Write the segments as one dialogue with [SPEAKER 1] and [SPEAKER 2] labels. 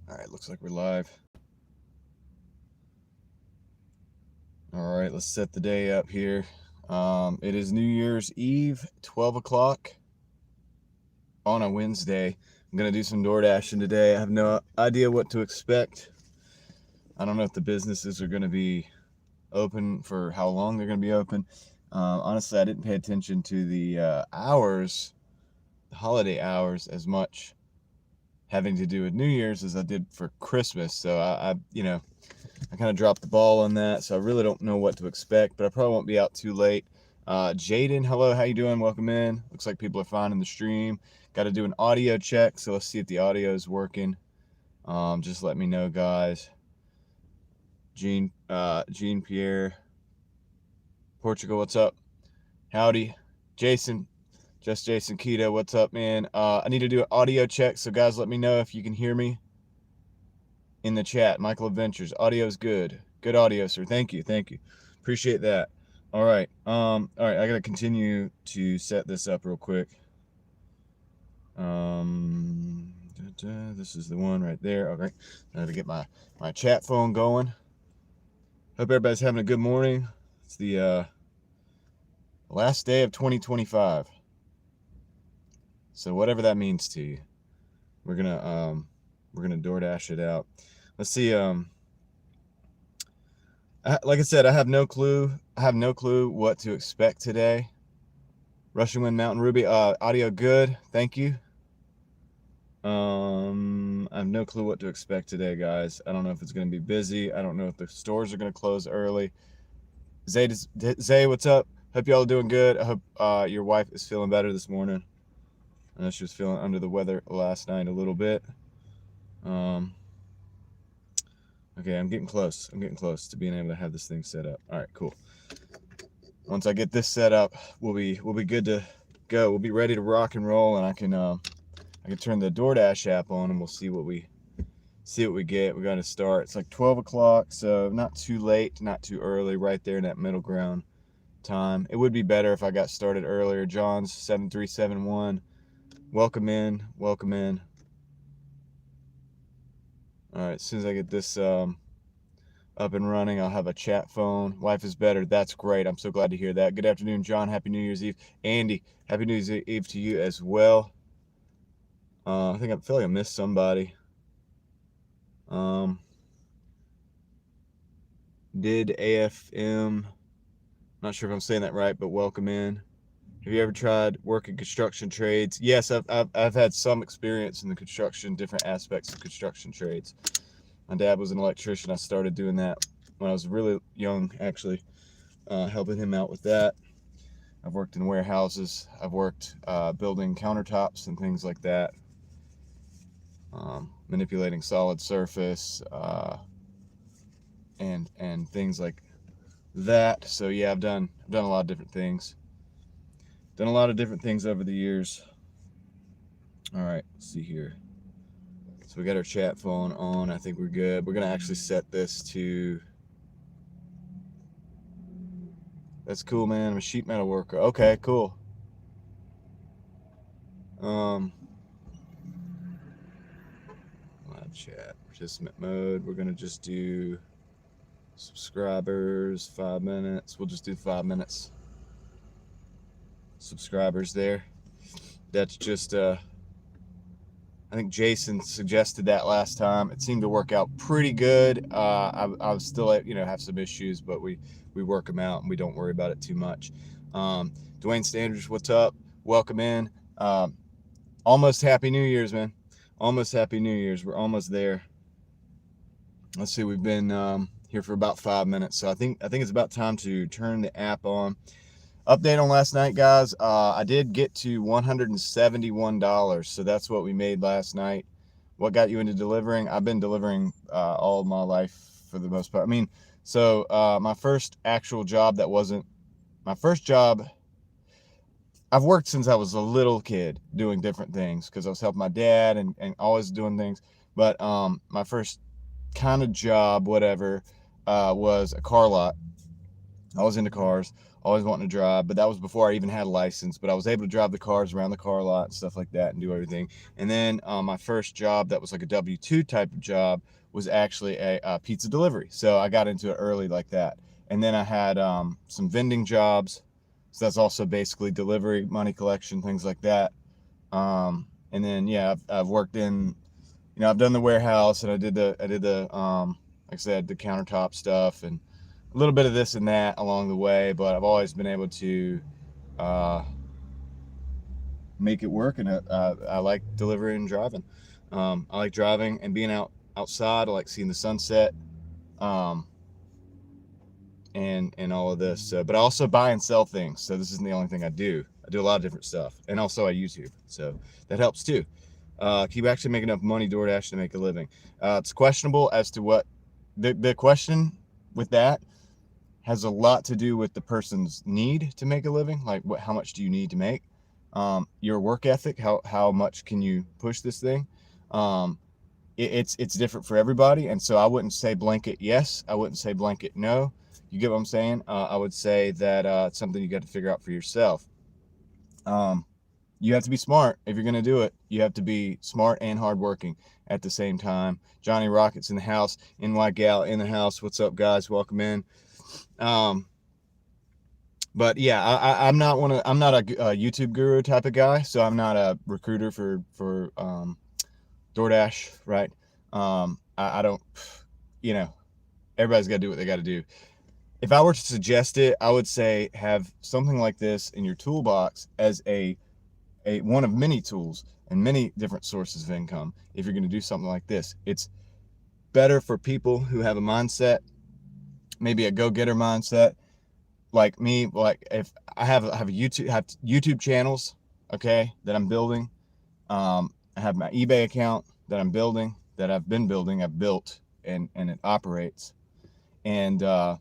[SPEAKER 1] All right, looks like we're live. All right, let's set the day up here. It is New Year's Eve, 12 o'clock on a Wednesday. I'm going to do some Doordashing today. I have no idea what to expect. I don't know if the businesses are going to be open, for how long they're going to be open. Honestly, I didn't pay attention to the hours, the holiday hours, as much having to do with New Year's as I did for Christmas. So I kind of dropped the ball on that, so I really don't know what to expect, but I probably won't be out too late. Jaden, hello, how you doing? Welcome in. Looks like people are finding the stream. Got to do an audio check, so let's see if the audio is working. Just let me know, guys. Jean Pierre, Portugal, what's up? Howdy. Jason, just Jason Keto, what's up, man? I need to do an audio check, so guys, let me know if you can hear me in the chat. Michael Adventures, audio is good. Good audio, sir. Thank you. Appreciate that. All right. I gotta continue to set this up real quick. This is the one right there. Okay. I gotta get my chat phone going. Hope everybody's having a good morning. It's the last day of 2025. So whatever that means to you, we're gonna DoorDash it out. Let's see. Like I said, I have no clue. What to expect today. Russian Wind Mountain Ruby, audio good. Thank you. I have no clue what to expect today, guys. I don't know if it's going to be busy. I don't know if the stores are going to close early. Zay, what's up? Hope y'all are doing good. I hope your wife is feeling better this morning. I know she was feeling under the weather last night a little bit. Okay, I'm getting close to being able to have this thing set up. All right, cool. Once I get this set up, we'll be good to go. We'll be ready to rock and roll, and I can turn the DoorDash app on, and we'll see what we get. We got to start. It's like 12 o'clock, so not too late, not too early. Right there in that middle ground time. It would be better if I got started earlier. John's 7371. Welcome in. All right, as soon as I get this up and running, I'll have a chat phone. Wife is better. That's great. I'm so glad to hear that. Good afternoon, John. Happy New Year's Eve. Andy, Happy New Year's Eve to you as well. I feel like I missed somebody. Did AFM, not sure if I'm saying that right, but welcome in. Have you ever tried working construction trades? Yes, I've had some experience in the construction, different aspects of construction trades. My dad was an electrician. I started doing that when I was really young, actually, helping him out with that. I've worked in warehouses. I've worked building countertops and things like that, manipulating solid surface and things like that. So yeah, I've done a lot of different things. Done a lot of different things over the years. All right, let's see here. So we got our chat phone on. I think we're good. We're gonna actually set this to. That's cool, man. I'm a sheet metal worker. Okay, cool. Live chat, participant mode. We're gonna just do subscribers, 5 minutes. We'll just do 5 minutes. Subscribers there. That's just I think Jason suggested that last time. It seemed to work out pretty good. I was still, have some issues, but we work them out and we don't worry about it too much. Dwayne Standridge, what's up? Welcome in. Almost Happy New Year's, man. Almost Happy New Year's. We're almost there. Let's see. We've been here for about 5 minutes, so I think it's about time to turn the app on. Update on last night, guys. I did get to $171, so that's what we made last night. What got you into delivering? I've been delivering all of my life for the most part. My first actual job that wasn't my first job, I've worked since I was a little kid doing different things because I was helping my dad and always doing things. But my first kind of job, whatever, was a car lot. I was into cars. always wanting to drive, but that was before I even had a license. But I was able to drive the cars around the car lot and stuff like that and do everything. And then my first job that was like a W-2 type of job was actually a pizza delivery. So I got into it early like that. And then I had some vending jobs. So that's also basically delivery, money collection, things like that. And then, yeah, I've worked in, I've done the warehouse, and I did the like I said, the countertop stuff and a little bit of this and that along the way, but I've always been able to make it work, and I like delivering and driving. I like driving and being outside. I like seeing the sunset, and all of this. But I also buy and sell things. So this isn't the only thing I do. I do a lot of different stuff, and also I YouTube. So that helps too. Keep actually making enough money DoorDash to make a living. It's questionable as to what the question with that has a lot to do with the person's need to make a living. Like how much do you need to make? Your work ethic, how much can you push this thing? It's different for everybody, and so I wouldn't say blanket yes. I wouldn't say blanket no. You get what I'm saying? I would say that it's something you got to figure out for yourself. You have to be smart if you're going to do it. You have to be smart and hardworking at the same time. Johnny Rockets in the house. NY Gal in the house. What's up, guys? Welcome in. But yeah, I'm not a YouTube guru type of guy, so I'm not a recruiter for DoorDash, right? I don't, everybody's got to do what they got to do. If I were to suggest it, I would say have something like this in your toolbox as a one of many tools and many different sources of income. If you're going to do something like this, it's better for people who have a mindset, maybe a go-getter mindset, like me. Like if I have YouTube channels, okay, that I'm building. I have my eBay account that I'm building, that I've been building, I've built, and it operates. And I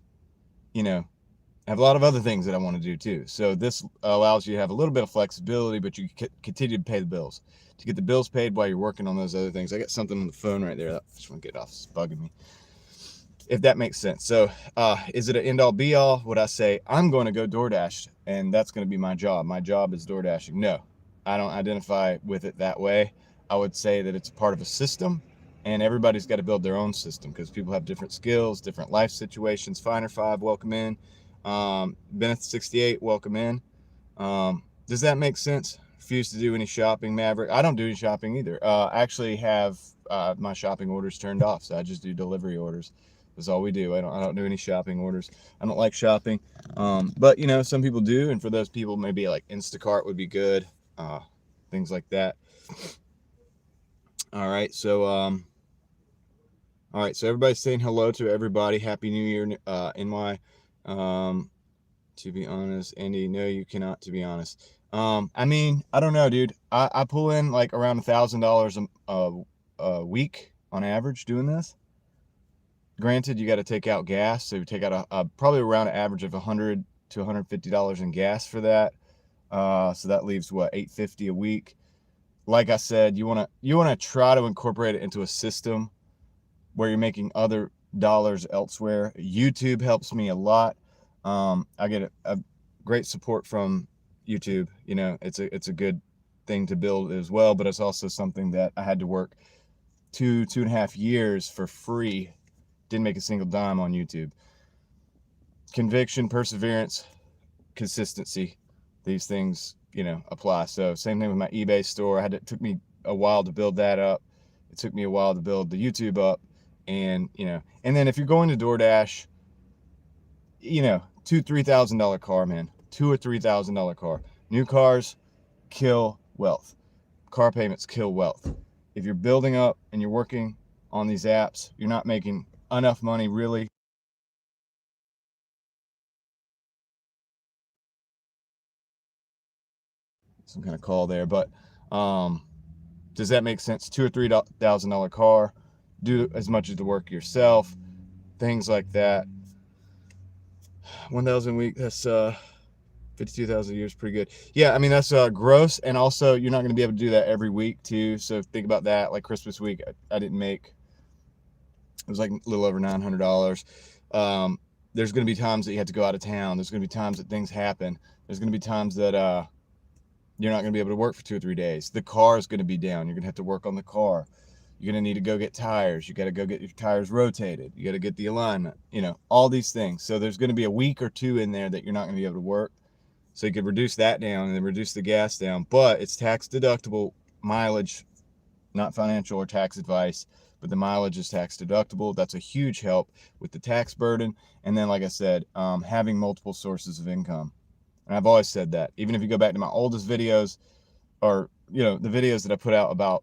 [SPEAKER 1] have a lot of other things that I want to do too. So this allows you to have a little bit of flexibility, but you continue to pay the bills. To get the bills paid while you're working on those other things. I got something on the phone right there. I just want to get off. It's bugging me. If that makes sense. So is it an end all be all? Would I say I'm going to go DoorDash and that's going to be my job? My job is DoorDashing. No, I don't identify with it that way. I would say that it's a part of a system, and everybody's got to build their own system because people have different skills, different life situations. Finer5, welcome in. Bennett 68, welcome in. Does that make sense? Refuse to do any shopping, Maverick. I don't do any shopping either. I actually have my shopping orders turned off, so I just do delivery orders. That's all we do. I don't do any shopping orders. I don't like shopping, but some people do, and for those people, maybe like Instacart would be good. Things like that. All right, so everybody's saying hello to everybody. Happy New Year, NY. To be honest, Andy, no, you cannot, to be honest. I mean, I don't know, dude. I pull in like around $1,000 a week on average doing this. Granted, you got to take out gas, so you take out probably around an average of $100 to $150 in gas for that. So that leaves what, $850 a week. Like I said, you wanna try to incorporate it into a system where you're making other dollars elsewhere. YouTube helps me a lot. I get a great support from YouTube. It's a good thing to build as well, but it's also something that I had to work 2.5 years for free. Didn't make a single dime on YouTube. Conviction, perseverance, consistency. These things, apply. So same thing with my eBay store. It took me a while to build that up. It took me a while to build the YouTube up. And, and then if you're going to DoorDash, $2,000-$3,000 car, man. $2,000 or $3,000 car. New cars kill wealth. Car payments kill wealth. If you're building up and you're working on these apps, you're not making enough money really. Some kind of call there, but does that make sense? $2,000 or $3,000 car. Do as much of the work yourself. Things like that. 1,000 a week. That's 52,000 a year is pretty good. Yeah, I mean that's gross, and also you're not going to be able to do that every week too. So think about that. Like Christmas week, I didn't make. It was like a little over $900. there's going to be times that you have to go out of town. There's going to be times that things happen. There's going to be times that you're not going to be able to work for 2 or 3 days. The car is going to be down. You're going to have to work on the car. You're going to need to go get tires. You got to go get your tires rotated. You got to get the alignment, all these things. So there's going to be a week or two in there that you're not going to be able to work. So you could reduce that down and then reduce the gas down. But it's tax deductible mileage, not financial or tax advice, but the mileage is tax deductible. That's a huge help with the tax burden. And then, like I said, having multiple sources of income. And I've always said that. Even if you go back to my oldest videos, or the videos that I put out about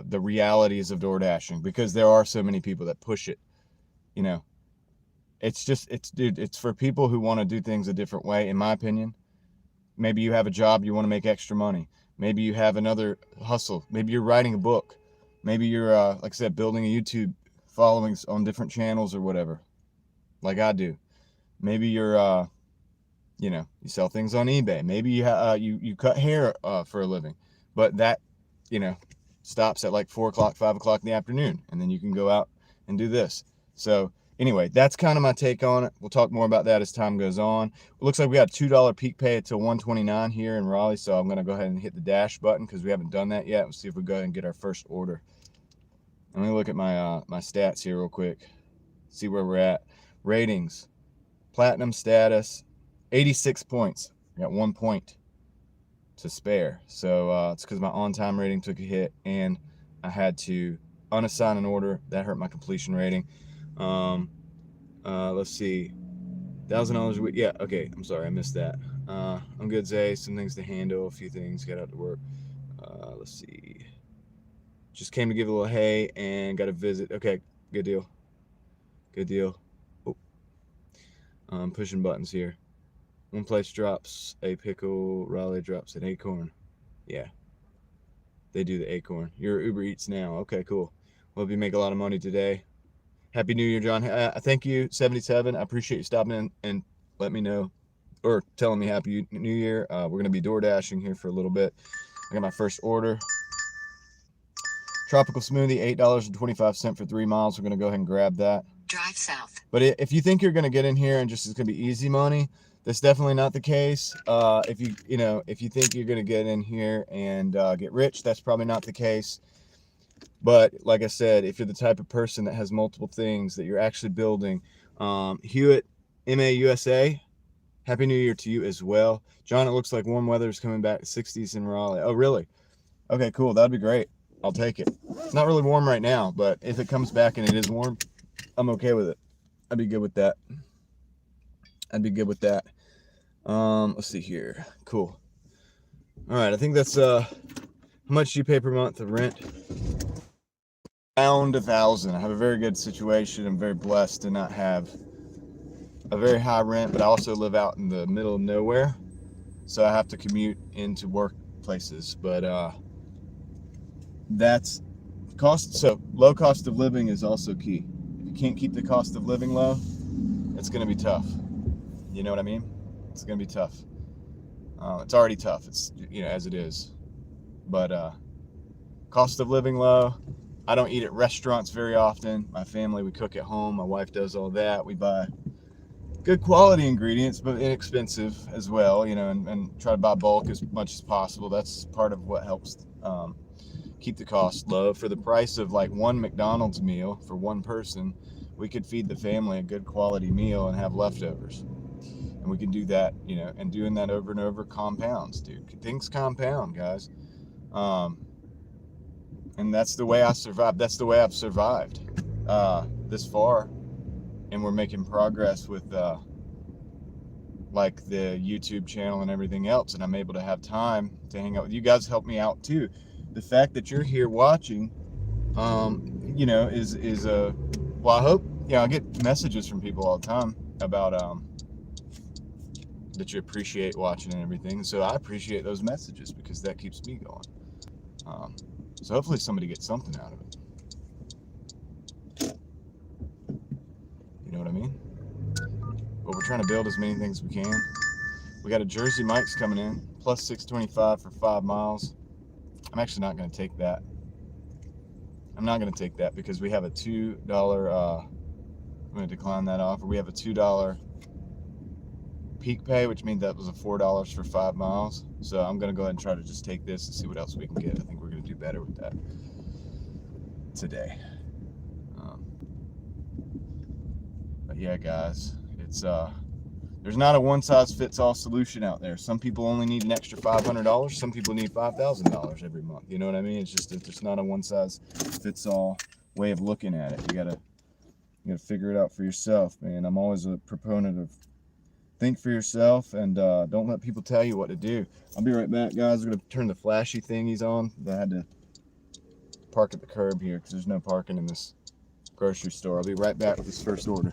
[SPEAKER 1] the realities of Doordashing, because there are so many people that push it. It's for people who want to do things a different way, in my opinion. Maybe you have a job, you want to make extra money. Maybe you have another hustle. Maybe you're writing a book. Maybe you're, like I said, building a YouTube followings on different channels or whatever, like I do. Maybe you're, you sell things on eBay. Maybe you cut hair for a living, but that, stops at like 4 o'clock, 5 o'clock in the afternoon, and then you can go out and do this. So anyway, that's kind of my take on it. We'll talk more about that as time goes on. It looks like we got $2 peak pay until $129 here in Raleigh, so I'm going to go ahead and hit the dash button because we haven't done that yet. We'll see if we go ahead and get our first order. Let me look at my my stats here real quick, see where we're at. Ratings, platinum status, 86 points. I got 1 point to spare. So it's because my on-time rating took a hit and I had to unassign an order. That hurt my completion rating. Let's see, $1,000 a week. Yeah, okay, I'm sorry, I missed that. I'm good, Zay. Some things to handle, a few things, got out to work. Let's see, just came to give a little hey and got a visit. Okay, good deal, good deal. Oh, I'm pushing buttons here. One place drops a pickle, Raleigh drops an acorn. Yeah, they do the acorn. You're Uber Eats now. Okay, cool. Hope you make a lot of money today. Happy New Year, John. Thank you, 77. I appreciate you stopping in and let me know, or telling me Happy New Year. We're going to be door dashing here for a little bit. I got my first order. Tropical smoothie, $8.25 for 3 miles. We're going to go ahead and grab that.
[SPEAKER 2] Drive south.
[SPEAKER 1] But if you think you're going to get in here and just it's going to be easy money, that's definitely not the case. If you think you're going to get in here and get rich, that's probably not the case. But like I said, if you're the type of person that has multiple things that you're actually building, Hewitt, MAUSA, Happy New Year to you as well. John, it looks like warm weather is coming back to 60s in Raleigh. Oh, really? Okay, cool. That'd be great. I'll take it. It's not really warm right now, but if it comes back and it is warm, I'm okay with it. I'd be good with that. I'd be good with that. Let's see here. Cool. All right, I think that's how much do you pay per month of rent? Around $1,000. I have a very good situation. I'm very blessed to not have a very high rent, but I also live out in the middle of nowhere, so I have to commute into work places. But that's cost. So low cost of living is also key. If you can't keep the cost of living low, it's going to be tough. You know what I mean? It's going to be tough. It's already tough. It's as it is. But cost of living low. I don't eat at restaurants very often. My family, we cook at home. My wife does all that. We buy good quality ingredients, but inexpensive as well, and try to buy bulk as much as possible. That's part of what helps keep the cost low. For the price of like one McDonald's meal for one person, we could feed the family a good quality meal and have leftovers. And we can do that, and doing that over and over compounds, dude. Things compound, guys. And that's the way I survived. That's the way I've survived this far. And we're making progress with like the YouTube channel and everything else. And I'm able to have time to hang out with you guys. Help me out too. The fact that you're here watching, is a, well, I hope, I get messages from people all the time about that you appreciate watching and everything. So I appreciate those messages because that keeps me going. So hopefully somebody gets something out of it. You know what I mean? But we're trying to build as many things as we can. We got a Jersey Mike's coming in, plus 625 for 5 miles. I'm actually not going to take that. I'm not going to take that because we have a $2, I'm going to decline that offer. We have a $2 peak pay, which means that was a $4 for 5 miles. So I'm gonna go ahead and try to just take this and see what else we can get. I think we're gonna do better with that today. But yeah, guys, it's there's not a one-size-fits-all solution out there. Some people only need an extra $500. Some people need $5,000 every month. You know what I mean? It's just not a one-size-fits-all way of looking at it. You gotta figure it out for yourself, man. I'm always a proponent of think for yourself and don't let people tell you what to do. I'll be right back, guys. I'm gonna turn the flashy thingies on. I had to park at the curb here because there's no parking in this grocery store. I'll be right back with this first order.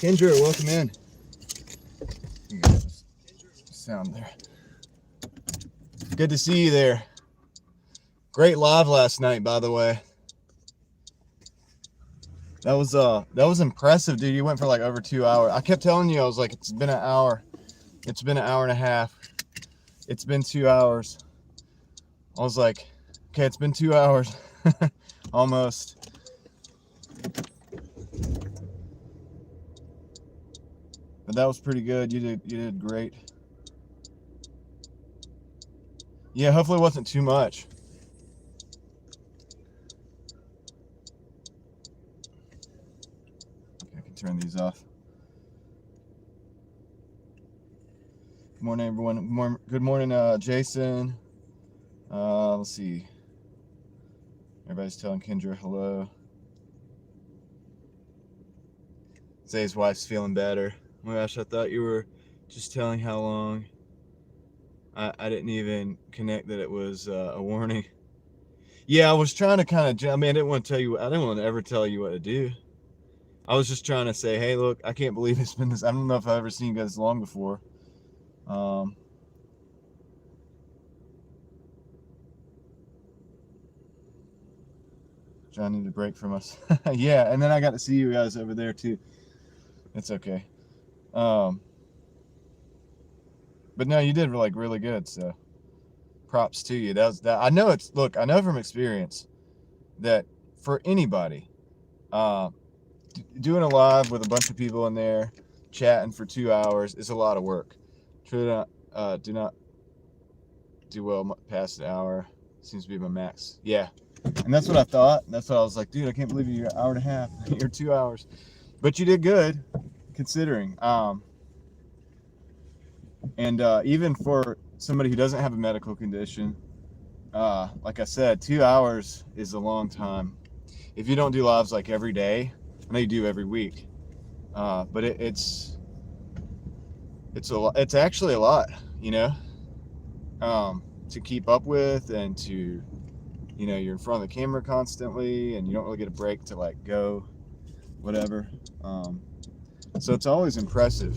[SPEAKER 1] Kendra, welcome in. You got this sound there. Good to see you there. Great live last night, by the way. That was impressive, dude. You went for like over 2 hours. I kept telling you, I was like, it's been an hour. It's been an hour and a half. It's been 2 hours. I was like, okay, it's been 2 hours. Almost. But that was pretty good. You did great. Yeah, hopefully it wasn't too much. Okay, I can turn these off. Good morning, everyone. Good morning, Jason. Let's see. Everybody's telling Kendra hello. Say his wife's feeling better. Oh my gosh, I thought you were just telling how long. I didn't even connect that it was a warning. Yeah, I was trying to kind of. I mean, I didn't want to tell you. I didn't want to ever tell you what to do. I was just trying to say, hey, look, I can't believe it's been this. I don't know if I've ever seen you guys long before. John needed a break from us. Yeah, and then I got to see you guys over there too. It's okay. But no, you did like really good. So props to you. That was that. I know it's. Look, I know from experience that for anybody, doing a live with a bunch of people in there, chatting for 2 hours is a lot of work. Do not do well past an hour. Seems to be my max. Yeah, and that's what I thought. That's what I was like, dude. I can't believe you're an hour and a half. You're 2 hours, but you did good, considering. And even for somebody who doesn't have a medical condition, like I said, 2 hours is a long time. If you don't do lives like every day, I know you do every week, but it's actually a lot, you know, to keep up with, and to, you know, you're in front of the camera constantly, and you don't really get a break to like go, whatever. So it's always impressive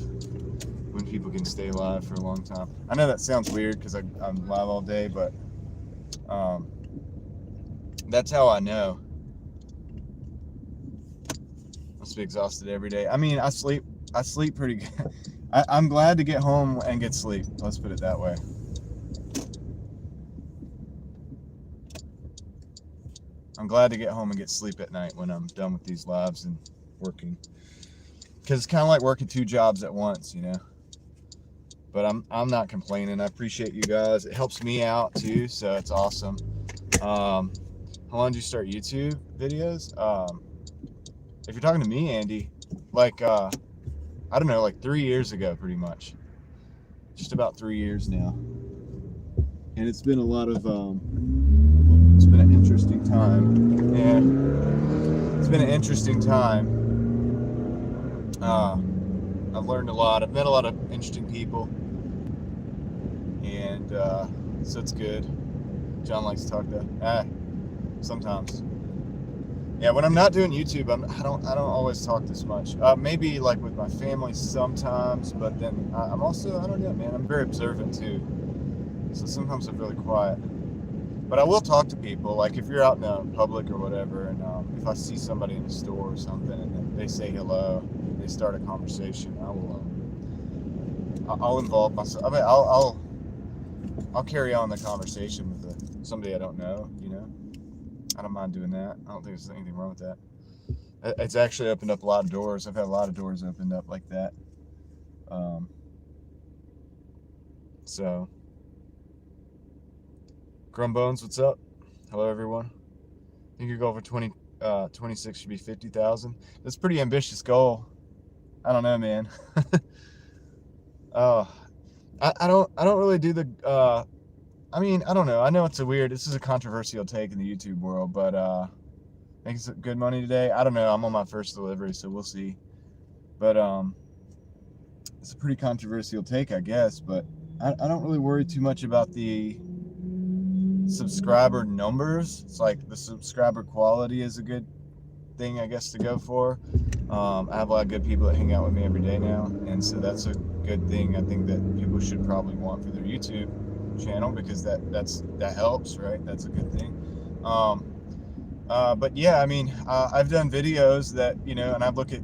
[SPEAKER 1] when people can stay live for a long time. I know that sounds weird because I'm live all day, but that's how I know. Must be exhausted every day. I mean, I sleep pretty good. I'm glad to get home and get sleep. Let's put it that way. I'm glad to get home and get sleep at night when I'm done with these lives and working. Because it's kind of like working 2 jobs at once, you know. But I'm not complaining. I appreciate you guys. It helps me out too, so it's awesome. How long did you start YouTube videos? If you're talking to me, Andy, like I don't know, like 3 years ago, pretty much. Just about 3 years now. And it's been a lot of it's been an interesting time. Yeah, it's been an interesting time. I've learned a lot. I've met a lot of interesting people, and so it's good. John likes to talk to sometimes. Yeah, when I'm not doing YouTube, I don't always talk this much. Maybe like with my family sometimes, but then I'm also, I don't know, man. I'm very observant too, so sometimes I'm really quiet. But I will talk to people. Like if you're out in the public or whatever, and if I see somebody in the store or something, and then they say hello, they start a conversation, I'll involve myself. I mean, I'll carry on the conversation with somebody I don't know. You know, I don't mind doing that. I don't think there's anything wrong with that. It's actually opened up a lot of doors. I've had a lot of doors opened up like that. So, Grumbones, what's up? Hello, everyone. I think your goal for 26 should be 50,000. That's a pretty ambitious goal. I don't know, man. I don't really do the. I mean, I don't know. I know this is a controversial take in the YouTube world, but making some good money today. I don't know. I'm on my first delivery, so we'll see. But it's a pretty controversial take, I guess. But I don't really worry too much about the subscriber numbers. It's like the subscriber quality is a good thing, I guess, to go for. I have a lot of good people that hang out with me every day now, and so that's a good thing. I think that people should probably want for their YouTube channel, because that helps, right? That's a good thing. But yeah, I mean, I've done videos that, you know, and I look at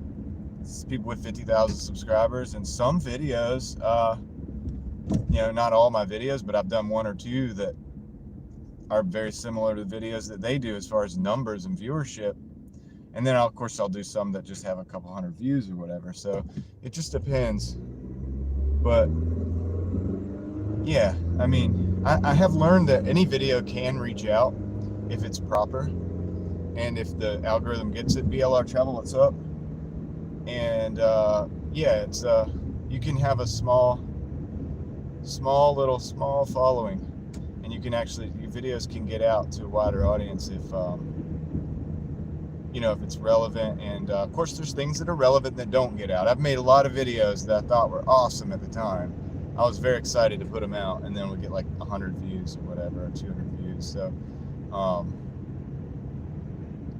[SPEAKER 1] people with 50,000 subscribers, and some videos, you know, not all my videos, but I've done 1 or 2 that are very similar to the videos that they do as far as numbers and viewership. And then, of course, I'll do some that just have a couple hundred views or whatever. So it just depends. But yeah, I mean, I have learned that any video can reach out if it's proper, and if the algorithm gets it. BLR Travel, what's up? And yeah, it's you can have a small following, and you can actually, your videos can get out to a wider audience you know, if it's relevant. And of course, there's things that are relevant that don't get out. I've made a lot of videos that I thought were awesome at the time. I was very excited to put them out, and then we get like 100 views or whatever, or 200 views. So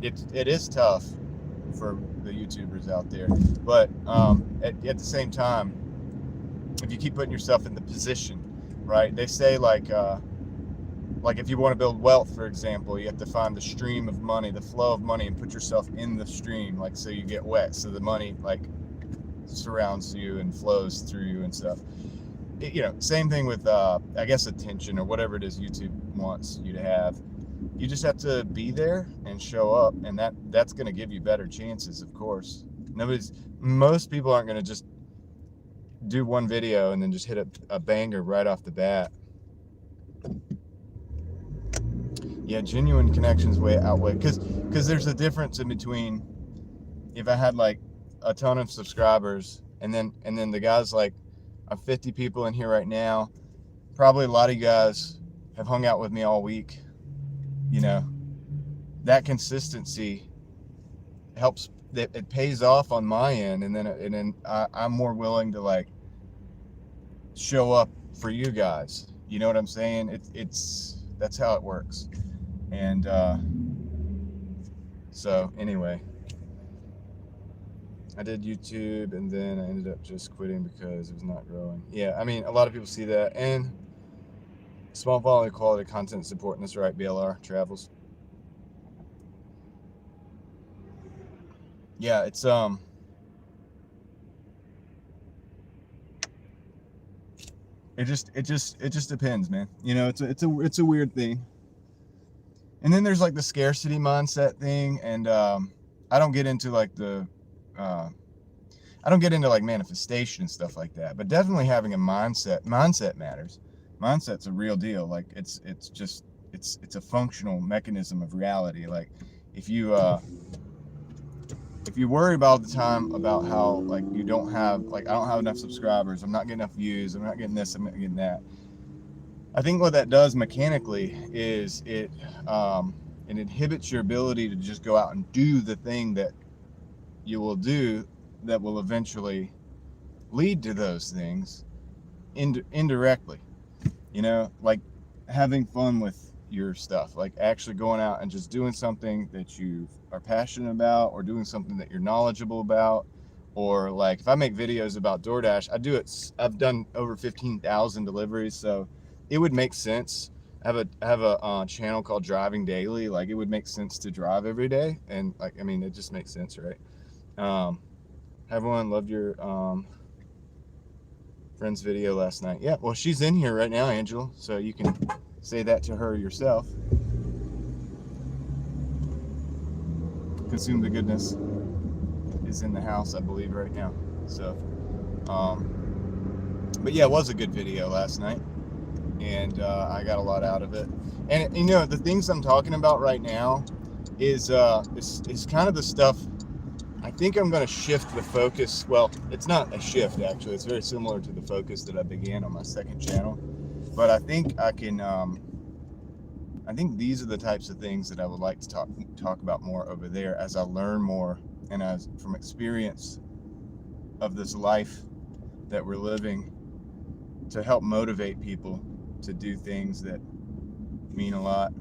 [SPEAKER 1] it is tough for the YouTubers out there, but at the same time, if you keep putting yourself in the position, right? They say like if you want to build wealth, for example, you have to find the stream of money, the flow of money, and put yourself in the stream, like so you get wet, so the money like surrounds you and flows through you and stuff. You know, same thing with I guess attention or whatever it is YouTube wants you to have. You just have to be there and show up, and that's going to give you better chances, of course. Most people aren't going to just do one video and then just hit a banger right off the bat. Yeah, genuine connections way outweigh, because there's a difference in between if I had like a ton of subscribers and then the guys like 50 people in here right now. Probably a lot of you guys have hung out with me all week. You know, that consistency helps. It pays off on my end, and then I'm more willing to like show up for you guys. You know what I'm saying? That's how it works. And so anyway, I did YouTube, and then I ended up just quitting because it was not growing. Yeah, I mean, a lot of people see that. And small volume quality content support, and that's right, BLR Travels. Yeah, it's it just depends, man. You know, it's a weird thing. And then there's like the scarcity mindset thing, and I don't get into like I don't get into like manifestation and stuff like that, but definitely having a mindset matters. Mindset's a real deal. Like it's a functional mechanism of reality. Like if you worry about the time about how like you don't have, like, I don't have enough subscribers, I'm not getting enough views, I'm not getting this, I'm not getting that, I think what that does mechanically is it inhibits your ability to just go out and do the thing that you will do that will eventually lead to those things indirectly. You know, like having fun with your stuff, like actually going out and just doing something that you are passionate about, or doing something that you're knowledgeable about. Or like if I make videos about Doordash, I've done over 15,000 deliveries, so it would make sense. I have a channel called Driving Daily. Like it would make sense to drive every day, and like, I mean, it just makes sense, right? Everyone loved your friend's video last night. Yeah, well, she's in here right now, Angela, so you can say that to her yourself. Consume the Goodness is in the house, I believe, right now. So, but yeah, it was a good video last night, and I got a lot out of it. And you know, the things I'm talking about right now is kind of the stuff. I think I'm going to shift the focus. Well, it's not a shift, actually. It's very similar to the focus that I began on my second channel. But I think I can, I think these are the types of things that I would like to talk about more over there as I learn more, and as from experience of this life that we're living, to help motivate people to do things that mean a lot.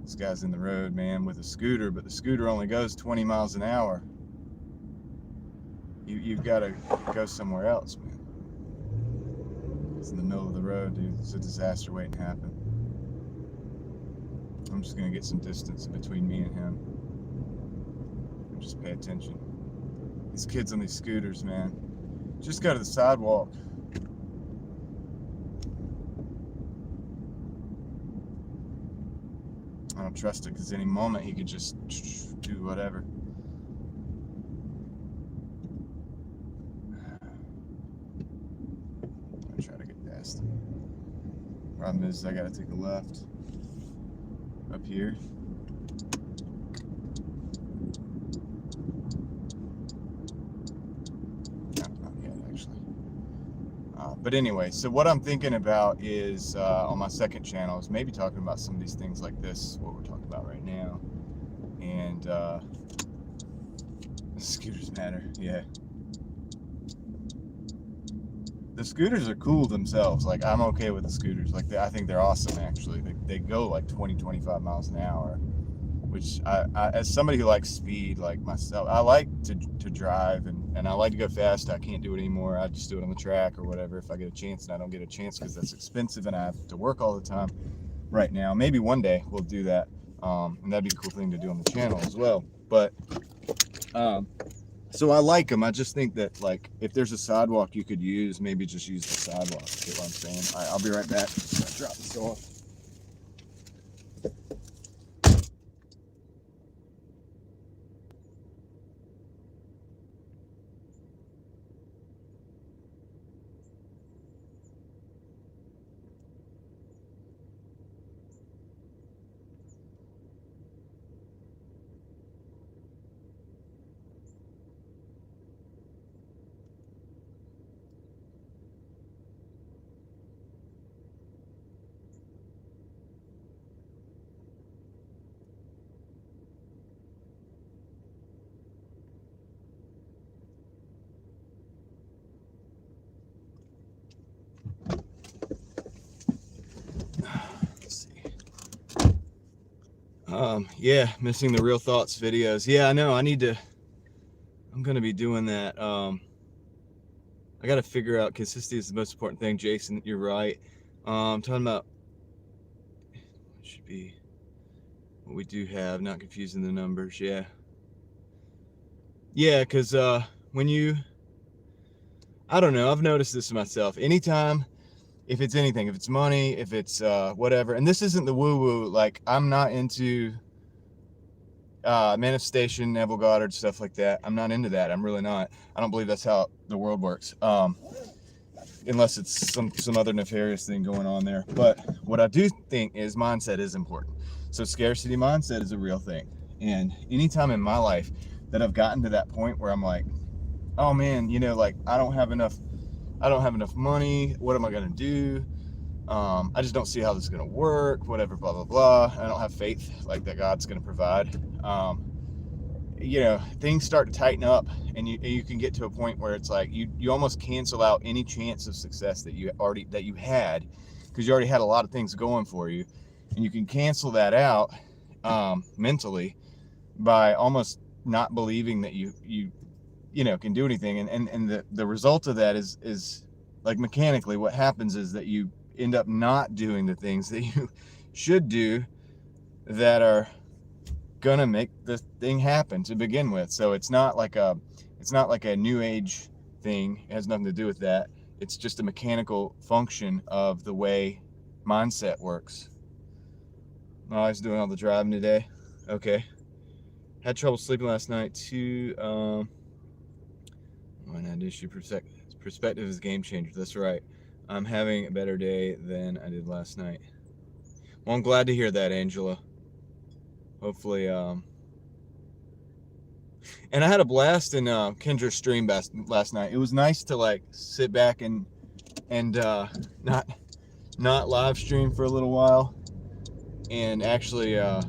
[SPEAKER 1] This guy's in the road, man, with a scooter, but the scooter only goes 20 miles an hour. You've got to go somewhere else, man. It's in the middle of the road, dude. It's a disaster waiting to happen. I'm just going to get some distance between me and him. Just pay attention. These kids on these scooters, man. Just go to the sidewalk. I don't trust it, because any moment he could just do whatever. I'm gonna try to get past. Problem is, I gotta take a left up here. Not yet, actually. But anyway, so what I'm thinking about is on my second channel is maybe talking about some of these things like this, what we're talking about right now. And the scooters matter, yeah. The scooters are cool themselves. Like, I'm okay with the scooters. Like, I think they're awesome, actually. They go like 20, 25 miles an hour, which as somebody who likes speed, like myself, I like to drive, and I like to go fast. I can't do it anymore. I just do it on the track or whatever if I get a chance, and I don't get a chance because that's expensive and I have to work all the time right now. Maybe one day we'll do that, and that'd be a cool thing to do on the channel as well. But so I like them. I just think that, like, if there's a sidewalk you could use, maybe just use the sidewalk. Get what I'm saying? All right, I'll be right back. Just drop this off. Yeah, missing the Real Thoughts videos. Yeah, I know. I'm gonna be doing that. I gotta figure out, consistency is the most important thing. Jason, you're right. Talking about it should be what we do have, not confusing the numbers. Yeah, because when I don't know, I've noticed this myself. Anytime, if it's anything, if it's money, if it's whatever, and this isn't the woo-woo, like, I'm not into manifestation, Neville Goddard, stuff like that. I'm not into that. I'm really not. I don't believe that's how the world works, unless it's some other nefarious thing going on there. But what I do think is mindset is important. So scarcity mindset is a real thing. And anytime in my life that I've gotten to that point where I'm like, oh man, like, I don't have enough money. What am I gonna do? I just don't see how this is gonna work, whatever, blah blah blah. I don't have faith like that God's gonna provide. Things start to tighten up, and you can get to a point where it's like you almost cancel out any chance of success that you had, because you already had a lot of things going for you, and you can cancel that out mentally by almost not believing that you can do anything. And the result of that is like, mechanically what happens is that you end up not doing the things that you should do that are gonna make the thing happen to begin with. So it's not like a new age thing. It has nothing to do with that. It's just a mechanical function of the way mindset works. Oh, I was doing all the driving today. Okay. Had trouble sleeping last night too. When I had issue, perspective is a game changer. That's right. I'm having a better day than I did last night. Well, I'm glad to hear that, Angela. Hopefully, and I had a blast in Kendra's stream last night. It was nice to, like, sit back and not live stream for a little while, and actually I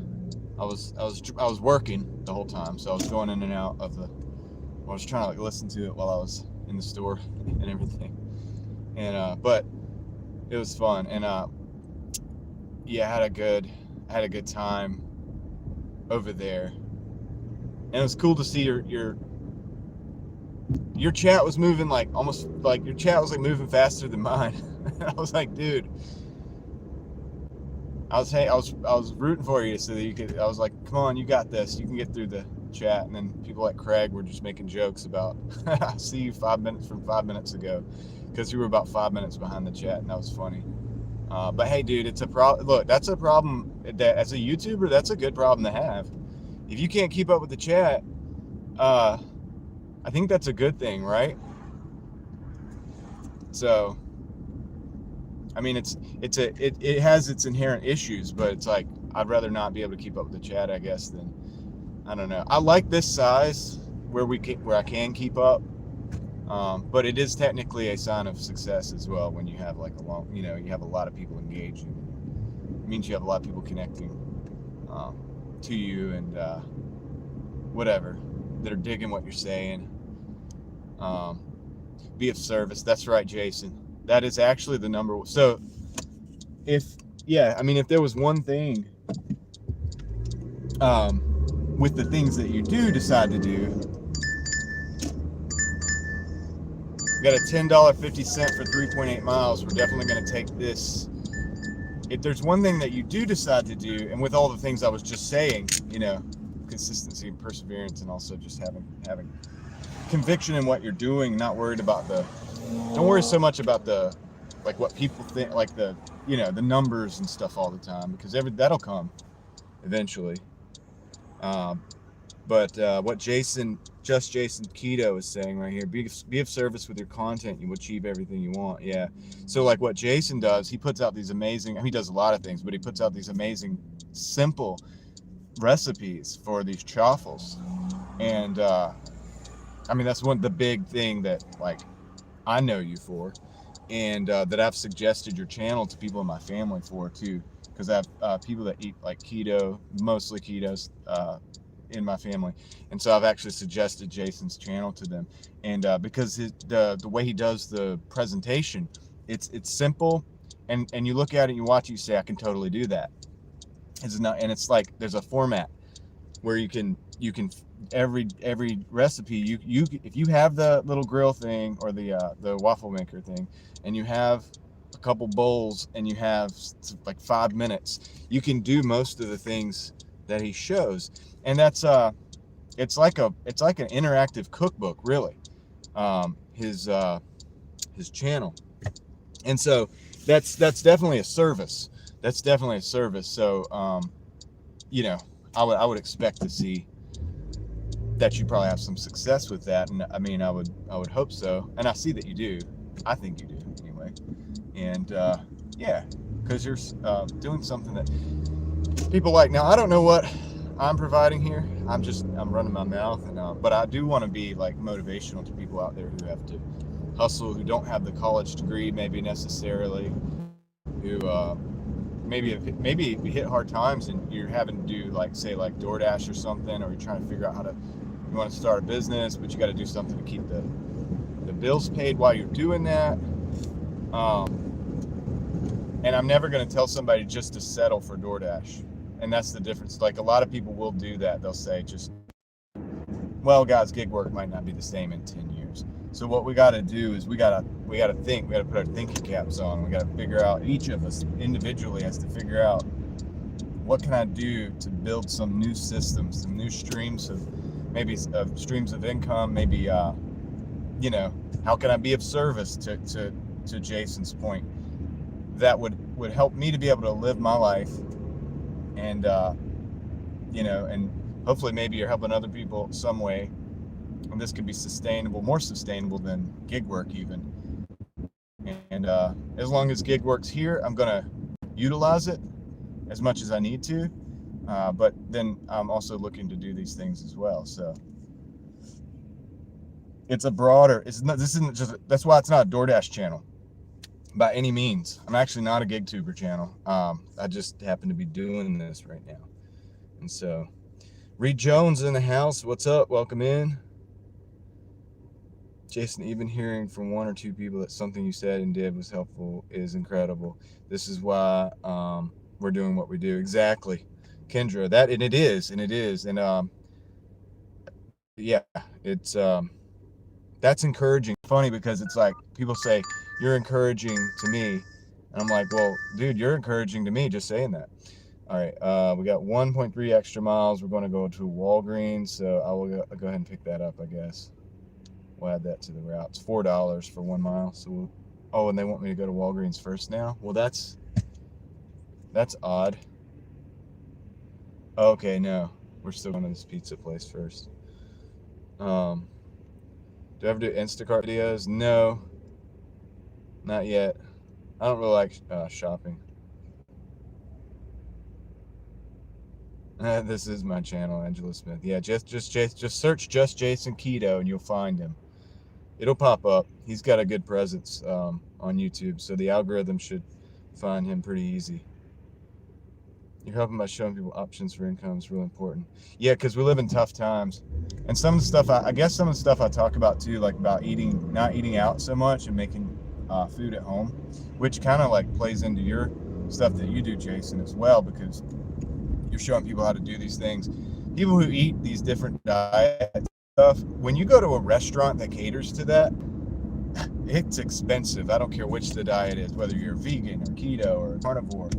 [SPEAKER 1] was working the whole time, so I was going in and out of I was trying to, like, listen to it while I was in the store and everything, and but it was fun, and yeah, I had a good time over there, and it was cool to see your chat was moving, like, almost like your chat was, like, moving faster than mine. I was like, dude, I was rooting for you so that you could. I was like, come on, you got this. You can get through the chat. And then people like Craig were just making jokes about, I see you 5 minutes ago, because you were about 5 minutes behind the chat, and that was funny. But hey, dude, it's a problem. Look, that's a problem that, as a YouTuber, that's a good problem to have. If you can't keep up with the chat, I think that's a good thing, right? So, I mean, it has its inherent issues, but it's like, I'd rather not be able to keep up with the chat, I guess, than, I don't know. I like this size where I can keep up, but it is technically a sign of success as well when you have, like, you have a lot of people engaging. It means you have a lot of people connecting to you, and whatever, that are digging what you're saying. Be of service. That's right, Jason. That is actually the number one. So if there was one thing with the things that you do decide to do, we got a $10.50 for 3.8 miles. We're definitely going to take this. If there's one thing that you do decide to do, and with all the things I was just saying, consistency and perseverance, and also just having conviction in what you're doing, not worried about don't worry so much about what people think, the numbers and stuff all the time, because that'll come eventually. But what Jason Keto is saying right here, be of service with your content, you will achieve everything you want. Yeah. So like what Jason does, he puts out these amazing, he does a lot of things, but he puts out these amazing, simple recipes for these chaffles. And that's the big thing that I know you for, and that I've suggested your channel to people in my family for too, because I have people that eat keto, mostly ketos, in my family, and so I've actually suggested Jason's channel to them, and because the way he does the presentation, it's simple, and you look at it, you watch it, you say, I can totally do that. It's not, and it's there's a format where you can every recipe, you if you have the little grill thing or the waffle maker thing, and you have a couple bowls and you have 5 minutes, you can do most of the things that he shows. And that's it's like an interactive cookbook, really, his channel. And so that's definitely a service. So I would expect to see that you probably have some success with that, and I would hope so, and I see that you do. I think you do anyway. And because you're doing something that people like. Now I don't know what I'm providing here. I'm running my mouth, and but I do want to be motivational to people out there who have to hustle, who don't have the college degree maybe necessarily, who maybe you hit hard times and you're having to do Doordash or something, or you're trying to figure out you want to start a business, but you got to do something to keep the bills paid while you're doing that. And I'm never going to tell somebody just to settle for Doordash. And that's the difference. A lot of people will do that. They'll say, guys, gig work might not be the same in 10 years. So what we got to do is we got to think. We got to put our thinking caps on. We got to figure out, each of us individually has to figure out, what can I do to build some new systems, some new streams of income, maybe how can I be of service to Jason's point, that would help me to be able to live my life, and and hopefully maybe you're helping other people some way, and this could be more sustainable than gig work even. And as long as gig work's here, I'm gonna utilize it as much as I need to, but then I'm also looking to do these things as well. So it's a broader, that's why it's not a Doordash channel by any means. I'm actually not a gig tuber channel. I just happen to be doing this right now. And so Reed Jones in the house, what's up? Welcome in. Jason, even hearing from one or two people that something you said and did was helpful is incredible. This is why we're doing what we do. Exactly, Kendra. It is. And it's that's encouraging. Funny, because it's people say, you're encouraging to me, and I'm like, well, dude, you're encouraging to me just saying that. All right, we got 1.3 extra miles. We're going to go to Walgreens, so I will go ahead and pick that up, I guess. We'll add that to the route. It's $4 for 1 mile. So and they want me to go to Walgreens first now? Well, that's odd. Okay, no. We're still going to this pizza place first. Do I ever do Instacart videos? No. Not yet. I don't really like shopping. This is my channel, Angela Smith. Yeah, just search Just Jason Keto and you'll find him. It'll pop up. He's got a good presence on YouTube, so the algorithm should find him pretty easy. You're helping by showing people options for income is really important. Yeah, because we live in tough times. And some of the stuff, I guess some of the stuff I talk about too, like about not eating out so much and making food at home, which kind of like plays into your stuff that you do, Jason, as well, because you're showing people how to do these things. People who eat these different diet stuff, when you go to a restaurant that caters to that, it's expensive. I don't care which the diet is, whether you're vegan or keto or carnivore.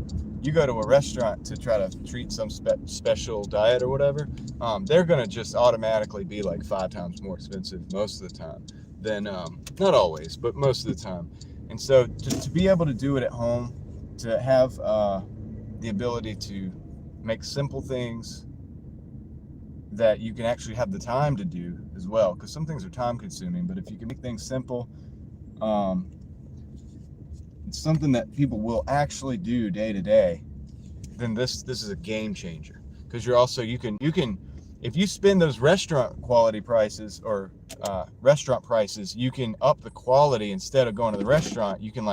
[SPEAKER 1] You go to a restaurant to try to treat some special diet or whatever, they're going to just automatically be like 5 times more expensive most of the time than, not always, but most of the time. And so to be able to do it at home, to have the ability to make simple things that you can actually have the time to do as well, because some things are time consuming, but if you can make things simple, it's something that people will actually do day to day, then this is a game changer. Because you're also, you can if you spend those restaurant quality prices or restaurant prices, you can up the quality. Instead of going to the restaurant, you can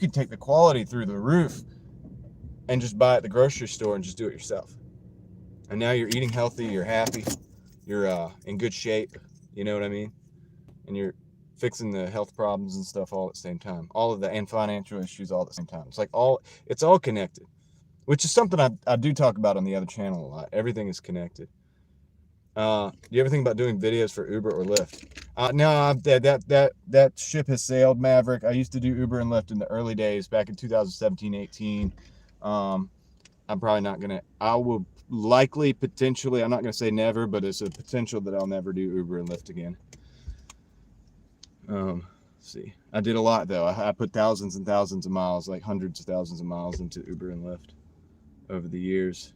[SPEAKER 1] take the quality through the roof and just buy at the grocery store and just do it yourself. And now you're eating healthy, you're happy, you're in good shape, you know what I mean? And you're fixing the health problems and stuff all at the same time. All of the and financial issues all at the same time. It's like it's all connected, which is something I do talk about on the other channel a lot. Everything is connected. Do you ever think about doing videos for Uber or Lyft? No, that ship has sailed, Maverick. I used to do Uber and Lyft in the early days, back in 2017, 18. I'm probably not gonna. I will likely, potentially, I'm not gonna say never, but it's a potential that I'll never do Uber and Lyft again. Let's see. I did a lot though. I put thousands and thousands of miles, like hundreds of thousands of miles into Uber and Lyft over the years.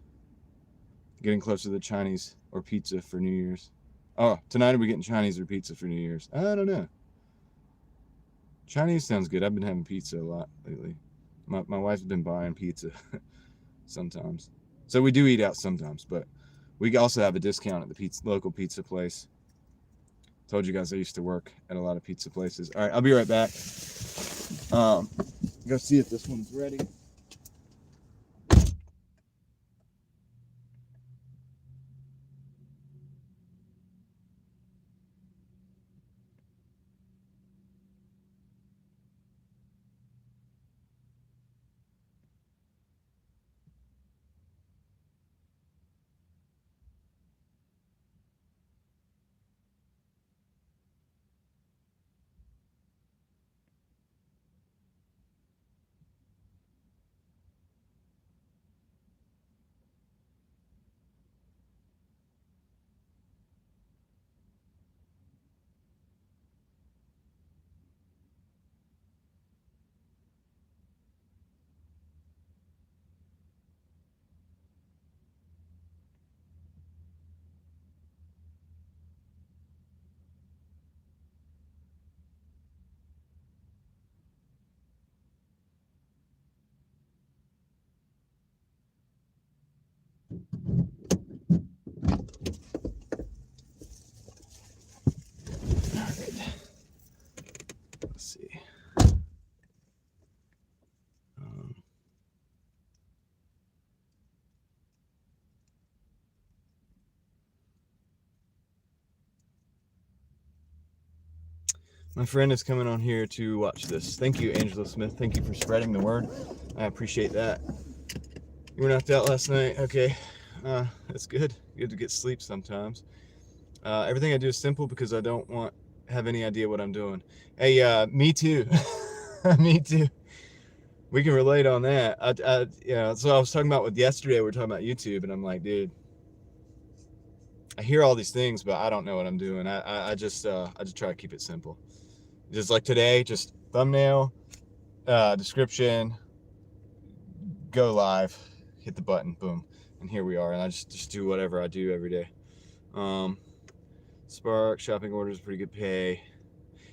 [SPEAKER 1] Getting closer to the Chinese or pizza for New Year's. Oh, tonight are we getting Chinese or pizza for New Year's? I don't know. Chinese sounds good. I've been having pizza a lot lately. My wife's been buying pizza sometimes. So we do eat out sometimes, but we also have a discount at the local pizza place. Told you guys I used to work at a lot of pizza places. All right, I'll be right back. Go see if this one's ready. Let's see. My friend is coming on here to watch this. Thank you, Angela Smith. Thank you for spreading the word. I appreciate that. You were knocked out last night. Okay. That's good. Good to get sleep sometimes. Everything I do is simple because I don't have any idea what I'm doing. Hey, me too. Me too. We can relate on that. So I was talking about with yesterday, we were talking about YouTube, and I'm like, dude, I hear all these things, but I don't know what I'm doing. I just try to keep it simple. Just like today, just thumbnail, description, go live, hit the button, boom, and here we are. And I just do whatever I do every day. Spark, shopping orders, pretty good pay.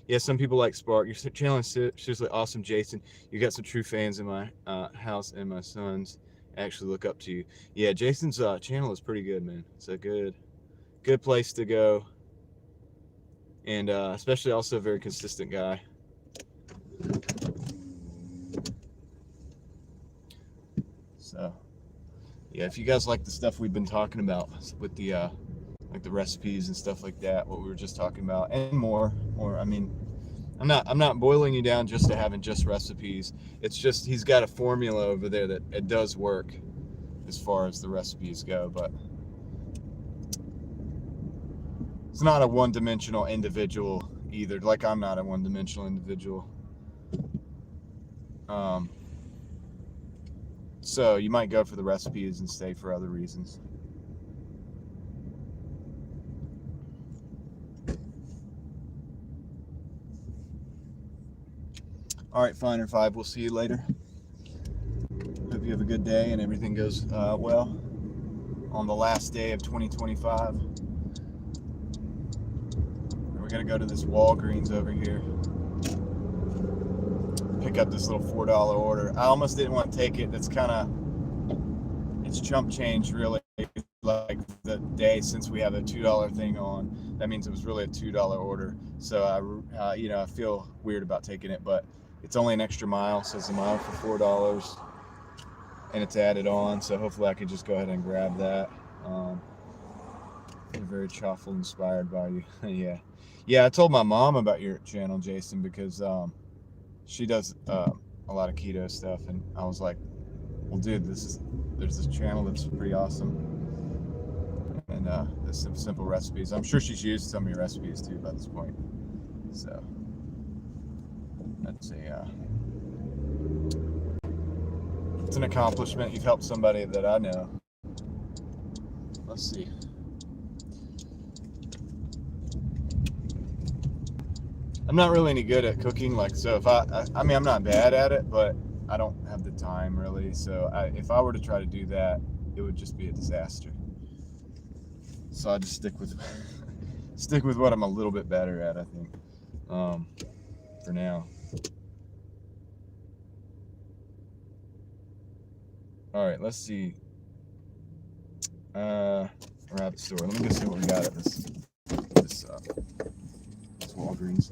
[SPEAKER 1] Yeah, some people like Spark. Your channel is seriously awesome, Jason. You got some true fans in my house, and my sons actually look up to you. Yeah, Jason's channel is pretty good, man. It's a good place to go, and especially also a very consistent guy. So Yeah, if you guys like the stuff we've been talking about with the like the recipes and stuff like that, what we were just talking about, and more. I mean, I'm not boiling you down just to having just recipes. It's just he's got a formula over there that it does work as far as the recipes go, but it's not a one-dimensional individual either. Like I'm not a one-dimensional individual. Um, so you might go for the recipes and stay for other reasons. All right, Finer Five. We'll see you later. Hope you have a good day and everything goes well on the last day of 2025. We're gonna go to this Walgreens over here, pick up this little $4 order. I almost didn't want to take it. It's chump change really. Like the day since we have a $2 thing on, that means it was really a $2 order. So I feel weird about taking it, but it's only an extra mile, so it's a mile for $4, and it's added on. So hopefully I can just go ahead and grab that. I'm very Chaffle inspired by you. Yeah. I told my mom about your channel, Jason, because she does a lot of keto stuff, and I was like, well, dude, there's this channel that's pretty awesome, and there's some simple recipes. I'm sure she's used some of your recipes too by this point. So that's it's an accomplishment. You've helped somebody that I know. Let's see. I'm not really any good at cooking. Like, so if I mean, I'm not bad at it, but I don't have the time really. So if I were to try to do that, it would just be a disaster. So I just stick with what I'm a little bit better at, I think, for now. All right, let's see. We're at the store. Let me go see what we got at this Walgreens.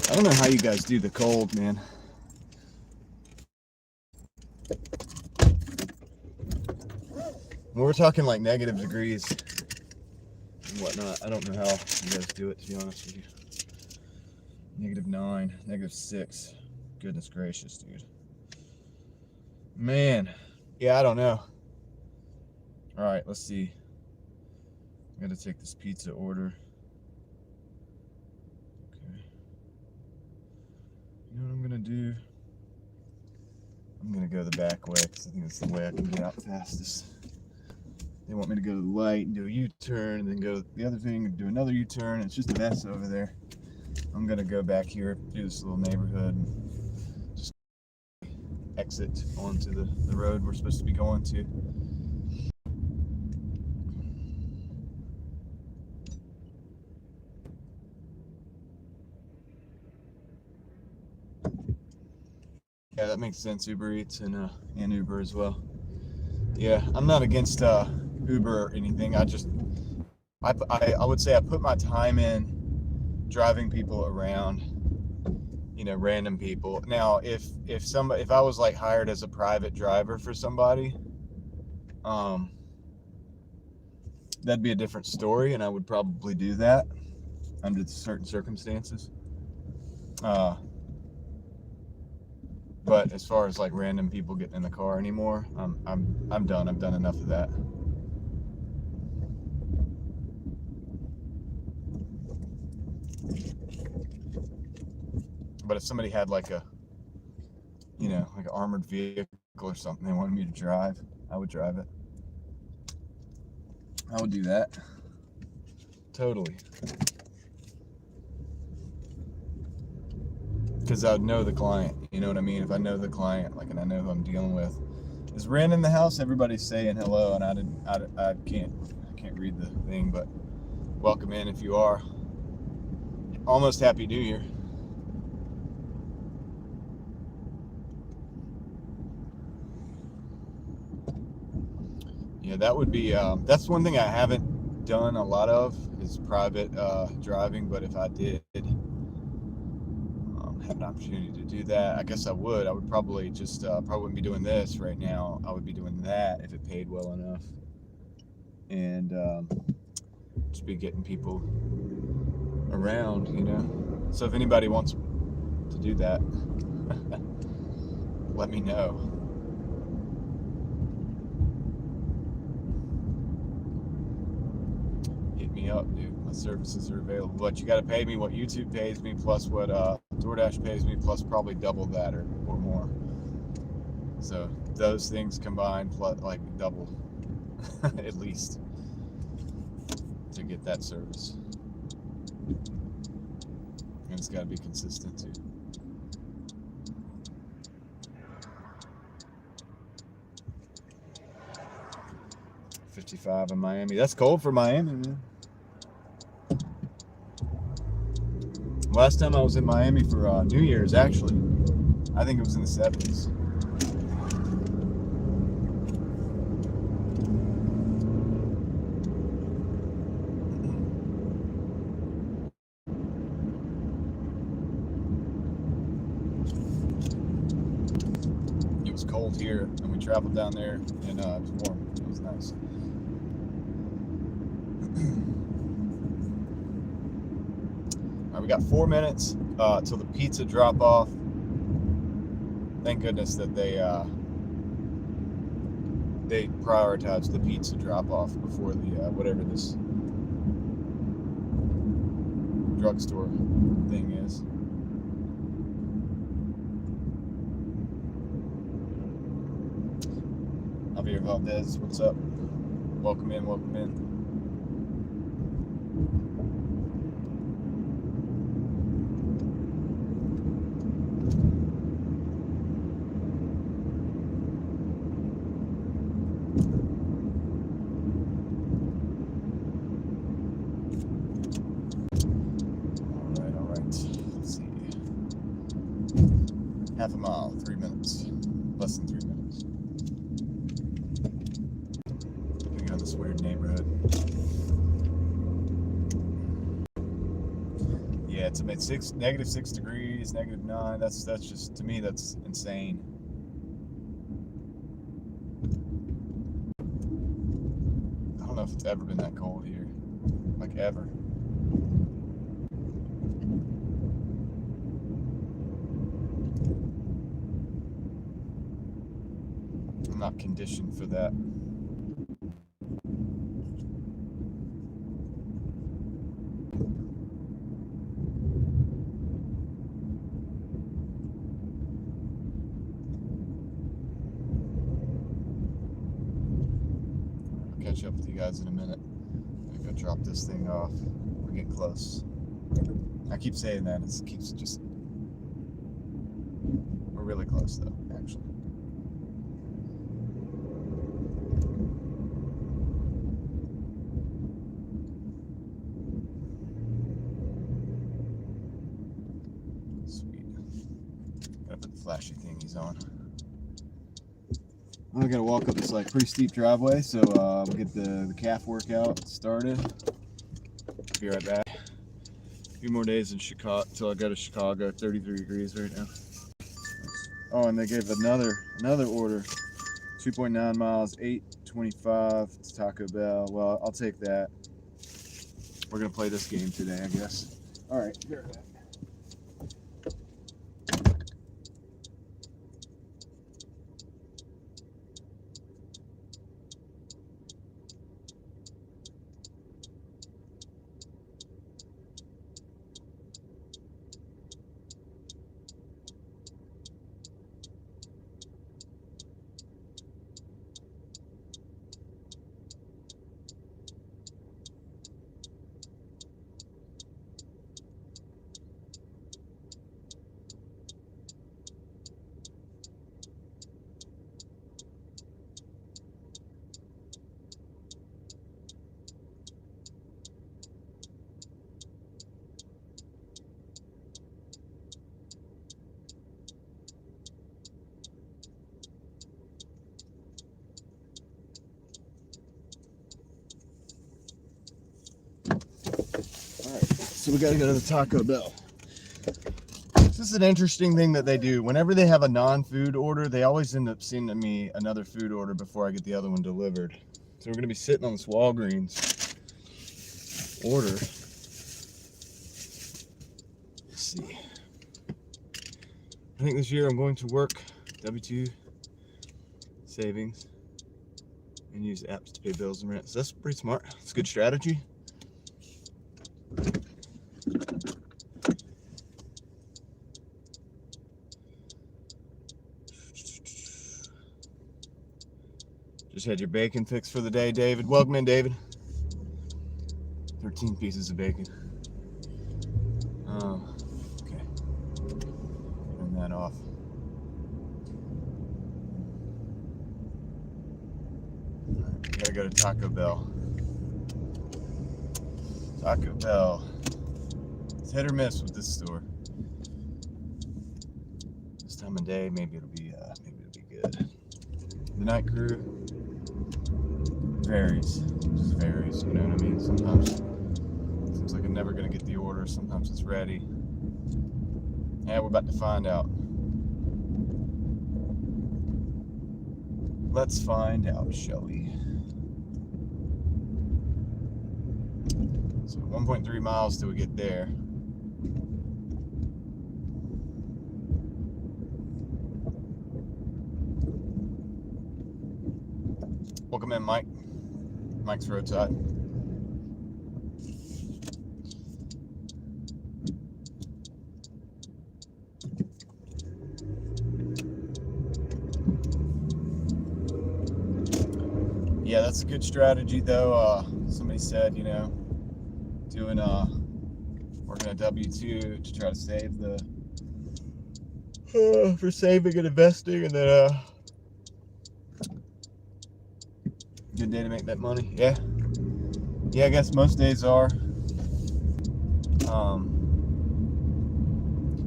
[SPEAKER 1] I don't know how you guys do the cold, man. When we're talking like negative degrees and whatnot, I don't know how you guys do it, to be honest with you. -9, -6. Goodness gracious, dude. Man. Yeah, I don't know. All right, let's see. I'm gonna take this pizza order. Okay. You know what I'm gonna do? I'm gonna go the back way because I think that's the way I can get out fastest. They want me to go to the light and do a U-turn and then go the other thing and do another U-turn. It's just a mess over there. I'm gonna go back here through this little neighborhood and just exit onto the road we're supposed to be going to. Yeah, that makes sense. Uber Eats and Uber as well. Yeah, I'm not against Uber or anything. I would say I put my time in driving people around, random people. Now, if I was like hired as a private driver for somebody, um, that'd be a different story, and I would probably do that under certain circumstances. Uh, but as far as like random people getting in the car anymore, I'm done. I've done enough of that. But if somebody had like an armored vehicle or something they wanted me to drive, I would drive it. I would do that. Totally. Because I would know the client. You know what I mean? If I know the client, like, and I know who I'm dealing with. Is Ren in the house? Everybody's saying hello, and I can't read the thing, but welcome in if you are. Almost Happy New Year. Yeah, that would be. That's one thing I haven't done a lot of is private driving. But if I did have an opportunity to do that, I guess I would. I would probably probably wouldn't be doing this right now. I would be doing that if it paid well enough, and just be getting people around. So if anybody wants to do that, let me know. Hit me up, dude. My services are available, but you got to pay me what YouTube pays me plus what DoorDash pays me plus probably double that or more. So those things combined plus like double at least to get that service, and it's got to be consistent too. $55 in Miami. That's cold for Miami, man. Last time I was in Miami for New Year's, actually, I think it was in the 70s. It was cold here, and we traveled down there, and it was warm. It was nice. All right, we got 4 minutes till the pizza drop off. Thank goodness that they prioritized the pizza drop off before the whatever this drugstore thing is. Javier Valdez, what's up? Welcome in, welcome in. Half a mile, 3 minutes. Less than 3 minutes. Living in this weird neighborhood. Yeah, it's -6 degrees, -9. That's just, to me, that's insane. I don't know if it's ever been that cold here. Like, ever. I'm not conditioned for that. I'll catch up with you guys in a minute. I'm gonna go drop this thing off. We're getting close. I keep saying that. It keeps just... We're really close, though, actually. Gotta put the flashy thingies on. I'm gonna walk up this like pretty steep driveway, so we'll get the calf workout started. Be right back. A few more days in Chicago till I go to Chicago. 33 degrees right now. Oh, and they gave another order. 2.9 miles, 8.25. It's Taco Bell. Well, I'll take that. We're gonna play this game today, I guess. All right, be right back. So we gotta go to the Taco Bell. This is an interesting thing that they do. Whenever they have a non-food order, they always end up sending me another food order before I get the other one delivered. So we're gonna be sitting on this Walgreens order. Let's see. I think this year I'm going to work W-2 savings and use apps to pay bills and rent. So that's pretty smart. It's a good strategy. Just had your bacon fixed for the day, David. Welcome in, David. 13 pieces of bacon. Okay. Turn that off. Right, gotta go to Taco Bell. Taco Bell. It's hit or miss with this store. This time of day, maybe it'll be good. The night crew varies. Just varies, you know what I mean? Sometimes it seems like I'm never gonna get the order, sometimes it's ready. Yeah, we're about to find out. Let's find out, shall we? So 1.3 miles till we get there. Welcome in, Mike. Mike's roadside. Yeah, that's a good strategy, though. Somebody said, you know, doing working a W-2 to try to save the for saving and investing, and then good day to make that money. Yeah, I guess most days are.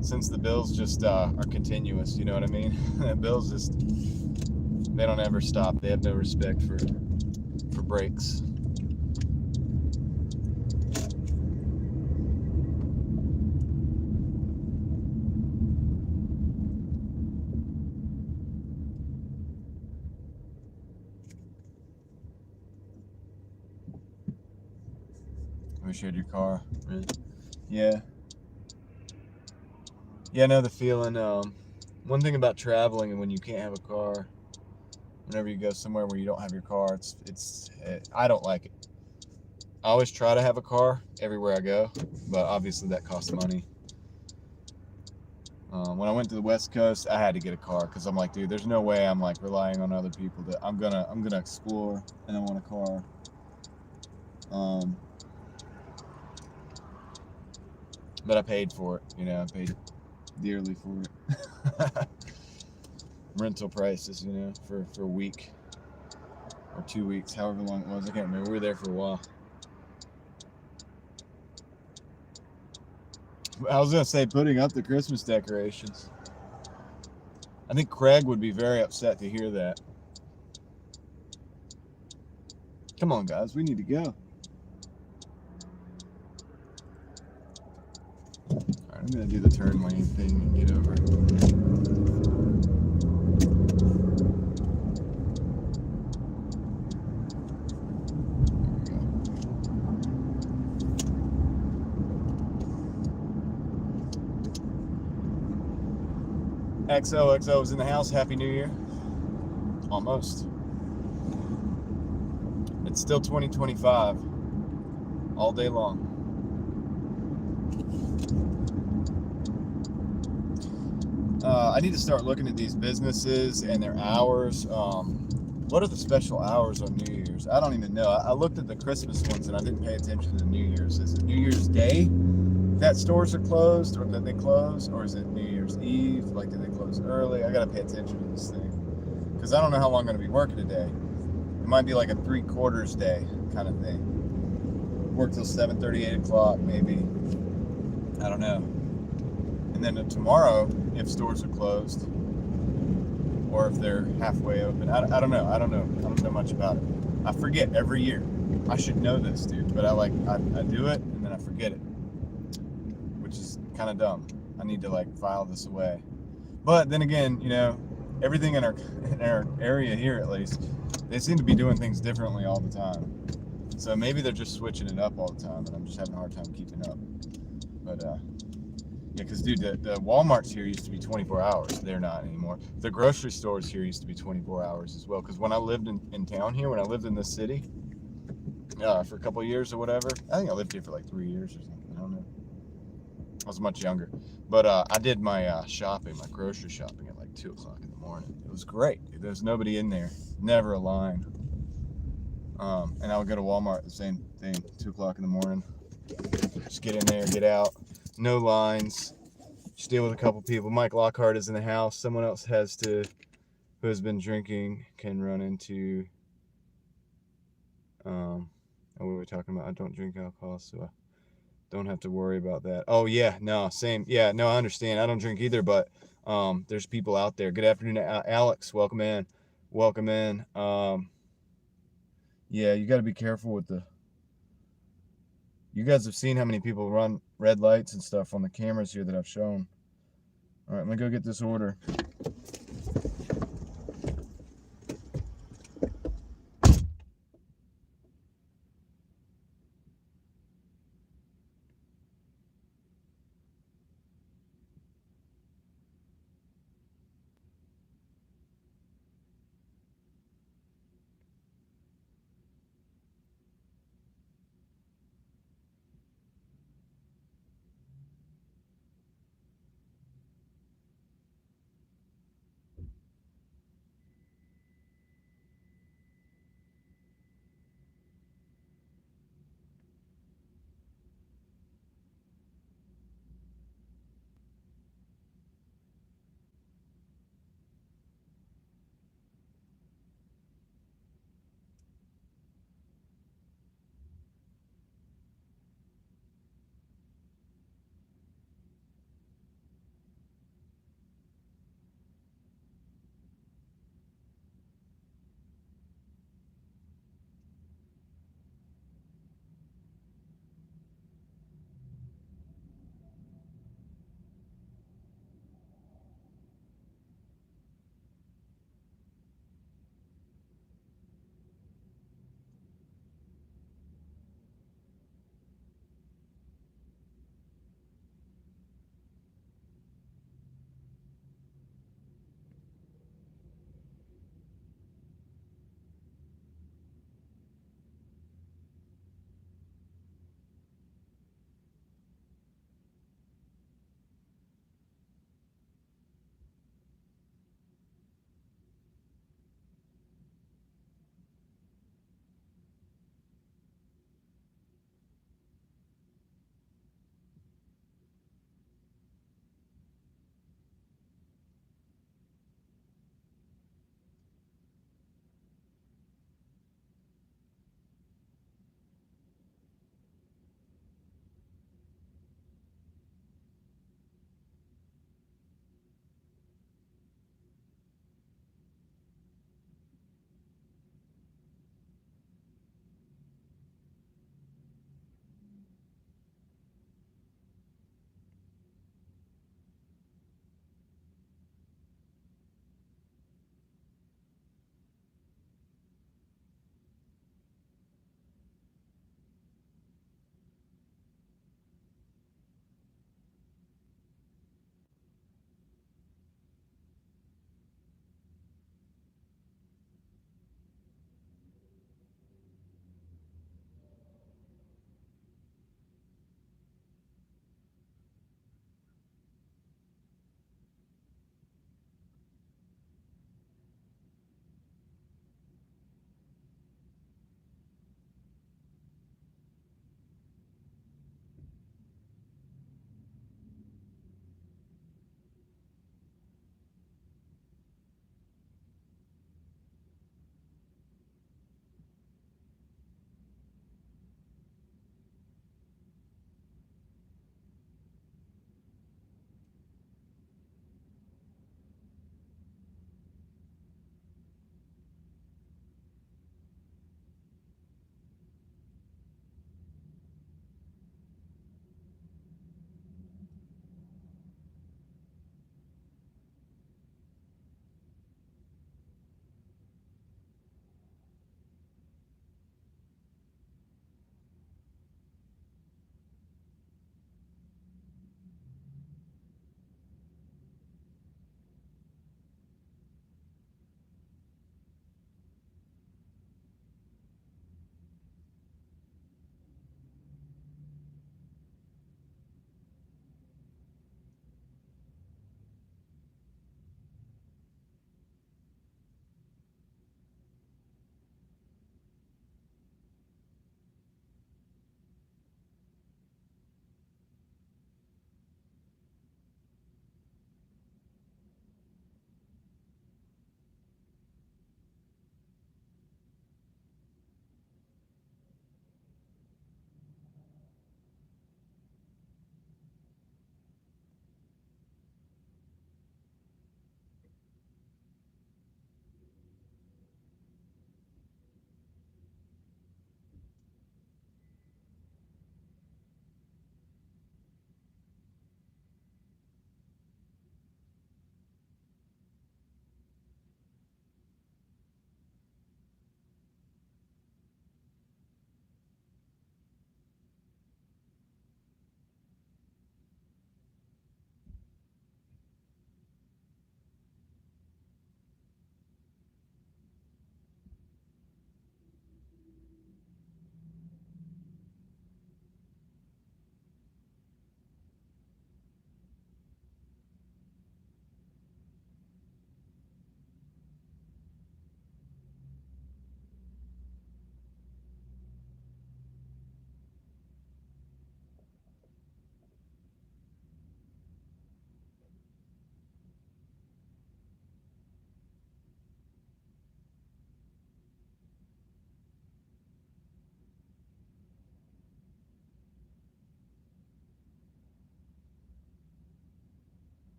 [SPEAKER 1] Since the bills just are continuous, you know what I mean? The bills just, they don't ever stop. They have no respect for breaks. I wish you had your car. Really? Yeah. Yeah, I know the feeling. One thing about traveling and when you can't have a car, whenever you go somewhere where you don't have your car, I don't like it. I always try to have a car everywhere I go, but obviously that costs money. When I went to the West Coast, I had to get a car because I'm like, dude, there's no way I'm like relying on other people. That I'm gonna explore and I want a car. But I paid for it, you know. I paid dearly for it. Rental prices, you know, for a week or 2 weeks, however long it was. I can't remember. We were there for a while. I was gonna say putting up the Christmas decorations. I think Craig would be very upset to hear that. Come on, guys, we need to go. Alright, I'm gonna do the turn lane thing and get over. XOXO is in the house. Happy New Year. Almost. It's still 2025. All day long. I need to start looking at these businesses and their hours. What are the special hours on New Year's? I don't even know. I looked at the Christmas ones and I didn't pay attention to New Year's. Is it New Year's Day that stores are closed, or that they close, or is it New Year's Eve? Like, did they close early? I gotta pay attention to this thing because I don't know how long I'm gonna be working today. It might be like a 3/4 day kind of thing. Work till 7:30, 8 o'clock, maybe. I don't know. And then tomorrow, if stores are closed, or if they're halfway open, I don't know. I don't know much about it. I forget every year. I should know this, dude, but I do it and then I forget it, which is kind of dumb. I need to like file this away. But then again, you know, everything in our area here, at least, they seem to be doing things differently all the time. So maybe they're just switching it up all the time, and I'm just having a hard time keeping up. But yeah, because dude, the Walmarts here used to be 24 hours. They're not anymore. The grocery stores here used to be 24 hours as well. Because when I lived in town here, when I lived in this city, for a couple of years or whatever, I think I lived here for like 3 years or something. I don't know. I was much younger, but I did my shopping, my grocery shopping at like 2 o'clock in the morning. It was great. There's nobody in there, never a line. And I would go to Walmart, the same thing, 2 o'clock in the morning. Just get in there, get out, no lines. Just deal with a couple people. Mike Lockhart is in the house. Someone else who has been drinking, can run into. What were we talking about? I don't drink alcohol, so I don't have to worry about that. Oh yeah, no, same. Yeah, no, I understand. I don't drink either, but there's people out there. Good afternoon, Alex. Welcome in. Welcome in. Yeah, you got to be careful with the. You guys have seen how many people run red lights and stuff on the cameras here that I've shown. All right, I'm gonna go get this order.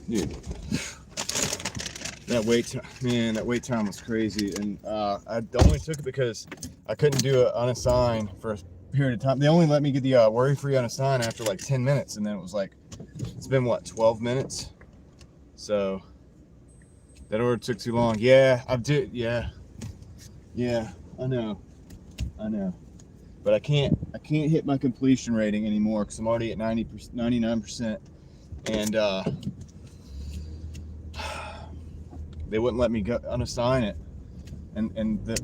[SPEAKER 1] Dude, that wait time, man, that wait time was crazy. And I only took it because I couldn't do it unassigned for a period of time. They only let me get the worry-free unassigned after like 10 minutes. And then it was like, it's been what, 12 minutes? So that order took too long. Yeah, yeah, I know. But I can't hit my completion rating anymore because I'm already at 99%. And they wouldn't let me go unassign it.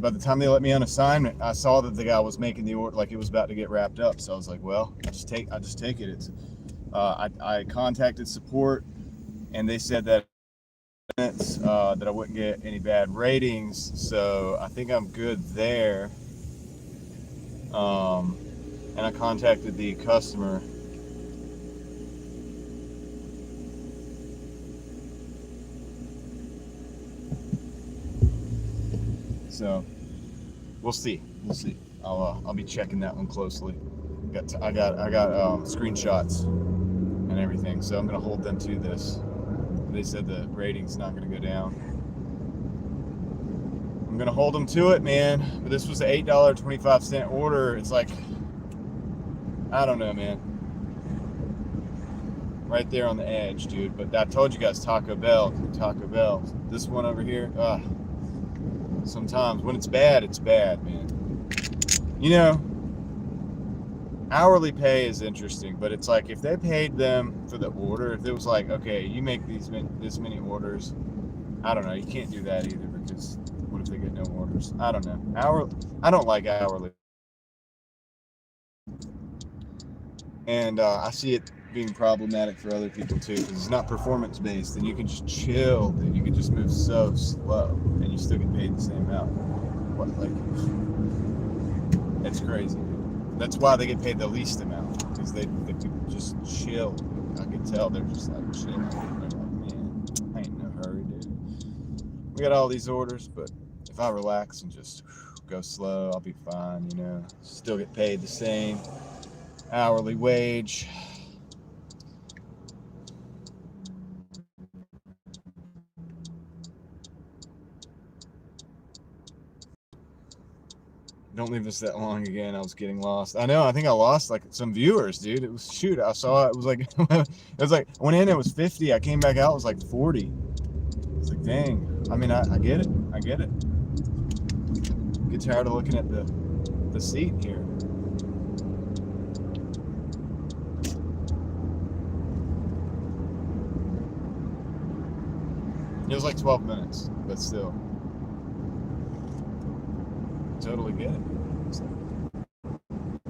[SPEAKER 1] By the time they let me unassign it, I saw that the guy was making the order, like it was about to get wrapped up. So I was like, well, I just take it. It's I contacted support, and they said that I wouldn't get any bad ratings. So I think I'm good there. And I contacted the customer. So we'll see. I'll be checking that one closely. I got screenshots and everything, so I'm gonna hold them to this. They said the rating's not gonna go down. I'm gonna hold them to it, man. But this was an $8.25 order. It's like, I don't know, man. Right there on the edge, dude. But I told you guys, Taco Bell. This one over here, sometimes when it's bad, man. You know, hourly pay is interesting, but it's like if they paid them for the order, if it was like, okay, you make this many orders, I don't know, you can't do that either, because what if they get no orders? I don't know. I don't like hourly. And I see it being problematic for other people too, because it's not performance based, and you can just chill, and you can just move so slow, and you still get paid the same amount. What, like, it's crazy. That's why they get paid the least amount, because they people just chill. I can tell they're just like chilling. They're like, man, I ain't in no hurry, dude. We got all these orders, but if I relax and just go slow, I'll be fine. You know, still get paid the same hourly wage. Don't leave this that long again. I was getting lost. I know. I think I lost like some viewers, dude. It was, shoot, I saw it was like I went in, it was 50. I came back out, it was like 40. It's like, dang. I mean, I get it. Get tired of looking at the seat here. It was like 12 minutes, but still. Totally get it.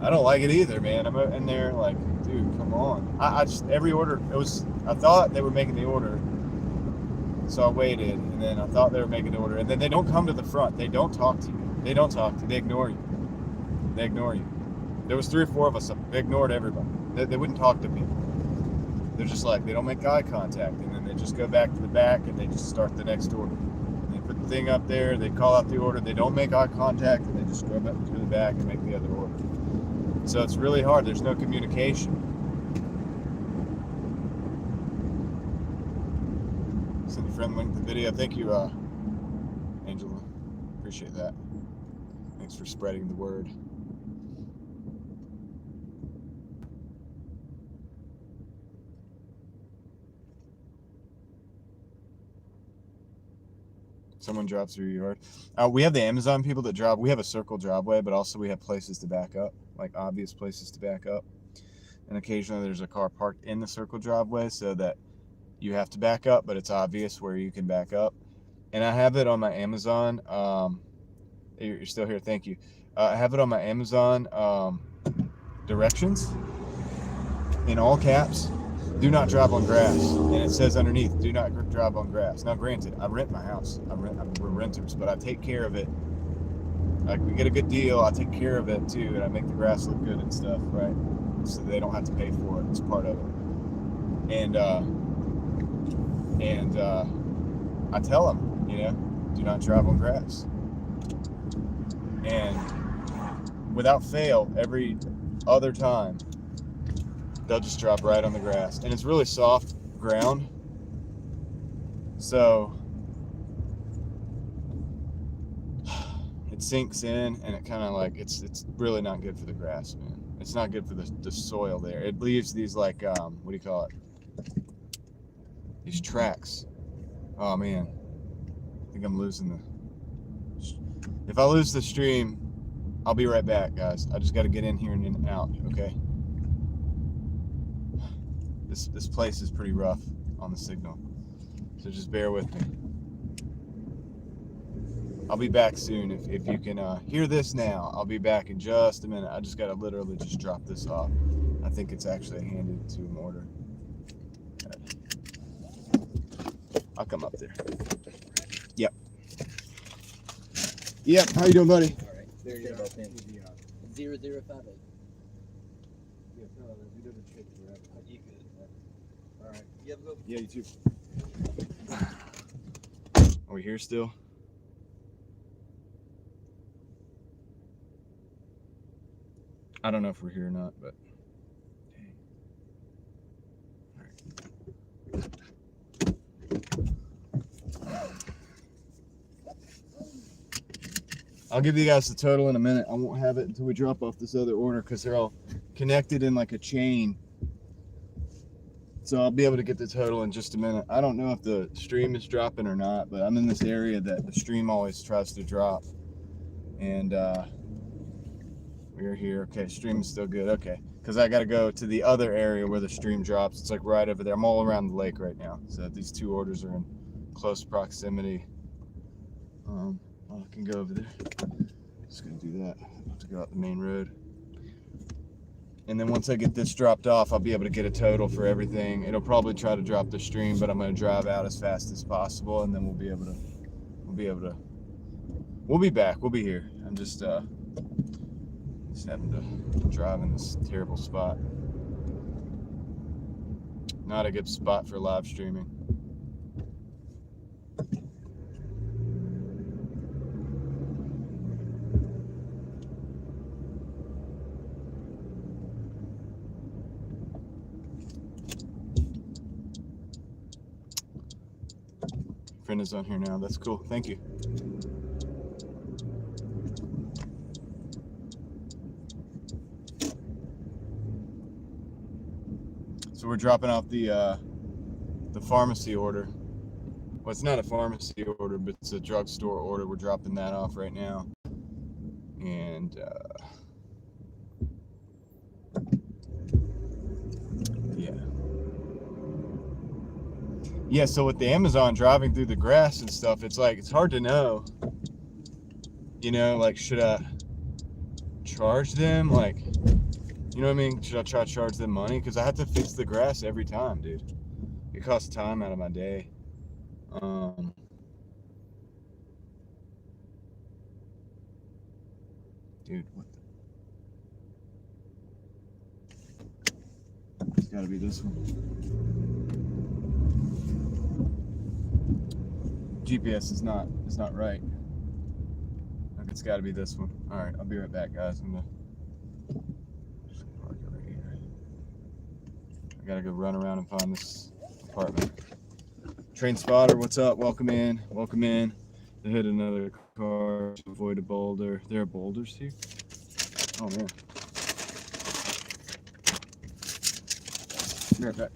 [SPEAKER 1] I don't like it either, man. I'm in there like, dude, come on. I just, every order, I thought they were making the order, so I waited, and then I thought they were making the order, and then they don't come to the front. They don't talk to you. They ignore you. There was 3 or 4 of us. They ignored everybody. They wouldn't talk to people. They're just like, they don't make eye contact, and then they just go back to the back, and they just start the next order. Put the thing up there, they call out the order, they don't make eye contact, and they just go back to the back and make the other order. So it's really hard. There's no communication. Send your friend link to the video. Thank you, Angela. Appreciate that. Thanks for spreading the word. Someone drives through your yard. We have the Amazon people that drive. We have a circle driveway, but also we have places to back up, like obvious places to back up. And occasionally there's a car parked in the circle driveway so that you have to back up, but it's obvious where you can back up. And I have it on my Amazon. You're still here, thank you. I have it on my Amazon directions in all caps. Do not drive on grass, and it says underneath, do not drive on grass. Now, granted, I rent my house. We're renters, but I take care of it. Like, we get a good deal, I take care of it too, and I make the grass look good and stuff, right? So they don't have to pay for it. It's part of it. And I tell them, you know, do not drive on grass. And without fail, every other time, they'll just drop right on the grass. And it's really soft ground. So it sinks in, and it kind of like it's really not good for the grass, man. It's not good for the soil there. It leaves these like what do you call it? These tracks. Oh man, I think I'm losing the. If I lose the stream, I'll be right back, guys. I just got to get in here and in and out. Okay. This place is pretty rough on the signal, so just bear with me. I'll be back soon. If you can hear this now, I'll be back in just a minute. I just got to literally just drop this off. I think it's actually handed to an order. I'll come up there. Yep. Yep. How you doing, buddy?
[SPEAKER 2] All right. There you go. 0058.
[SPEAKER 1] Yeah, no, we never checked it out.
[SPEAKER 2] You good? All right. You have a go.
[SPEAKER 1] Yeah, you too. Are we here still? I don't know if we're here or not, but I'll give you guys the total in a minute. I won't have it until we drop off this other order because they're all connected in like a chain. So I'll be able to get the total in just a minute. I don't know if the stream is dropping or not, but I'm in this area that the stream always tries to drop. And we're here. Okay, stream is still good. Okay, because I got to go to the other area where the stream drops. It's like right over there. I'm all around the lake right now. So these two orders are in close proximity. I can go over there. Just gonna do that. I have to go out the main road. And then once I get this dropped off, I'll be able to get a total for everything. It'll probably try to drop the stream, but I'm gonna drive out as fast as possible, and then we'll be able to back. We'll be here. I'm just having to drive in this terrible spot. Not a good spot for live streaming. Friend is on here now. That's cool. Thank you. So we're dropping off the pharmacy order. Well, it's not a pharmacy order, but it's a drugstore order. We're dropping that off right now. And yeah, so with the Amazon driving through the grass and stuff, it's like, it's hard to know, you know, like, should I charge them? Like, you know what I mean? Should I try to charge them money? Because I have to fix the grass every time, dude. It costs time out of my day. Dude, what the? It's gotta be this one. GPS is not right. Look, it's gotta be this one. Alright, I'll be right back, guys. I'm gonna park over here. I gotta go run around and find this apartment. Train spotter, what's up? Welcome in. Welcome in. They hit another car to avoid a boulder. There are boulders here? Oh man. Be right back.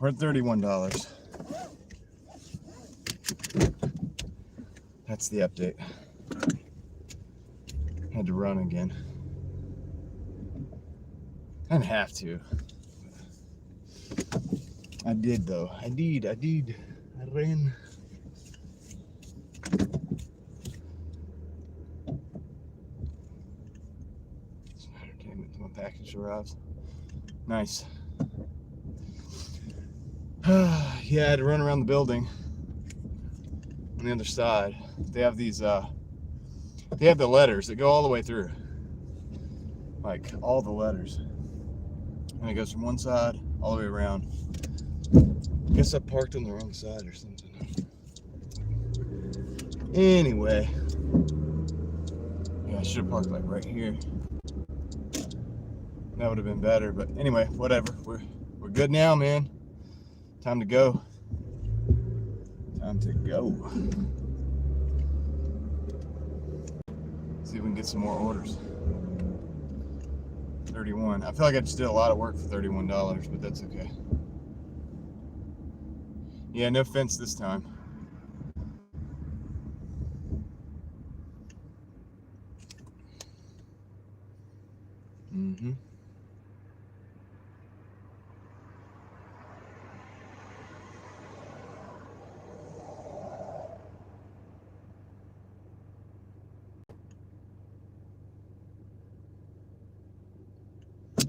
[SPEAKER 1] we're at $31. That's the update. Had to run again. I didn't have to. I did though. I did. I ran. Some entertainment until my package arrives. Nice. Yeah, I had to run around the building on the other side. They have these, they have the letters that go all the way through. Like, all the letters. And it goes from one side all the way around. I guess I parked on the wrong side or something. Anyway. Yeah, I should have parked like right here. That would have been better, but anyway, whatever. We're good now, man. Time to go. Time to go. See if we can get some more orders. 31. I feel like I just did a lot of work for $31, but that's okay. Yeah, no fence this time. Mm-hmm.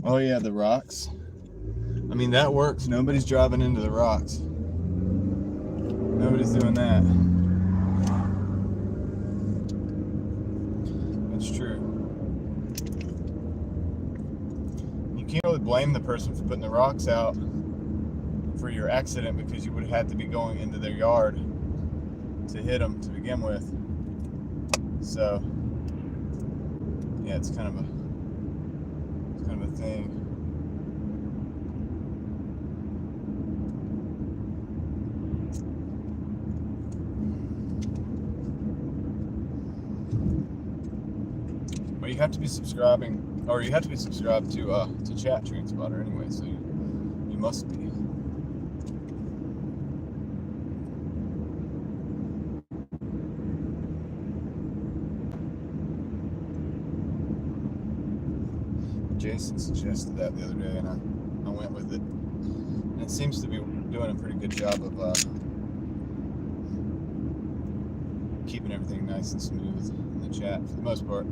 [SPEAKER 1] Oh yeah, the rocks. I mean, that works. Nobody's driving into the rocks. Nobody's doing that. That's true. You can't really blame the person for putting the rocks out for your accident because you would have had to be going into their yard to hit them to begin with. So, yeah, it's kind of a thing. But you have to be subscribing, or you have to be subscribed to Chat Transponder anyway, so you must be. Jason suggested that the other day, and I went with it. And it seems to be doing a pretty good job of keeping everything nice and smooth in the chat for the most part.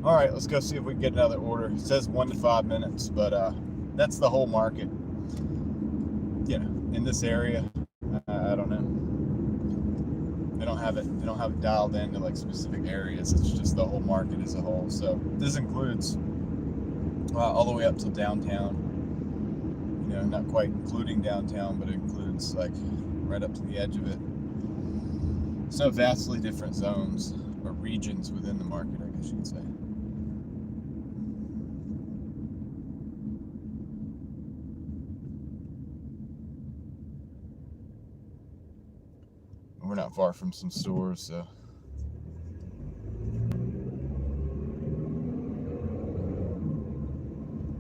[SPEAKER 1] All right, let's go see if we can get another order. It says 1 to 5 minutes, but that's the whole market. You know, in this area, I don't know. They don't have it dialed into like specific areas. It's just the whole market as a whole. So this includes all the way up to downtown. You know, not quite including downtown, but it includes like right up to the edge of it. So vastly different zones or regions within the market, I guess you could say. We're not far from some stores, so.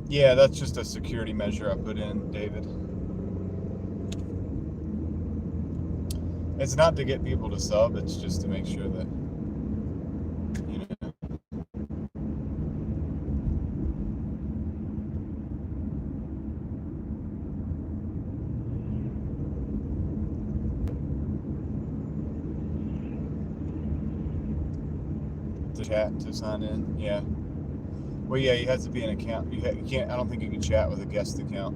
[SPEAKER 1] Yeah, that's just a security measure I put in, David. It's not to get people to sub, it's just to make sure that, you know. To chat, to sign in, yeah. Well, yeah, you have to be an account. You can't. I don't think you can chat with a guest account.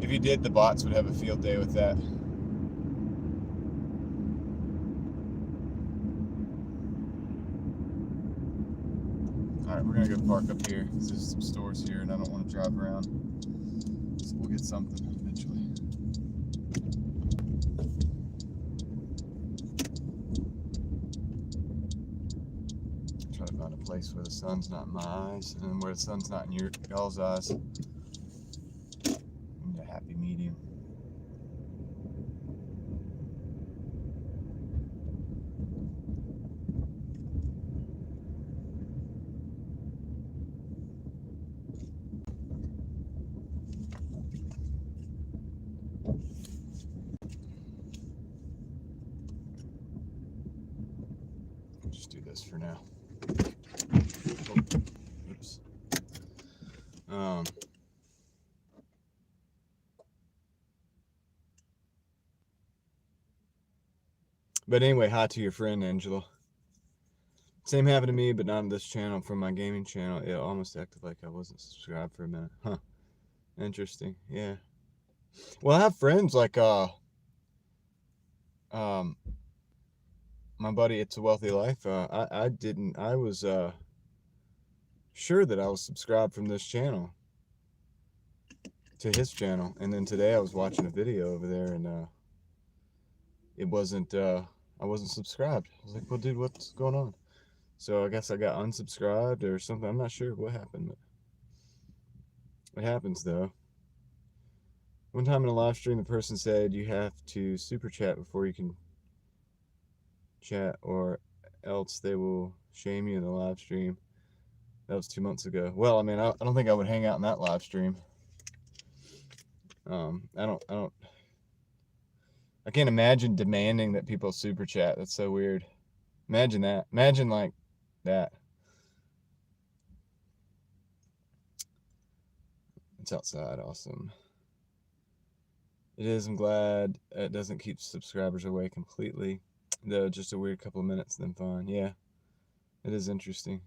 [SPEAKER 1] If you did, the bots would have a field day with that. All right, we're gonna go park up here. There's some stores here, and I don't want to drive around. So we'll get something eventually. Try to find a place where the sun's not in my eyes, and where the sun's not in y'all's eyes. And a happy medium. this for now. Oops. But anyway, hi to your friend Angela. Same happened to me, but not on this channel. From my gaming channel, it almost acted like I wasn't subscribed for a minute. Huh. Interesting. Yeah. Well, I have friends like my buddy It's a Wealthy Life. I didn't. I was sure that I was subscribed from this channel to his channel, and then today I was watching a video over there, and it wasn't. I wasn't subscribed. I was like, "Well, dude, what's going on?" So I guess I got unsubscribed or something. I'm not sure what happened, but it happens though. One time in a live stream, the person said you have to super chat before you can chat, or else they will shame you in the live stream. That was 2 months ago. Well, I mean, I don't think I would hang out in that live stream. I can't imagine demanding that people super chat. That's so weird. Imagine that. Imagine like that. It's outside. Awesome. It is. I'm glad it doesn't keep subscribers away completely. Though just a weird couple of minutes, then fine. Yeah, it is interesting.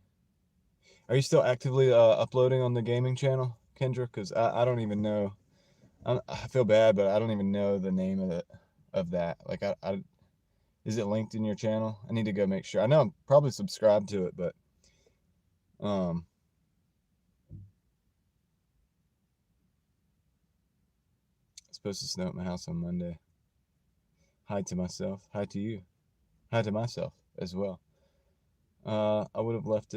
[SPEAKER 1] Are you still actively uploading on the gaming channel, Kendra? Because I don't even know. I feel bad, but I don't even know the name of that. Like, is it linked in your channel? I need to go make sure. I know I'm probably subscribed to it, but it's supposed to snow at my house on Monday. Hi to myself. Hi to you. Hi to myself as well. I would have left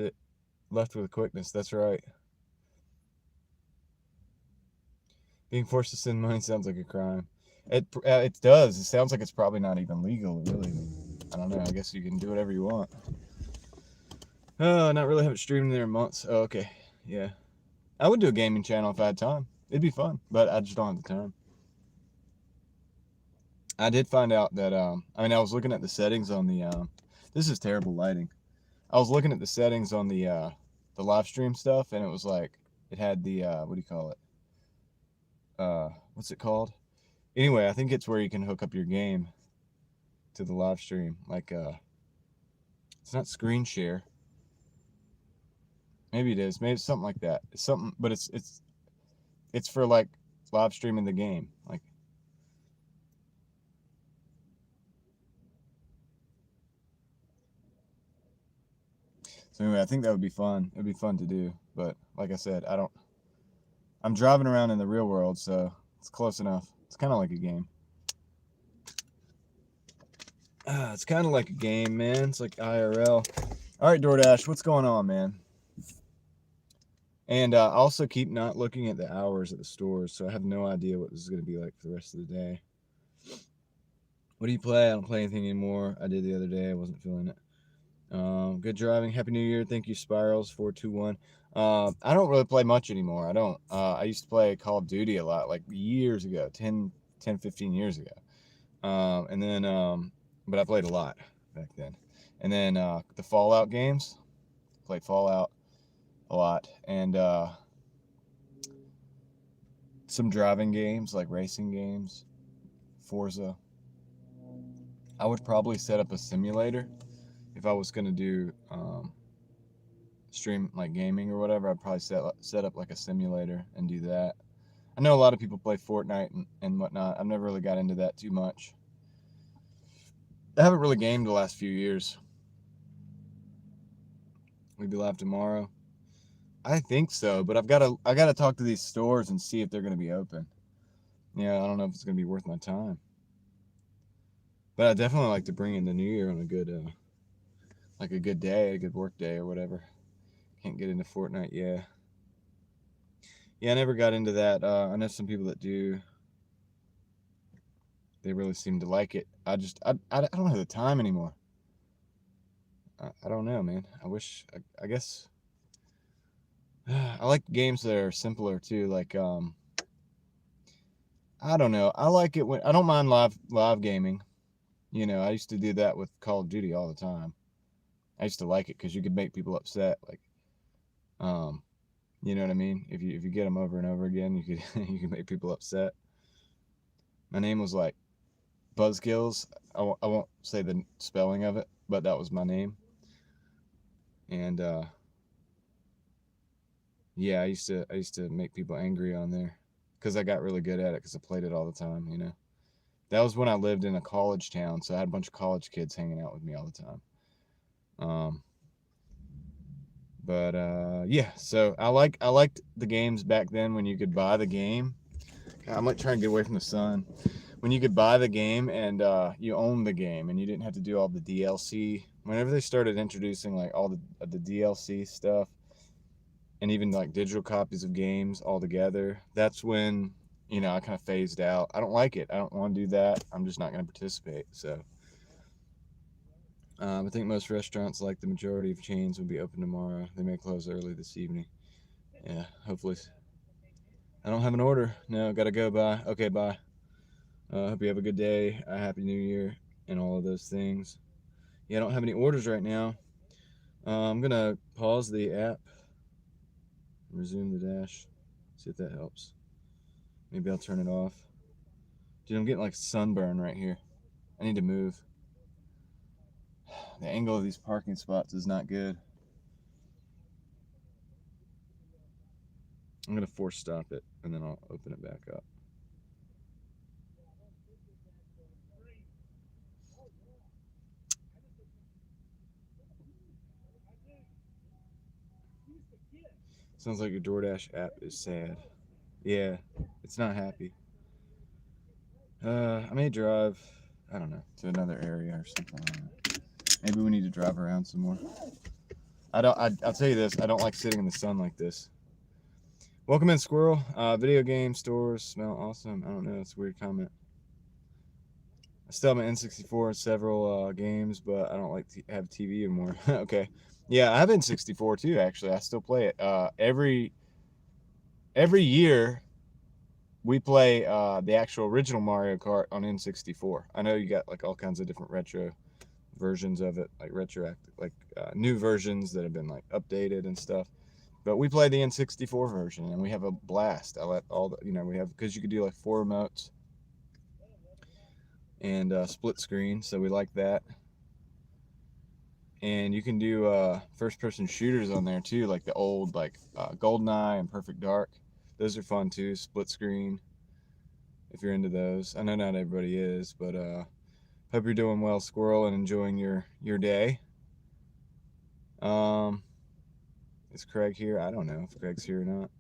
[SPEAKER 1] with quickness. That's right. Being forced to send money sounds like a crime. It does. It sounds like it's probably not even legal, really. I don't know. I guess you can do whatever you want. Oh, not really. Haven't streamed there in months. Oh, okay. Yeah. I would do a gaming channel if I had time. It'd be fun, but I just don't have the time. I did find out that I mean, I was looking at the settings on the this is terrible lighting. I was looking at the settings on the live stream stuff, and it was like it had the what do you call it? What's it called? Anyway, I think it's where you can hook up your game to the live stream. Like it's not screen share. Maybe it is. Maybe it's something like that. It's something, but it's for like live streaming the game. Like, so anyway, I think that would be fun. It'd be fun to do. But like I said, I'm driving around in the real world, so it's close enough. It's kind of like a game. It's kind of like a game, man. It's like IRL. All right, Doordash, what's going on, man? And also keep not looking at the hours at the stores, so I have no idea what this is going to be like for the rest of the day. What do you play? I don't play anything anymore. I did the other day. I wasn't feeling it. Good driving. Happy New Year. Thank you, Spirals421. I don't really play much anymore. I don't. I used to play Call of Duty a lot, like years ago, 10, 15 years ago. And then, but I played a lot back then. And then the Fallout games. Played Fallout a lot. And some driving games, like racing games. Forza. I would probably set up a simulator if I was going to do stream like gaming or whatever. I'd probably set up like a simulator and do that. I know a lot of people play Fortnite and whatnot. I've never really got into that too much. I haven't really gamed the last few years. We'll be live tomorrow. I think so, but I gotta talk to these stores and see if they're gonna be open. Yeah, I don't know if it's gonna be worth my time. But I definitely like to bring in the new year on a good like a good day, a good work day or whatever. Can't get into Fortnite, yeah. Yeah, I never got into that. I know some people that do. They really seem to like it. I don't have the time anymore. I don't know, man. I guess I like games that are simpler too. Like I don't know. I like it when I don't mind live gaming. You know, I used to do that with Call of Duty all the time. I used to like it because you could make people upset. Like, you know what I mean? If you get them over and over again, you could you can make people upset. My name was like Buzzkills. I won't say the spelling of it, but that was my name. And yeah, I used to make people angry on there because I got really good at it because I played it all the time. You know, that was when I lived in a college town, so I had a bunch of college kids hanging out with me all the time. But yeah, so I liked the games back then when you could buy the game. I'm like trying to get away from the sun. When you could buy the game and you owned the game and you didn't have to do all the DLC. Whenever they started introducing like all the DLC stuff and even like digital copies of games all together, that's when, you know, I kind of phased out. I don't like it. I don't want to do that. I'm just not going to participate. So I think most restaurants, like the majority of chains, will be open tomorrow. They may close early this evening. Yeah, hopefully. I don't have an order. No, gotta go. Bye. Okay, bye. Hope you have a good day. A happy New Year and all of those things. Yeah, I don't have any orders right now. I'm gonna pause the app, resume the dash, see if that helps. Maybe I'll turn it off. Dude, I'm getting like sunburn right here. I need to move. The angle of these parking spots is not good. I'm gonna force stop it and then I'll open it back up. Sounds like your Doordash app is sad. Yeah, it's not happy. I may drive, I don't know, to another area or something. Maybe we need to drive around some more. I'll tell you this, I don't like sitting in the sun like this. Welcome in, Squirrel. Video game stores smell awesome. I don't know, it's a weird comment. I still have my N64 in several games, but I don't like to have TV anymore. Okay. Yeah, I have N64 too, actually. I still play it. Every year, we play the actual original Mario Kart on N64. I know you got like all kinds of different retro versions of it, like retroactive, like new versions that have been like updated and stuff. But we play the N64 version and we have a blast. I let all the, you know, we have, because you could do like 4 remotes and split screen, so we like that. And you can do first-person shooters on there too, like the old like GoldenEye and Perfect Dark. Those are fun too, split screen. If you're into those, I know not everybody is, but hope you're doing well, Squirrel, and enjoying your day. Is Craig here? I don't know if Craig's here or not.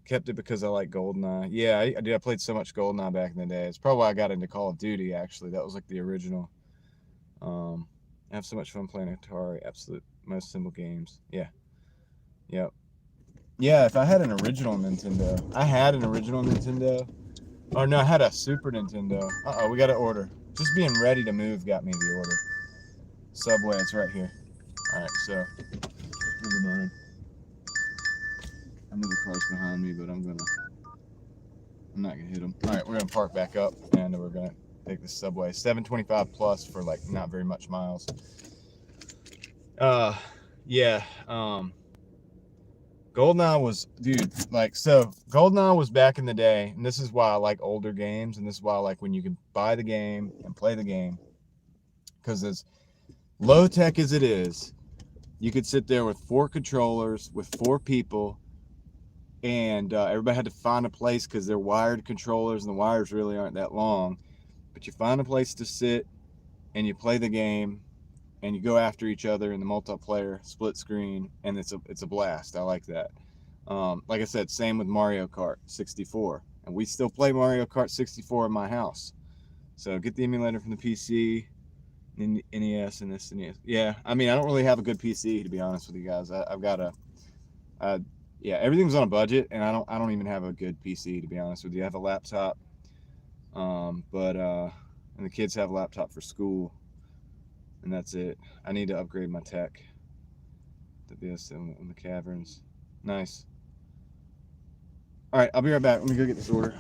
[SPEAKER 1] Kept it because I like GoldenEye. Yeah, I did. I played so much GoldenEye back in the day. It's probably why I got into Call of Duty. Actually, that was like the original. I have so much fun playing Atari. Absolute most simple games. Yeah. Yep. Yeah. If I had an original Nintendo, I had an original Nintendo. Oh no, I had a Super Nintendo. Uh-oh, we got an order. Just being ready to move got me the order. Subway, it's right here. All right, so never mind. I know the car's behind me, but I'm not gonna hit them. All right, we're gonna park back up and we're gonna take the subway. 725 plus for like not very much miles. Yeah. GoldenEye was, dude, like, so GoldenEye was back in the day, and this is why I like older games, and this is why I like when you can buy the game and play the game, because as low tech as it is, you could sit there with 4 controllers with 4 people, and everybody had to find a place because they're wired controllers, and the wires really aren't that long, but you find a place to sit, and you play the game, and you go after each other in the multiplayer split screen, and it's a blast. I like that. Like I said, same with Mario Kart 64, and we still play Mario Kart 64 in my house. So get the emulator from the PC, NES, and this NES. Yeah, I mean, I don't really have a good PC, to be honest with you guys. I've got yeah, everything's on a budget, and I don't even have a good PC, to be honest with you. I have a laptop, and the kids have a laptop for school. And that's it. I need to upgrade my tech to this in the caverns. Nice. All right, I'll be right back. Let me go get this order.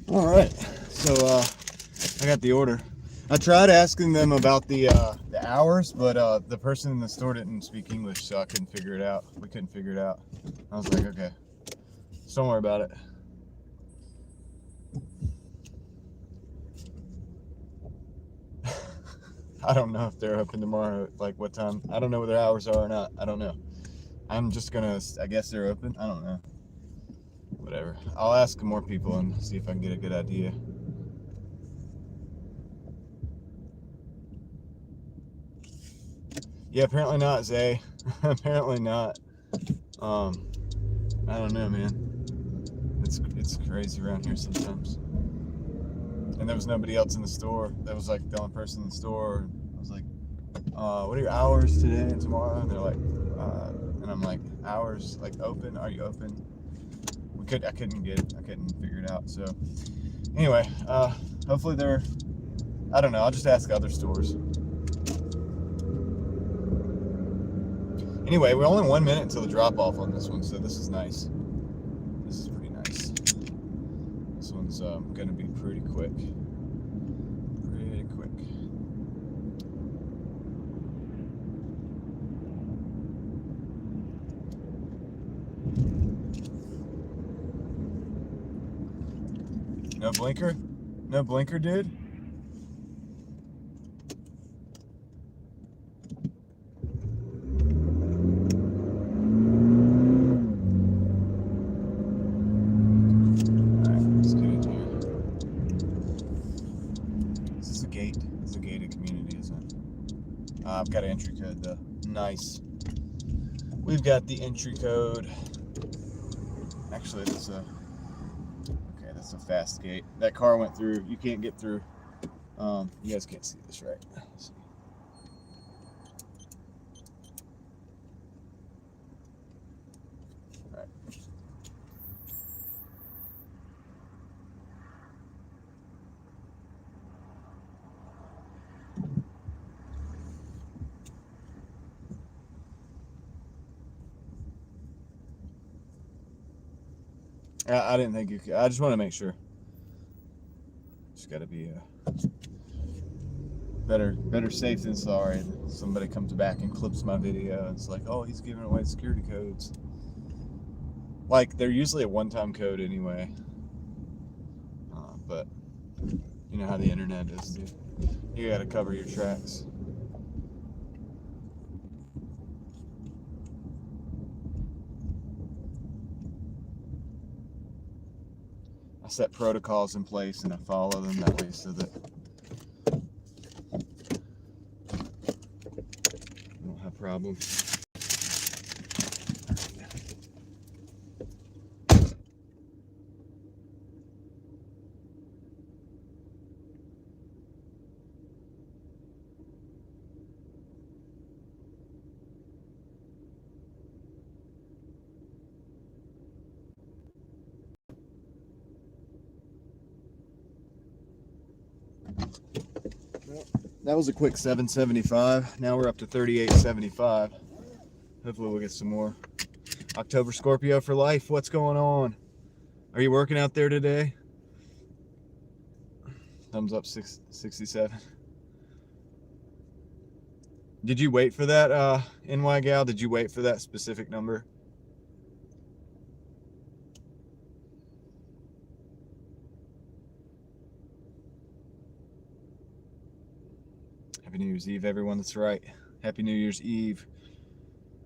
[SPEAKER 1] All right, so I got the order. I tried asking them about the hours, but the person in the store didn't speak English, so I couldn't figure it out. We couldn't figure it out. I was like, okay, so don't worry about it. I don't know if they're open tomorrow, like what time. I don't know what their hours are or not. I don't know. I'm just gonna, I guess they're open. I don't know. Whatever. I'll ask more people and see if I can get a good idea. Yeah, apparently not, Zay. Apparently not. I don't know, man. It's crazy around here sometimes. And there was nobody else in the store. That was like the only person in the store. I was like, what are your hours today and tomorrow? And they're like, and I'm like, hours, like open? Are you open? I couldn't figure it out. So anyway, hopefully they're, I don't know. I'll just ask other stores. Anyway, we're only 1 minute until the drop off on this one, so this is nice. This is pretty nice. This one's gonna be pretty quick. Pretty quick. No blinker? No blinker, dude? I've got an entry code though. Nice. We've got the entry code. Actually, that's a fast gate. That car went through. You can't get through. You guys can't see this, right? Let's see. All right. I didn't think you could. I just want to make sure. Just got to be better safe than sorry. Somebody comes back and clips my video. It's like, oh, he's giving away security codes. Like, they're usually a one-time code anyway. But you know how the internet is, dude. You got to cover your tracks. I set protocols in place and I follow them that way so that we don't have problems. That was a quick 775. Now we're up to 3875. Hopefully we'll get some more. October Scorpio for life. What's going on? Are you working out there today? Thumbs up 67. Did you wait for that, NY gal? Did you wait for that specific number? Happy New Year's Eve, everyone. That's right. Happy New Year's Eve.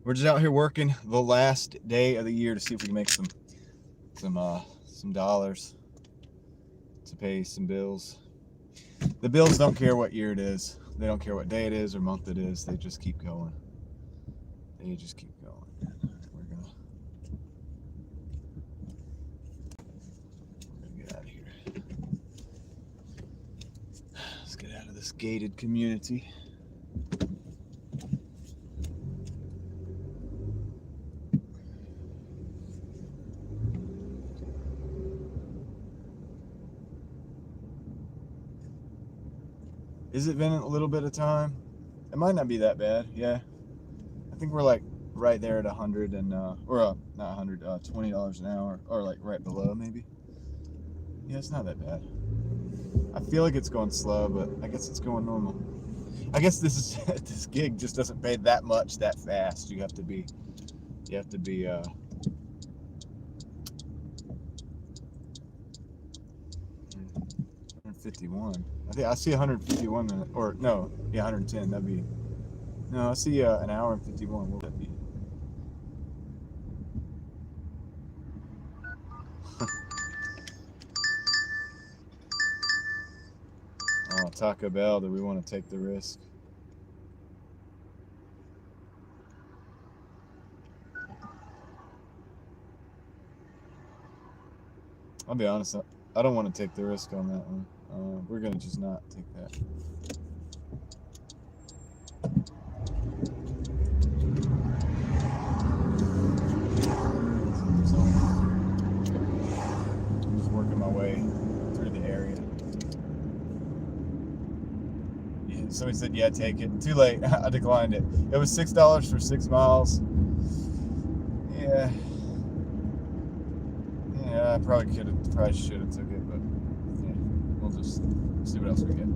[SPEAKER 1] We're just out here working the last day of the year to see if we can make some dollars to pay some bills. The bills don't care what year it is. They don't care what day it is or month it is. They just keep going. They just keep going. We're gonna get out of here. Let's get out of this gated community. Is it been a little bit of time? It might not be that bad, yeah. I think we're like right there at 100 and not 100, $20 an hour, or like right below maybe. Yeah, it's not that bad. I feel like it's going slow, but I guess it's going normal. I guess this gig just doesn't pay that much that fast. You have to be 151. I think I see 151 minutes, or no, yeah, 110. That'd be no. I see an hour and 51. What would that be? Oh, Taco Bell. Do we want to take the risk? I'll be honest. I don't want to take the risk on that one. We're gonna just not take that. So I'm just working my way through the area. Yeah, somebody said, "Yeah, take it." Too late. I declined it. It was $6 for 6 miles. Yeah. Yeah, I probably should have took it, but yeah, we'll just see what else we get.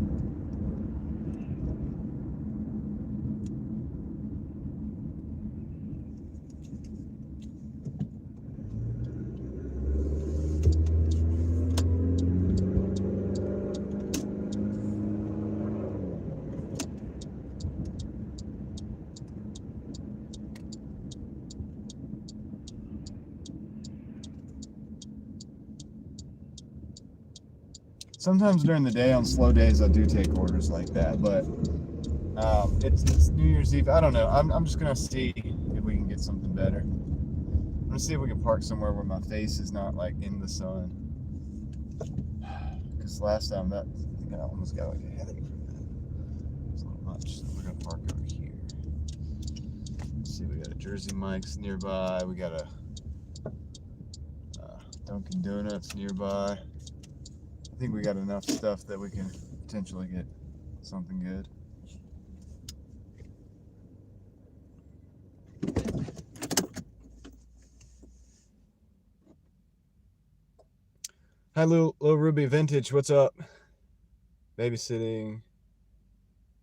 [SPEAKER 1] Sometimes during the day on slow days I do take orders like that, but it's New Year's Eve. I don't know. I'm just gonna see if we can get something better. I'm gonna see if we can park somewhere where my face is not like in the sun. Because last time I think I almost got like a headache from that. It was a little much. So we're gonna park over here. Let's see, we got a Jersey Mike's nearby. We got a Dunkin' Donuts nearby. I think we got enough stuff that we can potentially get something good. Hi, Lil Ruby Vintage. What's up? Babysitting,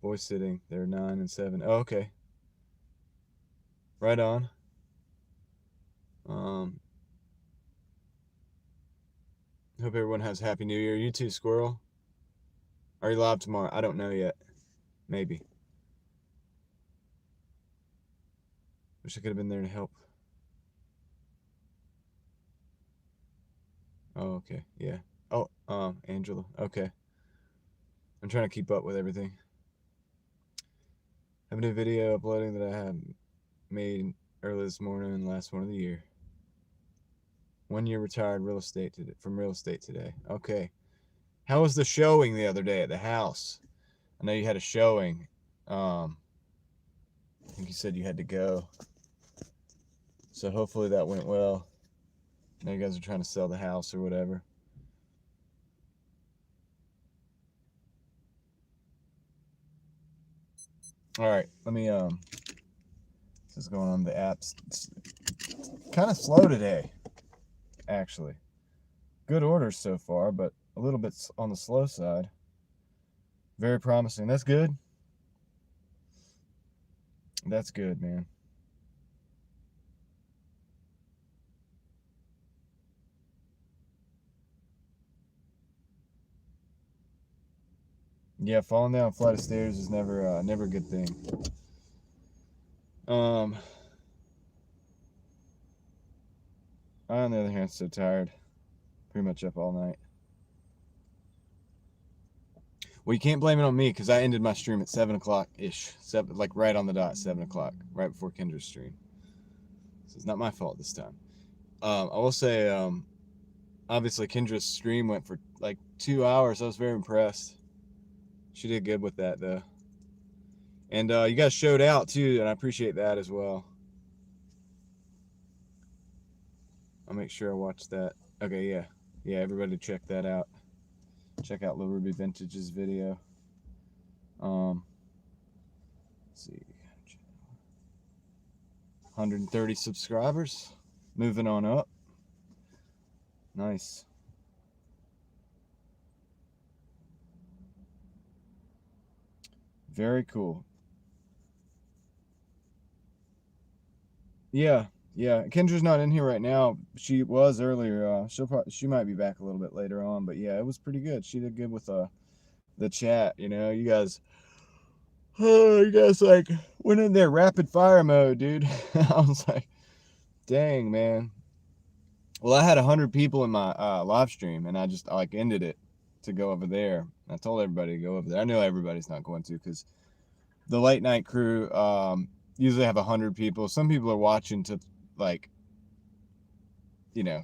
[SPEAKER 1] boy sitting. They're 9 and 7. Oh, okay. Right on. Hope everyone has a Happy New Year. You too, Squirrel. Are you live tomorrow? I don't know yet. Maybe. Wish I could have been there to help. Oh, okay. Yeah. Oh, Angela. Okay. I'm trying to keep up with everything. I have a new video uploading that I have made early this morning and last one of the year. 1 year retired from real estate today. Okay. How was the showing the other day at the house? I know you had a showing. I think you said you had to go. So hopefully that went well. I know you guys are trying to sell the house or whatever. All right, let me this is going on the apps. It's kind of slow today, actually. Good orders so far, but a little bit on the slow side. Very promising. That's good. That's good, man. Yeah, falling down a flight of stairs is never a good thing. I, on the other hand, so tired. Pretty much up all night. Well, you can't blame it on me because I ended my stream at 7 o'clock ish. Like right on the dot, 7 o'clock, right before Kendra's stream. So it's not my fault this time. I will say, obviously, Kendra's stream went for like 2 hours. I was very impressed. She did good with that, though. And you guys showed out, too, and I appreciate that as well. I'll make sure I watch that. Okay, yeah. Yeah, everybody check that out. Check out Lil Ruby Vintage's video. Let's see. 130 subscribers. Moving on up. Nice. Very cool. Yeah, yeah. Kendra's not in here right now. She was earlier. She might be back a little bit later on, but yeah, it was pretty good. She did good with the chat. You know, you guys. Oh, you guys like went in there rapid fire mode, dude. I was like, dang, man. Well, I had 100 people in my live stream, and I like ended it to go over there. I told everybody to go over there. I know everybody's not going to because the late night crew usually have 100 people. Some people are watching to like, you know,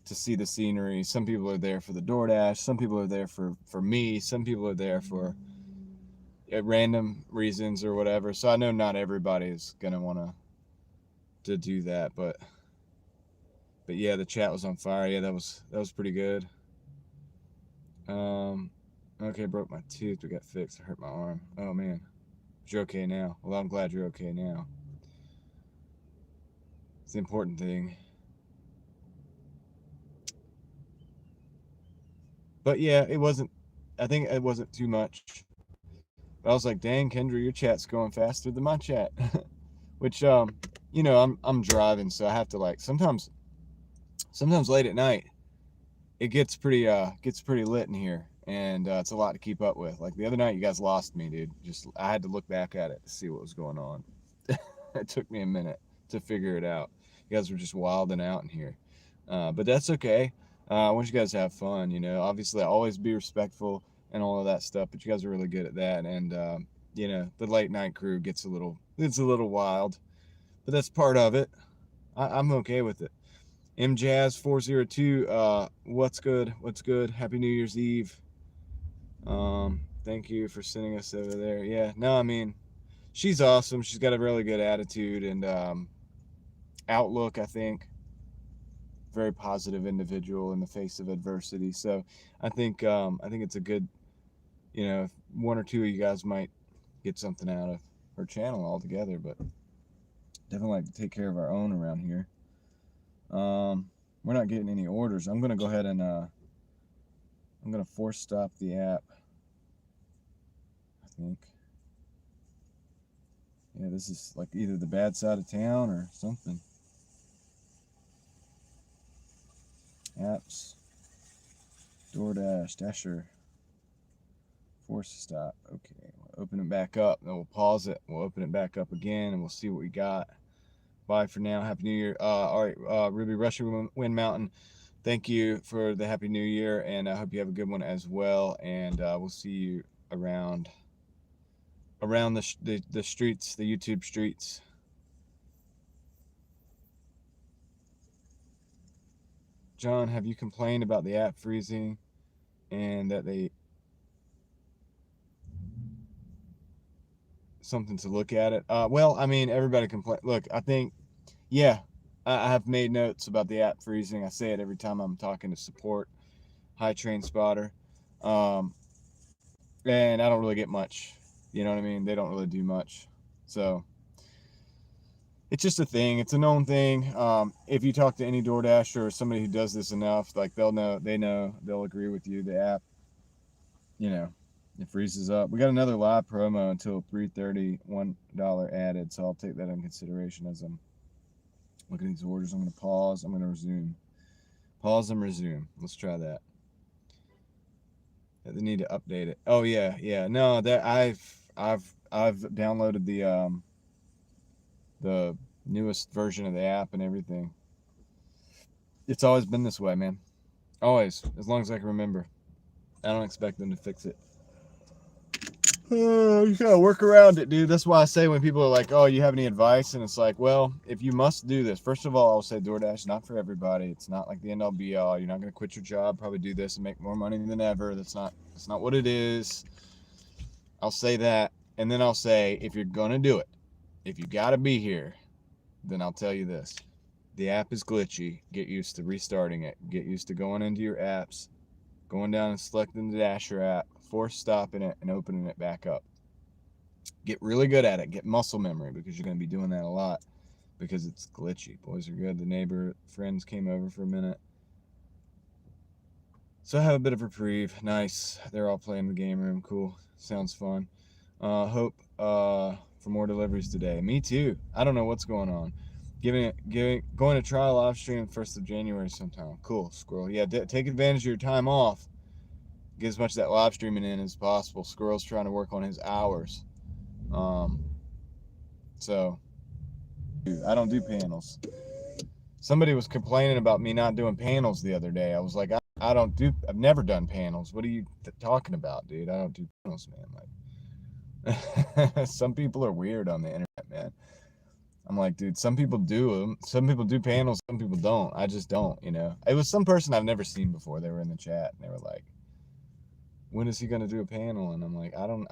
[SPEAKER 1] to see the scenery. Some people are there for the Doordash. Some people are there for me. Some people are there for random reasons or whatever. So I know not everybody is gonna want to do that, but yeah, the chat was on fire. Yeah, that was pretty good. Okay, broke my tooth, but got fixed. I hurt my arm. Oh man, but you're okay now. Well, I'm glad you're okay now. It's the important thing. But yeah, it wasn't. I think it wasn't too much. But I was like, dang, Kendra, your chat's going faster than my chat. Which you know, I'm driving, so I have to like sometimes late at night it gets pretty lit in here, and it's a lot to keep up with. Like the other night, you guys lost me, dude. Just I had to look back at it to see what was going on. It took me a minute to figure it out. You guys were just wilding out in here, but that's okay. I want you guys to have fun. You know, obviously, I always be respectful and all of that stuff. But you guys are really good at that, and you know, the late night crew gets a little wild, but that's part of it. I'm okay with it. MJazz402, what's good? What's good? Happy New Year's Eve. Thank you for sending us over there. Yeah, no, I mean, she's awesome. She's got a really good attitude and outlook, I think. Very positive individual in the face of adversity. So I think it's a good, you know, one or two of you guys might get something out of her channel altogether, but definitely like to take care of our own around here. We're not getting any orders. I'm gonna go ahead and I'm gonna force stop the app. I think. Yeah, this is like either the bad side of town or something. Apps, Doordash, Dasher, force stop. Okay, we'll open it back up. Then we'll pause it. We'll open it back up again, and we'll see what we got. Bye for now. Happy New Year. All right, Ruby Rusher Wind Mountain. Thank you for the Happy New Year, and I hope you have a good one as well. And we'll see you around the streets, the YouTube streets. John, have you complained about the app freezing and that they something to look at it? Well, I mean, everybody complain. Look, I think, yeah, I have made notes about the app freezing. I say it every time I'm talking to support. High Train Spotter. And I don't really get much. You know what I mean? They don't really do much. So it's just a thing. It's a known thing. If you talk to any DoorDasher or somebody who does this enough, like they'll know, they'll agree with you. The app, you know, it freezes up. We got another live promo until 3:30, $1 added. So I'll take that in consideration as I'm looking at these orders. I'm going to pause. I'm going to resume. Pause and resume. Let's try that. They need to update it. Oh yeah, yeah. No, that I've downloaded the newest version of the app and everything. It's always been this way, man. Always, as long as I can remember. I don't expect them to fix it. You gotta work around it, dude. That's why I say when people are like, "Oh, you have any advice?" and it's like, well, if you must do this, first of all, I'll say DoorDash is not for everybody. It's not like the end all be all. You're not gonna quit your job, probably do this and make more money than ever. That's not what it is. I'll say that, and then I'll say, if you're gonna do it, if you gotta be here, then I'll tell you this: the app is glitchy. Get used to restarting it. Get used to going into your apps, going down and selecting the Dasher app, force stopping it, and opening it back up. Get really good at it. Get muscle memory because you're going to be doing that a lot. because it's glitchy. Boys are good. The neighbor friends came over for a minute. So I have a bit of reprieve. Nice. They're all playing in the game room. Cool. Sounds fun. Hope for more deliveries today. Me too. I don't know what's going on. Going to try a live stream 1st of January sometime. Cool, Squirrel. Yeah, take advantage of your time off. Get as much of that live streaming in as possible. Squirrel's trying to work on his hours. So I don't do panels. Somebody was complaining about me not doing panels the other day. I was like, I've never done panels. What are you talking about, dude? I don't do panels, man. Like, some people are weird on the internet, man. I'm like, dude, some people do them. Some people do panels, some people don't. I just don't, you know. It was some person I've never seen before. They were in the chat and they were like, when is he gonna do a panel? And I'm like, I don't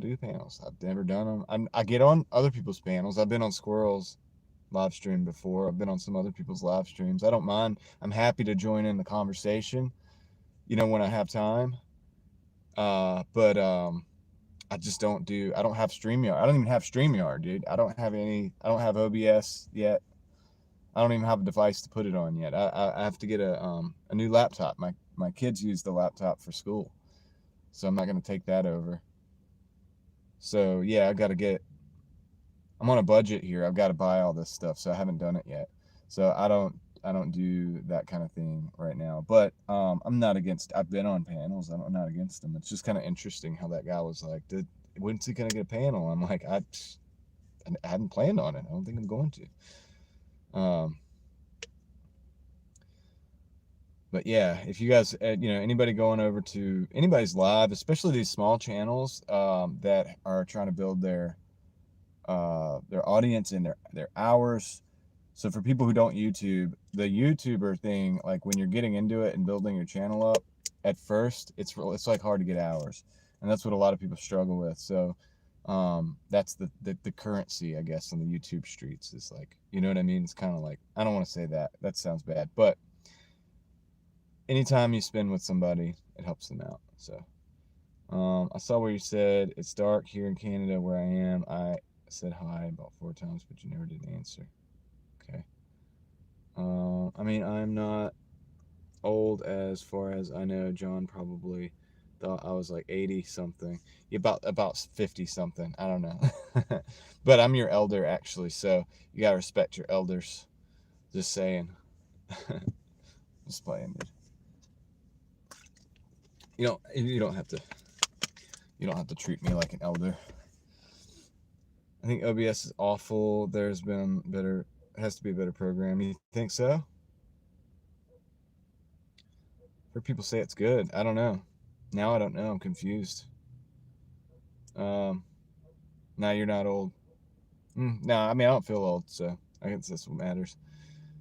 [SPEAKER 1] do panels. I've never done them. I get on other people's panels. I've been on Squirrel's live stream before. I've been on some other people's live streams. I don't mind. I'm happy to join in the conversation, you know, when I have time. But I just don't have StreamYard. I don't even have StreamYard, dude. I don't have OBS yet. I don't even have a device to put it on yet. I have to get a new laptop. My kids use the laptop for school, so I'm not going to take that over. So yeah, I'm on a budget here. I've got to buy all this stuff, so I haven't done it yet. So I don't do that kind of thing right now. But I've been on panels. I'm not against them. It's just kind of interesting how that guy was like, when's he going to get a panel? I'm like, I hadn't planned on it. I don't think I'm going to. But yeah, if you guys, anybody going over to anybody's live, especially these small channels that are trying to build their audience and their hours. So for people who don't YouTube, the YouTuber thing, like when you're getting into it and building your channel up, at first it's like hard to get hours, and that's what a lot of people struggle with. So that's the currency, I guess, on the YouTube streets. Is like, you know what I mean? It's kind of like, I don't want to say that sounds bad, but anytime you spend with somebody, it helps them out. So I saw where you said it's dark here in Canada where I am. I said hi about 4 times, but you never did answer. Okay. I mean, I'm not old as far as I know. John probably thought I was like 80 something. About 50 something. I don't know. But I'm your elder actually, so you gotta respect your elders. Just saying. Just playing, dude. You don't have to treat me like an elder. I think OBS is awful. There's been has to be a better program. You think so? Heard people say it's good. I don't know. Now I don't know. I'm confused. Now you're not old. No, I mean, I don't feel old, so I guess that's what matters.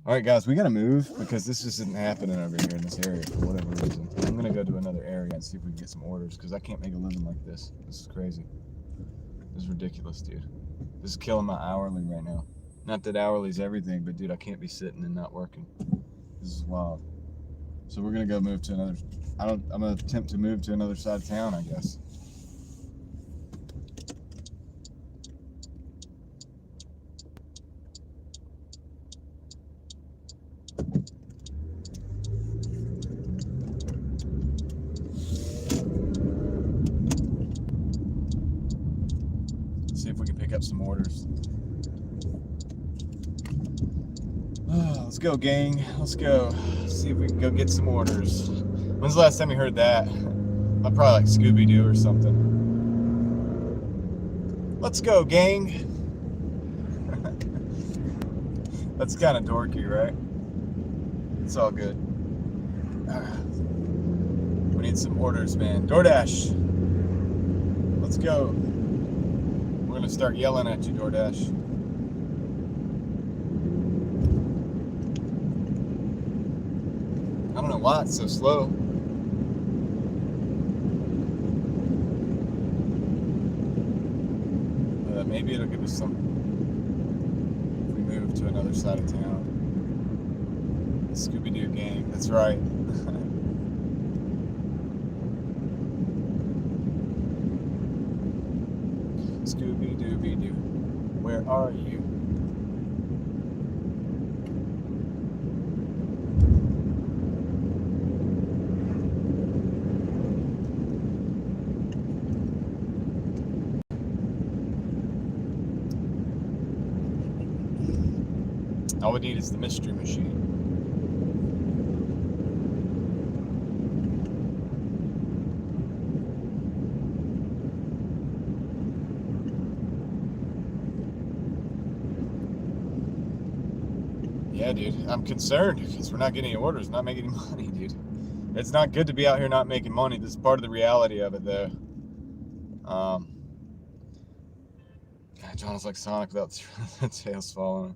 [SPEAKER 1] All right, guys, we got to move because this just isn't happening over here in this area for whatever reason. I'm going to go to another area and see if we can get some orders because I can't make a living like this. This is crazy. This is ridiculous, dude. This is killing my hourly right now. Not that hourly's everything, but dude, I can't be sitting and not working. This is wild. So we're going to go move to another... I'm going to attempt to move to another side of town, I guess. See if we can pick up some orders. Let's go, gang. Let's go. See if we can go get some orders. When's the last time you heard that? Probably like Scooby-Doo or something. Let's go, gang. That's kind of dorky, right? It's all good. We need some orders, man. Doordash. Let's go. We're gonna start yelling at you, Doordash. I don't know why it's so slow. Maybe it'll give us some if we move to another side of town. The Scooby-Doo gang, that's right. Scooby-Dooby-Doo, where are you? All we need is the mystery machine. Yeah, dude, I'm concerned because we're not getting any orders, not making any money, dude. It's not good to be out here not making money. This is part of the reality of it, though. God, John is like Sonic without the tails falling.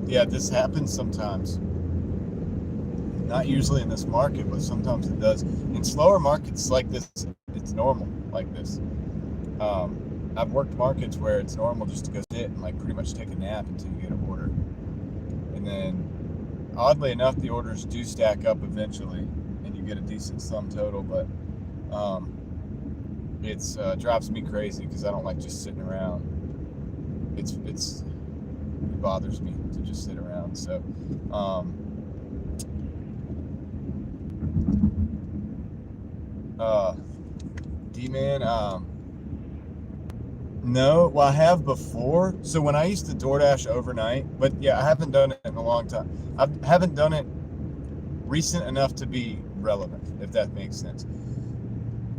[SPEAKER 1] Yeah, this happens sometimes. Not usually in this market, but sometimes it does. In slower markets like this, it's normal like this. I've worked markets where it's normal just to go sit and like pretty much take a nap until you get an order. And then, oddly enough, the orders do stack up eventually, and you get a decent sum total. But it's drives me crazy because I don't like just sitting around. It bothers me to just sit around. So, D-Man, no, well, I have before. So when I used to DoorDash overnight, but yeah, I haven't done it in a long time. I haven't done it recent enough to be relevant, if that makes sense.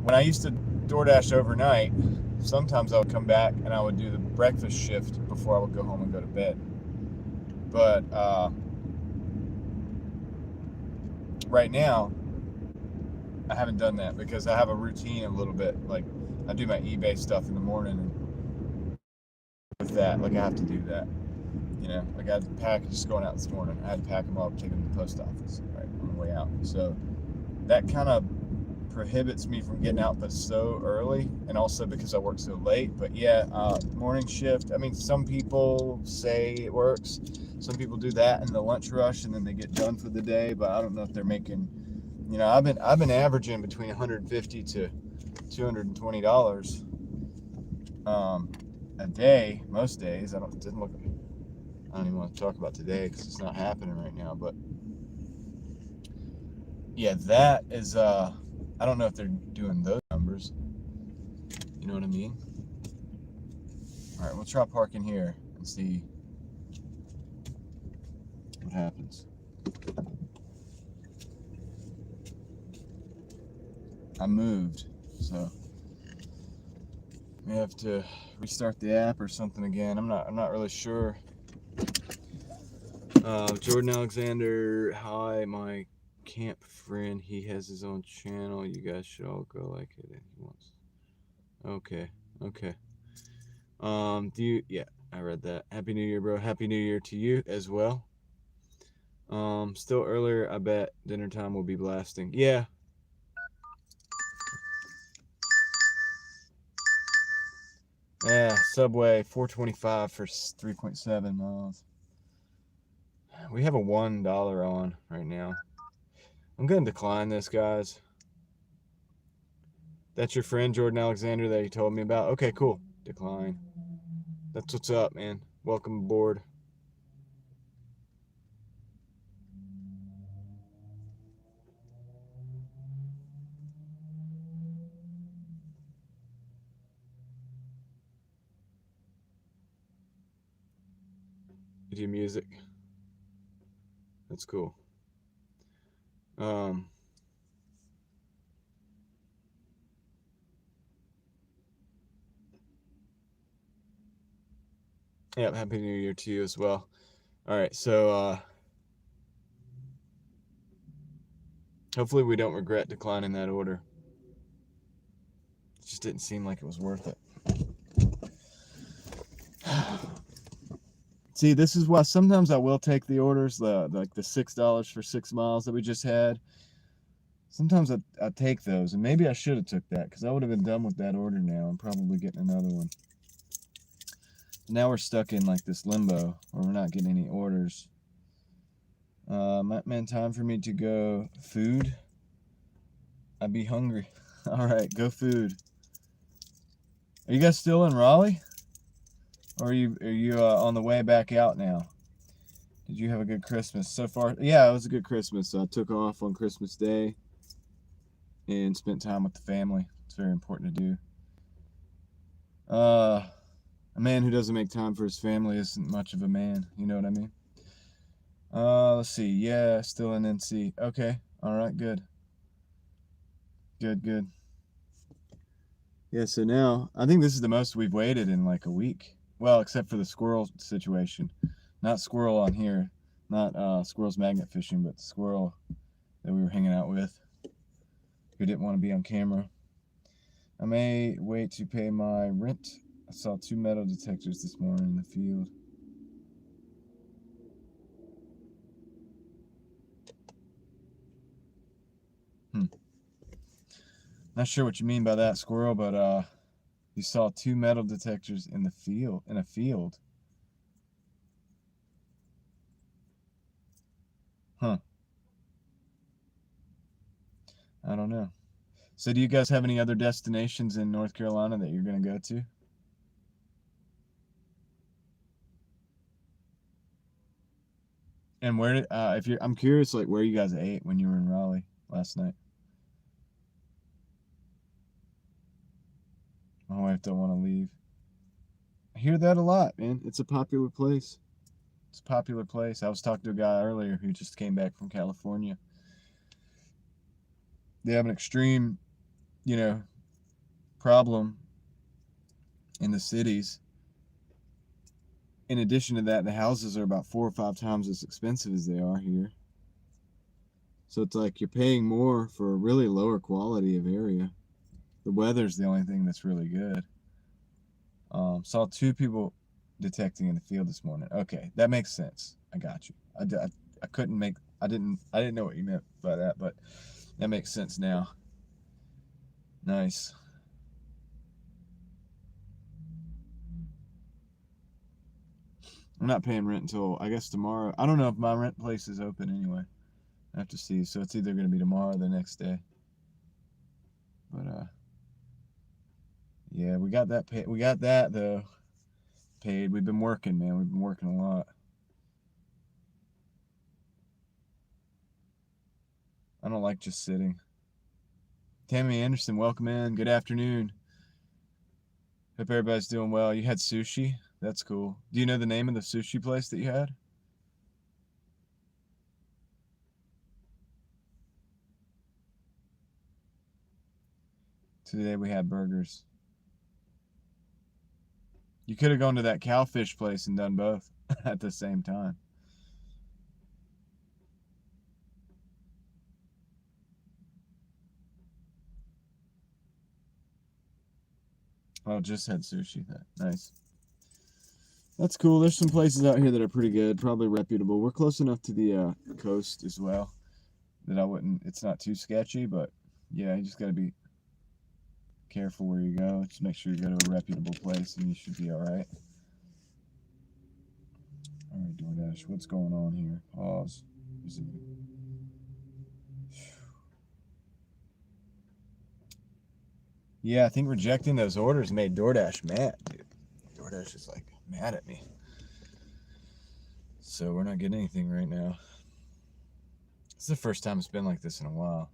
[SPEAKER 1] When I used to DoorDash overnight, sometimes I would come back and I would do the breakfast shift before I would go home and go to bed. But right now, I haven't done that because I have a routine a little bit. Like I do my eBay stuff in the morning, and with that, like I have to do that. You know, like I had the packages going out this morning. I had to pack them up, take them to the post office right on the way out. So that kind of prohibits me from getting out but so early, and also because I work so late. But yeah, morning shift. I mean, some people say it works. Some people do that in the lunch rush, and then they get done for the day. But I don't know if they're making. You know, I've been averaging between $150 to $220 a day most days. I don't even want to talk about today because it's not happening right now. But yeah, that is I don't know if they're doing those numbers. You know what I mean? All right, we'll try parking here and see what happens. I moved, so we have to restart the app or something again. I'm not really sure. Jordan Alexander, hi, my camp friend. He has his own channel. You guys should all go like it if he wants. Okay. Yeah, I read that. Happy New Year, bro. Happy New Year to you as well. Still earlier, I bet dinner time will be blasting. Yeah. Yeah, Subway 425 for 3.7 miles. We have a $1 on right now. I'm gonna decline this, guys. That's your friend Jordan Alexander that you told me about? Okay, cool. Decline. That's what's up, man. Welcome aboard. You do music. That's cool. Yeah, happy New Year to you as well. All right, so hopefully we don't regret declining that order. It just didn't seem like it was worth it. See, this is why sometimes I will take the orders, like the $6 for 6 miles that we just had. Sometimes I take those, and maybe I should have took that because I would have been done with that order now and probably getting another one. Now we're stuck in like this limbo where we're not getting any orders. Man, time for me to go. Food. I'd be hungry. All right, go food. Are you guys still in Raleigh? Or are you on the way back out now? Did you have a good Christmas so far? Yeah, it was a good Christmas. I took off on Christmas Day and spent time with the family. It's very important to do. A man who doesn't make time for his family isn't much of a man. You know what I mean? Let's see. Yeah, still in NC. Okay. All right. Good. Good. Yeah. So now I think this is the most we've waited in like a week. Well, except for the squirrel situation. Not squirrel on here. Not squirrel's magnet fishing, but the squirrel that we were hanging out with who didn't want to be on camera. I may wait to pay my rent. I saw 2 metal detectors this morning in the field. Not sure what you mean by that, squirrel, but you saw 2 metal detectors in a field. Huh. I don't know. So do you guys have any other destinations in North Carolina that you're going to go to? And where did I'm curious like where you guys ate when you were in Raleigh last night. My wife don't want to leave. I hear that a lot, man. It's a popular place. It's a popular place. I was talking to a guy earlier who just came back from California. They have an extreme, you know, problem in the cities. In addition to that, the houses are about 4 or 5 times as expensive as they are here. So it's like you're paying more for a really lower quality of area. The weather's the only thing that's really good. Saw 2 people detecting in the field this morning. Okay, that makes sense. I got you. I couldn't make. I didn't know what you meant by that, but that makes sense now. Nice. I'm not paying rent until I guess tomorrow. I don't know if my rent place is open anyway. I have to see. So it's either going to be tomorrow or the next day. But yeah, we got that paid. We got that though paid. We've been working, man. We've been working a lot. I don't like just sitting. Tammy Anderson, welcome in. Good afternoon. Hope everybody's doing well. You had sushi? That's cool. Do you know the name of the sushi place that you had? Today we had burgers. You could have gone to that cowfish place and done both at the same time. Oh, just had sushi. Nice. That's cool. There's some places out here that are pretty good, probably reputable. We're close enough to the coast as well that I wouldn't. It's not too sketchy, but yeah, you just got to be careful where you go. Just make sure you go to a reputable place, and you should be all right. All right, Doordash, what's going on here? Pause. Yeah, I think rejecting those orders made Doordash mad, dude. Doordash is like mad at me. So we're not getting anything right now. It's the first time it's been like this in a while.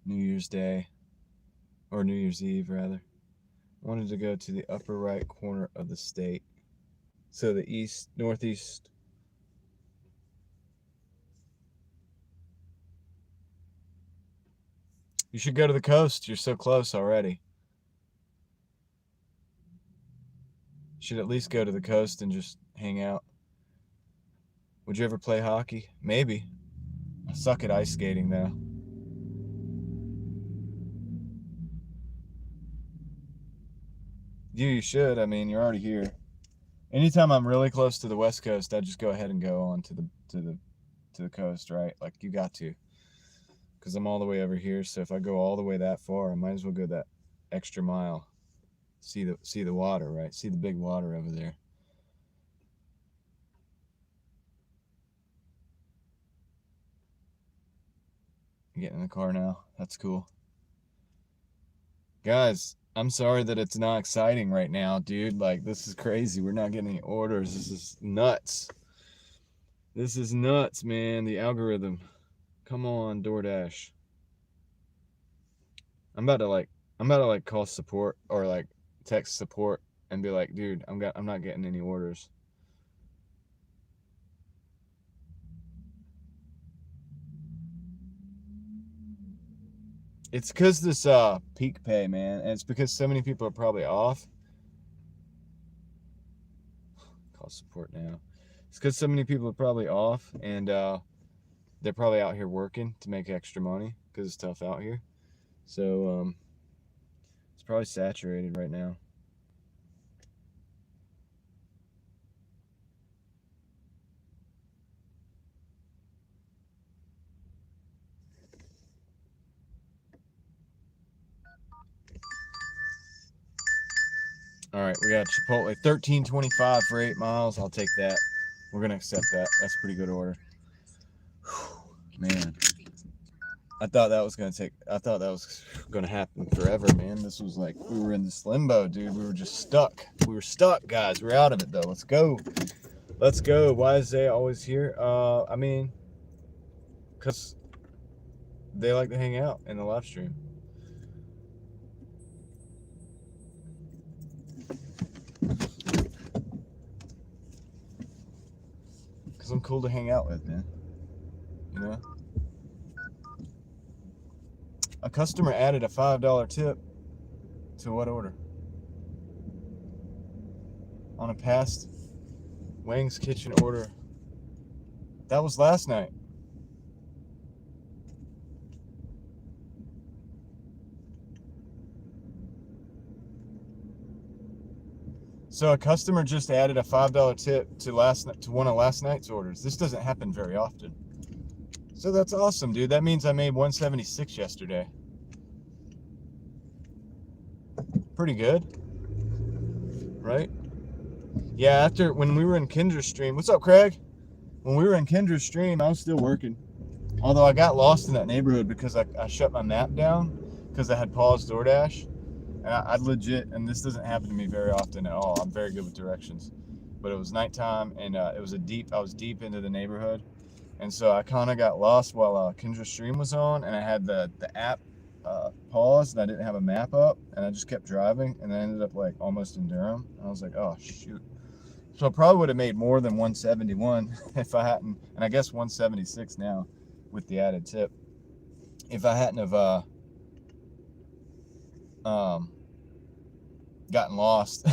[SPEAKER 1] New Year's Day, or New Year's Eve rather. Wanted to go to the upper right corner of the state. So the east, northeast. You should go to the coast. You're so close already. You should at least go to the coast and just hang out. Would you ever play hockey? Maybe. I suck at ice skating though. You should. I mean, you're already here. Anytime I'm really close to the West Coast, I just go ahead and go on to the coast, right? Like you got to, because I'm all the way over here. So if I go all the way that far, I might as well go that extra mile. See the water, right? See the big water over there. Getting in the car now. That's cool. Guys, I'm sorry that it's not exciting right now, dude. Like, this is crazy. We're not getting any orders. This is nuts. This is nuts, man. The algorithm. Come on, Doordash. I'm about to call support or like text support and be like, dude, I'm not getting any orders. It's because this peak pay, man, and it's because so many people are probably off. Call support now. It's because so many people are probably off, and they're probably out here working to make extra money because it's tough out here. So it's probably saturated right now. All right, we got Chipotle, $13.25 for 8 miles. I'll take that. We're gonna accept that. That's a pretty good order. Whew, man, I thought that was gonna happen forever, man. This was like we were in this limbo, dude. We were just stuck. We were stuck, guys. We're out of it though. Let's go. Let's go. Why is Zay always here? I mean, cause they like to hang out in the live stream. I'm cool to hang out with, man. You know? A customer added a $5 tip to what order? On a past Wang's Kitchen order. That was last night. So a customer just added a $5 tip to one of last night's orders. This doesn't happen very often. So that's awesome, dude. That means I made $176 yesterday. Pretty good, right? Yeah, when we were in Kendra's stream. What's up, Craig? When we were in Kendra's stream, I was still working. Although I got lost in that neighborhood because I shut my map down because I had paused Doordash. And I legit, and this doesn't happen to me very often at all. I'm very good with directions. But it was nighttime, and I was deep into the neighborhood. And so I kind of got lost while Kendra's stream was on, and I had the app paused, and I didn't have a map up, and I just kept driving, and I ended up like almost in Durham. And I was like, oh, shoot. So I probably would have made more than 171 if I hadn't, and I guess 176 now with the added tip. If I hadn't have gotten lost.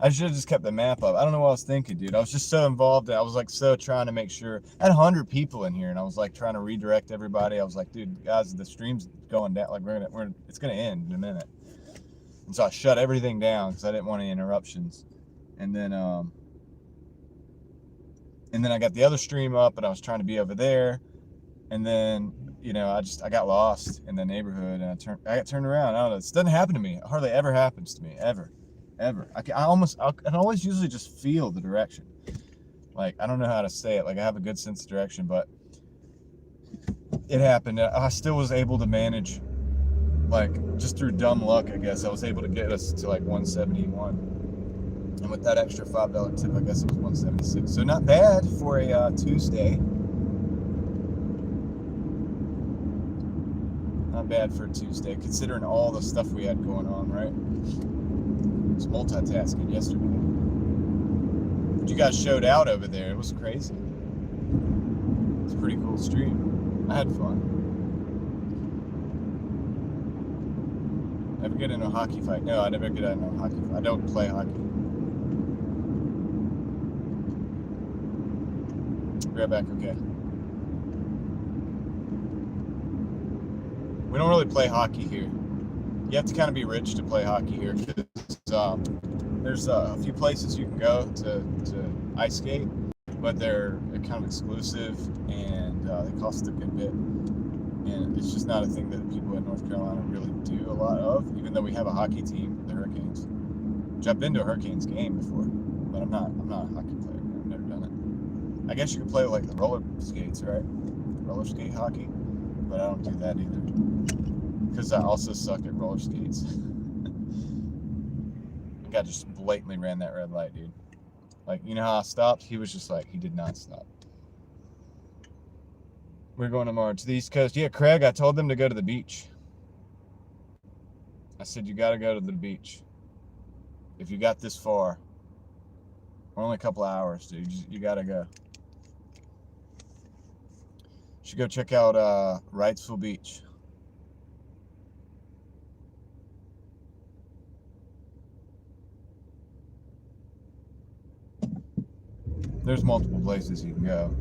[SPEAKER 1] I should have just kept the map up. I don't know what I was thinking, dude. I was just so involved. I was like so trying to make sure. I had 100 people in here, and I was like trying to redirect everybody. I was like, dude, guys, the stream's going down. Like it's gonna end in a minute. And so I shut everything down because I didn't want any interruptions. And then I got the other stream up, and I was trying to be over there. And then, you know, I got lost in the neighborhood, and I got turned around. I don't know. This doesn't happen to me. It hardly ever happens to me, ever. I can always usually just feel the direction. Like, I don't know how to say it. Like, I have a good sense of direction, but it happened. I still was able to manage, like, just through dumb luck, I guess. I was able to get us to like 171. And with that extra $5 tip, I guess it was 176. So not bad for a Tuesday. Not bad for a Tuesday, considering all the stuff we had going on, right? I was multitasking yesterday. But you guys showed out over there. It was crazy. It was a pretty cool stream. I had fun. Ever get in a hockey fight? No, I never get in a hockey fight. I don't play hockey. Right back, okay. We don't really play hockey here. You have to kind of be rich to play hockey here because there's a few places you can go to ice skate, but they're kind of exclusive and they cost a good bit. And it's just not a thing that people in North Carolina really do a lot of, even though we have a hockey team, the Hurricanes. Which I've been to a Hurricanes game before, but I'm not a hockey player. I've never done it. I guess you could play like the roller skates, right? Roller skate hockey. but I don't do that either. Because I also suck at roller skates. The guy just blatantly ran that red light, dude. Like, you know how I stopped? He was just like, he did not stop. We're going tomorrow to the East Coast. Yeah, Craig, I told them to go to the beach. I said, you got to go to the beach. If you got this far, we're only a couple of hours, dude. You got to go. You should go check out Wrightsville Beach. There's multiple places you can go.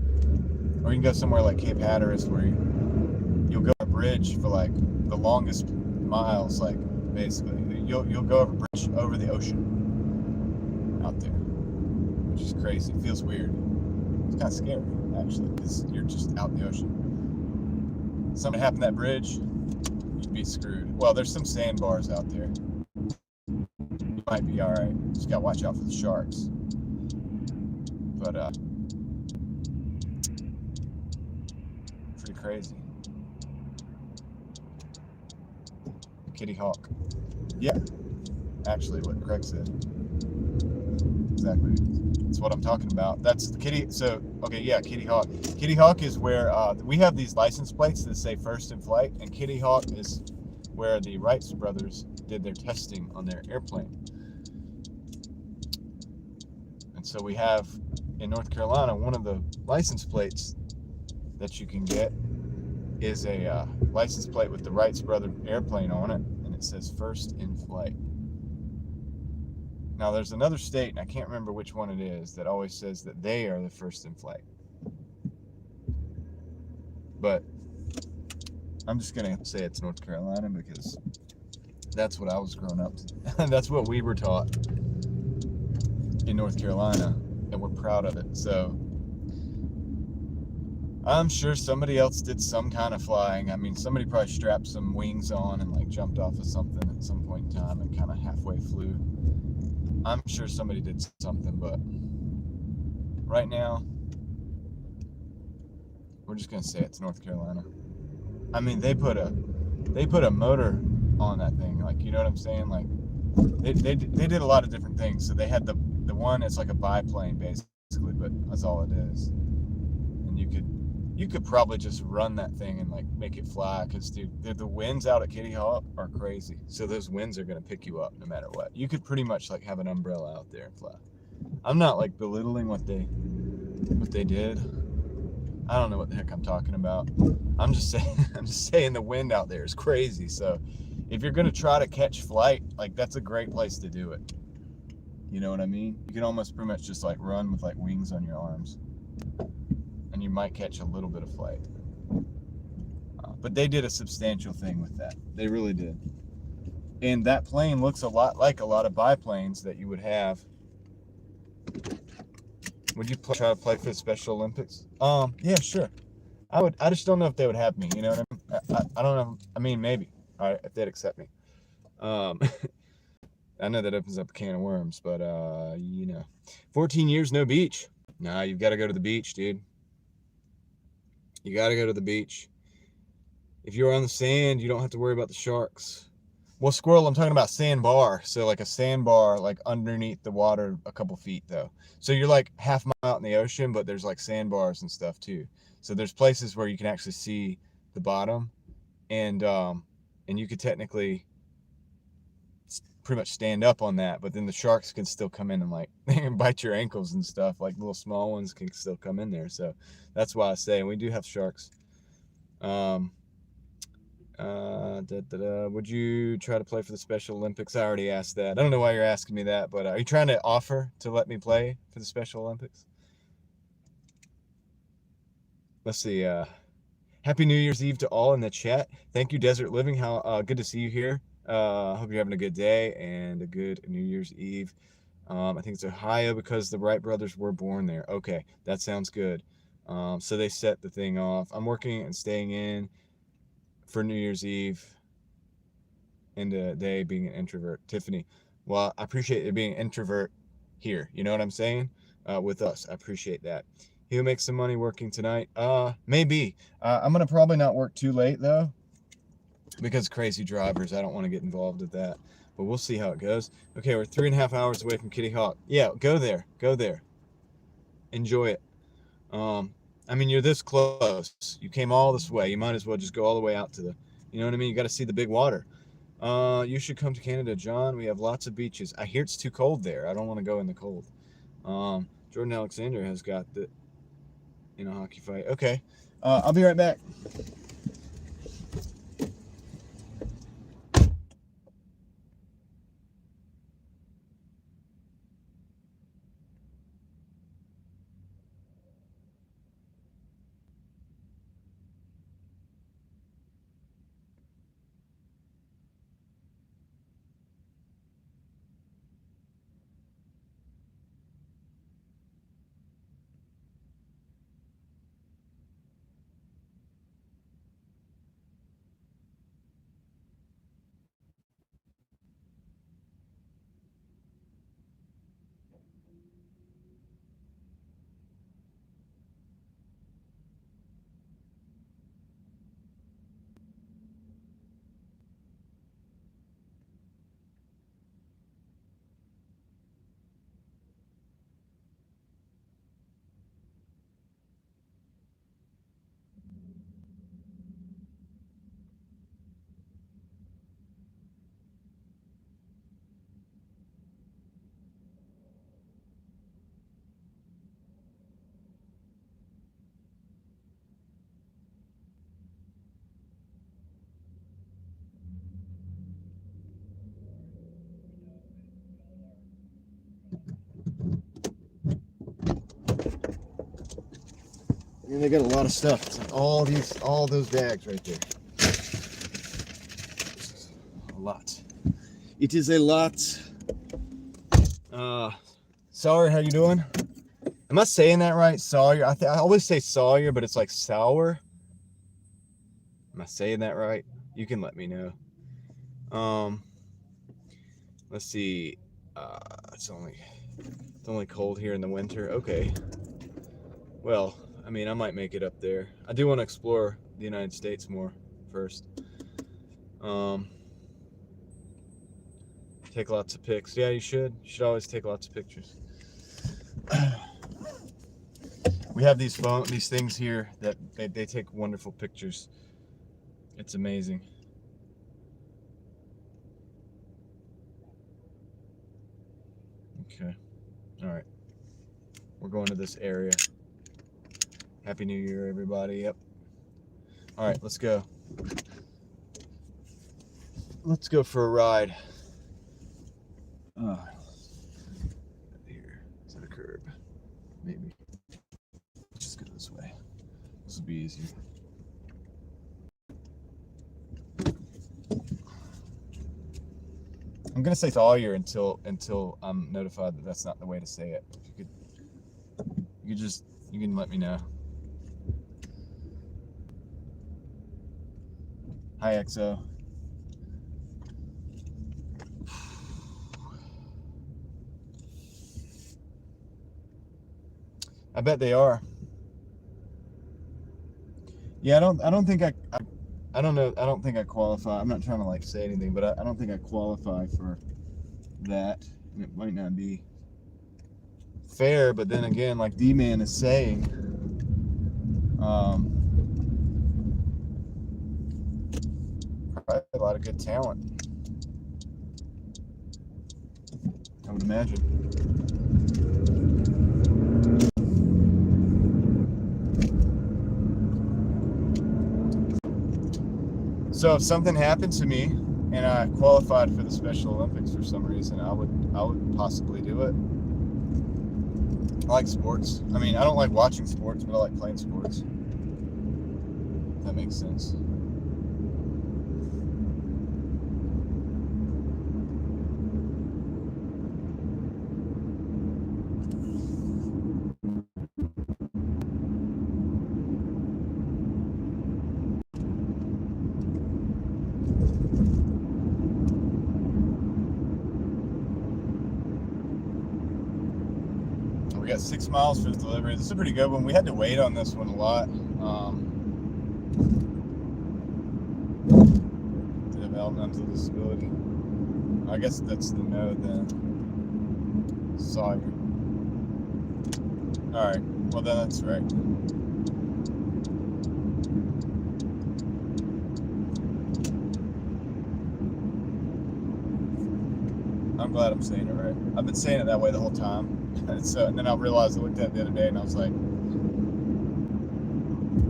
[SPEAKER 1] Or you can go somewhere like Cape Hatteras where you'll go on a bridge for like the longest miles, like basically. You'll go over a bridge over the ocean out there, which is crazy. It feels weird. It's kind of scary, actually, because you're just out in the ocean. Something happened to that bridge, you'd be screwed. Well, there's some sandbars out there. You might be all right. Just gotta watch out for the sharks. But pretty crazy. Kitty Hawk. Yeah, actually, what Craig said. Exactly. That's what I'm talking about. That's the kitty. So, okay, yeah, Kitty Hawk. Kitty Hawk is where we have these license plates that say first in flight, and Kitty Hawk is where the Wright brothers did their testing on their airplane. And so we have in North Carolina, one of the license plates that you can get is a license plate with the Wright brother airplane on it, and it says first in flight. Now there's another state, and I can't remember which one it is, that always says that they are the first in flight. But I'm just gonna say it's North Carolina because that's what I was growing up to. That's what we were taught in North Carolina, and we're proud of it. So I'm sure somebody else did some kind of flying. I mean, somebody probably strapped some wings on and like jumped off of something at some point in time and kind of halfway flew. I'm sure somebody did something, but right now we're just gonna say it's North Carolina. I mean, they put a motor on that thing, like, you know what I'm saying? Like they did a lot of different things. So they had the one, it's like a biplane basically, but that's all it is. And you could probably just run that thing and like make it fly, because dude, the winds out at Kitty Hawk are crazy. So those winds are gonna pick you up no matter what. You could pretty much like have an umbrella out there and fly. I'm not like belittling what they did. I don't know what the heck I'm talking about. I'm just saying the wind out there is crazy. So if you're gonna try to catch flight, like that's a great place to do it. You know what I mean? You can almost pretty much just like run with like wings on your arms, and you might catch a little bit of flight. But they did a substantial thing with that. They really did. And that plane looks a lot like a lot of biplanes that you would have. Would you try to play for the Special Olympics? Yeah, sure. I would. I just don't know if they would have me. You know what I mean? I don't know. I mean, maybe. All right, if they'd accept me. I know that opens up a can of worms, but you know, 14 years no beach. Nah, you've got to go to the beach, dude. You got to go to the beach. If you're on the sand, you don't have to worry about the sharks. Well, squirrel, I'm talking about sandbar. So like a sandbar, like underneath the water a couple feet though. So you're like half mile out in the ocean, but there's like sandbars and stuff too. So there's places where you can actually see the bottom, and you could technically pretty much stand up on that, but then the sharks can still come in and like bite your ankles and stuff. Like little small ones can still come in there. So that's why I say we do have sharks. Would you try to play for the Special Olympics? I already asked that. I don't know why you're asking me that, but are you trying to offer to let me play for the Special Olympics? Let's see. Happy New Year's Eve to all in the chat. Thank you, Desert Living. How good to see you here. Hope you're having a good day and a good New Year's Eve. I think it's Ohio because the Wright brothers were born there. Okay, that sounds good. So they set the thing off. I'm working and staying in for New Year's Eve and a day being an introvert. Tiffany, well, I appreciate it being an introvert here. You know what I'm saying? With us, I appreciate that. He'll make some money working tonight. Maybe. I'm gonna probably not work too late though, because crazy drivers. I don't want to get involved with that. But we'll see how it goes. Okay, we're 3.5 hours away from Kitty Hawk. Yeah, go there. Go there. Enjoy it. I mean, you're this close. You came all this way. You might as well just go all the way out to the, you know what I mean? You got to see the big water. You should come to Canada, John. We have lots of beaches. I hear it's too cold there. I don't want to go in the cold. Jordan Alexander has got the, hockey fight. Okay. I'll be right back. And they got a lot of stuff. It's like all those bags right there. A lot. It is a lot. Sawyer, how you doing? Am I saying that right? Sawyer. I always say Sawyer, but it's like sour. Am I saying that right? You can let me know. Let's see. It's only cold here in the winter. Okay. Well, I mean, I might make it up there. I do want to explore the United States more first. Take lots of pics. Yeah, you should. You should always take lots of pictures. We have these things here that they take wonderful pictures. It's amazing. Okay. All right. We're going to this area. Happy New Year, everybody. Yep. All right, let's go. Let's go for a ride. Here. Is that a curb? Maybe. Let's just go this way. This will be easier. I'm gonna say Sawyer until I'm notified that that's not the way to say it. If you can let me know. Hi, XO. I bet they are. Yeah, I don't think I don't know. I don't think I qualify. I'm not trying to like say anything, but I don't think I qualify for that. And it might not be fair, but then again, like D-Man is saying, probably a lot of good talent, I would imagine. So if something happened to me and I qualified for the Special Olympics for some reason, I would possibly do it. I like sports. I mean, I don't like watching sports, but I like playing sports. If that makes sense. we got 6 miles for the delivery. This is a pretty good one. We had to wait on this one a lot. Developmental disability. I guess that's the node then. Sawyer. Alright, well then that's right. I'm glad I'm saying it right. I've been saying it that way the whole time. And then I realized, I looked at it the other day and I was like,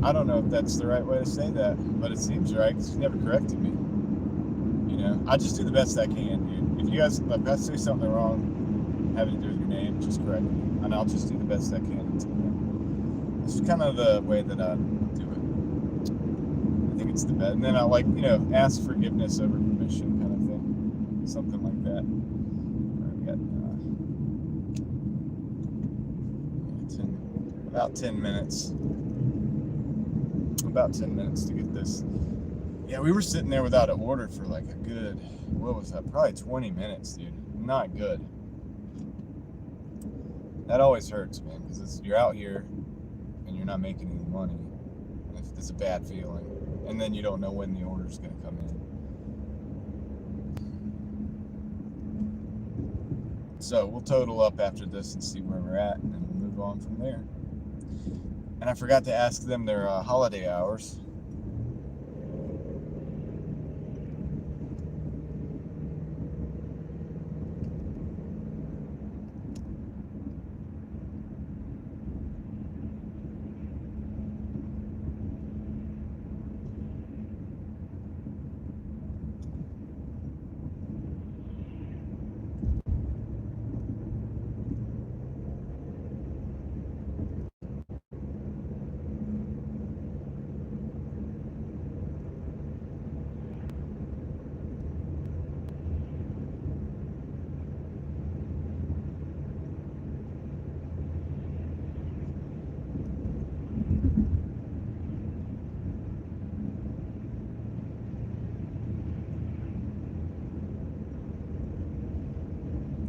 [SPEAKER 1] I don't know if that's the right way to say that, but it seems right because you never corrected me. You know, I just do the best I can, dude. If you guys, if I say something wrong, having to do with your name, just correct me. And I'll just do the best I can. This is kind of the way that I do it. I think it's the best. And then I like, you know, ask forgiveness over permission kind of thing. Something like that. We got about 10 minutes. About 10 minutes to get this. Yeah, we were sitting there without an order for like a good, what was that? Probably 20 minutes, dude. Not good. That always hurts, man, because you're out here and you're not making any money. It's a bad feeling. And then you don't know when the order's going to come in. So we'll total up after this and see where we're at, and then we'll move on from there. And I forgot to ask them their holiday hours.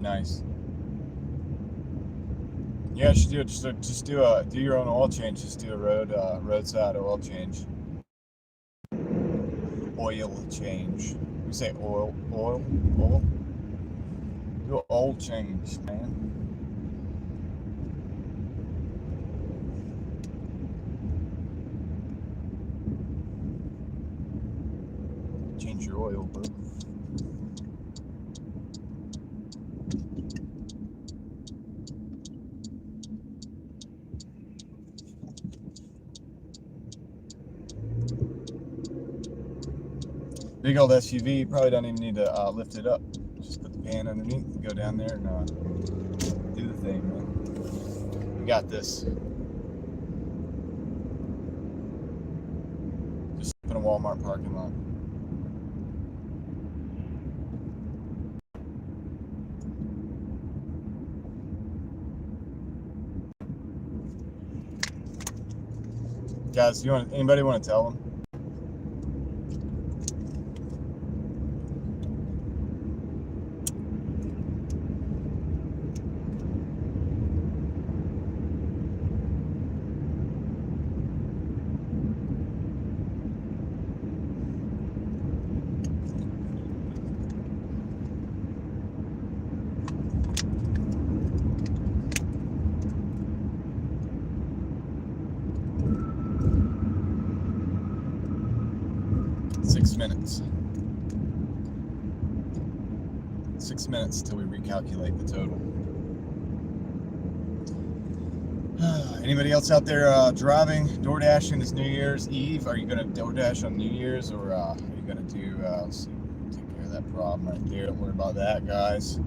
[SPEAKER 1] Nice. Yeah, you should do it. Just do your own oil change. Just do a roadside oil change. Oil change. We say oil. Do an oil change, man. Change your oil, bro. Big old SUV, you probably don't even need to lift it up. Just put the pan underneath and go down there and do the thing, man. We got this. Just in a Walmart parking lot. Guys, anybody want to tell them? Minutes. 6 minutes till we recalculate the total. Anybody else out there driving, Doordashing this New Year's Eve? Are you going to Doordash on New Year's, or are you going to do, let's see, take care of that problem right there. Don't worry about that, guys.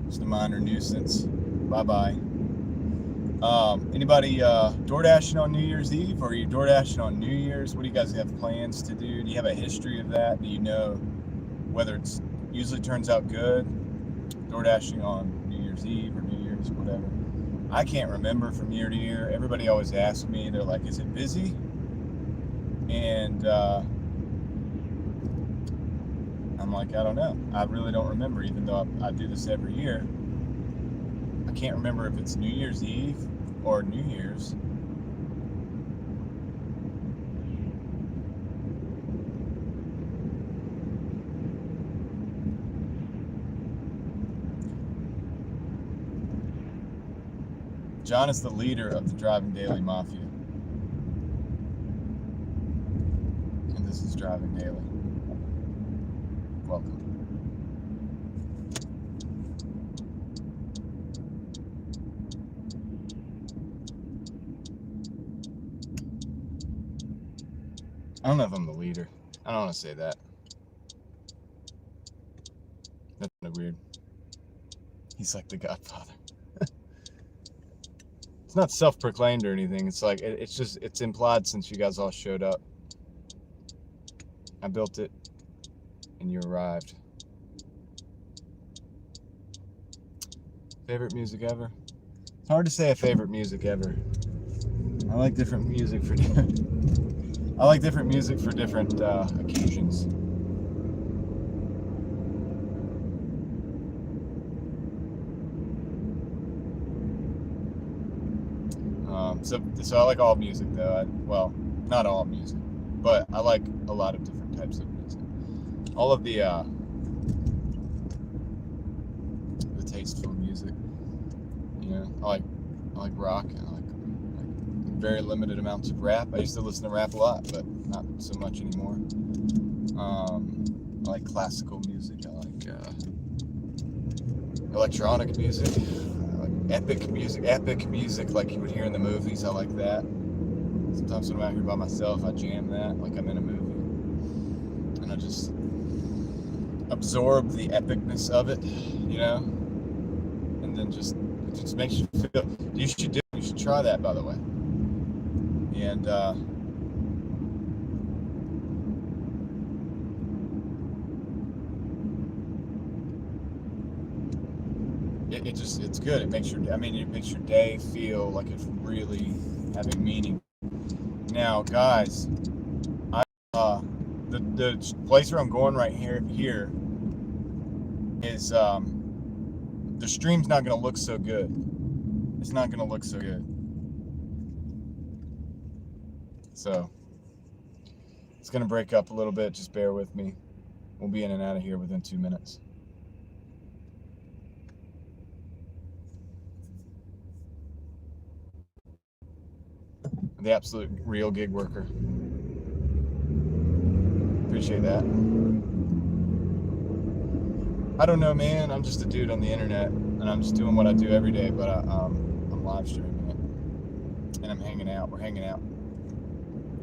[SPEAKER 1] Just a minor nuisance. Bye-bye. Anybody Doordashing on New Year's Eve, or are you Doordashing on New Year's? What do you guys have plans to do? Do you have a history of that? Do you know whether it's usually turns out good, Doordashing on New Year's Eve or New Year's, whatever? I can't remember from year to year. Everybody always asks me, they're like, is it busy? And I'm like, I don't know. I really don't remember, even though I do this every year. I can't remember if it's New Year's Eve or New Year's. John is the leader of the Driving Daily Mafia. And this is Driving Daily. Welcome. I don't know if I'm the leader. I don't want to say that. That's kind of weird. He's like the Godfather. It's not self-proclaimed or anything. It's like, it's implied since you guys all showed up. I built it and you arrived. Favorite music ever? It's hard to say a favorite music ever. I like different music for different occasions. So I like all music though. Well, not all music, but I like a lot of different types of music. All of the tasteful music. You know, I like rock. I like very limited amounts of rap. I used to listen to rap a lot, but not so much anymore. I like classical music. I like electronic music. I like epic music like you would hear in the movies. I like that. Sometimes when I'm out here by myself, I jam that like I'm in a movie, and I just absorb the epicness of it, you know, and then it just makes you feel. You should try that, by the way. And it's good. It makes your day feel like it's really having meaning. Now, guys, the place where I'm going right here is the stream's not gonna look so good. It's not gonna look so good. So it's gonna break up a little bit. Just bear with me. We'll be in and out of here within 2 minutes. The absolute real gig worker. Appreciate that. I don't know, man. I'm just a dude on the internet, and I'm just doing what I do every day. But I'm live streaming it, and I'm hanging out. We're hanging out.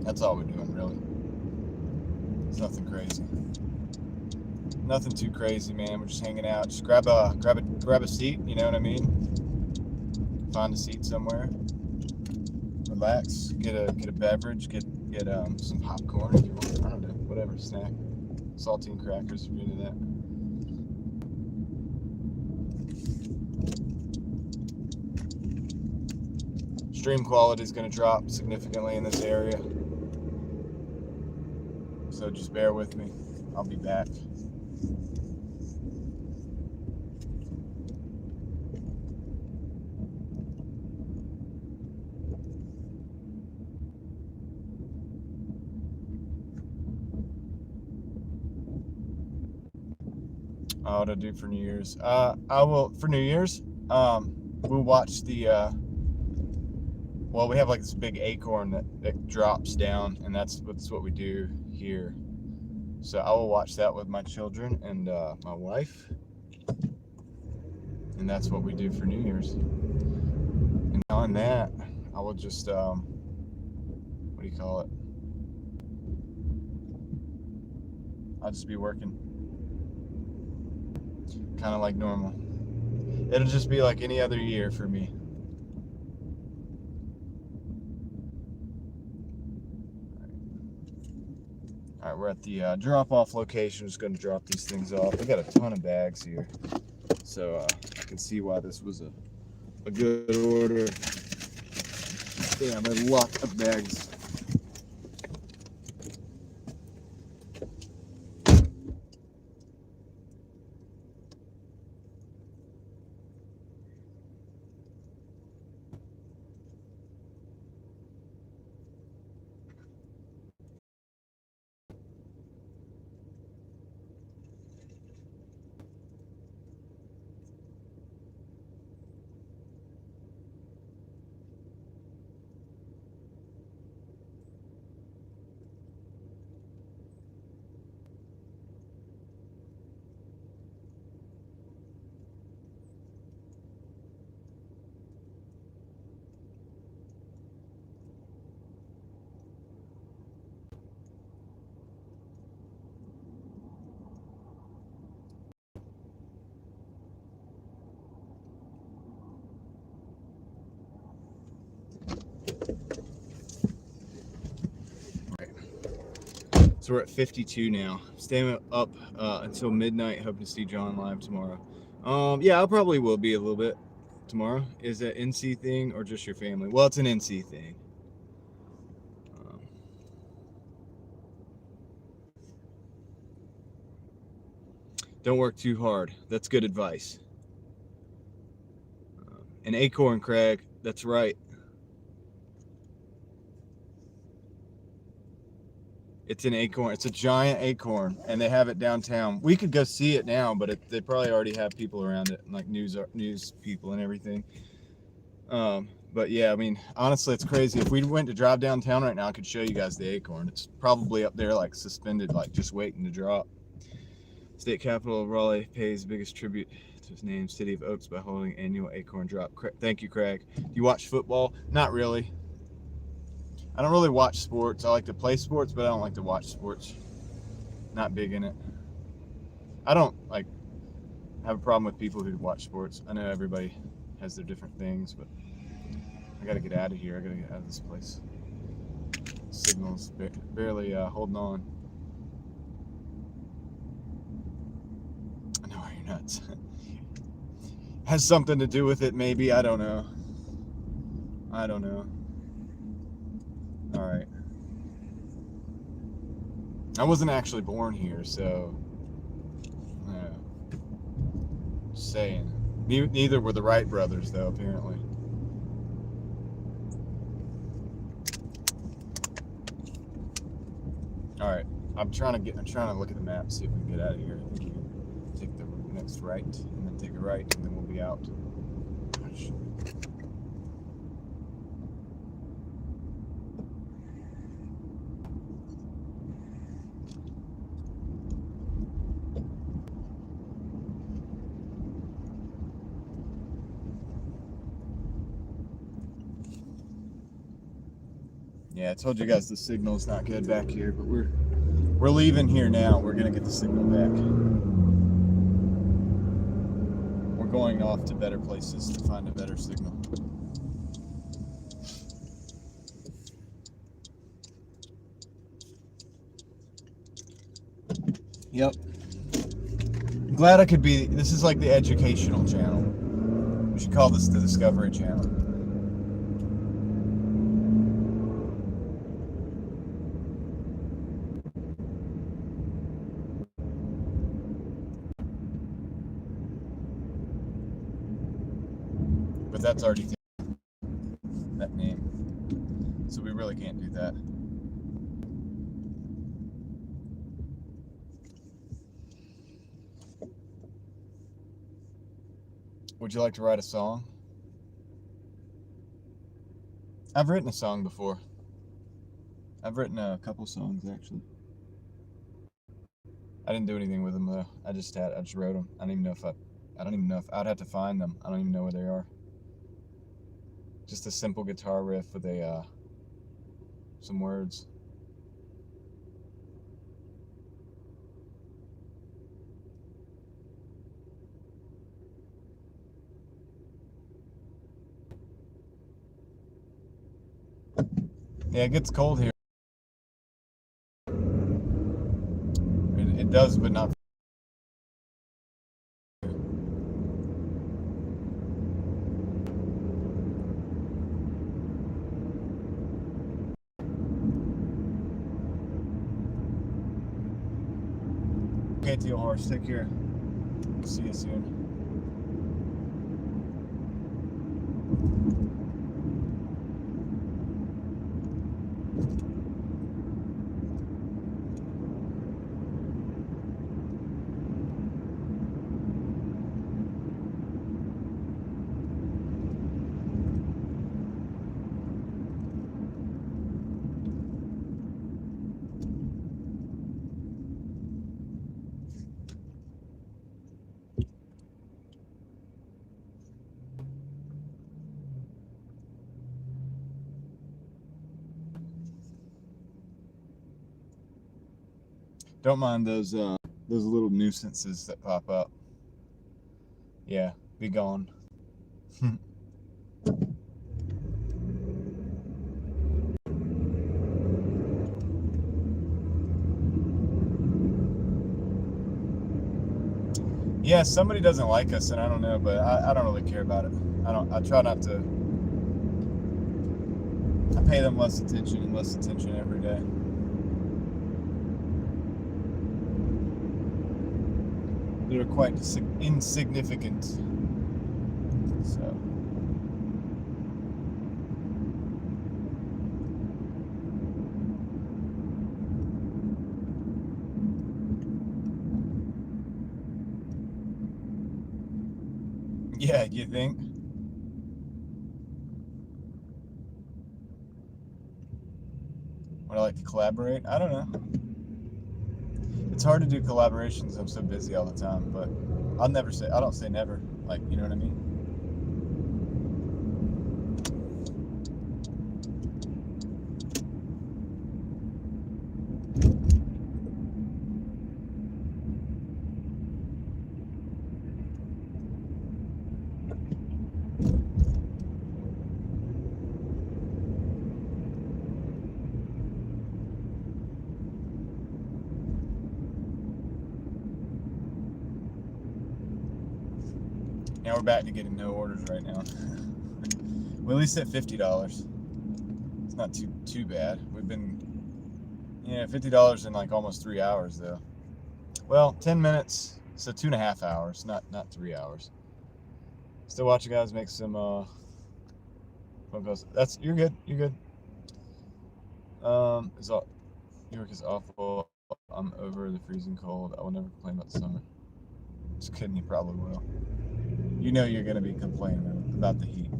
[SPEAKER 1] That's all we're doing, really. It's nothing crazy. Nothing too crazy, man. We're just hanging out. Just grab a seat. You know what I mean? Find a seat somewhere. Relax. Get a beverage. Get some popcorn if you want. I don't know, whatever snack. Saltine crackers if you're into that. Stream quality is going to drop significantly in this area, so just bear with me. I'll be back. What do I do for New Year's? For New Year's, we'll watch the well, we have like this big acorn that drops down, and that's what we do here. So I will watch that with my children and my wife, and that's what we do for New Year's. And on that, I will just what do you call it? I'll just be working, kind of like normal. It'll just be like any other year for me. All right, we're at the drop-off location. Just going to drop these things off. We got a ton of bags here, so I can see why this was a good order. Damn, a lot of bags. So we're at 52 now. Staying up until midnight, hoping to see John live tomorrow. Yeah, I probably will be a little bit tomorrow. Is it NC thing or just your family? Well, it's an NC thing. Don't work too hard. That's good advice. An acorn, Craig. That's right. It's an acorn. It's a giant acorn, and they have it downtown. We could go see it now, but they probably already have people around it, like news people and everything. But yeah, I mean, honestly, it's crazy. If we went to drive downtown right now, I could show you guys the acorn. It's probably up there, like suspended, like just waiting to drop. State capital of Raleigh pays biggest tribute to his name, City of Oaks, by holding annual acorn drop. Thank you, Craig. Do you watch football? Not really. I don't really watch sports. I like to play sports, but I don't like to watch sports. Not big in it. I don't like have a problem with people who watch sports. I know everybody has their different things, but I gotta get out of here. I gotta get out of this place. Signal's barely holding on. I know you're nuts. Has something to do with it, maybe. I don't know. I don't know. All right. I wasn't actually born here, so just saying. Neither were the Wright brothers, though. Apparently. All right. I'm trying to look at the map, see if we can get out of here. I think you can take the next right, and then take a right, and then we'll be out. Gosh. Yeah, I told you guys the signal's not good back here, but we're leaving here now. We're gonna get the signal back. We're going off to better places to find a better signal. Yep. I'm glad I could be. This is like the educational channel. We should call this the Discovery Channel. But that's already that name, so we really can't do that. Would you like to write a song? I've written a song before. I've written a couple songs actually. I didn't do anything with them though. I just wrote them. I don't even know if I'd have to find them. I don't even know where they are. Just a simple guitar riff with some words. Yeah, it gets cold here. It does, but not. Okay, Teal Horse, take care. See you soon. Don't mind those little nuisances that pop up. Yeah, be gone. Yeah, somebody doesn't like us, and I don't know, but I don't really care about it. I try not to. I pay them less attention and less attention every day. They're quite insignificant. So. Yeah, you think? Would I like to collaborate? I don't know. It's hard to do collaborations. I'm so busy all the time, but I don't say never. Like, you know what I mean? Now we're back to getting no orders right now. We at least at $50. It's not too bad. We've been, $50 in like almost 3 hours though. Well, 10 minutes, so 2.5 hours, not 3 hours. Still watching guys make some phone calls. You're good. You're good. New York is awful. I'm over the freezing cold. I will never complain about the summer. Just kidding. You probably will. You know you're gonna be complaining about the heat.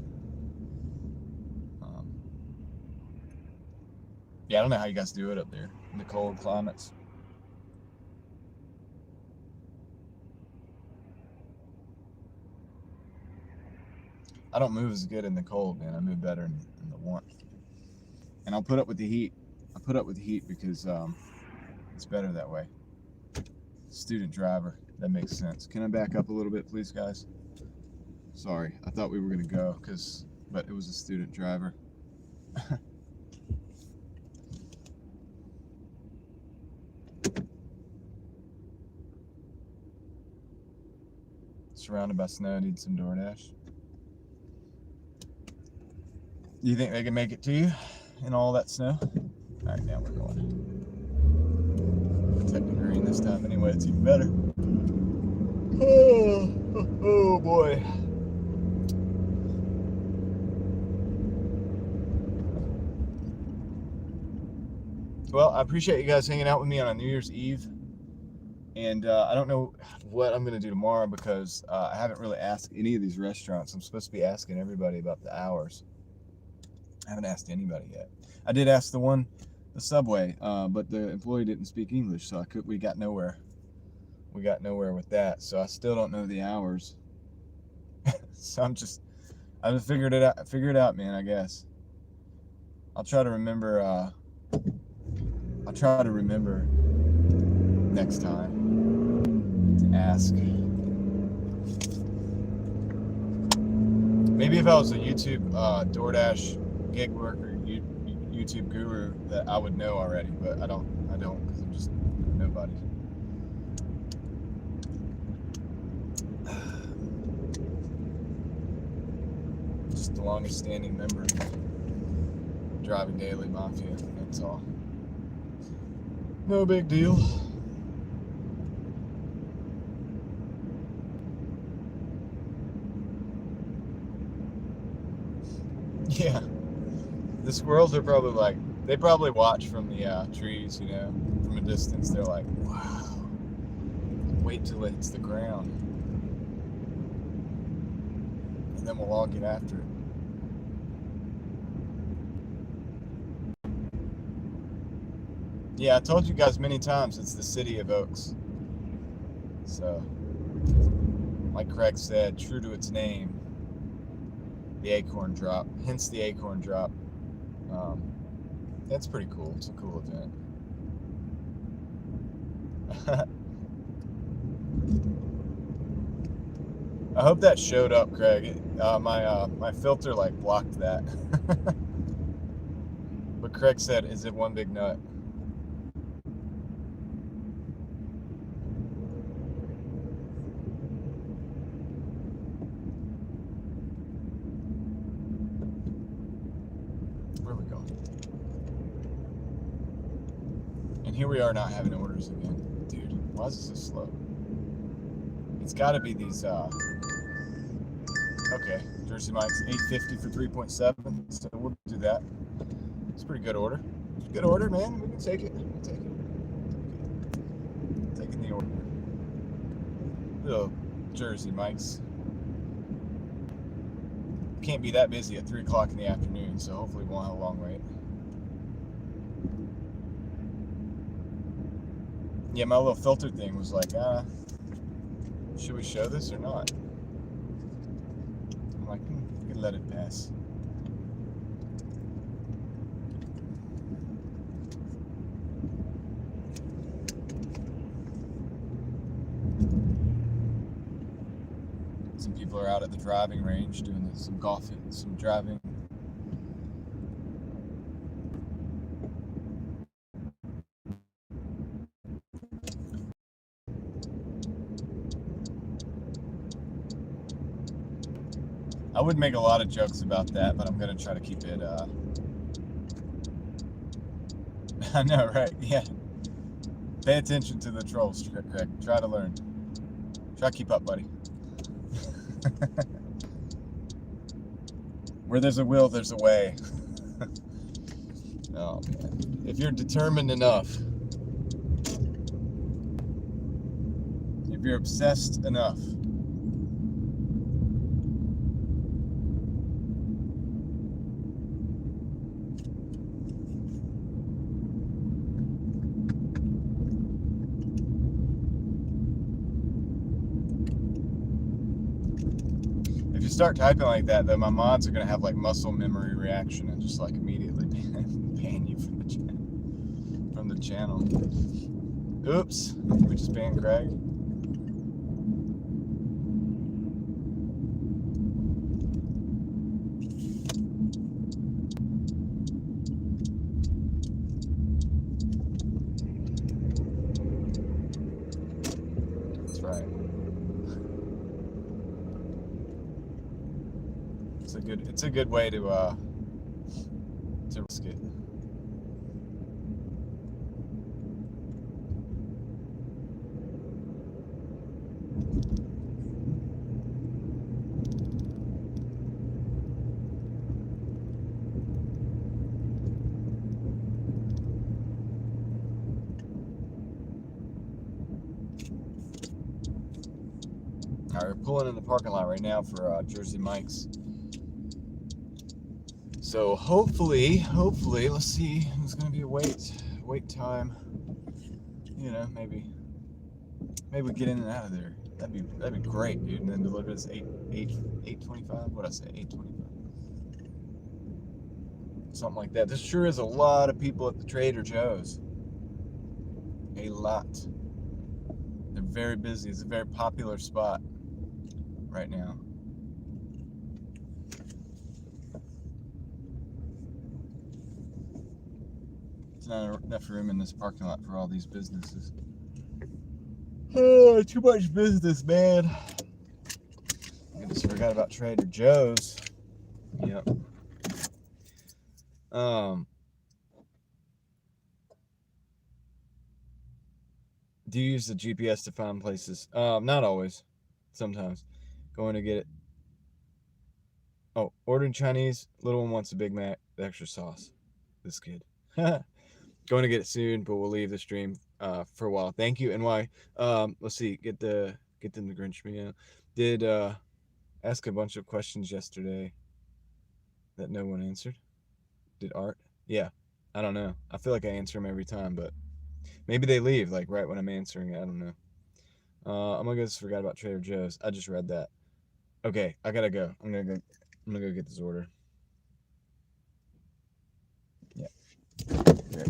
[SPEAKER 1] Yeah, I don't know how you guys do it up there in the cold climates. I don't move as good in the cold, man. I move better in the warmth. And I'll put up with the heat. I put up with the heat because it's better that way. Student driver. That makes sense. Can I back up a little bit, please, guys? Sorry, I thought we were gonna go but it was a student driver. Surrounded by snow, need some Doordash. Do you think they can make it to you in all that snow? All right, now we're going. Protect the green this time anyway, it's even better. Oh boy. Well, I appreciate you guys hanging out with me on a New Year's Eve. And I don't know what I'm going to do tomorrow because I haven't really asked any of these restaurants. I'm supposed to be asking everybody about the hours. I haven't asked anybody yet. I did ask the Subway, but the employee didn't speak English, so we got nowhere. We got nowhere with that, so I still don't know the hours. So I just figured it out. Figure it out, man. I guess. I'll try to remember. I'll try to remember next time to ask. Maybe if I was a YouTube DoorDash gig worker, YouTube guru, that I would know already, but I don't because I'm just nobody. Just the longest standing member of the Driving Daily Mafia, that's all. No big deal. Yeah. The squirrels are probably they probably watch from the trees, from a distance. They're like, wow, wait till it hits the ground. And then we'll all get after it. Yeah, I told you guys many times it's the city of oaks. So, like Craig said, true to its name, the acorn drop, hence the acorn drop. That's pretty cool. It's a cool event. I hope that showed up, Craig. My filter blocked that. But Craig said, "Is it one big nut?" here we are not having orders again. Dude, why is this so slow? It's got to be these, okay, Jersey Mike's 850 for 3.7, so we'll do that. It's a pretty good order. It's a good order, man. We can take it. We'll take it. Taking the order. Little Jersey Mike's. Can't be that busy at 3 o'clock in the afternoon, so hopefully we won't have a long wait. Yeah, my little filter thing was like, should we show this or not? I'm like, we can let it pass. Some people are out at the driving range doing some golfing, some driving. I would make a lot of jokes about that, but I'm gonna try to keep it. I know, right? Yeah. Pay attention to the trolls, Craig. Try to learn. Try to keep up, buddy. Where there's a will, there's a way. Oh man, if you're determined enough, if you're obsessed enough, if you start typing like that, though, my mods are gonna have like muscle memory reaction and just like immediately ban you from the channel. Oops, we just banned Craig. That's right. It's a good way to risk it. All right, we're pulling in the parking lot right now for Jersey Mike's. So hopefully, let's see. There's gonna be a wait time. You know, maybe we get in and out of there. That'd be great, dude. And then deliver this 8:25. What I say, 8:25, something like that. There sure is a lot of people at the Trader Joe's. A lot. They're very busy. It's a very popular spot right now. There's not enough room in this parking lot for all these businesses. Oh, too much business, man. I just forgot about Trader Joe's. Yep. Do you use the GPS to find places? Not always. Sometimes. Going to get it. Oh, ordering Chinese. Little one wants a Big Mac, the extra sauce. This kid. Going to get it soon, but we'll leave the stream for a while. Thank you. And why? Let's see. Get them the Grinch meow. Did ask a bunch of questions yesterday that no one answered. Did Art? Yeah. I don't know. I feel like I answer them every time, but maybe they leave like right when I'm answering it. I don't know. Oh my goodness, forgot about Trader Joe's. I just read that. Okay, I gotta go. I'm gonna go get this order. Yeah. Great.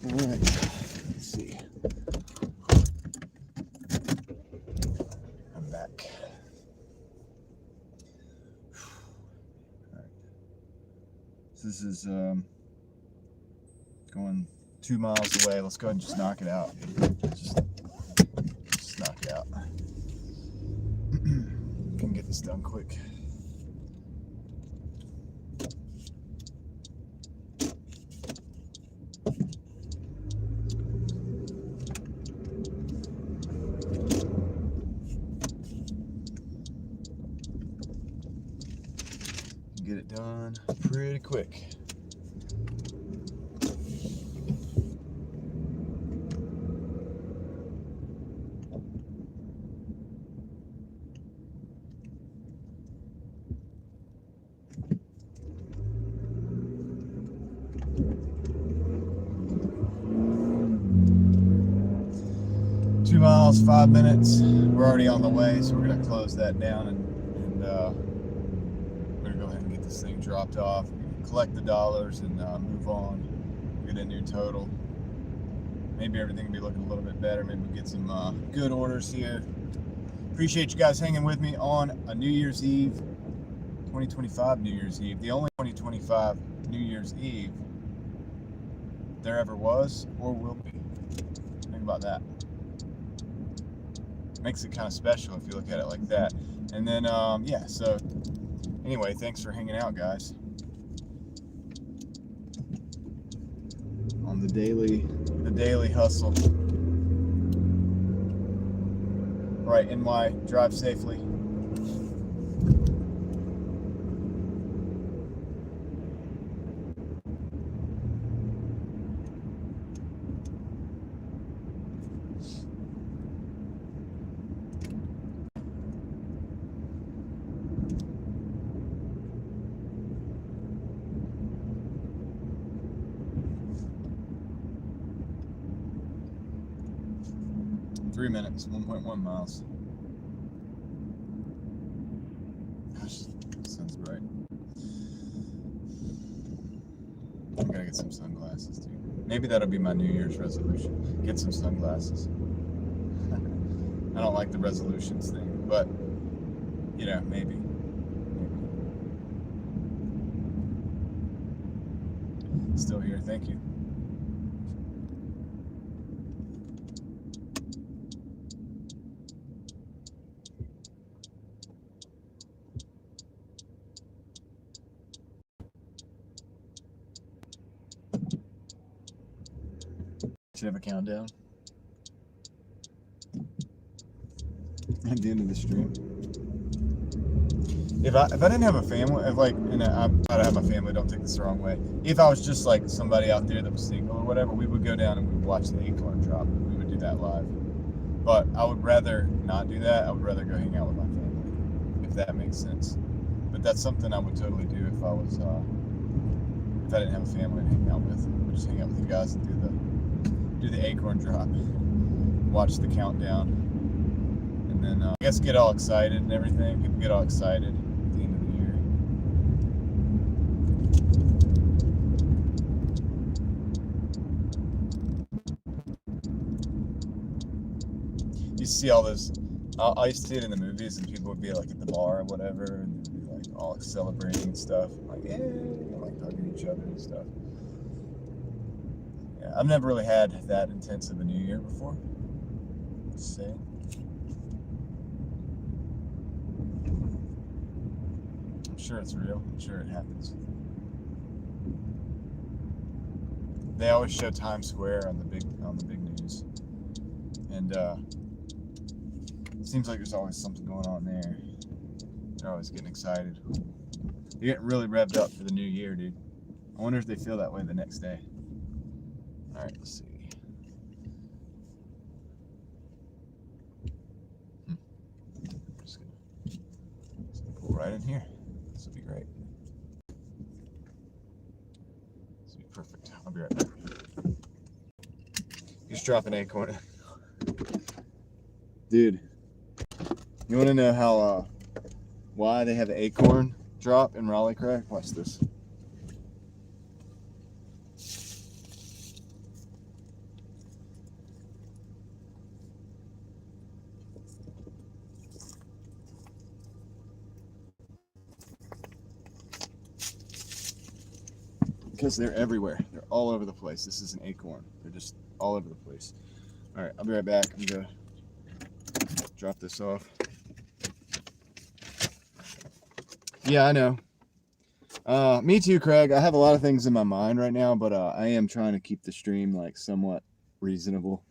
[SPEAKER 1] Alright, let's see. I'm back. Alright. So this is going 2 miles away. Let's go ahead and just knock it out. Just knock it out. Can get this done quick. Get it done pretty quick. Two miles, 5 minutes. We're already on the way, so we're gonna close that down and we're gonna go ahead and get this thing dropped off, collect the dollars, and move on. Get a new total. Maybe everything will be looking a little bit better. Maybe we'll get some good orders here. Appreciate you guys hanging with me on a New Year's Eve, 2025 New Year's Eve. The only 2025 New Year's Eve there ever was or will be. Think about that. Makes it kind of special if you look at it like that. And then, yeah, so anyway, thanks for hanging out, guys. On the daily hustle. All right, NY, drive safely. Three minutes, 1.1 miles. Gosh, sun's bright. I gotta get some sunglasses too. Maybe that'll be my New Year's resolution. Get some sunglasses. I don't like the resolutions thing, but you know, maybe. Still here, thank you. Should have a countdown at the end of the stream. If I didn't have a family, if like, and I'm proud to have my family, don't take this the wrong way. If I was just like somebody out there that was single or whatever, we would go down and we would watch the acorn drop. We would do that live. But I would rather not do that. I would rather go hang out with my family, if that makes sense. But that's something I would totally do if I was, if I didn't have a family to hang out with. I would just hang out with you guys and do the acorn drop, watch the countdown, and then I guess get all excited and everything. People get all excited at the end of the year. You see all those, I used to see it in the movies, and people would be like at the bar or whatever, and they'd be like all celebrating and stuff, like, yeah, like hugging each other and stuff. Yeah, I've never really had that intense of a New Year before. Just saying. I'm sure it's real. I'm sure it happens. They always show Times Square on the big news, and it seems like there's always something going on there. They're always getting excited. They're getting really revved up for the new year, dude. I wonder if they feel that way the next day. All right, let's see. Just gonna pull right in here. This will be great. This will be perfect. I'll be right back. Just drop an acorn. Dude, you want to know how why they have an acorn drop in Raleigh Crack? Watch this. because they're everywhere. They're all over the place. This is an acorn. They're just all over the place. All right, I'll be right back. I'm gonna drop this off. Yeah, I know. Me too, Craig. I have a lot of things in my mind right now, but I am trying to keep the stream like somewhat reasonable.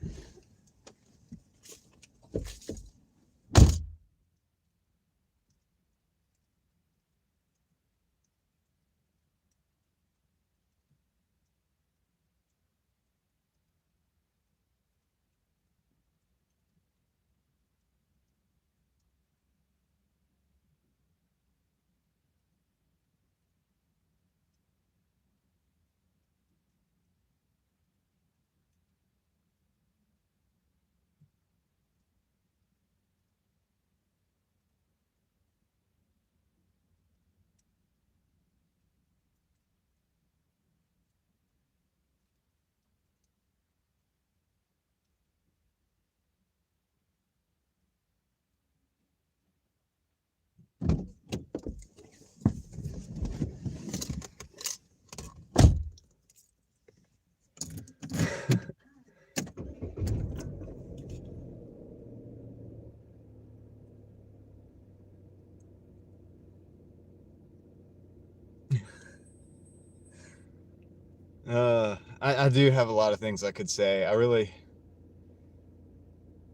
[SPEAKER 1] I do have a lot of things I could say.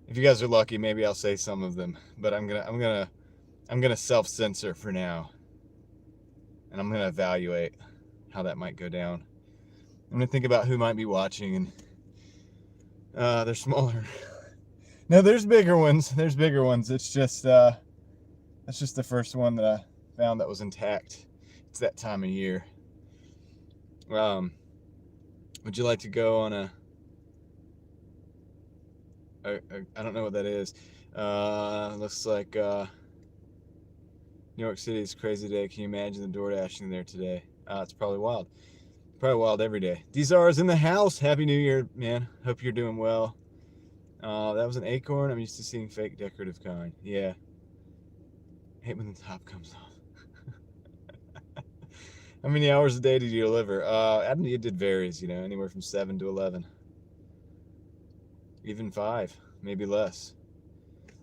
[SPEAKER 1] If you guys are lucky, maybe I'll say some of them, but I'm gonna self-censor for now, and I'm gonna evaluate how that might go down. I'm gonna think about who might be watching, and they're smaller. No, there's bigger ones. There's bigger ones. It's just that's just the first one that I found that was intact. It's that time of year. Would you like to go on a I don't know what that is. Looks like New York City is crazy day. Can you imagine the Doordashing there today? It's probably wild. Probably wild every day. Dzar is in the house. Happy New Year, man. Hope you're doing well. That was an acorn. I'm used to seeing fake decorative kind. Yeah. Hate when the top comes off. How many hours a day did you deliver? It did varies, anywhere from 7 to 11. Even 5, maybe less.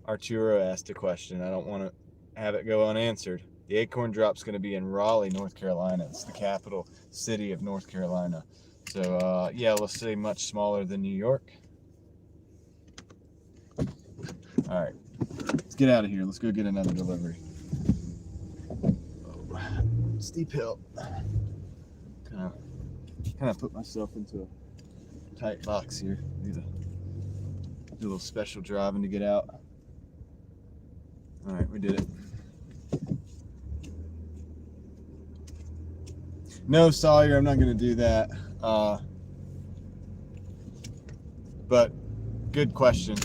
[SPEAKER 1] Arturo asked a question. I don't want to have it go unanswered. The acorn drop's going to be in Raleigh, North Carolina. It's the capital city of North Carolina. So, yeah, let's say much smaller than New York. All right, let's get out of here. Let's go get another delivery. Oh, steep hill. Kind of put myself into a tight box here. Need to do a little special driving to get out. All right, we did it. No, Sawyer, I'm not going to do that. But good question.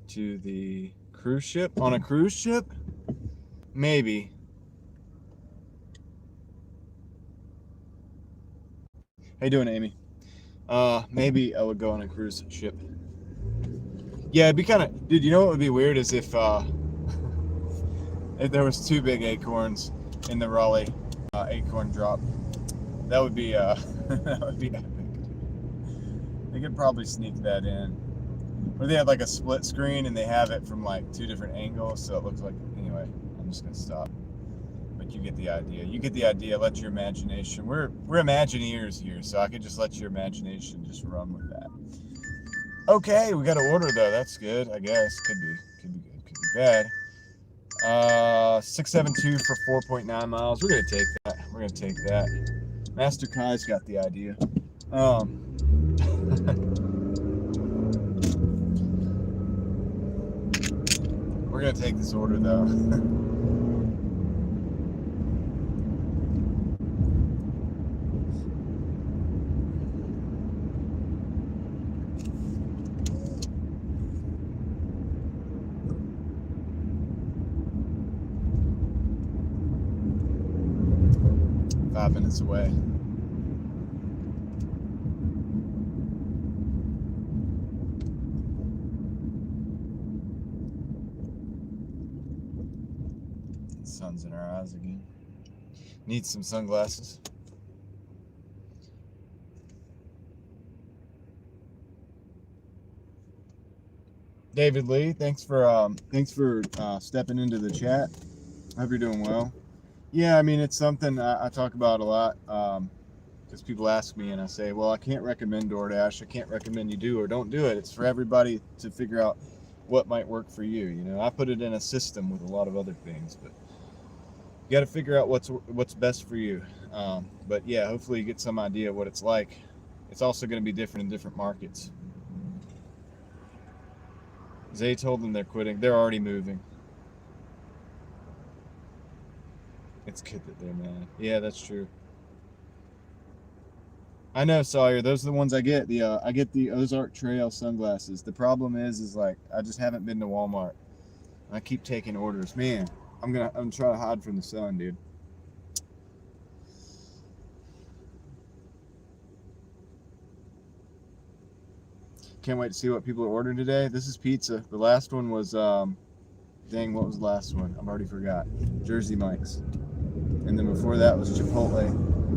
[SPEAKER 1] To the cruise ship? On a cruise ship? Maybe. How you doing, Amy? Maybe I would go on a cruise ship. Yeah, it'd be kind of, dude. You know what would be weird is if if there was 2 big acorns in the Raleigh acorn drop. That would be that would be epic. They could probably sneak that in. Or they have like a split screen and they have it from like 2 different angles, so it looks like. Anyway, I'm just gonna stop. But you get the idea. You get the idea. Let your imagination. We're Imagineers here, so I could just let your imagination just run with that. Okay, we got an order though. That's good, I guess. Could be good. Could be bad. 672 for 4.9 miles. We're gonna take that. We're gonna take that. Master Kai's got the idea. We're gonna take this order though. Five minutes away. Need some sunglasses. David Lee, thanks for stepping into the chat. I hope you're doing well. Yeah, I mean, it's something I talk about a lot because people ask me and I say, well, I can't recommend DoorDash. I can't recommend you do or don't do it. It's for everybody to figure out what might work for you. You know, I put it in a system with a lot of other things, but you got to figure out what's best for you. But yeah, hopefully you get some idea of what it's like. It's also going to be different in different markets. Zay told them they're quitting. They're already moving. It's good that they're mad. Yeah, that's true. I know, Sawyer. Those are the ones I get. I get the Ozark Trail sunglasses. The problem is like I just haven't been to Walmart. I keep taking orders. Man, I'm trying to hide from the sun, dude. Can't wait to see what people are ordering today. This is pizza. The last one was dang, what was the last one? I've already forgot. Jersey Mike's. And then before that was Chipotle.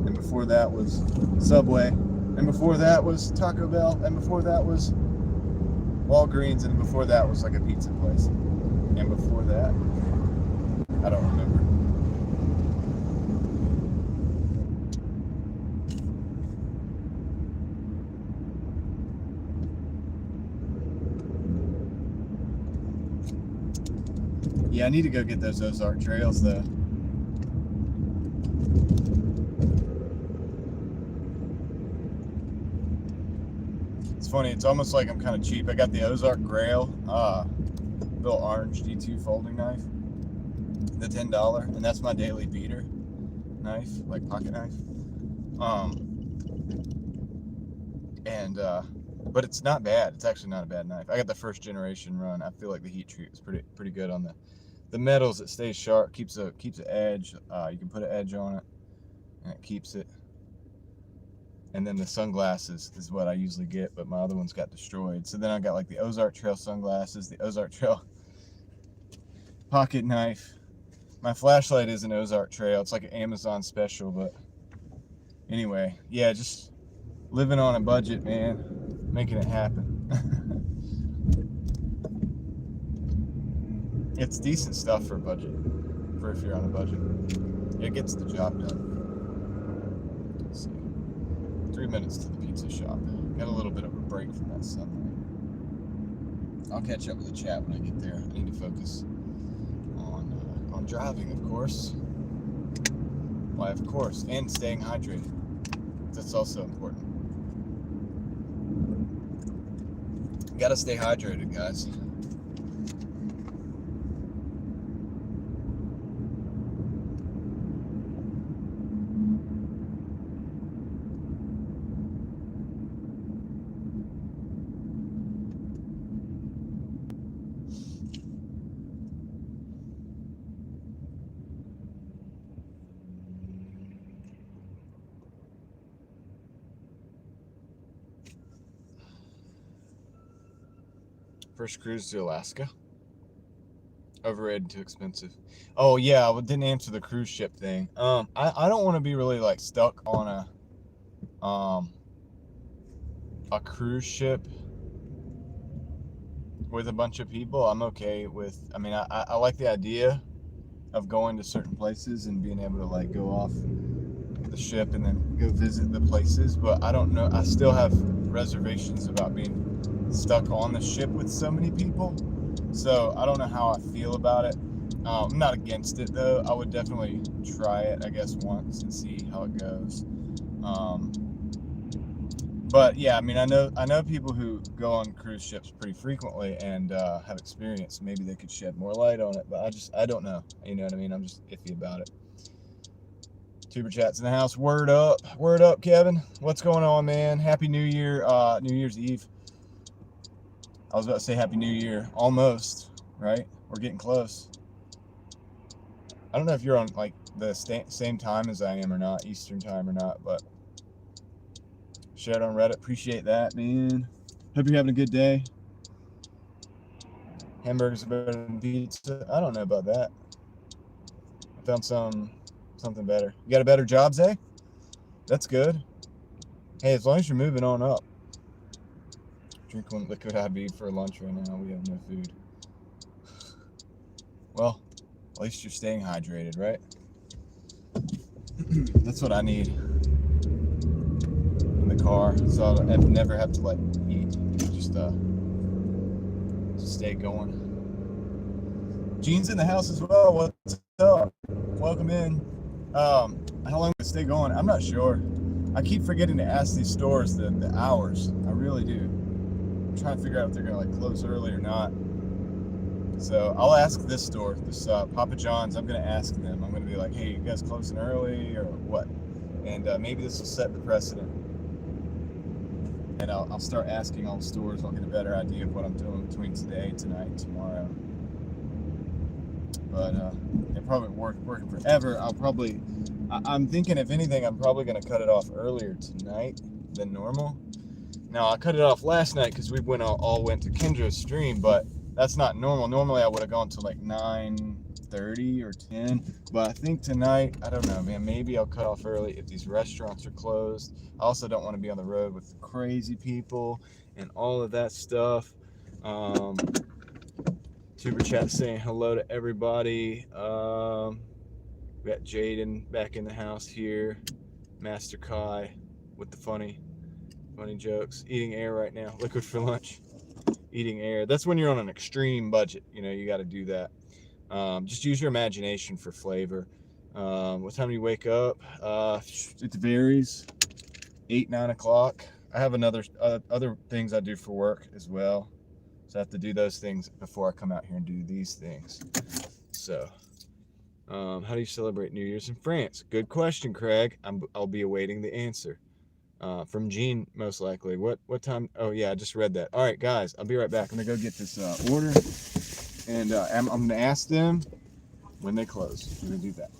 [SPEAKER 1] And before that was Subway. And before that was Taco Bell. And before that was Walgreens. And before that was like a pizza place. And before that, I don't remember. Yeah, I need to go get those Ozark Trails though. It's funny, it's almost like I'm kind of cheap. I got the Ozark Grail, little orange D2 folding knife, the $10, and that's my daily beater knife, like pocket knife. But it's not bad. It's actually not a bad knife. I got the first generation run. I feel like the heat treat is pretty good on the metals. It stays sharp, keeps an edge. You can put an edge on it, and it keeps it. And then the sunglasses is what I usually get, but my other ones got destroyed. So then I got like the Ozark Trail sunglasses, the Ozark Trail pocket knife. My flashlight is an Ozark Trail. It's like an Amazon special, but anyway, yeah, just living on a budget, man, making it happen. It's decent stuff for a budget, for if you're on a budget. It gets the job done. Let's see. 3 minutes to the pizza shop. Got a little bit of a break from that sunlight. I'll catch up with the chat when I get there. I need to focus on driving, of course. Why, of course, and staying hydrated. That's also important. Gotta stay hydrated, guys. First cruise to Alaska. Overrated, too expensive. Oh yeah, I didn't answer the cruise ship thing. I don't want to be really like stuck on a cruise ship with a bunch of people. I'm okay with. I mean, I like the idea of going to certain places and being able to like go off the ship and then go visit the places. But I don't know. I still have reservations about being stuck on the ship with so many people. So I don't know how I feel about it. I'm not against it though. I would definitely try it, I guess, once and see how it goes. But yeah, I mean, I know people who go on cruise ships pretty frequently and have experience. Maybe they could shed more light on it, but I don't know. You know what I mean? I'm just iffy about it. Tuber chat's in the house. Word up, Kevin. What's going on, man? Happy New Year, New Year's Eve. I was about to say Happy New Year, almost, right? We're getting close. I don't know if you're on like the same time as I am or not, Eastern time or not, but shared on Reddit. Appreciate that, man. Hope you're having a good day. Hamburgers are better than pizza. I don't know about that. I found some something better. You got a better job, Zay? That's good. Hey, as long as you're moving on up. Drink one liquid IV for lunch right now. We have no food. Well, at least you're staying hydrated, right? That's what I need in the car, so I never have to like eat. Just stay going. Gene's in the house as well. What's up? Welcome in. How long will it stay going? I'm not sure. I keep forgetting to ask these stores the hours. I really do. I'm trying to figure out if they're gonna like close early or not. So I'll ask this store, this Papa John's. I'm gonna ask them. I'm gonna be like, hey, you guys closing early or what? And maybe this will set the precedent. And I'll start asking all the stores. I'll get a better idea of what I'm doing between today, tonight, and tomorrow. But it probably working forever. I'm thinking if anything, I'm probably gonna cut it off earlier tonight than normal. Now I cut it off last night because we all went to Kendra's stream, but that's not normal. Normally I would have gone to like 9:30 or 10, but I think tonight, I don't know, man. Maybe I'll cut off early if these restaurants are closed. I also don't want to be on the road with crazy people and all of that stuff. Super chat saying hello to everybody. We got Jaden back in the house here. Master Kai with the funny jokes. Eating air right now. Liquid for lunch. Eating air. That's when you're on an extreme budget. You know, you got to do that. Just use your imagination for flavor. What time do you wake up? It varies. 8, 9 o'clock. I have other things I do for work as well. So I have to do those things before I come out here and do these things. So, how do you celebrate New Year's in France? Good question, Craig. I'll be awaiting the answer. From Gene, most likely. What time? Oh yeah, I just read that. All right, guys, I'll be right back. I'm gonna go get this order, and I'm gonna ask them when they close. I'm gonna do that.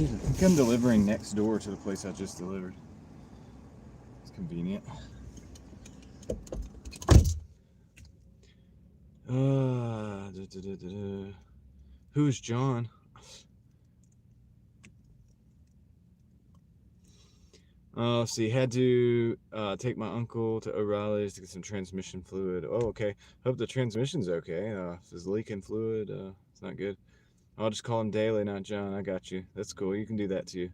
[SPEAKER 1] think I'm delivering next door to the place I just delivered. It's convenient. Who's John? See, had to take my uncle to O'Reilly's to get some transmission fluid. Oh, okay. Hope the transmission's okay. If it's leaking fluid, it's not good. I'll just call him Daly, not John. I got you. That's cool. You can do that too.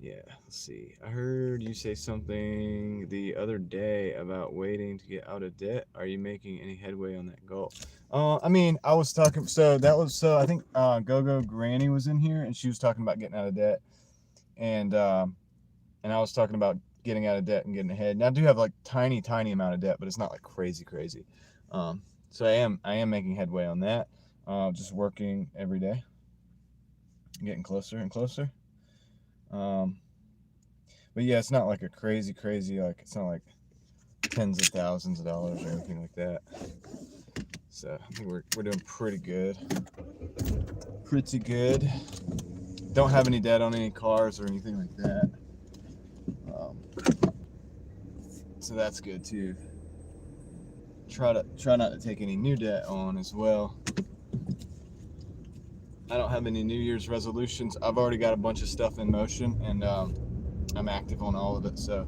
[SPEAKER 1] Yeah, let's see. I heard you say something the other day about waiting to get out of debt. Are you making any headway on that goal? I mean, I was talking, I think Go Granny was in here and she was talking about getting out of debt. And I was talking about getting out of debt and getting ahead. And I do have like tiny amount of debt, but it's not like crazy. So I am making headway on that. Just working every day, getting closer and closer. But yeah, it's not like a crazy, like, it's not like tens of thousands of dollars or anything like that. So I think we're doing pretty good. Pretty good. Don't have any debt on any cars or anything like that. So that's good too. Try not to take any new debt on as well. I don't have any New Year's resolutions. I've already got a bunch of stuff in motion, and I'm active on all of it. So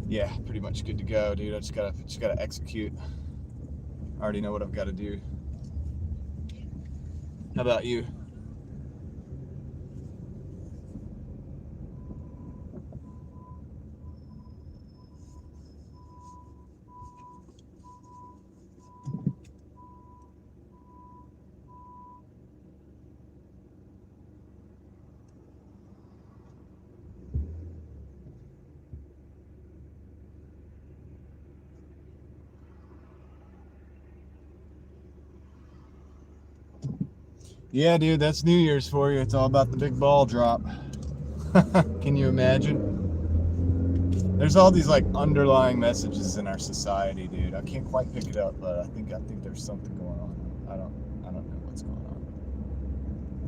[SPEAKER 1] yeah, pretty much good to go, dude. I just gotta execute. I already know what I've got to do. How about you? Yeah, dude, that's New Year's for you. It's all about the big ball drop. Can you imagine? There's all these like underlying messages in our society, dude. I can't quite pick it up, but I think there's something going on. I don't know what's going on.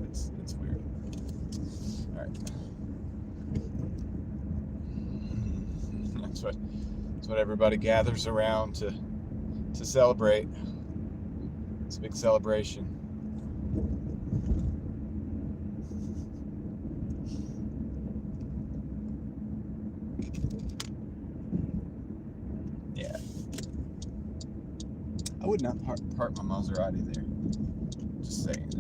[SPEAKER 1] It's weird. All right. That's what everybody gathers around to celebrate. It's a big celebration. Yeah. I would not park my Maserati there. Just saying.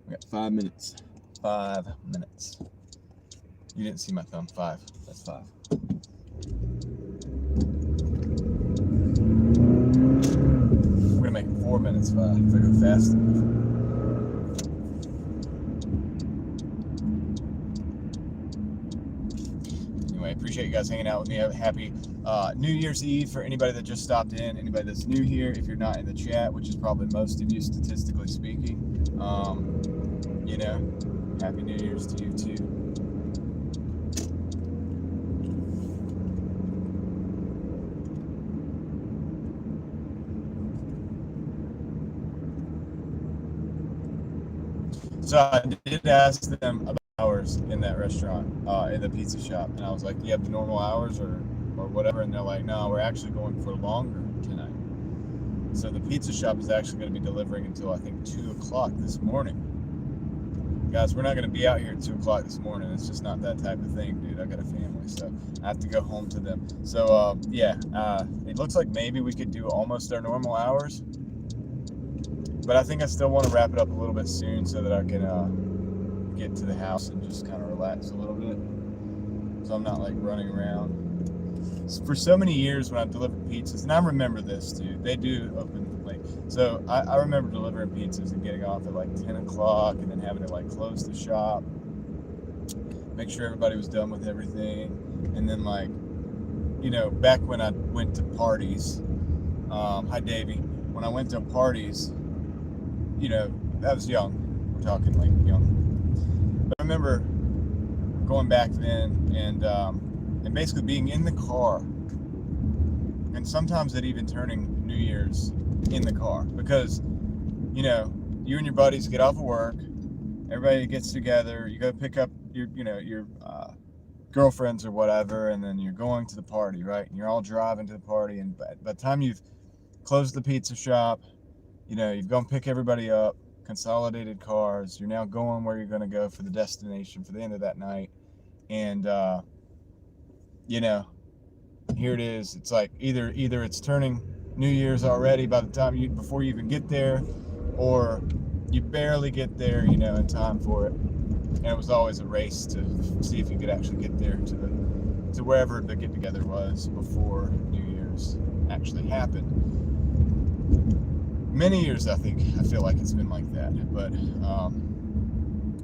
[SPEAKER 1] We got 5 minutes. 5 minutes. You didn't see my thumb. 5. That's 5. We're gonna make 4 minutes 5 if I go fast enough. Anyway, appreciate you guys hanging out with me. Have a happy New Year's Eve for anybody that just stopped in. Anybody that's new here, if you're not in the chat, which is probably most of you, statistically speaking. You know, Happy New Year's to you too. So I did ask them about hours in that restaurant, in the pizza shop, and I was like, "Do you have the normal hours or whatever?" And they're like, "No, we're actually going for longer tonight." So the pizza shop is actually going to be delivering until I think 2 o'clock this morning. Guys, we're not going to be out here at 2 o'clock this morning. It's just not that type of thing, dude. I got a family, so I have to go home to them. So yeah, it looks like maybe we could do almost our normal hours. But I think I still want to wrap it up a little bit soon so that I can get to the house and just kind of relax a little bit. So I'm not like running around. For so many years when I've delivered pizzas, and I remember this too, they do open late. So I remember delivering pizzas and getting off at like 10 o'clock and then having to like close the shop, make sure everybody was done with everything. And then like, you know, back when I went to parties, hi Davey, when I went to parties, you know, I was young. We're talking like young. But I remember going back then, and basically being in the car, and sometimes it even turning New Year's in the car, because you know, you and your buddies get off of work, everybody gets together, you go pick up your girlfriends or whatever, and then you're going to the party, right? And you're all driving to the party, and by the time you've closed the pizza shop, you've gone pick everybody up, consolidated cars, you're now going where you're going to go for the destination for the end of that night, and here it is. It's like either it's turning New Year's already by the time before you even get there, or you barely get there, in time for it. And it was always a race to see if you could actually get there to wherever the get together was before New Year's actually happened. Many years, I feel like it's been like that. But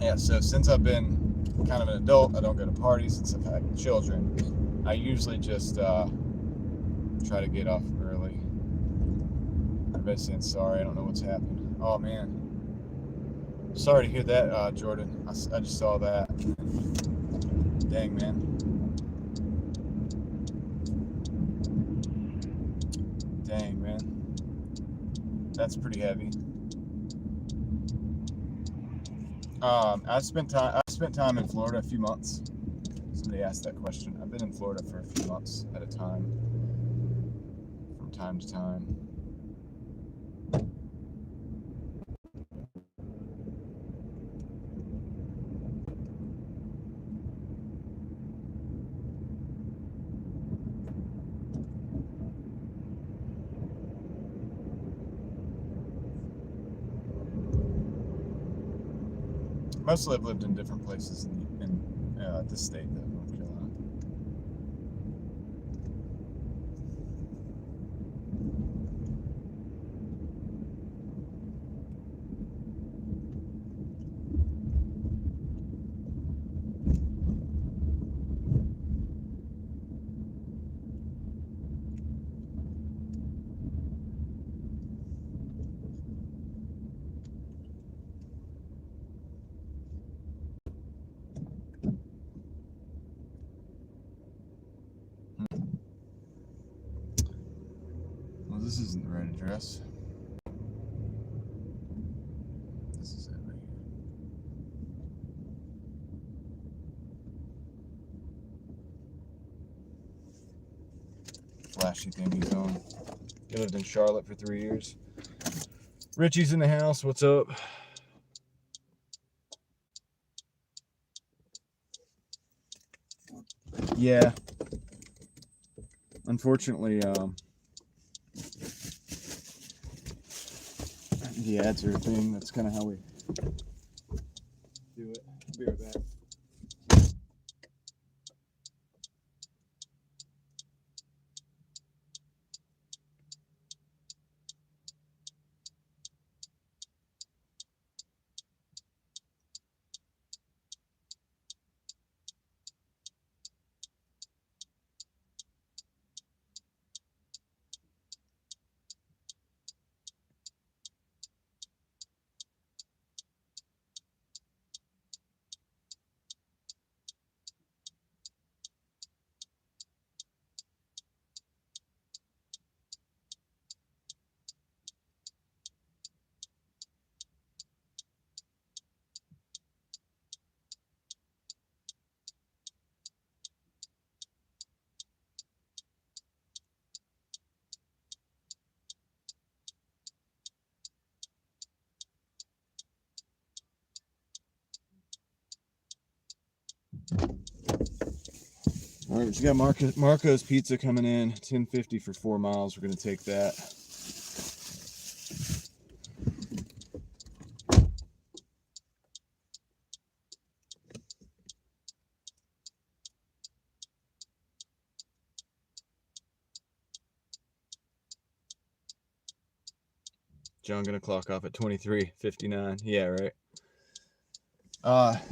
[SPEAKER 1] yeah, so since I've been kind of an adult, I don't go to parties. Since I've had children, I usually just try to get off early. Everybody's saying sorry, I don't know what's happened. Oh man, sorry to hear that, Jordan. I just saw that. Dang, man. Dang, man. That's pretty heavy. I spent time in Florida a few months. Somebody asked that question. I've been in Florida for a few months at a time, from time to time. Mostly I've lived in different places in this state, though, North Carolina. Well, this isn't the right address. This is it right here. Flashy thing he's on. He lived in Charlotte for 3 years. Richie's in the house. What's up? Yeah. Unfortunately, the ads are a thing. That's kind of how we do it. I'll be right back. All right, we got Marco's Pizza coming in, $10.50 for 4 miles. We're gonna take that. John gonna clock off at 23:59. Yeah, right.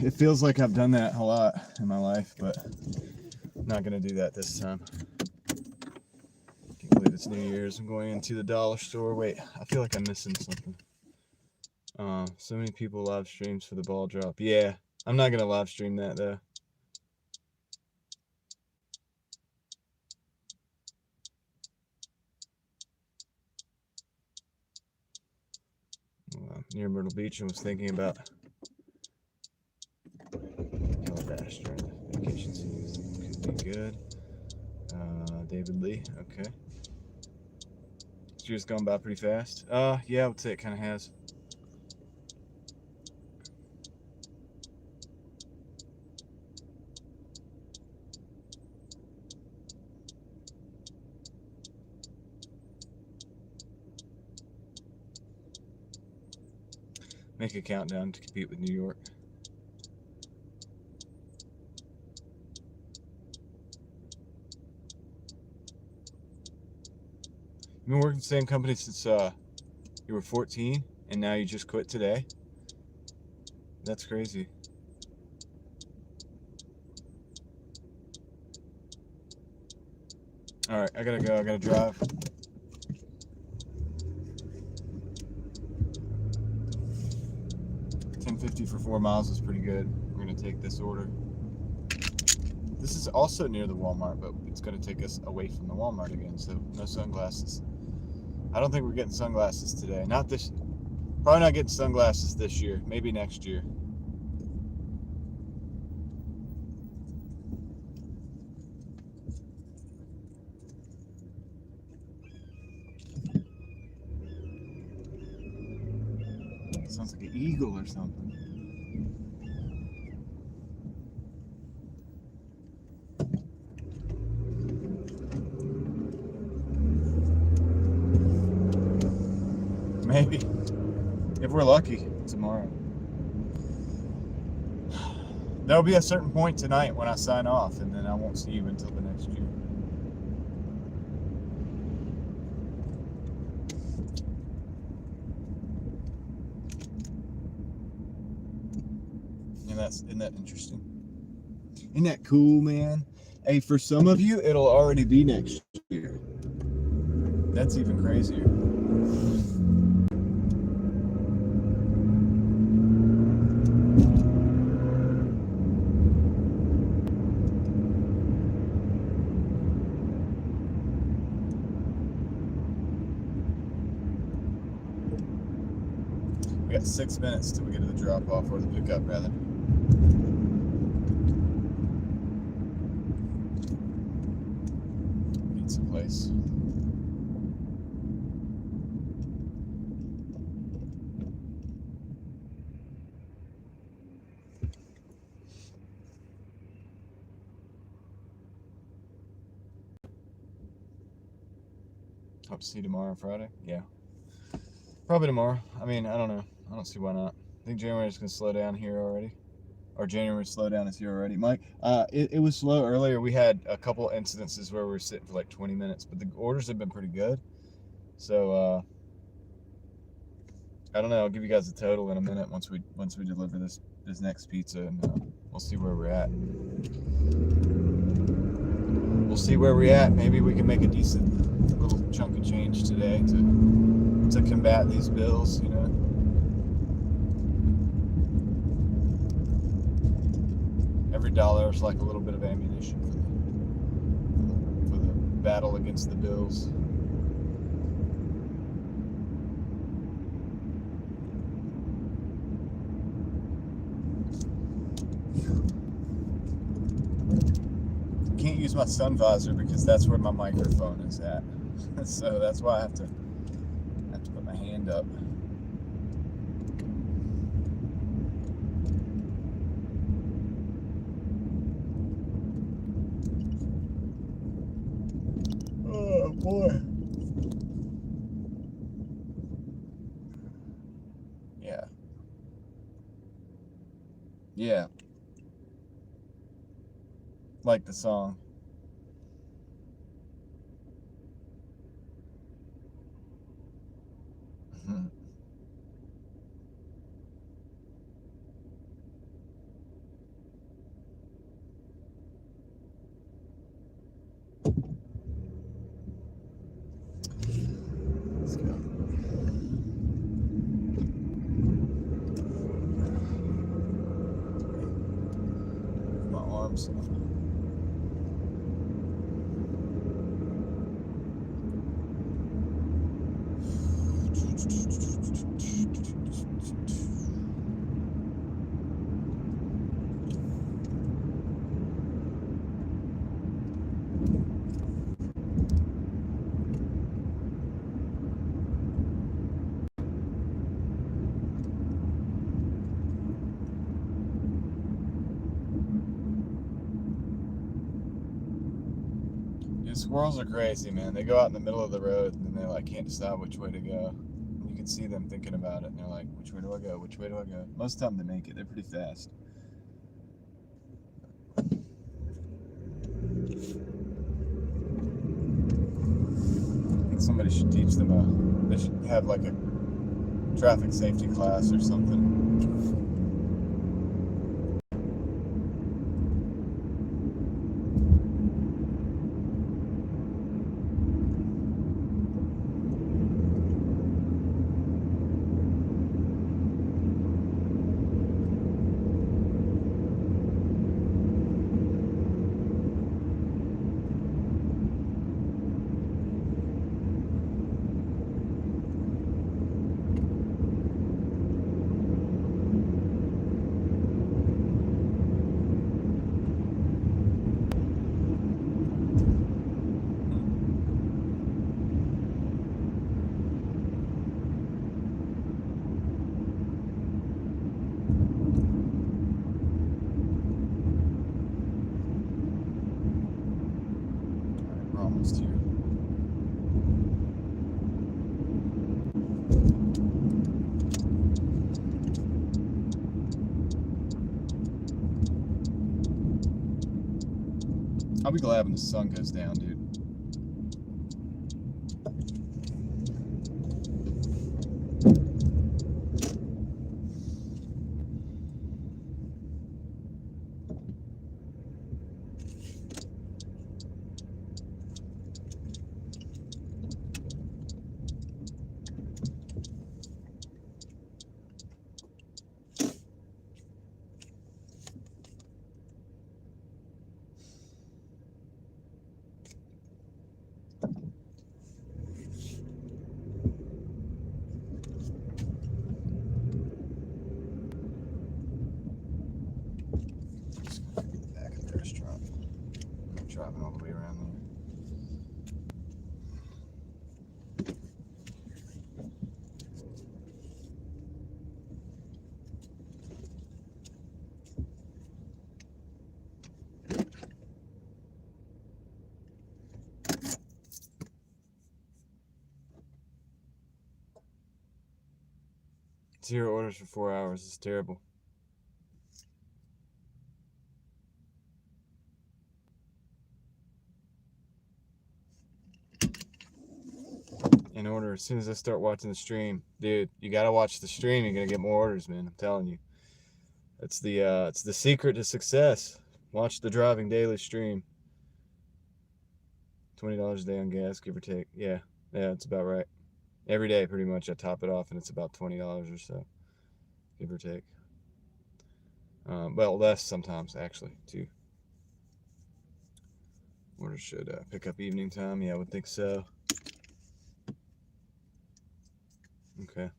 [SPEAKER 1] It feels like I've done that a lot in my life, but I'm not gonna do that this time. Can't believe it's New Year's. I'm going into the dollar store. Wait, I feel like I'm missing something. So many people live streams for the ball drop. Yeah, I'm not gonna live stream that though. near Myrtle Beach and was thinking about Doordash during the vacation season. Could be good. David Lee, okay. This year's gone by pretty fast. Yeah, I would say it kind of has. Make a countdown to compete with New York. You've been working the same company since you were 14, and now you just quit today? That's crazy. All right, I gotta go. I gotta drive. $10.50 for 4 miles is pretty good. We're gonna take this order. This is also near the Walmart, but it's gonna take us away from the Walmart again, so no sunglasses. I don't think we're getting sunglasses today. Not this. Probably not getting sunglasses this year. Maybe next year. Sounds like an eagle or something. Maybe. If we're lucky, tomorrow. There'll be a certain point tonight when I sign off, and then I won't see you until the next year. And isn't that interesting? Isn't that cool, man? Hey, for some of you, it'll already be next year. That's even crazier. We got 6 minutes till we get to the drop-off, or the pickup, rather. Pizza place. Hope to see you tomorrow, Friday. Yeah. Probably tomorrow. I mean, I don't know. I don't see why not. I think January's going to slow down here already. Or January's slowdown is here already. Mike, it was slow earlier. We had a couple incidences where we were sitting for like 20 minutes, but the orders have been pretty good. So, I don't know. I'll give you guys a total in a minute once we deliver this next pizza, and we'll see where we're at. We'll see where we're at. Maybe we can make a decent little chunk of change today to combat these bills, you know. Every dollar is like a little bit of ammunition for the battle against the bills. Can't use my sun visor because that's where my microphone is at. So that's why I have to put my hand up. Oh boy. Yeah. Yeah. Like the song. Let's go. My arms off. Squirrels are crazy, man. They go out in the middle of the road and they like can't decide which way to go. And you can see them thinking about it, and they're like, "Which way do I go? Which way do I go?" Most of the time they make it. They're pretty fast. I think somebody should teach them they should have like a traffic safety class or something. We're almost here. I'll be glad when the sun goes down, dude. Just gonna be the back of the restaurant. I'm driving all the way around there. Zero orders for 4 hours. It's terrible. In order, as soon as I start watching the stream, dude, you gotta watch the stream. You're gonna get more orders, man. I'm telling you. It's the secret to success. Watch the Driving Daily stream. $20 a day on gas, give or take. Yeah, it's about right. Every day, pretty much, I top it off, and it's about $20 or so, give or take. Well, less sometimes, actually, too. Orders should pick up evening time. Yeah, I would think so. Okay.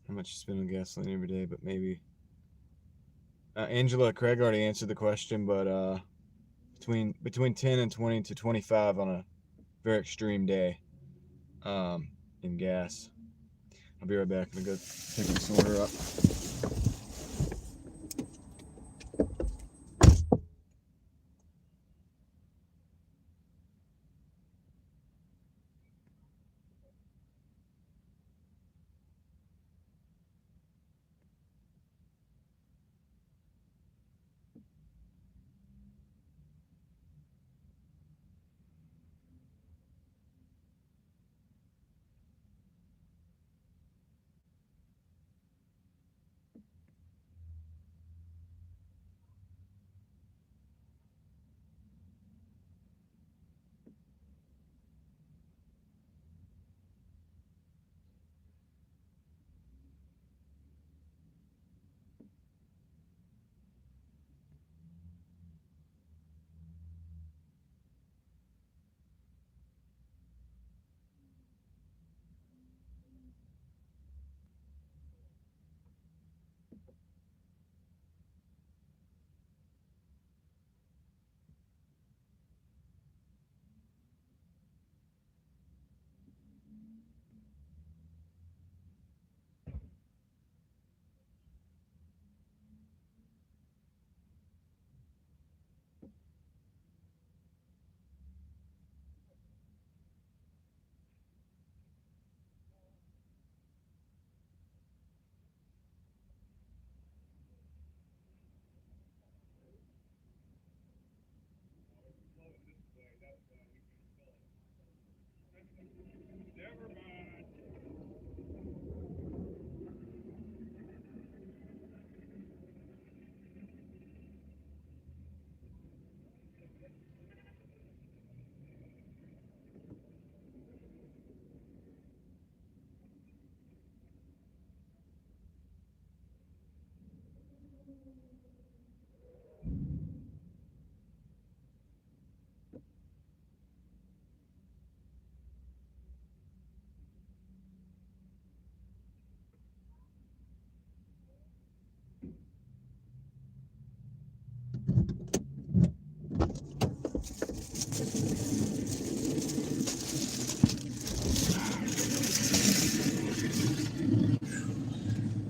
[SPEAKER 1] How much you spend on gasoline every day? But maybe. Angela, Craig already answered the question, but between 10 and 20 to 25 on a very extreme day in gas. I'll be right back. I'm gonna go pick this order up.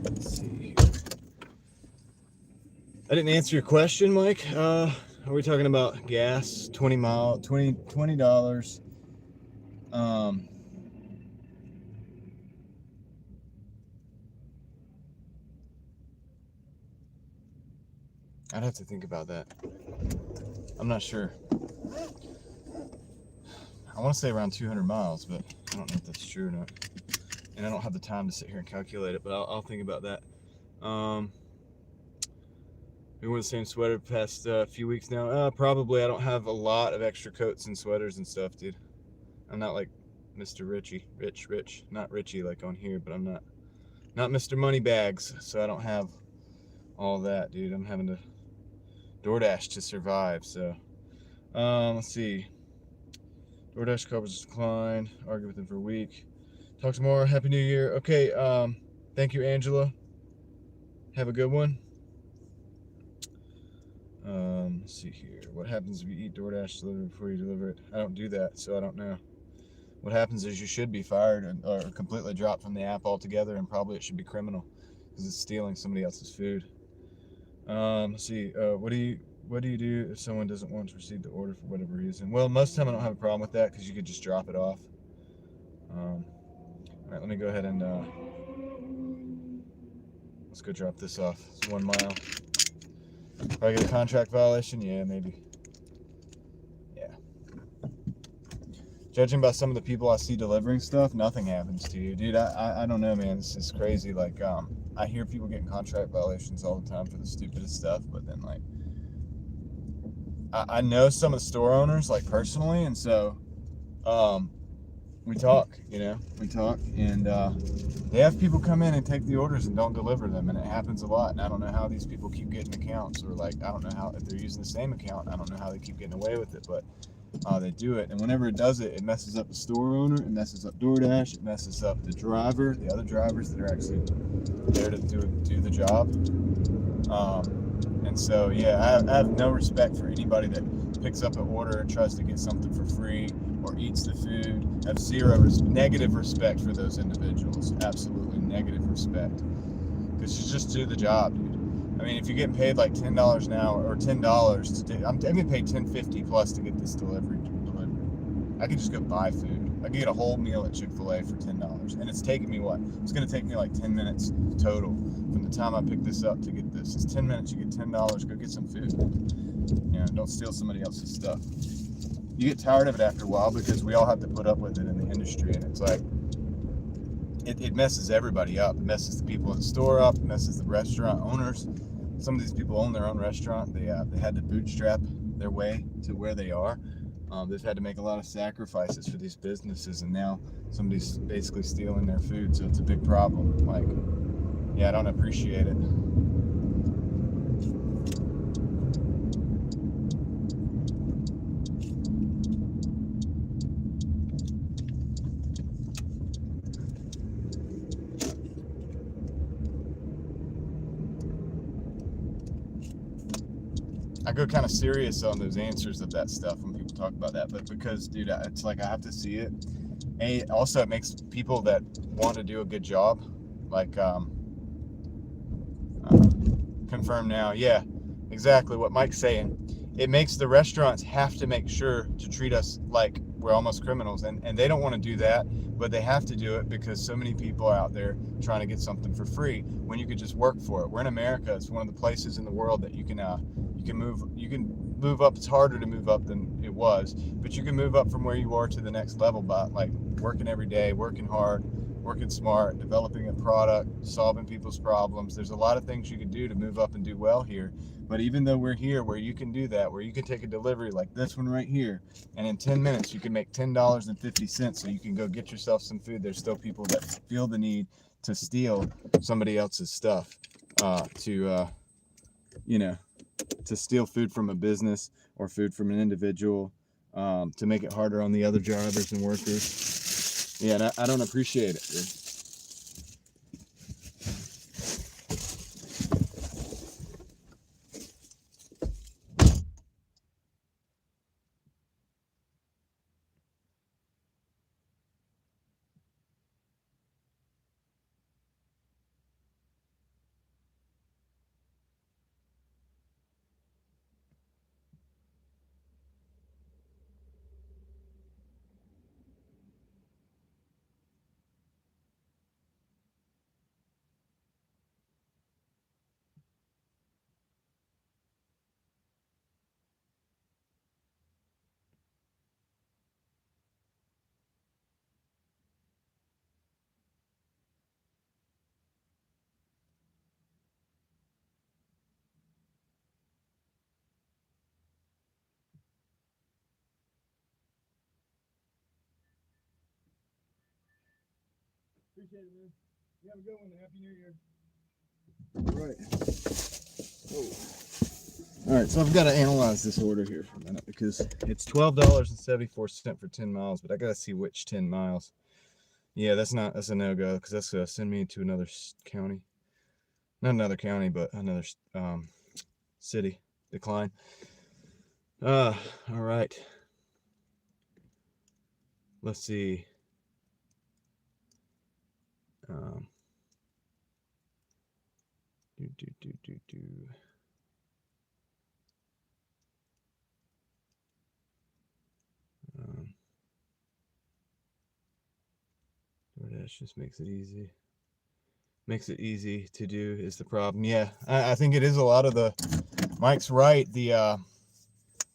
[SPEAKER 1] Let's see here. I didn't answer your question, Mike. Are we talking about gas? $20. I'd have to think about that. I'm not sure. I want to say around 200 miles, but I don't know if that's true or not. And I don't have the time to sit here and calculate it, but I'll think about that. We wore the same sweater the past few weeks now. Probably. I don't have a lot of extra coats and sweaters and stuff, dude. I'm not like Mr. Rich. Not Richie like on here, but I'm not Mr. Moneybags, so I don't have all that, dude. I'm having to Doordash to survive, so. Let's see. Doordash coverage declined. Argue with them for a week. Talk tomorrow. Happy New Year. Okay. Thank you, Angela. Have a good one. Let's see here. What happens if you eat Doordash delivery before you deliver it? I don't do that, so I don't know. What happens is you should be fired or completely dropped from the app altogether, and probably it should be criminal because it's stealing somebody else's food. Let's see. What do you do if someone doesn't want to receive the order for whatever reason? Well, most of the time I don't have a problem with that because you could just drop it off. All right, let me go ahead and let's go drop this off. It's 1 mile. Probably get a contract violation? Yeah, maybe. Yeah. Judging by some of the people I see delivering stuff, nothing happens to you. Dude, I don't know, man. This is crazy. Like, I hear people getting contract violations all the time for the stupidest stuff, but then, like, I know some of the store owners, like, personally, and so, we talk, and they have people come in and take the orders and don't deliver them, and it happens a lot, and I don't know how these people keep getting accounts, or, like, I don't know how, if they're using the same account, I don't know how they keep getting away with it, but they do it, and whenever it does it, it messes up the store owner, it messes up Doordash, it messes up the driver, the other drivers that are actually there to do the job, and so, yeah, I have no respect for anybody that picks up an order and tries to get something for free, or eats the food. I have negative respect for those individuals. Absolutely negative respect. Because you just do the job, dude. I mean, if you're getting paid like $10 an hour or $10 to do, I'm getting paid $10.50 plus to get this delivery. I could just go buy food. I could get a whole meal at Chick-fil-A for $10, and it's taking me what? It's going to take me like 10 minutes total from the time I pick this up to get this. It's 10 minutes. You get $10. Go get some food. Don't steal somebody else's stuff. You get tired of it after a while because we all have to put up with it in the industry, and it's like it messes everybody up. It messes the people in the store up. It messes the restaurant owners. Some of these people own their own restaurant. They had to bootstrap their way to where they are. They've had to make a lot of sacrifices for these businesses, and now somebody's basically stealing their food, so it's a big problem. Like, yeah, I don't appreciate it. I go kind of serious on those answers of that stuff when people talk about that, but because, dude, it's like I have to see it. And also, it makes people that want to do a good job, like, confirm now. Yeah, exactly what Mike's saying. It makes the restaurants have to make sure to treat us like we're almost criminals, and they don't want to do that, but they have to do it because so many people are out there trying to get something for free when you could just work for it. We're in America. It's one of the places in the world that you can move up. It's harder to move up than was, but you can move up from where you are to the next level by like working every day, working hard, working smart, developing a product, solving people's problems. There's a lot of things you can do to move up and do well here. But even though we're here where you can do that, where you can take a delivery like this one right here, and in 10 minutes you can make $10.50 so you can go get yourself some food, there's still people that feel the need to steal somebody else's stuff, you know, to steal food from a business or food from an individual, to make it harder on the other drivers and workers. Yeah, and I don't appreciate it, dude. Appreciate it, man. You have a good one. Happy New Year. All right. Whoa. All right, so I've got to analyze this order here for a minute because it's $12.74 for 10 miles, but I got to see which 10 miles. Yeah, that's a no-go because that's going to send me to another county. Not another county, but another city. Decline. All right. Let's see. Doordash just makes it easy. Makes it easy to do is the problem. Yeah, I think it is a lot of the. Mike's right. A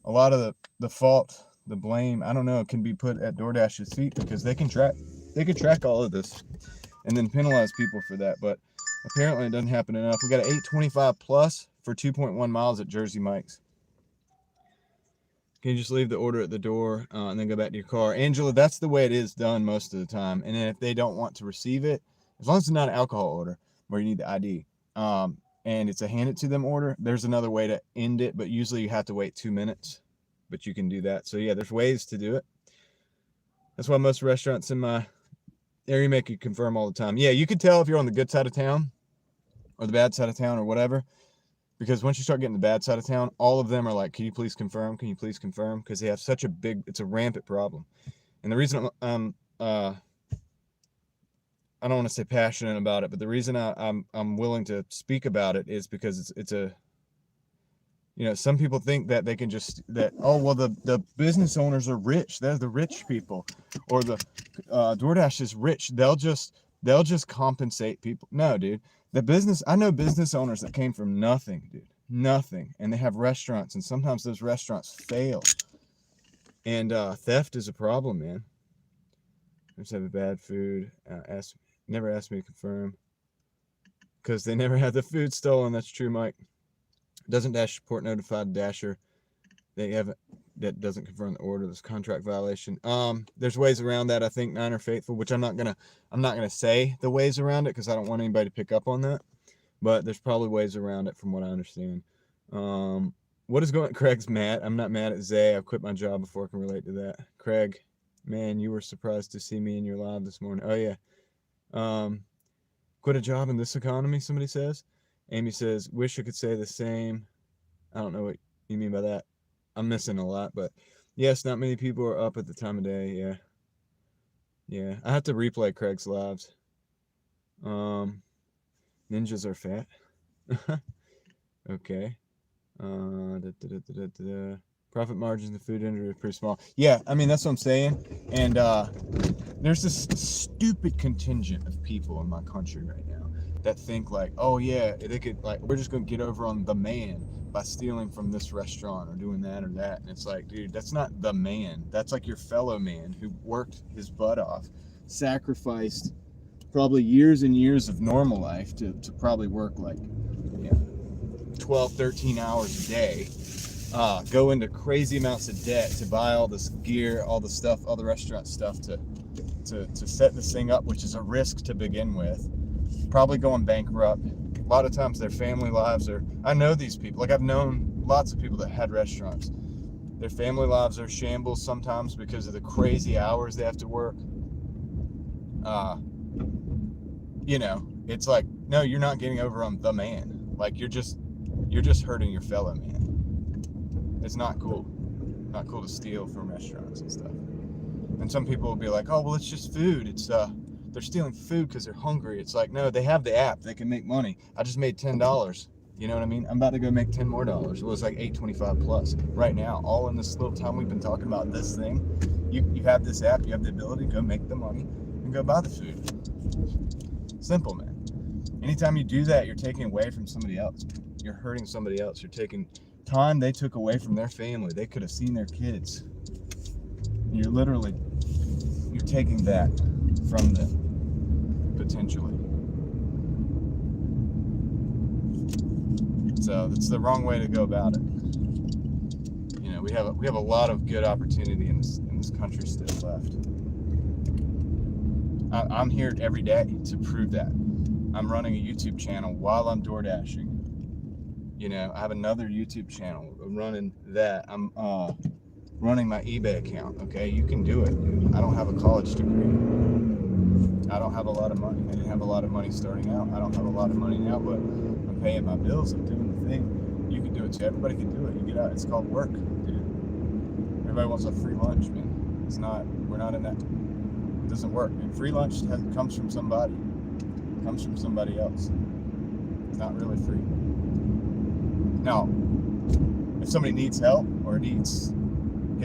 [SPEAKER 1] lot of the fault, the blame, I don't know, can be put at DoorDash's feet because they can track all of this and then penalize people for that. But apparently it doesn't happen enough. We got an 825 plus for 2.1 miles at Jersey Mike's. Can you just leave the order at the door and then go back to your car? Angela, that's the way it is done most of the time. And then if they don't want to receive it, as long as it's not an alcohol order where you need the ID, and it's a hand it to them order, there's another way to end it, but usually you have to wait 2 minutes, but you can do that. So yeah, there's ways to do it. That's why most restaurants in my area make you confirm all the time. Yeah, you can tell if you're on the good side of town or the bad side of town or whatever, because once you start getting the bad side of town, all of them are like, can you please confirm? Can you please confirm? Because they have such a big, it's a rampant problem. And the reason I don't want to say passionate about it, but the reason I'm willing to speak about it is because it's a, you know, some people think that they can just, that, oh, well, the business owners are rich. They're the rich people, or the DoorDash is rich. They'll just compensate people. No, dude, I know business owners that came from nothing, dude, nothing. And they have restaurants, and sometimes those restaurants fail. And theft is a problem, man. I just have a bad food. Never asked me to confirm because they never had the food stolen. That's true, Mike. Doesn't Dash report notified Dasher that doesn't confirm the order. This contract violation. There's ways around that. I think Nine are faithful, which I'm not gonna say the ways around it because I don't want anybody to pick up on that. But there's probably ways around it from what I understand. What is going? Craig's mad. I'm not mad at Zay. I quit my job before I can relate to that. Craig, man, you were surprised to see me in your live this morning. Oh yeah. Quit a job in this economy, somebody says. Amy says, wish I could say the same. I don't know what you mean by that. I'm missing a lot, but yes, not many people are up at the time of day. Yeah. Yeah. I have to replay Craig's lives. Ninjas are fat. Okay. Profit margins in the food industry are pretty small. Yeah, I mean, that's what I'm saying. And there's this stupid contingent of people in my country right now that think like, oh yeah, they could, like, we're just gonna get over on the man. by stealing from this restaurant or doing that or that. And it's like, dude, that's not the man. That's like your fellow man who worked his butt off, sacrificed probably years and years of normal life to probably work like 12, 13 hours a day, go into crazy amounts of debt to buy all this gear, all the stuff, all the restaurant stuff to set this thing up, which is a risk to begin with, probably going bankrupt. A lot of times their family lives are, I know these people, like I've known lots of people that had restaurants. Their family lives are shambles sometimes because of the crazy hours they have to work. You know, it's like, no, you're not getting over on the man. Like you're just hurting your fellow man. It's not cool. Not cool to steal from restaurants and stuff. And some people will be like, oh, well, it's just food. It's they're stealing food because they're hungry. It's like, no, they have the app. They can make money. I just made $10. You know what I mean? I'm about to go make $10 more. It was like $8.25 plus right now. All in this little time we've been talking about this thing. You have this app. You have the ability to go make the money and go buy the food. Simple, man. Anytime you do that, you're taking away from somebody else. You're hurting somebody else. You're taking time they took away from their family. They could have seen their kids. You're taking that from them, potentially. So it's the wrong way to go about it. You know, we have a lot of good opportunity in this country still left. I'm here every day to prove that. I'm running a YouTube channel while I'm Doordashing. You know, I have another YouTube channel. I'm running that. I'm running my eBay account. Okay, you can do it, dude. I don't have a college degree. I don't have a lot of money. I didn't have a lot of money starting out. I don't have a lot of money now, but I'm paying my bills. I'm doing the thing. You can do it too. Everybody can do it. You get out. It's called work, dude. Everybody wants a free lunch, man. It's not. We're not in that. It doesn't work. And free lunch comes from somebody. It comes from somebody else. It's not really free. Now, if somebody needs help or hits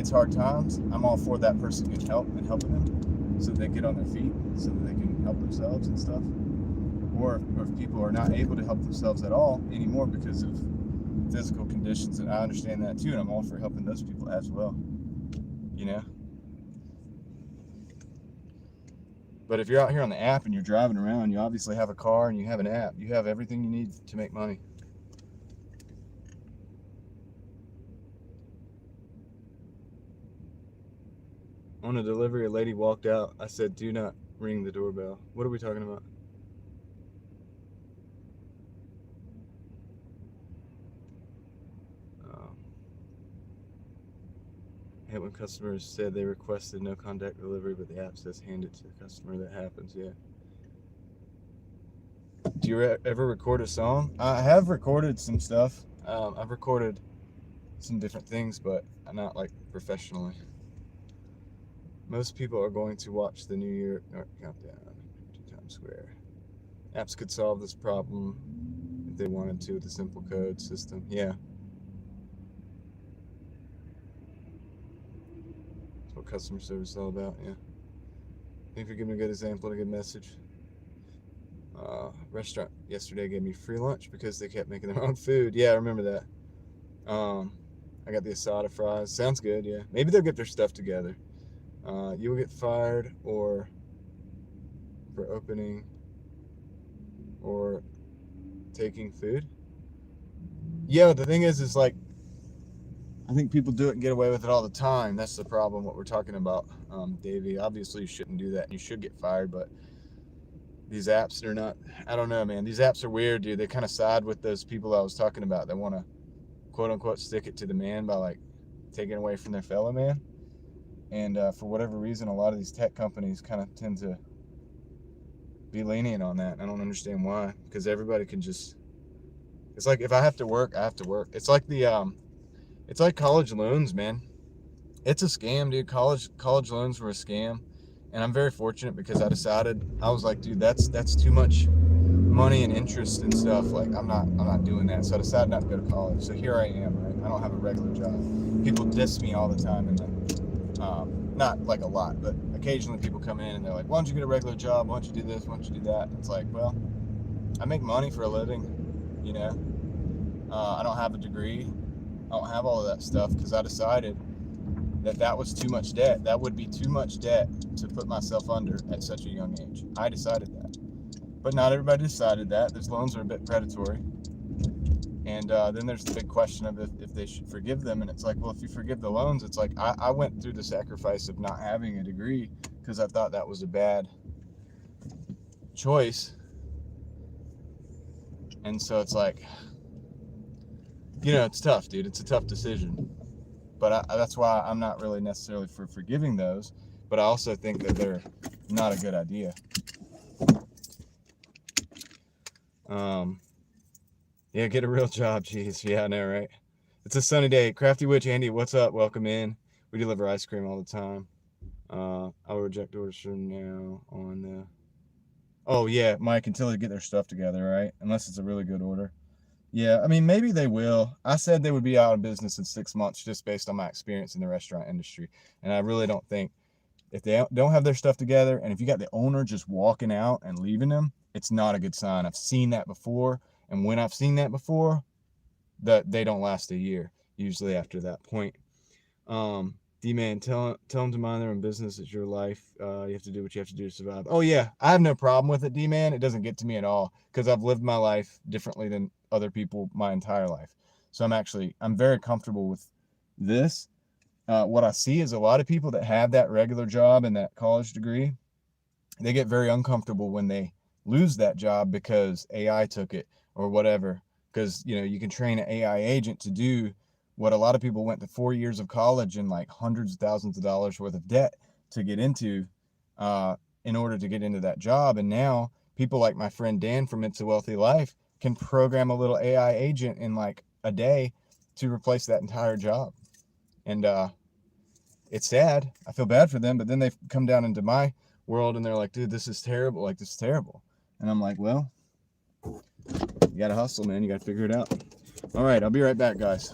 [SPEAKER 1] hard times, I'm all for that person getting help and helping them so that they get on their feet, so that they can help themselves and stuff. Or if people are not able to help themselves at all anymore because of physical conditions, and I understand that too, and I'm all for helping those people as well. You know? But if you're out here on the app and you're driving around, you obviously have a car and you have an app. You have everything you need to make money. On a delivery, a lady walked out. I said, do not ring the doorbell. What are we talking about? I hate when customers said they requested no contact delivery, but the app says hand it to the customer. That happens, yeah. Do you ever record a song? I have recorded some stuff. I've recorded some different things, but not like professionally. Most people are going to watch the New Year countdown to Times Square. Apps could solve this problem if they wanted to with a simple code system. Yeah. That's what customer service is all about, yeah. Thank you for giving a good example and a good message. Restaurant yesterday gave me free lunch because they kept making their own food. Yeah, I remember that. I got the asada fries. Sounds good, yeah. Maybe they'll get their stuff together. You will get fired or for opening or taking food. Yeah, the thing is like, I think people do it and get away with it all the time. That's the problem, what we're talking about, Davey. Obviously, you shouldn't do that. You should get fired, but these apps, they're not, I don't know, man. These apps are weird, dude. They kind of side with those people I was talking about that want to, quote unquote, stick it to the man by like taking away from their fellow man. And for whatever reason, a lot of these tech companies kind of tend to be lenient on that. I don't understand why, because everybody can just, it's like if I have to work, I have to work. It's like it's like college loans, man. It's a scam, dude. College loans were a scam. And I'm very fortunate because I decided, I was like, dude, that's too much money and interest and stuff. Like, I'm not doing that. So I decided not to go to college. So here I am, right? I don't have a regular job. People diss me all the time, and not like a lot, but occasionally people come in and they're like, why don't you get a regular job? Why don't you do this? Why don't you do that? It's like, well, I make money for a living, you know? I don't have a degree. I don't have all of that stuff because I decided that was too much debt. That would be too much debt to put myself under at such a young age. I decided that. But not everybody decided that. Those loans are a bit predatory. And then there's the big question of if they should forgive them. And it's like, well, if you forgive the loans, it's like I went through the sacrifice of not having a degree because I thought that was a bad choice. And so it's like, it's tough, dude. It's a tough decision. But that's why I'm not really necessarily for forgiving those. But I also think that they're not a good idea. Yeah, get a real job, jeez. Yeah, I know, right? It's a sunny day. Crafty Witch Andy, what's up? Welcome in. We deliver ice cream all the time. I will reject orders from now on the... Oh, yeah, Mike, until they get their stuff together, right? Unless it's a really good order. Yeah, I mean, maybe they will. I said they would be out of business in 6 months just based on my experience in the restaurant industry. And I really don't think if they don't have their stuff together and if you got the owner just walking out and leaving them, it's not a good sign. I've seen that before. And when I've seen that before, that they don't last a year, usually after that point. D-Man, tell them to mind their own business. It's your life. You have to do what you have to do to survive. Oh, yeah. I have no problem with it, D-Man. It doesn't get to me at all because I've lived my life differently than other people my entire life. So I'm very comfortable with this. What I see is a lot of people that have that regular job and that college degree, they get very uncomfortable when they lose that job because AI took it or whatever. Because, you can train an AI agent to do what a lot of people went to 4 years of college and like hundreds of thousands of dollars worth of debt to get into in order to get into that job. And now people like my friend Dan from It's a Wealthy Life can program a little AI agent in like a day to replace that entire job. And it's sad. I feel bad for them, but then they come down into my world and they're like, dude, this is terrible. Like, this is terrible. And I'm like, well, you got to hustle, man. You got to figure it out. All right, I'll be right back, guys.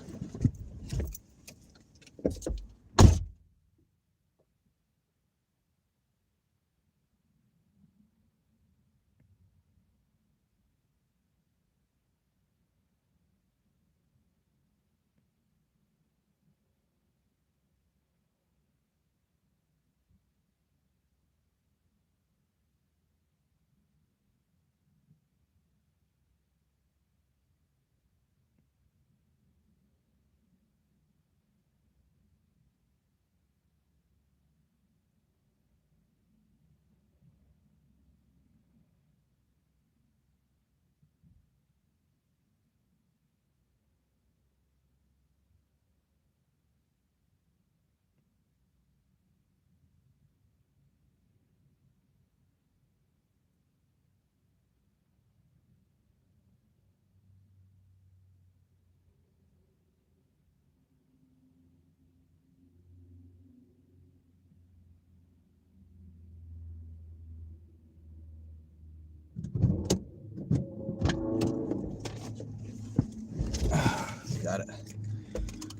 [SPEAKER 1] Got it.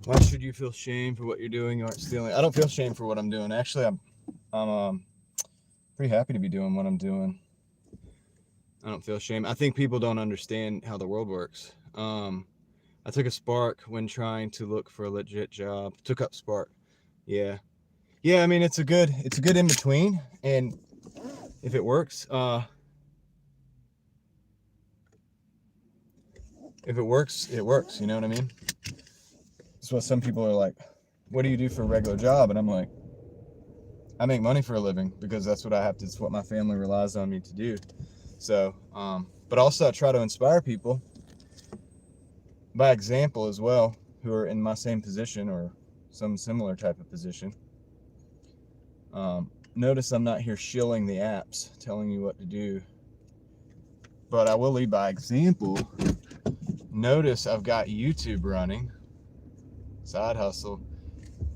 [SPEAKER 1] Why should you feel shame for what you're doing? You aren't stealing. I don't feel shame for what I'm doing. Actually, I'm pretty happy to be doing what I'm doing. I don't feel shame. I think people don't understand how the world works. I took a Spark when trying to look for a legit job. Took up Spark. Yeah. I mean, it's a good in between, and if it works, if it works, it works. You know what I mean? That's what some people are like. What do you do for a regular job? And I'm like, I make money for a living because that's what I have to. It's what my family relies on me to do. So, but also I try to inspire people by example as well, who are in my same position or some similar type of position. Notice I'm not here shilling the apps, telling you what to do, but I will lead by example. Notice I've got YouTube running, side hustle.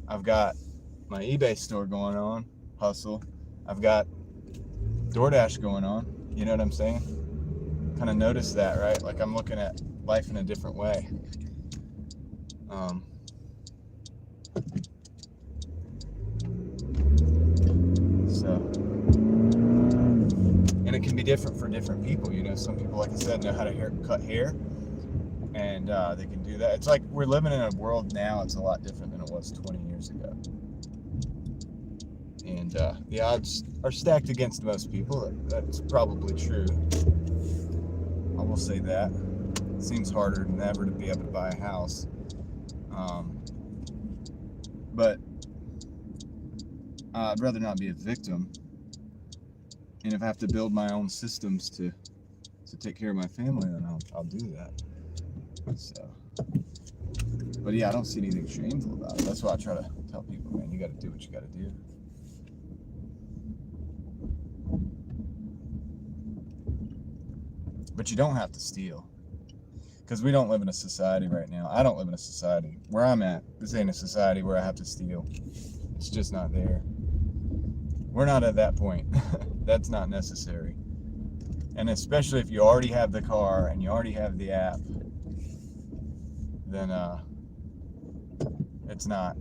[SPEAKER 1] I've got my eBay store going on, hustle. I've got Doordash going on. You know what I'm saying? Kind of notice that, right? Like I'm looking at life in a different way. And it can be different for different people. Some people, like I said, know how to cut hair, and they can do that. It's like we're living in a world now. It's a lot different than it was 20 years ago. And the odds are stacked against most people. That's probably true. I will say that. It seems harder than ever to be able to buy a house. But I'd rather not be a victim. And if I have to build my own systems to take care of my family, then I'll do that. So, but yeah, I don't see anything shameful about it. That's why I try to tell people, man, you got to do what you got to do. But you don't have to steal, because we don't live in a society right now. I don't live in a society where I'm at. This ain't a society where I have to steal. It's just not there. We're not at that point. That's not necessary. And especially if you already have the car and you already have the app, then it's not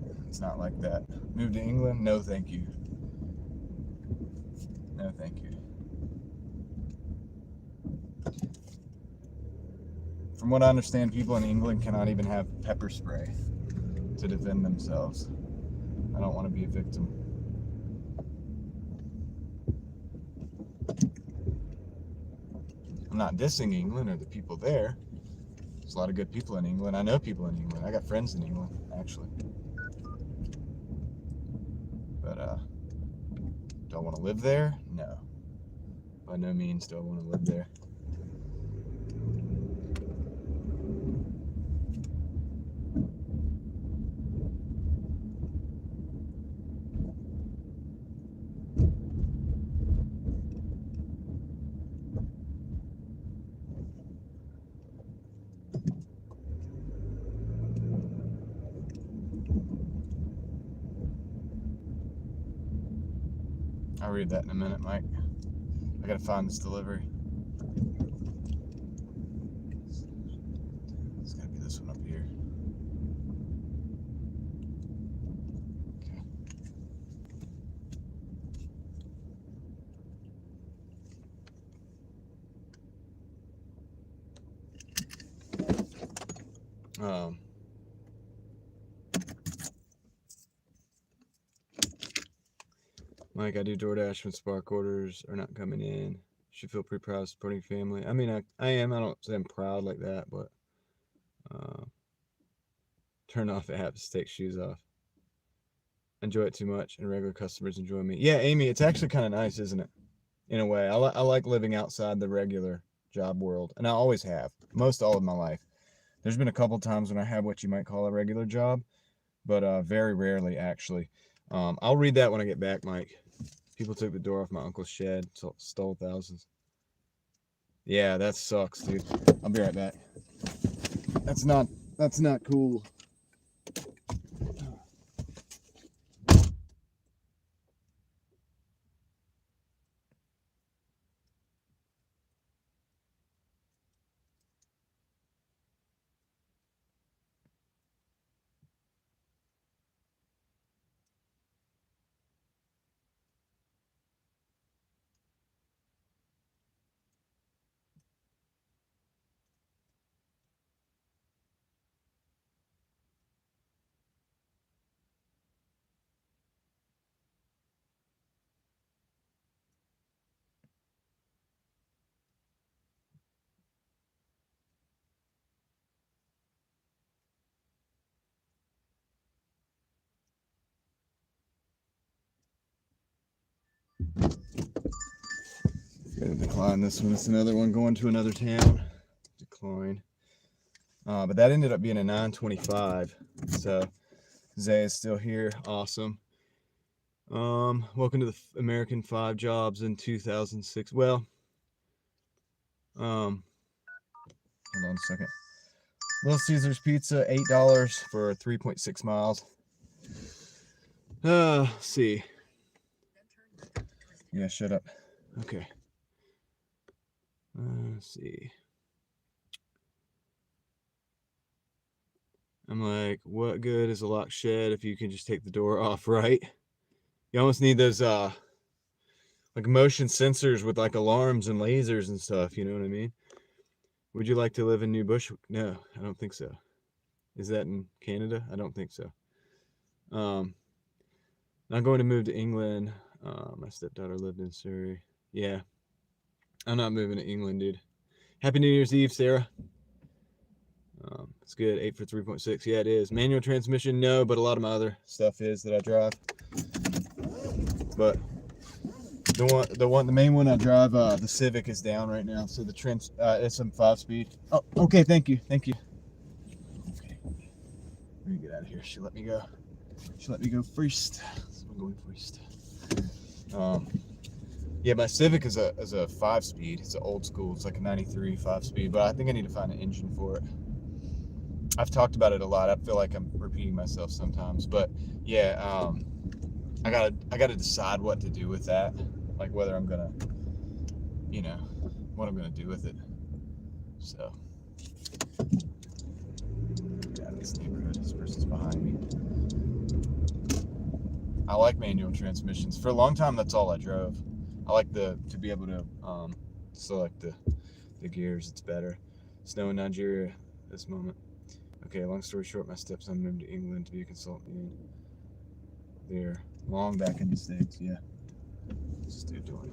[SPEAKER 1] like that. Move to England? No, thank you. No, thank you. From what I understand, people in England cannot even have pepper spray to defend themselves. I don't want to be a victim. I'm not dissing England or the people there. There's a lot of good people in England. I know people in England. I got friends in England, actually. But do I want to live there? No. By no means do I want to live there. I'll read that in a minute, Mike. I gotta find this delivery. It's gotta be this one up here. Okay. Mike, I do Doordash when Spark orders are not coming in. Should feel pretty proud of supporting family. I mean, I am. I don't say I'm proud like that, but turn off apps, take shoes off. Enjoy it too much, and regular customers enjoy me. Yeah, Amy, it's actually kind of nice, isn't it? In a way, I like living outside the regular job world, and I always have, most all of my life. There's been a couple times when I had what you might call a regular job, but very rarely, actually. I'll read that when I get back, Mike. People took the door off my uncle's shed, stole thousands. Yeah, that sucks, dude. I'll be right back. That's not cool. Gotta decline this one. It's another one going to another town. Decline. But that ended up being a 925. So Zay is still here. Awesome. Welcome to the American 5 Jobs in 2006. Well, hold on a second. Little Caesars Pizza, $8 for 3.6 miles. Let's see. Yeah, shut up. Okay. Let's see. I'm like, what good is a locked shed if you can just take the door off, right? You almost need those like motion sensors with like alarms and lasers and stuff, you know what I mean? Would you like to live in New Bushwick? No, I don't think so. Is that in Canada? I don't think so. Not going to move to England. My stepdaughter lived in Surrey. Yeah, I'm not moving to England, dude. Happy New Year's Eve, Sarah. It's good. 8 for 3.6. Yeah, it is. Manual transmission, no, but a lot of my other stuff is that I drive. But the main one I drive, the Civic is down right now. So the it's some 5-speed. Oh, okay. Thank you. Okay. Let me get out of here. She let me go. She let me go first. So I'm going first. Yeah, my Civic is a 5-speed. It's an old school. It's like a 93 5-speed, but I think I need to find an engine for it. I've talked about it a lot. I feel like I'm repeating myself sometimes, but yeah, I gotta decide what to do with that, like whether I'm gonna, what I'm gonna do with it. So, get out of this neighborhood. This person's behind me. I like manual transmissions. For a long time, that's all I drove. I like to be able to select the gears. It's better. Snow in Nigeria this moment. Okay, long story short, my stepson moved to England to be a consultant. They're long back in the States, yeah. What's this dude doing?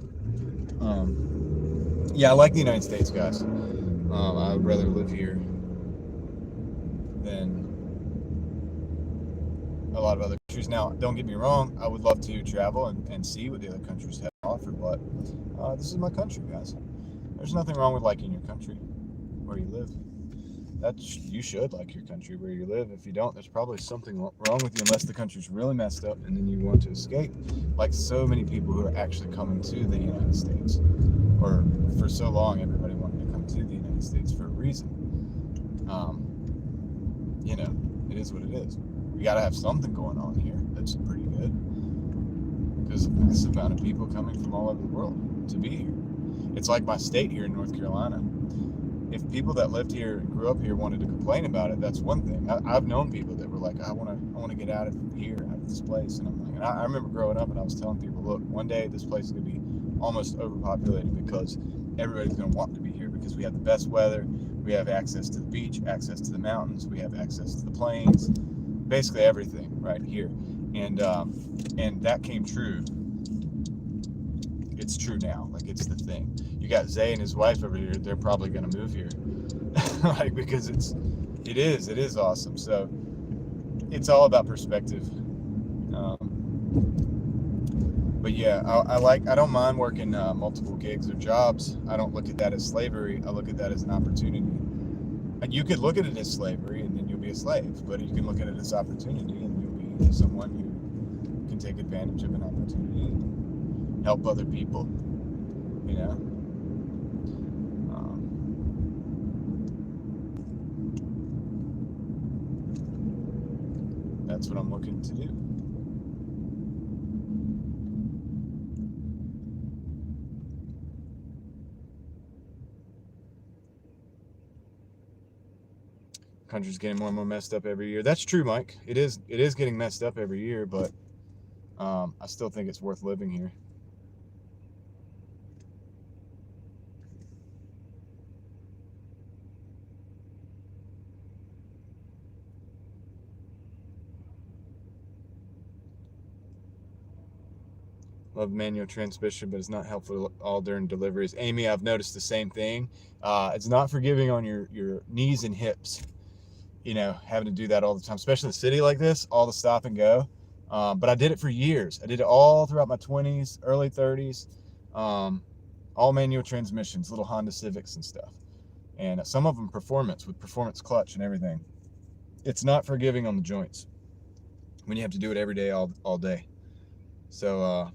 [SPEAKER 1] Yeah, I like the United States, guys. I would rather live here than a lot of other countries. Now, don't get me wrong, I would love to travel and see what the other countries have to offer, but this is my country, guys. There's nothing wrong with liking your country, where you live. You should like your country where you live. If you don't, there's probably something wrong with you, unless the country's really messed up and then you want to escape, like so many people who are actually coming to the United States, or for so long everybody wanted to come to the United States for a reason. It is what it is. We got to have something going on here that's pretty good, because of this amount of people coming from all over the world to be here. It's like my state here in North Carolina. If people that lived here and grew up here wanted to complain about it, that's one thing. I've known people that were like, I want to get out of here, out of this place. And I'm like, and I remember growing up and I was telling people, look, one day this place is going to be almost overpopulated because everybody's going to want to be here because we have the best weather. We have access to the beach, access to the mountains. We have access to the plains, basically everything right here. And that came true. It's true now. Like, it's the thing. You got Zay and his wife over here. They're probably going to move here. Like, because it is awesome. So it's all about perspective. But yeah, I don't mind working multiple gigs or jobs. I don't look at that as slavery. I look at that as an opportunity. And you could look at it as slavery and then you'll be a slave, but you can look at it as opportunity and you'll be someone who can take advantage of an opportunity and help other people, That's what I'm looking to do. Country's getting more and more messed up every year. That's true, Mike. It is getting messed up every year, but I still think it's worth living here. Love manual transmission, but it's not helpful all during deliveries. Amy, I've noticed the same thing. It's not forgiving on your knees and hips. Having to do that all the time, especially in a city like this, all the stop and go. But I did it for years. I did it all throughout my 20s, early 30s. All manual transmissions, little Honda Civics and stuff. And some of them with performance clutch and everything. It's not forgiving on the joints when you have to do it every day, all day. So,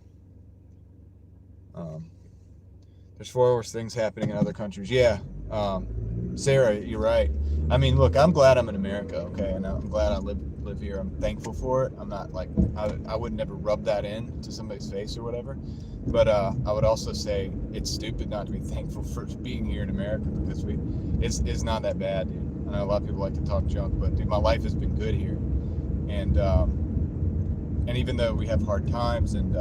[SPEAKER 1] there's far worse things happening in other countries. Yeah, Sarah, you're right. I mean, look, I'm glad I'm in America, okay, and I'm glad I live here. I'm thankful for it. I'm not like, I would never rub that in to somebody's face or whatever. But I would also say it's stupid not to be thankful for being here in America, because it's not that bad, dude. I know a lot of people like to talk junk, but dude, my life has been good here, and even though we have hard times and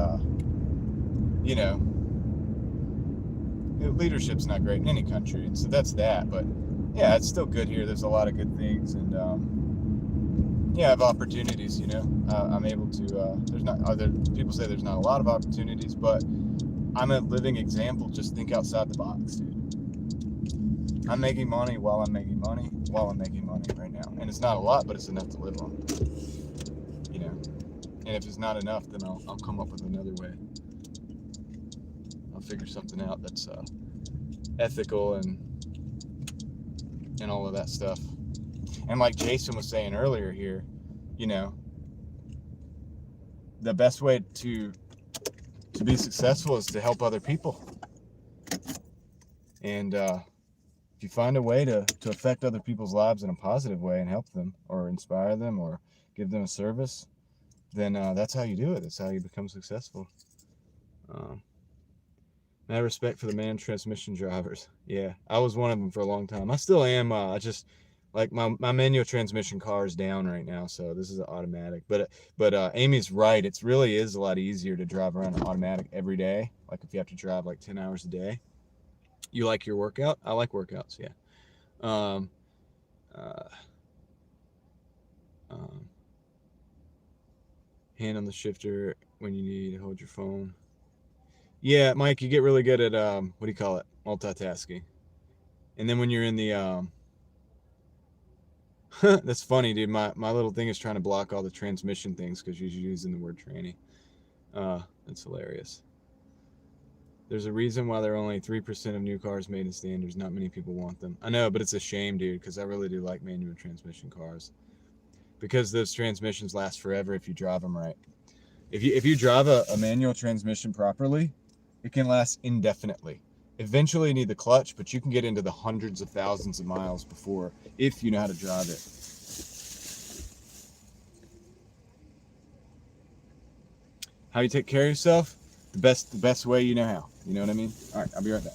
[SPEAKER 1] leadership's not great in any country, and so that's that. But yeah, it's still good here. There's a lot of good things, and yeah, I have opportunities. I'm able to. There's not other people say there's not a lot of opportunities, but I'm a living example. Just think outside the box, dude. I'm making money while I'm making money right now, and it's not a lot, but it's enough to live on. And if it's not enough, then I'll come up with another way. I'll figure something out that's ethical and all of that stuff. And like Jason was saying earlier here, the best way to be successful is to help other people. And if you find a way to affect other people's lives in a positive way and help them or inspire them or give them a service, then that's how you do it. That's how you become successful. I have respect for the manual transmission drivers. Yeah, I was one of them for a long time. I still am. I just like my manual transmission car is down right now, so this is an automatic. But Amy's right. It really is a lot easier to drive around an automatic every day. Like if you have to drive like 10 hours a day. You like your workout? I like workouts. Yeah. Hand on the shifter when you need to hold your phone. Yeah, Mike, you get really good at what do you call it? Multitasking. And then when you're in the that's funny, dude. My little thing is trying to block all the transmission things because you're using the word tranny. That's hilarious. There's a reason why there are only 3% of new cars made in standards. Not many people want them. I know, but it's a shame, dude, because I really do like manual transmission cars. Because those transmissions last forever if you drive them right. If you drive a manual transmission properly, it can last indefinitely. Eventually you need the clutch, but you can get into the hundreds of thousands of miles before if you know how to drive it. How you take care of yourself? The best way you know how. You know what I mean? All right, I'll be right back.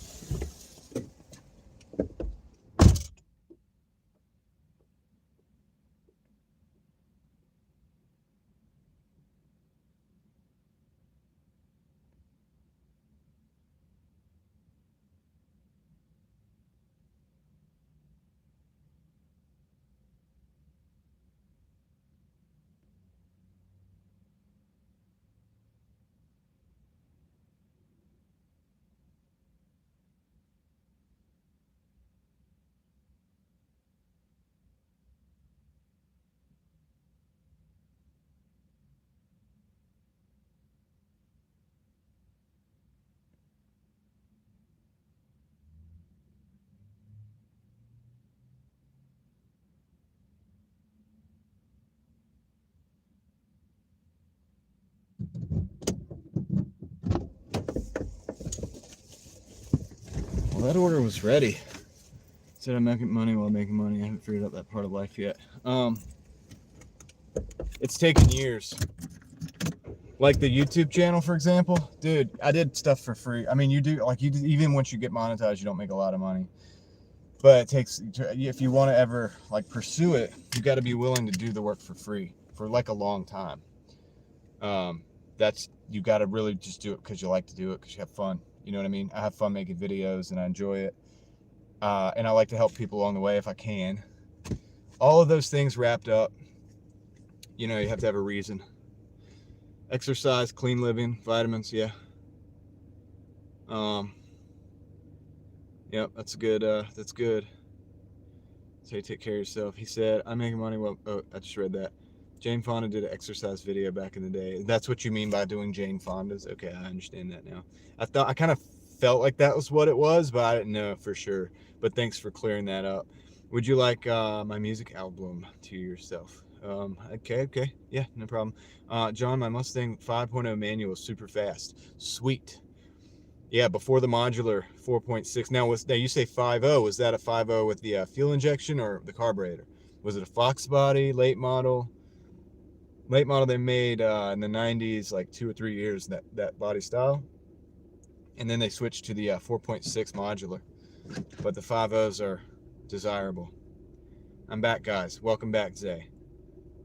[SPEAKER 1] Well, that order was ready. Said I'm making money while making money. I haven't figured out that part of life yet. It's taken years. Like the YouTube channel, for example, dude, I did stuff for free. I mean, you do even once you get monetized, you don't make a lot of money. But it takes, if you want to ever like pursue it, you got to be willing to do the work for free for like a long time. You got to really just do it because you like to do it, because you have fun. You know what I mean? I have fun making videos and I enjoy it. And I like to help people along the way if I can. All of those things wrapped up, you have to have a reason. Exercise, clean living, vitamins, yeah. Yep, that's good. That's good. So you take care of yourself. He said, I'm making money. Well, oh, I just read that. Jane Fonda did an exercise video back in the day. That's what you mean by doing Jane Fonda's? Okay, I understand that now. I kind of felt like that was what it was, but I didn't know for sure. But thanks for clearing that up. Would you like my music album to yourself? Okay. Yeah, no problem. John, my Mustang 5.0 manual is super fast. Sweet. Yeah, before the modular 4.6. Now you say 5.0. Was that a 5.0 with the fuel injection or the carburetor? Was it a Fox body, late model? Late model they made in the 90s, like 2 or 3 years, that body style. And then they switched to the 4.6 modular. But the 5.0s are desirable. I'm back, guys. Welcome back, Zay.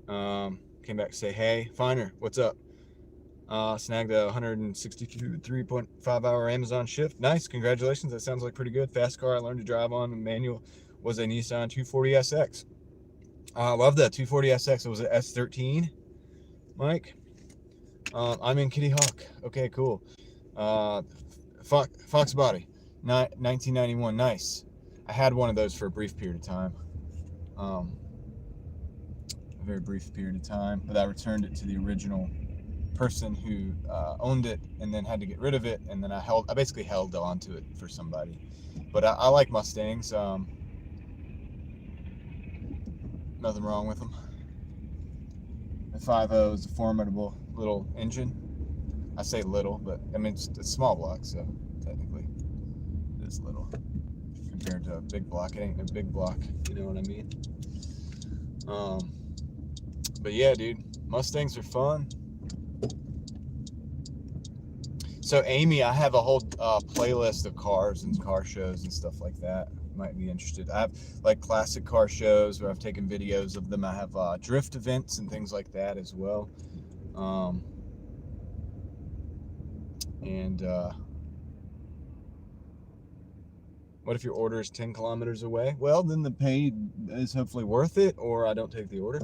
[SPEAKER 1] Came back to say, hey, Finer, what's up? Snagged a 163.5 hour Amazon shift. Nice, congratulations. That sounds like pretty good. Fast car I learned to drive on, manual was a Nissan 240SX. I love that 240SX. It was an S13, Mike. I'm in Kitty Hawk. Okay, cool. Fox body, 1991. Nice. I had one of those for a brief period of time. A very brief period of time, but I returned it to the original person who owned it, and then had to get rid of it, and then I basically held on to it for somebody. But I like Mustangs. Nothing wrong with them. The 5.0 is a formidable little engine. I say little, but I mean it's a small block, so technically it is little compared to a big block. It ain't a big block, you know what I mean? But yeah, dude, Mustangs are fun. So Amy, I have a whole playlist of cars and car shows and stuff like that. You might be interested. I have like classic car shows where I've taken videos of them. I have drift events and things like that as well. What if your order is 10 kilometers away? Well, then the pay is hopefully worth it, or I don't take the order.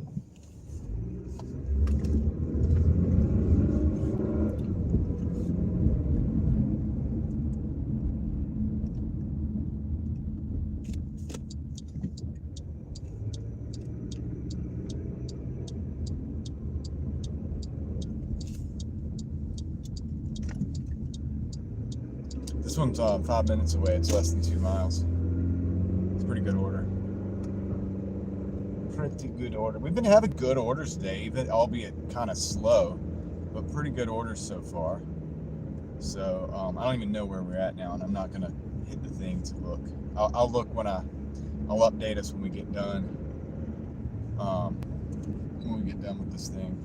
[SPEAKER 1] This one's 5 minutes away. It's less than 2 miles. It's a pretty good order. Pretty good order. We've been having good orders today, even albeit kind of slow, but pretty good orders so far. So I don't even know where we're at now, and I'm not gonna hit the thing to look. I'll look when I'll update us when we get done. When we get done with this thing.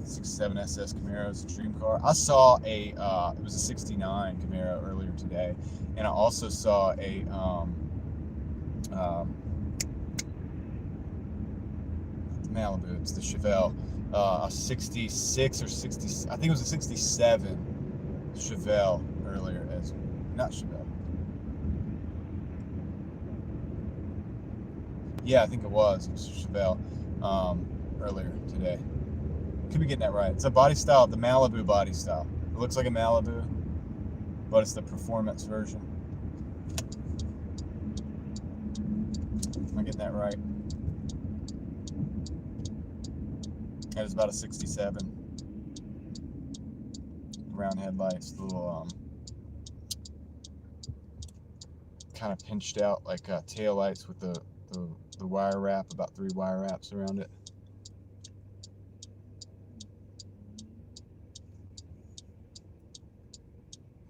[SPEAKER 1] 67 SS Camaro is a dream car. I saw it was a 69 Camaro earlier today, and I also saw a Malibu. It's the Chevelle, a 66 or 60. I think it was a 67 Chevelle earlier, not Chevelle. Yeah, I think it was Chevelle earlier today. Could be getting that right. It's a body style, the Malibu body style. It looks like a Malibu, but it's the performance version. Am I getting that right? That is about a 67. Round headlights, little kind of pinched out like tail lights with the wire wrap, about 3 wire wraps around it.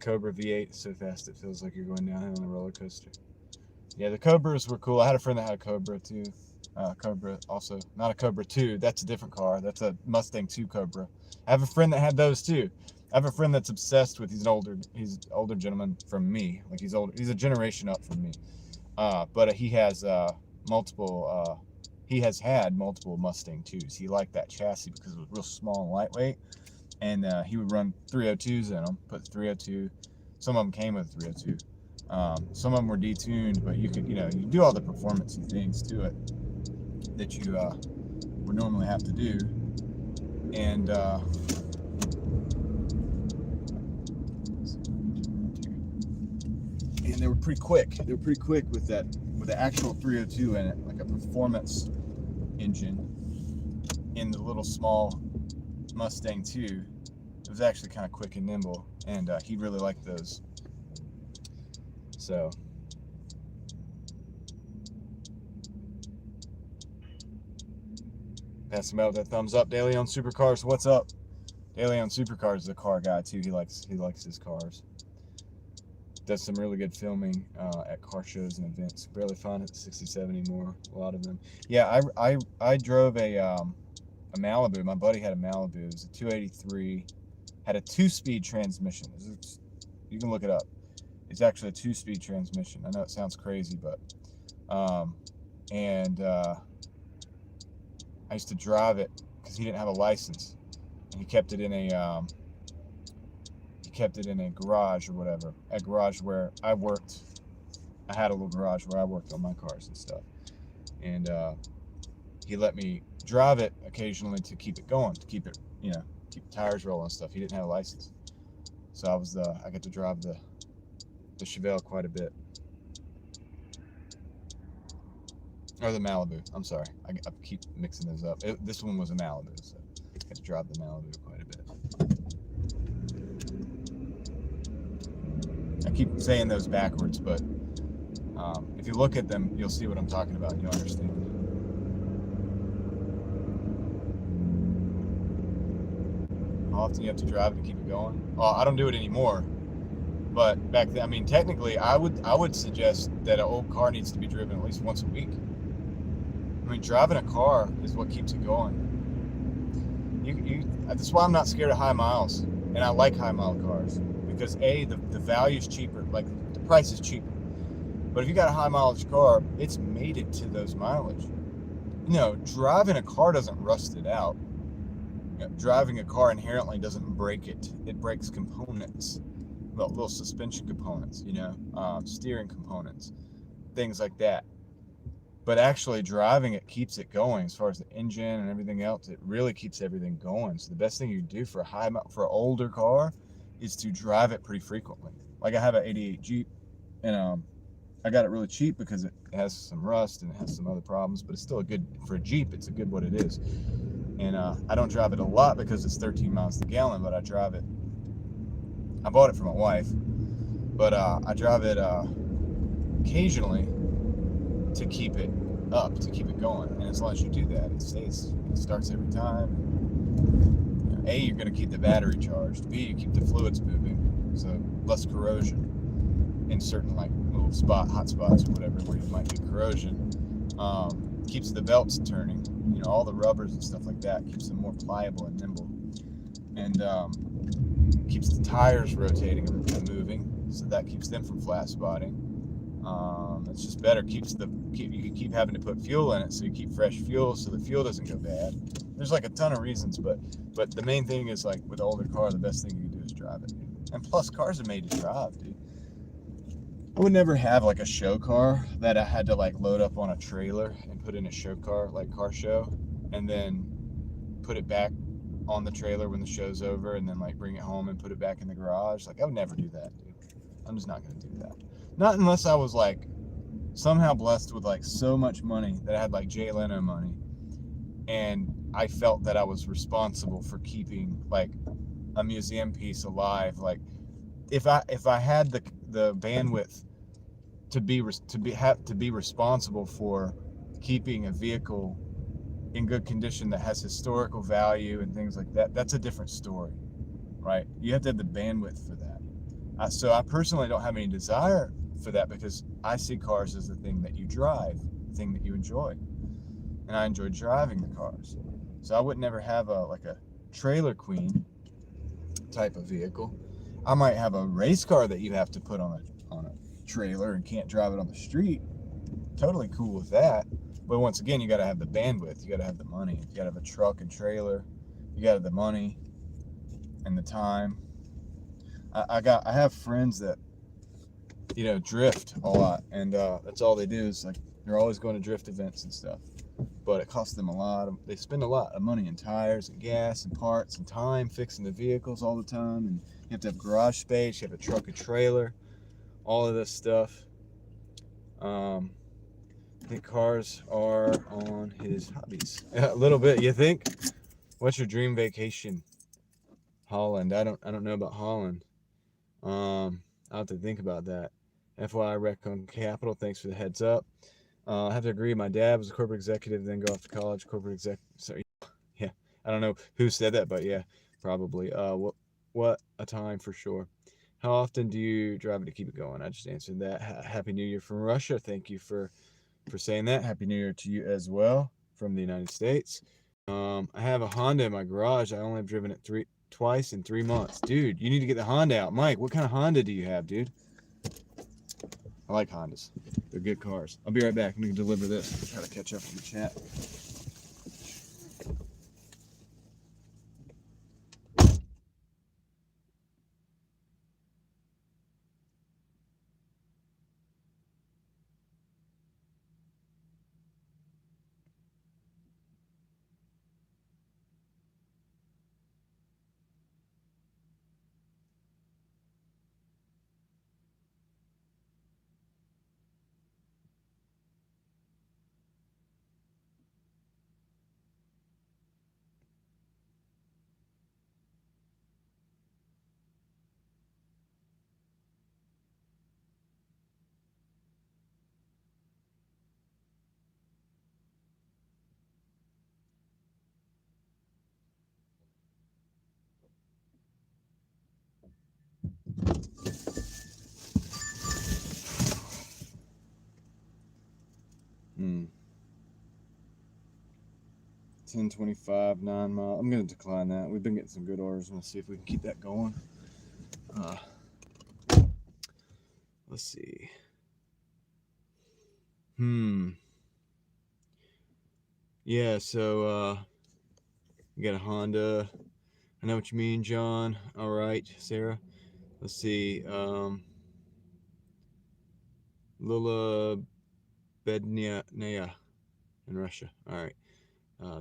[SPEAKER 1] Cobra V8 is so fast it feels like you're going downhill on a roller coaster. Yeah, the Cobras were cool. I had a friend that had a Cobra too. Cobra also, not a Cobra 2. That's a different car. That's a Mustang 2 Cobra. I have a friend that had those too. I have a friend that's obsessed with. He's an older gentleman from me. Like he's older. He's a generation up from me. But he has multiple. He has had multiple Mustang 2s. He liked that chassis because it was real small and lightweight. And he would run 302s in them, put 302. Some of them came with 302. Some of them were detuned, but you do all the performance and things to it that you would normally have to do. And they were pretty quick. They were pretty quick with the actual 302 in it, like a performance engine in the little small Mustang 2. It was actually kind of quick and nimble, and he really liked those. So pass him out with that thumbs up. Daily on Supercars, what's up? Daily on Supercars is a car guy too. He likes his cars. Does some really good filming at car shows and events. Barely found it at 67 anymore. A lot of them. Yeah, I drove a Malibu. My buddy had a Malibu. It was a 283. Had a 2-speed transmission. You can look it up. It's actually a 2-speed transmission. I know it sounds crazy, but I used to drive it because he didn't have a license, and he kept it in a garage or whatever. A garage where I worked I had a little garage where I worked on my cars and stuff, and he let me drive it occasionally to keep it going, to keep it, keep the tires rolling and stuff. He didn't have a license, so I got to drive the Chevelle quite a bit, or the Malibu. I'm sorry, I keep mixing those up. This one was a Malibu, so I got to drive the Malibu quite a bit. I keep saying those backwards, but if you look at them, you'll see what I'm talking about, and you'll understand. How often you have to drive to keep it going? Well, I don't do it anymore, but back then, I mean, technically, I would suggest that an old car needs to be driven at least once a week. I mean, driving a car is what keeps it going. That's why I'm not scared of high miles, and I like high mile cars, because the value is cheaper, like the price is cheaper. But if you got a high mileage car, it's made it to those mileage. Driving a car doesn't rust it out. Driving a car inherently doesn't break it. It breaks components, little suspension components, steering components, things like that. But actually driving it keeps it going. As far as the engine and everything else, it really keeps everything going. So the best thing you do for an older car is to drive it pretty frequently. Like I have an 88 Jeep, and I got it really cheap because it has some rust and it has some other problems, but it's still for a Jeep, it's a good what it is. And I don't drive it a lot because it's 13 miles to the gallon, but I drive it. I bought it for my wife, but I drive it occasionally to keep it up, to keep it going. And as long as you do that, it starts every time. A, you're going to keep the battery charged. B, you keep the fluids moving, so less corrosion in certain little hot spots or whatever where you might get corrosion. Keeps the belts turning, all the rubbers and stuff like that, keeps them more pliable and nimble, and keeps the tires rotating and moving, so that keeps them from flat spotting. It's just better. You can keep having to put fuel in it, so you keep fresh fuel so the fuel doesn't go bad. There's a ton of reasons, but the main thing is, with an older car, the best thing you can do is drive it. And plus, cars are made to drive, dude. I would never have a show car that I had to load up on a trailer and put in a show car, car show, and then put it back on the trailer when the show's over, and then bring it home and put it back in the garage. I would never do that, dude. I'm just not gonna do that. Not unless I was somehow blessed with so much money that I had Jay Leno money, and I felt that I was responsible for keeping a museum piece alive. If I had the bandwidth to be responsible for keeping a vehicle in good condition that has historical value and things like that, that's a different story, right? You have to have the bandwidth for that. So I personally don't have any desire for that, because I see cars as the thing that you drive, the thing that you enjoy, and I enjoy driving the cars. So I would never have a trailer queen type of vehicle. I might have a race car that you have to put on a trailer and can't drive it on the street. Totally cool with that. But once again, you got to have the bandwidth. You got to have the money. You got to have a truck and trailer. You got to have the money and the time. I have friends that drift a lot, and that's all they do is they're always going to drift events and stuff. But it costs them a lot. They spend a lot of money in tires and gas and parts and time fixing the vehicles all the time. And you have to have garage space. You have a truck and trailer. All of this stuff. I think cars are on his hobbies a little bit. You think? What's your dream vacation? Holland. I don't know about Holland. I'll have to think about that. FYI, Rec on Capital. Thanks for the heads up. I have to agree. My dad was a corporate executive, then go off to college. Corporate exec. So yeah, I don't know who said that, but yeah, probably. What a time for sure. How often do you drive it to keep it going? I just answered that. Happy New Year from Russia. Thank you for saying that. Happy New Year to you as well from the United States. I have a Honda in my garage. I only have driven it twice in 3 months. Dude, you need to get the Honda out. Mike, what kind of Honda do you have, dude? I like Hondas. They're good cars. I'll be right back. I'm going to deliver this. Try to catch up on the chat. 1025, 9 mile. I'm going to decline that. We've been getting some good orders. I'm going to see if we can keep that going. Let's see. Yeah, so you got a Honda. I know what you mean, John. All right, Sarah. Let's see. Lula Bednaya in Russia. All right.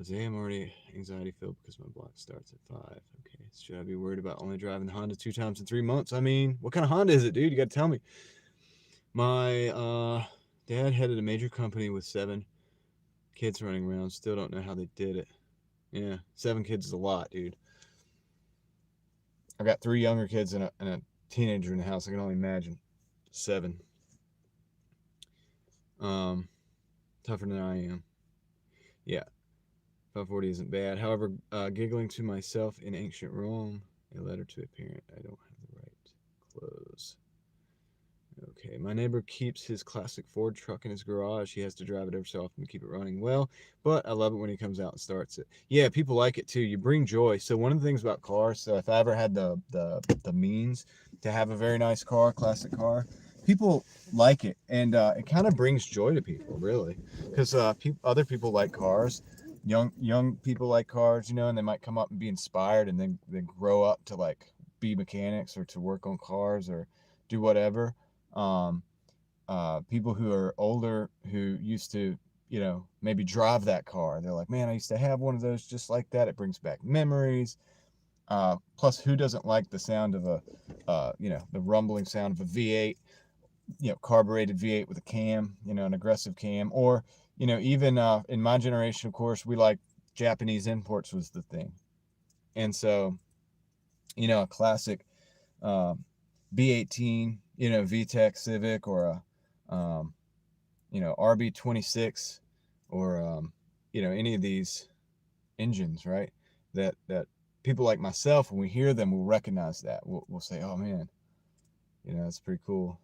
[SPEAKER 1] Today I'm already anxiety filled because my block starts at 5. Okay. Should I be worried about only driving the Honda 2 times in 3 months? I mean, what kind of Honda is it, dude? You got to tell me. My dad headed a major company with 7 kids running around. Still don't know how they did it. Yeah, 7 kids is a lot, dude. I've got 3 younger kids and a teenager in the house. I can only imagine 7. Tougher than I am. Yeah, 540 isn't bad. However, giggling to myself in ancient Rome, a letter to a parent. I don't have the right clothes. Okay, my neighbor keeps his classic Ford truck in his garage. He has to drive it every so often to keep it running well, but I love it when he comes out and starts it. Yeah, people like it too. You bring joy. So one of the things about cars, so if I ever had the means to have a very nice car, classic car, people like it, and it kind of brings joy to people, really, because other people like cars. Young people like cars, you know, and they might come up and be inspired, and then they grow up to like be mechanics or to work on cars or do whatever. People who are older who used to, you know, maybe drive that car. They're like, man, I used to have one of those just like that. It brings back memories. Plus, who doesn't like the sound of you know, the rumbling sound of a V8, you know, carbureted V8 with a cam, you know, an aggressive cam, or, you know, even in my generation, of course, we like Japanese imports was the thing. And so, you know, a classic B18, you know, VTEC Civic, or a, you know, RB26, or, you know, any of these engines, right? That people like myself, when we hear them, we'll recognize that. We'll say, oh man, you know, that's pretty cool.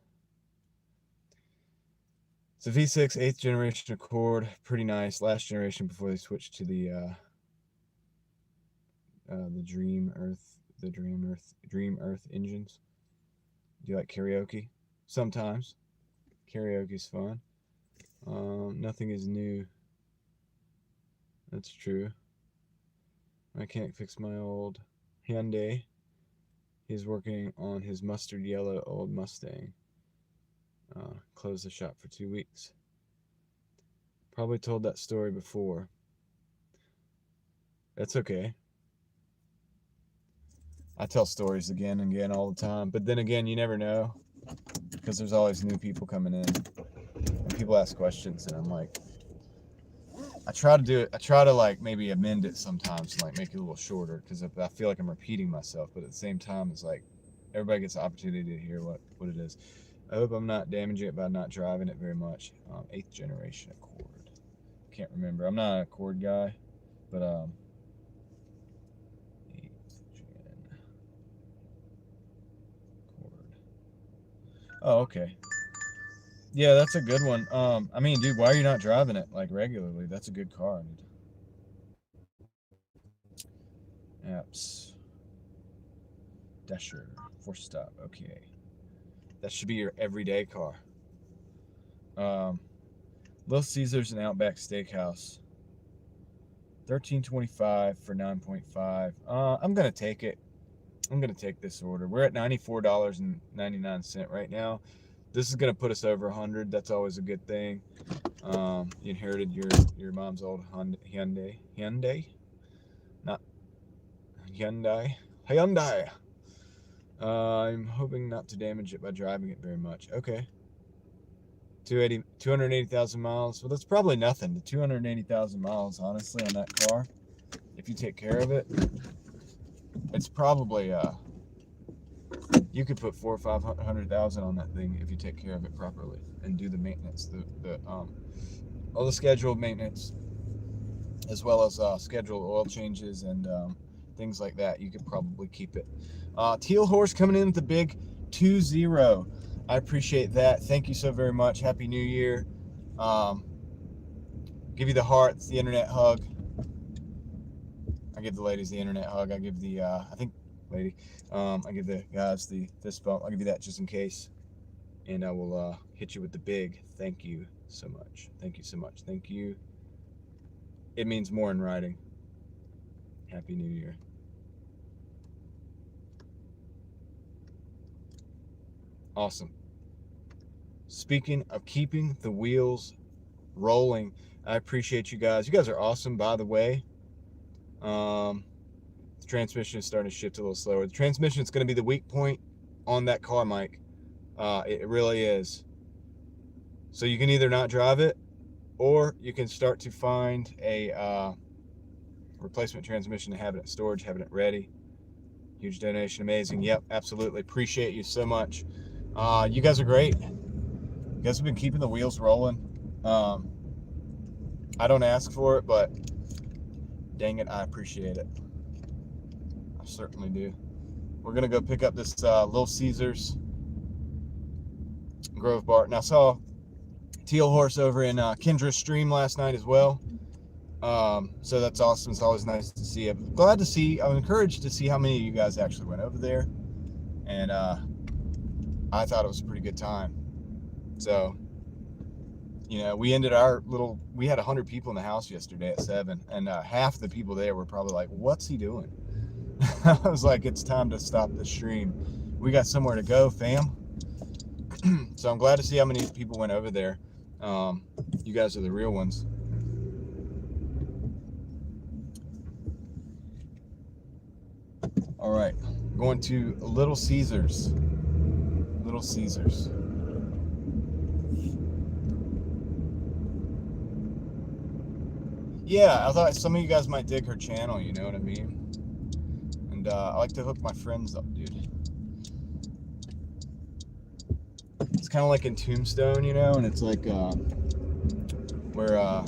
[SPEAKER 1] So V6, 8th generation Accord, pretty nice. Last generation before they switched to the Dream Earth engines. Do you like karaoke? Sometimes. Karaoke's fun. Nothing is new. That's true. I can't fix my old Hyundai. He's working on his mustard yellow old Mustang. Closed the shop for 2 weeks. Probably told that story before. That's okay. I tell stories again and again all the time, but then again, you never know, because there's always new people coming in, and people ask questions, and I'm like, I try to do it. I try to like maybe amend it sometimes, and like make it a little shorter, because I feel like I'm repeating myself, but at the same time, it's like everybody gets the opportunity to hear what it is. I hope I'm not damaging it by not driving it very much. 8th generation Accord. Can't remember. I'm not an Accord guy, but 8th gen Accord. Oh, okay. Yeah, that's a good one. I mean, dude, why are you not driving it like regularly? That's a good car, dude. Apps. Dasher. 4-stop. Okay. That should be your everyday car. Little Caesars and Outback Steakhouse. $13.25 for 9.5. I'm gonna take it. I'm gonna take this order. We're at $94.99 right now. This is gonna put us over 100. That's always a good thing. You inherited your mom's old Hyundai, not Hyundai. I'm hoping not to damage it by driving it very much. Okay. 280,000 miles. Well, that's probably nothing. The 280,000 miles, honestly, on that car, if you take care of it, it's probably you could put 400,000 or 500,000 on that thing if you take care of it properly and do the maintenance, all the scheduled maintenance, as well as scheduled oil changes and things like that. You could probably keep it. Teal Horse coming in with the big 2-0. I appreciate that. Thank you so very much. Happy New Year. Give you the heart. It's the internet hug. give the ladies the internet hug. I give the, I think, lady, I give the guys the fist bump. I'll give you that just in case. And I will hit you with the big thank you so much. Thank you so much. Thank you. It means more in writing. Happy New Year. Awesome. Speaking of keeping the wheels rolling, I appreciate you guys. You guys are awesome, by the way. The transmission is starting to shift a little slower. The transmission is going to be the weak point on that car, Mike. It really is. So you can either not drive it, or you can start to find a replacement transmission and have it at storage, having it ready. Huge donation, amazing. Yep, absolutely. Appreciate you so much. You guys are great. You guys have been keeping the wheels rolling. I don't ask for it, but dang it, I appreciate it. I certainly do. We're gonna go pick up this Little Caesars Grove Bar. Now, I saw Teal Horse over in Kendra's stream last night as well. So that's awesome. It's always nice to see it. Glad to see. I'm encouraged to see how many of you guys actually went over there, and I thought it was a pretty good time. So, you know, we ended we had 100 people in the house yesterday at 7, and half the people there were probably like, what's he doing? I was like, it's time to stop the stream. We got somewhere to go, fam. So I'm glad to see how many people went over there. You guys are the real ones. All right, going to Little Caesars. Little Caesars. Yeah, I thought some of you guys might dig her channel, you know what I mean? And I like to hook my friends up, dude. It's kind of like in Tombstone, you know, and it's like where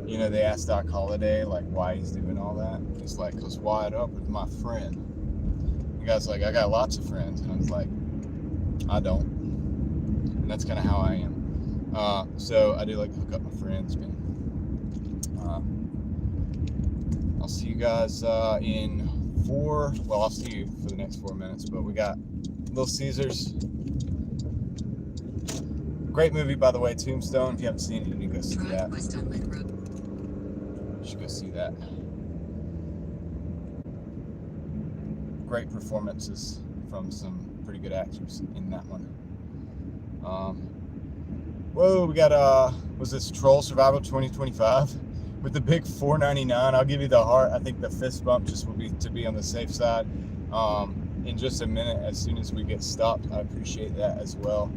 [SPEAKER 1] you know, they asked Doc Holliday like why he's doing all that. He's like, "'Cause wide up with my friend." The guy's like, "I got lots of friends," and I was like, "I don't," and that's kind of how I am. So I do like to hook up my friends, man. I'll see you guys in 4. Well, I'll see you for the next 4 minutes, but we got Little Caesars. Great movie, by the way, Tombstone. If you haven't seen it, you need to go see that. You should go see that. Great performances from some pretty good actors in that one. Whoa, we got was this Troll Survival 2025 with the big $4.99. I'll give you the heart. I think the fist bump just will be to be on the safe side. In just a minute, as soon as we get stopped, I appreciate that as well.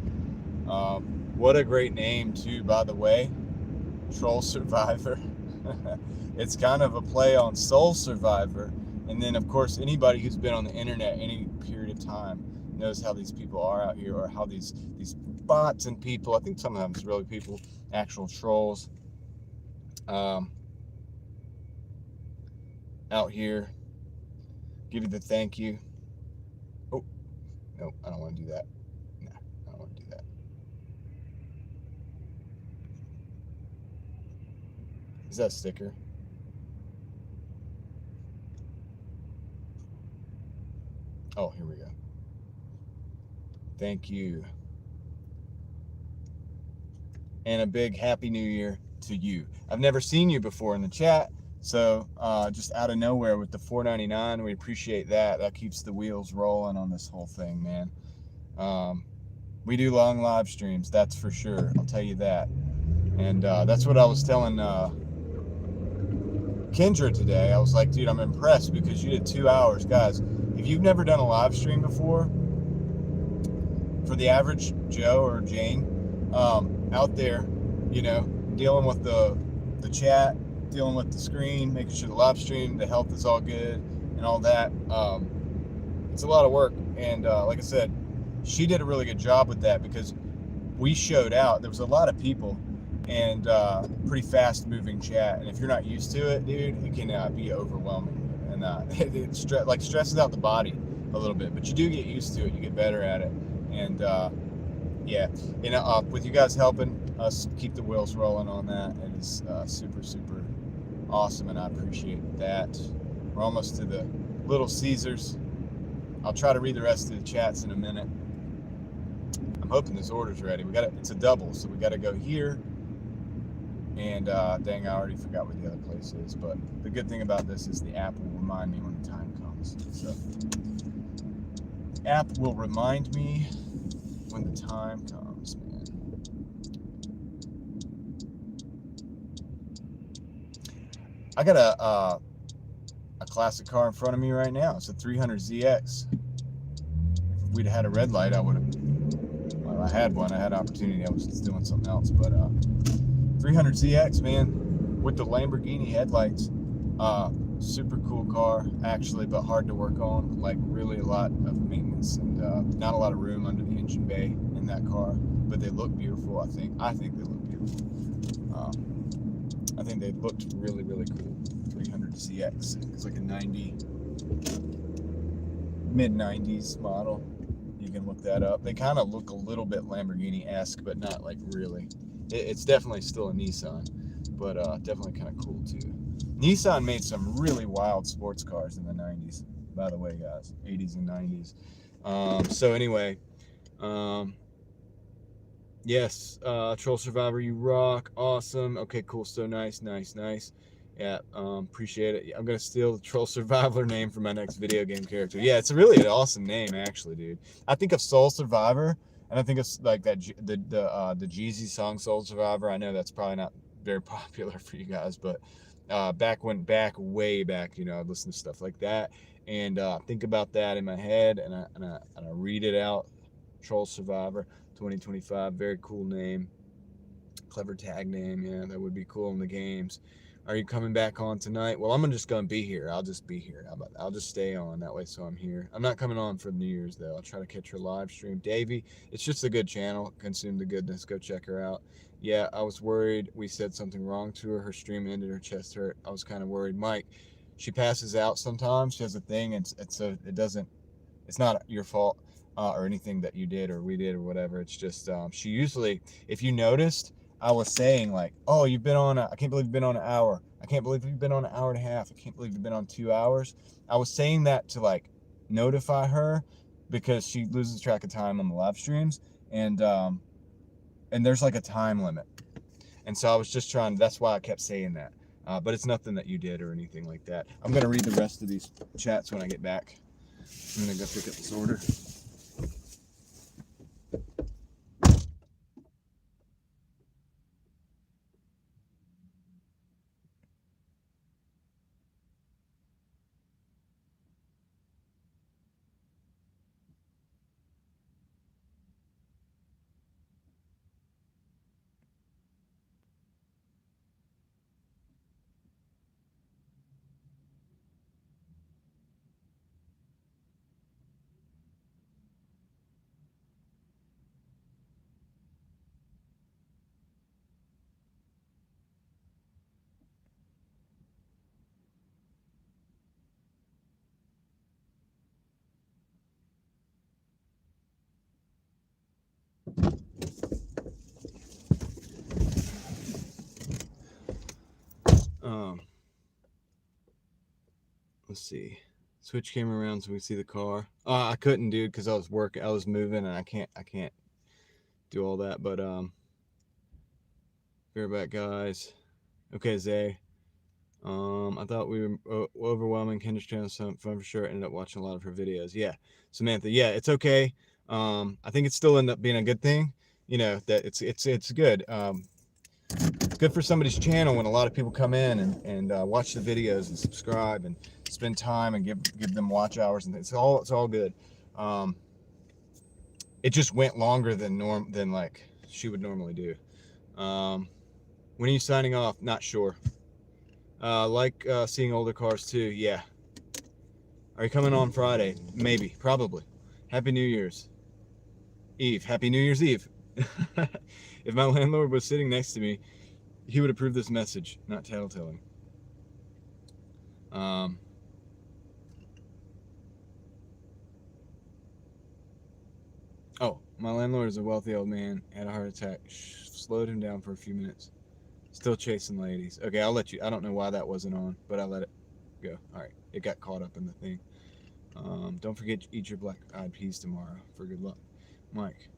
[SPEAKER 1] What a great name too, by the way, Troll Survivor. It's kind of a play on Soul Survivor, and then of course anybody who's been on the internet any period of time knows how these people are out here, or how these bots and people, I think sometimes really people, actual trolls, out here give you the thank you. Oh, no, I don't want to do that. No, I don't want to do that. Is that a sticker? Oh, here we go. Thank you. And a big Happy New Year to you. I've never seen you before in the chat, so just out of nowhere with the $4.99, we appreciate that. That keeps the wheels rolling on this whole thing, man. We do long live streams, that's for sure. I'll tell you that. And that's what I was telling Kendra today. I was like, dude, I'm impressed because you did 2 hours. Guys, if you've never done a live stream before, for the average Joe or Jane out there, you know, dealing with the chat, dealing with the screen, making sure the live stream, the health is all good and all that, it's a lot of work. And like I said, she did a really good job with that because we showed out. There was a lot of people and pretty fast moving chat, and if you're not used to it, dude, it can be overwhelming, and it stresses out the body a little bit, but you do get used to it, you get better at it. And yeah, you know, with you guys helping us keep the wheels rolling on that, it is super awesome, and I appreciate that. We're almost to the Little Caesars. I'll try to read the rest of the chats in a minute. I'm hoping this order's ready. It's a double, so we gotta go here. And dang, I already forgot what the other place is. But the good thing about this is the app will remind me when the time comes. So the app will remind me when the time comes, man. I got a classic car in front of me right now. It's a 300ZX. If we'd had a red light, I would have. Well, I had one. I had opportunity. I was just doing something else, but 300ZX, man, with the Lamborghini headlights. Super cool car, actually, but hard to work on. Like, really a lot of maintenance and not a lot of room under the engine bay in that car. But they look beautiful, I think. I think they look beautiful. I think they looked really, really cool. 300ZX. It's like a mid-90s model. You can look that up. They kind of look a little bit Lamborghini-esque, but not like really. It's definitely still a Nissan, but definitely kind of cool too. Nissan made some really wild sports cars in the 90s, by the way, guys. 80s and 90s. So anyway, yes, Troll Survivor, you rock. Awesome. Okay, cool. So nice. Yeah, appreciate it. I'm gonna steal the Troll Survivor name for my next video game character. Yeah, it's really an awesome name, actually, dude. I think of Soul Survivor, and I think of like that the Jeezy song Soul Survivor. I know that's probably not very popular for you guys, but way back, you know, I'd listen to stuff like that and think about that in my head, and I read it out. Troll Survivor 2025, very cool name, clever tag name. Yeah, that would be cool in the games. Are you coming back on tonight? Well, I'm just gonna be here. I'll just be here. I'll just stay on that way, so I'm here. I'm not coming on for New Year's though. I'll try to catch her live stream. Davey, it's just a good channel. Consume the goodness. Go check her out. Yeah, I was worried we said something wrong to her. Her stream ended. Her chest hurt. I was kind of worried. Mike, she passes out sometimes. She has a thing, and so it doesn't. It's not your fault or anything that you did or we did or whatever. It's just she usually, if you noticed, I was saying like, oh, you've been on, I can't believe you've been on an hour. I can't believe you've been on an hour and a half. I can't believe you've been on 2 hours. I was saying that to like notify her because she loses track of time on the live streams, and there's like a time limit. And so I was just trying, that's why I kept saying that. But it's nothing that you did or anything like that. I'm going to read the rest of these chats when I get back. I'm going to go pick up this order. Let's see. Switch camera around so we see the car. I couldn't, dude, because I was working. I was moving, and I can't do all that. But bareback guys. Okay, Zay. I thought we were overwhelming. Kendra's channel, some fun for sure. Ended up watching a lot of her videos. Yeah, Samantha. Yeah, it's okay. I think it still ended up being a good thing. You know that it's good. It's good for somebody's channel when a lot of people come in and watch the videos and subscribe and spend time and give them watch hours, and it's all good. It just went longer than like she would normally do. When are you signing off? Not sure. Like seeing older cars too. Yeah. Are you coming on Friday? Maybe. Probably. Happy New Year's Eve. Happy New Year's Eve. If my landlord was sitting next to me, he would approve this message, not tattletelling. Oh, my landlord is a wealthy old man. Had a heart attack. Slowed him down for a few minutes. Still chasing ladies. Okay, I'll let you. I don't know why that wasn't on, but I let it. Go. All right. It got caught up in the thing. Don't forget to eat your black-eyed peas tomorrow for good luck. Mike,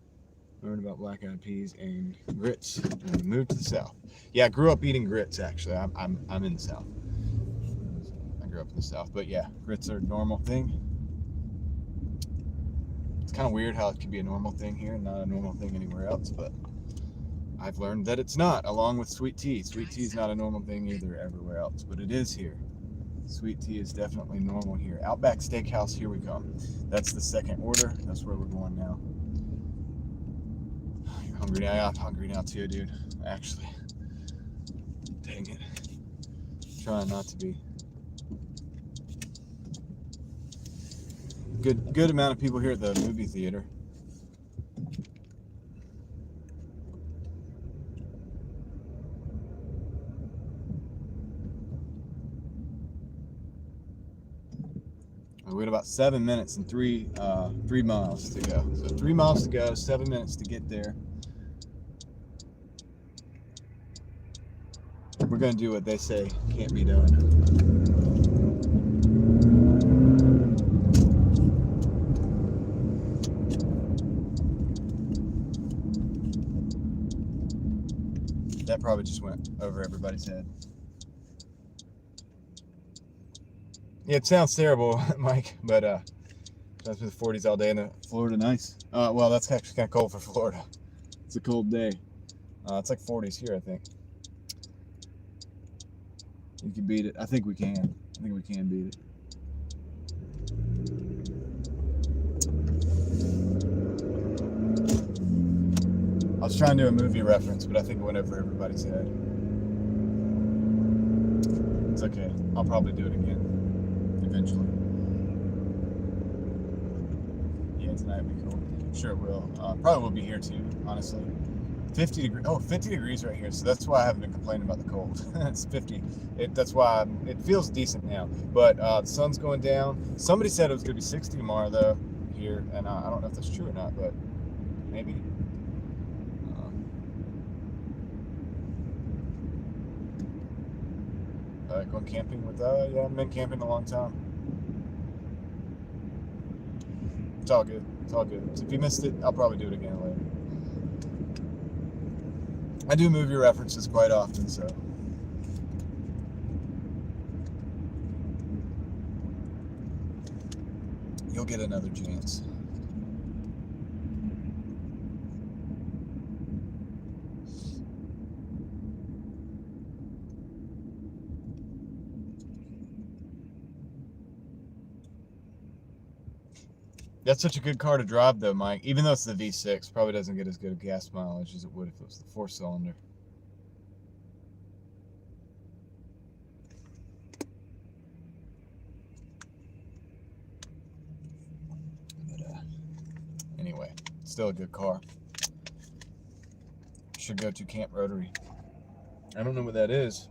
[SPEAKER 1] learned about black-eyed peas and grits when we moved to the South. Yeah, I grew up eating grits, actually. I'm in the South. I grew up in the South. But yeah, grits are a normal thing. It's kind of weird how it can be a normal thing here and not a normal thing anywhere else, but I've learned that it's not, along with sweet tea. Sweet tea is not a normal thing either everywhere else, but it is here. Sweet tea is definitely normal here. Outback Steakhouse, here we come. That's the second order. That's where we're going now. You're hungry now? I'm hungry now too, dude. Actually. Dang it. Trying not to be. Good amount of people here at the movie theater. We had about 7 minutes and 3 miles to go. So 3 miles to go, 7 minutes to get there. We're gonna do what they say can't be done. That probably just went over everybody's head. Yeah, it sounds terrible, Mike, but that's been the 40s all day in the Florida. Nice. Well, that's actually kind of cold for Florida. It's a cold day. It's like 40s here, I think. You can beat it. I think we can. I think we can beat it. I was trying to do a movie reference, but I think it went over everybody's head. It's okay. I'll probably do it again. Eventually. Yeah, tonight will be cool. Sure it will. Probably will be here too, honestly. 50 degrees. Oh, 50 degrees right here. So that's why I haven't been complaining about the cold. It's 50. That's why it feels decent now. But the sun's going down. Somebody said it was going to be 60 tomorrow, though, here. And I don't know if that's true or not, but maybe. Going camping with, yeah, I haven't been camping in a long time. It's all good. It's all good. So if you missed it, I'll probably do it again later. I do movie references quite often, so. You'll get another chance. That's such a good car to drive, though, Mike. Even though it's the V6, probably doesn't get as good a gas mileage as it would if it was the 4-cylinder. But anyway, still a good car. Should go to Camp Rotary. I don't know what that is.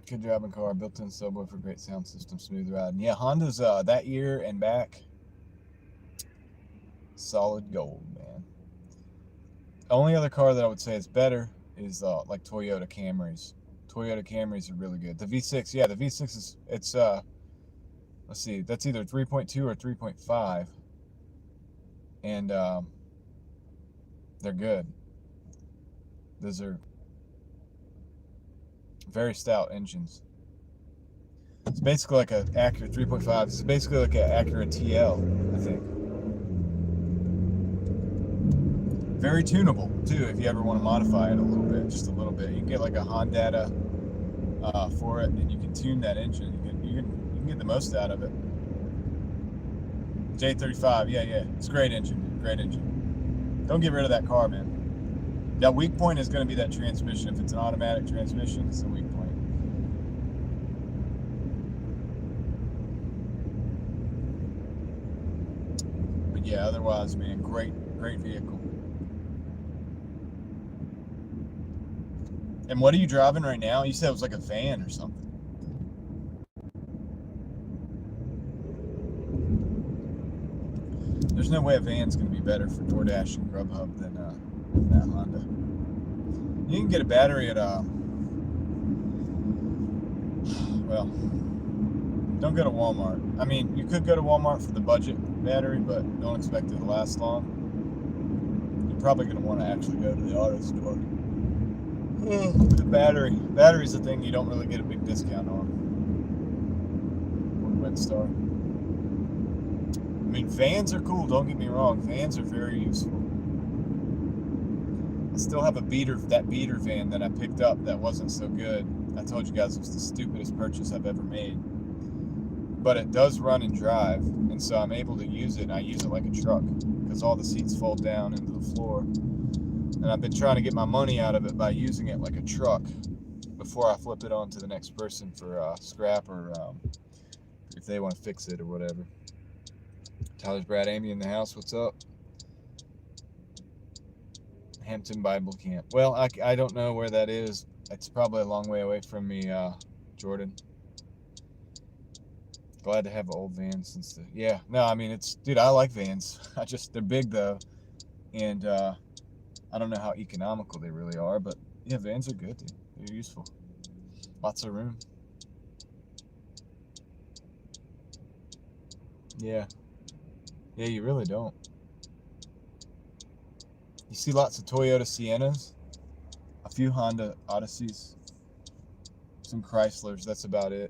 [SPEAKER 1] Good driving car, built-in subwoofer for great sound system, smooth riding. Yeah, Honda's that year and back, solid gold, man. The only other car that I would say is better is like Toyota Camrys. Toyota Camrys are really good. The V6, yeah, the V6 is, it's let's see, that's either 3.2 or 3.5, and they're good. Those are very stout engines. It's basically like an Acura 3.5. It's basically like an Acura TL, I think. Very tunable too, if you ever want to modify it a little bit, just a little bit. You can get like a Honda for it, and you can tune that engine. You can get the most out of it. J35, yeah, it's a great engine, great engine. Don't get rid of that car, man. That weak point is going to be that transmission. If it's an automatic transmission, it's the weak point. But yeah, otherwise, man, great vehicle. And what are you driving right now? You said it was like a van or something. There's no way a van's going to be better for Doordash and Grubhub than that Honda. You can get a battery at, well, don't go to Walmart. I mean, you could go to Walmart for the budget battery, but don't expect it to last long. You're probably going to want to actually go to the auto store. The battery's the thing you don't really get a big discount on. Or Windstar. I mean, vans are cool, don't get me wrong. Vans are very useful. I still have that beater van that I picked up that wasn't so good. I told you guys it was the stupidest purchase I've ever made. But it does run and drive, and so I'm able to use it, and I use it like a truck, because all the seats fold down into the floor. And I've been trying to get my money out of it by using it like a truck before I flip it on to the next person for scrap or if they want to fix it or whatever. Tyler's Brad Amy in the house. What's up? Hampton Bible Camp. Well, I don't know where that is. It's probably a long way away from me, Jordan. Glad to have an old van since the... Yeah, no, I mean, dude, I like vans. They're big though. And I don't know how economical they really are, but yeah, vans are good, dude. They're useful. Lots of room. Yeah. Yeah, you really don't. You see lots of Toyota Siennas, a few Honda Odysseys, some Chryslers, that's about it.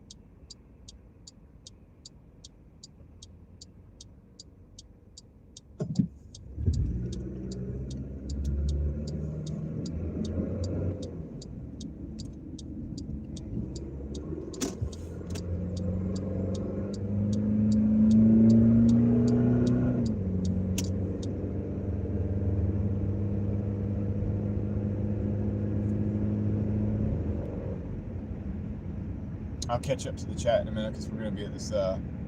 [SPEAKER 1] I'll catch up to the chat in a minute because we're going to be at this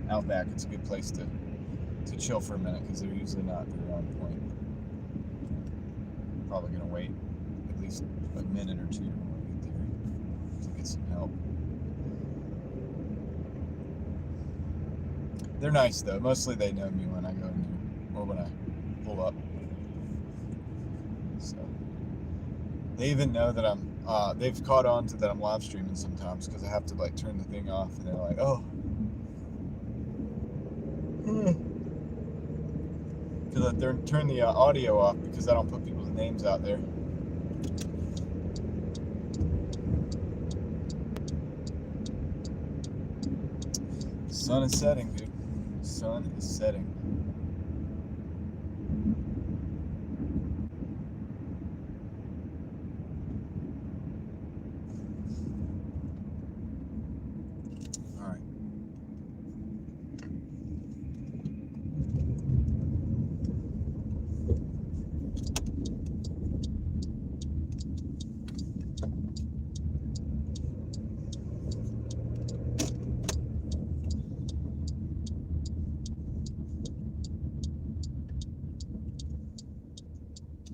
[SPEAKER 1] Outback. It's a good place to chill for a minute because they're usually not very on point. Probably going to wait at least a minute or two when we get there to get some help. They're nice though. Mostly they know me when I go in there or when I pull up. So they even know that they've caught on to that I'm live streaming sometimes because I have to like turn the thing off and they're like, oh. Because I turn the audio off because I don't put people's names out there. The sun is setting, dude. The sun is setting.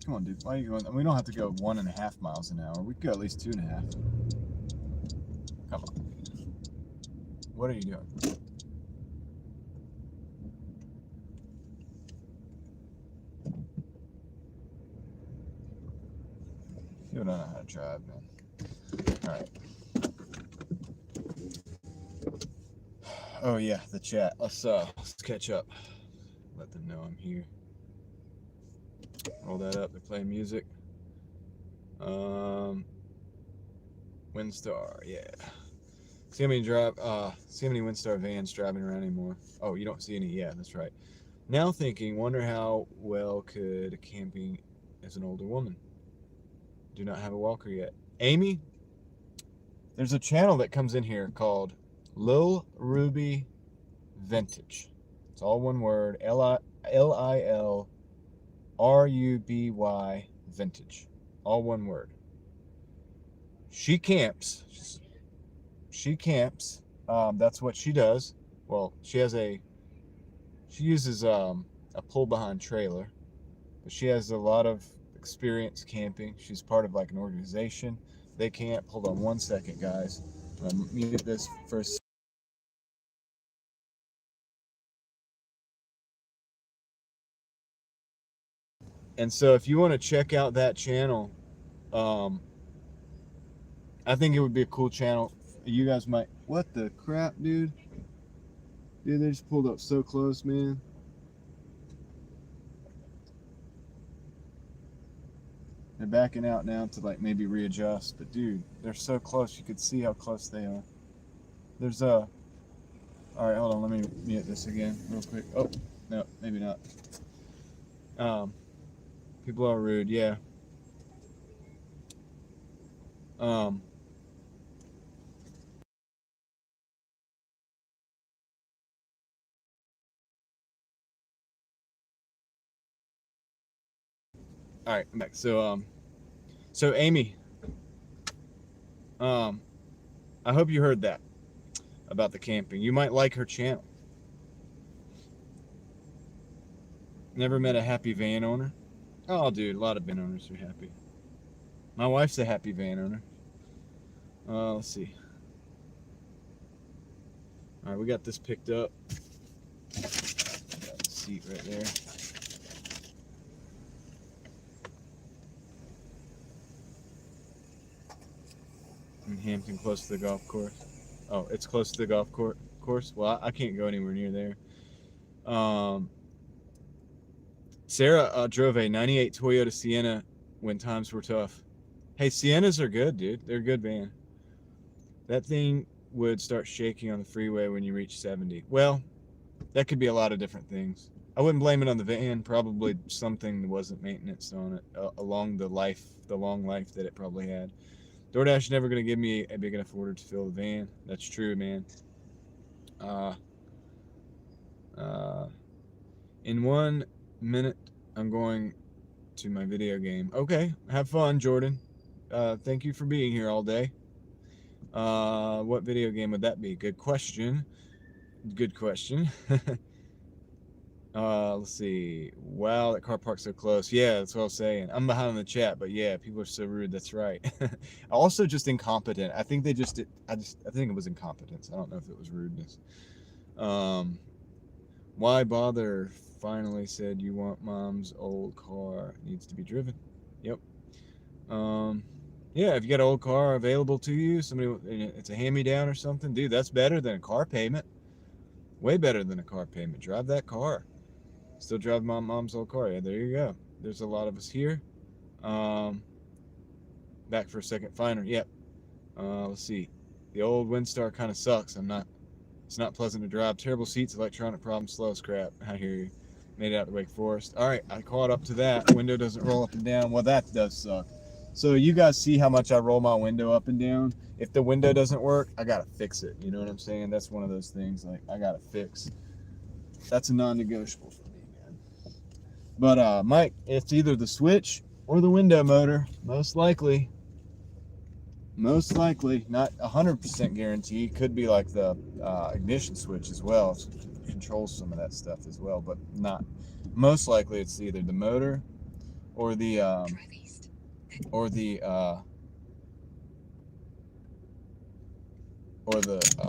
[SPEAKER 1] Come on, dude. Why are you going? We don't have to go 1.5 miles an hour. We could go at least 2.5. Come on. What are you doing? You don't know how to drive, man. All right. Oh yeah, the chat. Let's catch up. Let them know I'm here. Roll that up. They're playing music. Windstar, yeah. See how many Windstar vans driving around anymore? Oh, you don't see any. Yeah, that's right. Now thinking, wonder how well could camping as an older woman. Do not have a walker yet. Amy, there's a channel that comes in here called Lil Ruby Vintage. It's all one word. LILRUBY Vintage. All one word. She camps. That's what she does. Well, she uses a pull behind trailer, but she has a lot of experience camping. She's part of like an organization. They camp. Hold on one second, guys. I'm gonna mute this for a second. And so if you want to check out that channel, I think it would be a cool channel. You guys might. What the crap, dude? Dude, they just pulled up so close, man. They're backing out now to like maybe readjust, but dude, they're so close. You could see how close they are. There's a. All right, hold on. Let me mute this again real quick. Oh, no, maybe not. People are rude. Yeah. All right, I'm back. So Amy, I hope you heard that about the camping. You might like her channel. Never met a happy van owner. Oh, dude, a lot of van owners are happy. My wife's a happy van owner. Let's see. All right, we got this picked up. Got the seat right there. In Hampton, close to the golf course. Oh, it's close to the golf course. Well, I can't go anywhere near there. Sarah drove a 98 Toyota Sienna when times were tough. Hey, Siennas are good, dude. They're a good van. That thing would start shaking on the freeway when you reach 70. Well, that could be a lot of different things. I wouldn't blame it on the van. Probably something that wasn't maintenance on it along the long life that it probably had. Doordash is never going to give me a big enough order to fill the van. That's true, man. In 1 minute, I'm going to my video game. Okay, have fun, Jordan. Thank you for being here all day. What video game would that be? Good question. Good question. Let's see. Wow, that car park's so close. Yeah, that's what I was saying. I'm behind in the chat, but yeah, people are so rude. That's right. Also, just incompetent. I think they just did. I think it was incompetence. I don't know if it was rudeness. Why bother? Finally said you want mom's old car. Needs to be driven. Yep. Yeah, if you got an old car available to you, it's a hand-me-down or something, dude, that's better than a car payment. Way better than a car payment. Drive that car. Still drive my mom's old car. Yeah, there you go. There's a lot of us here. Back for a second. Finer. Yep. Let's see. The old Windstar kind of sucks. It's not pleasant to drive. Terrible seats, electronic problems, slow as crap. I hear you. Made it out to Wake Forest. All right, I caught up to that. Window doesn't roll up and down. Well, that does suck. So you guys see how much I roll my window up and down. If the window doesn't work, I gotta fix it. You know what I'm saying? That's one of those things like I gotta fix. That's a non-negotiable for me, man. But Mike, it's either the switch or the window motor, most likely. Most likely, not 100% guarantee. Could be like the ignition switch as well. It controls some of that stuff as well, but not. Most likely, it's either the motor or the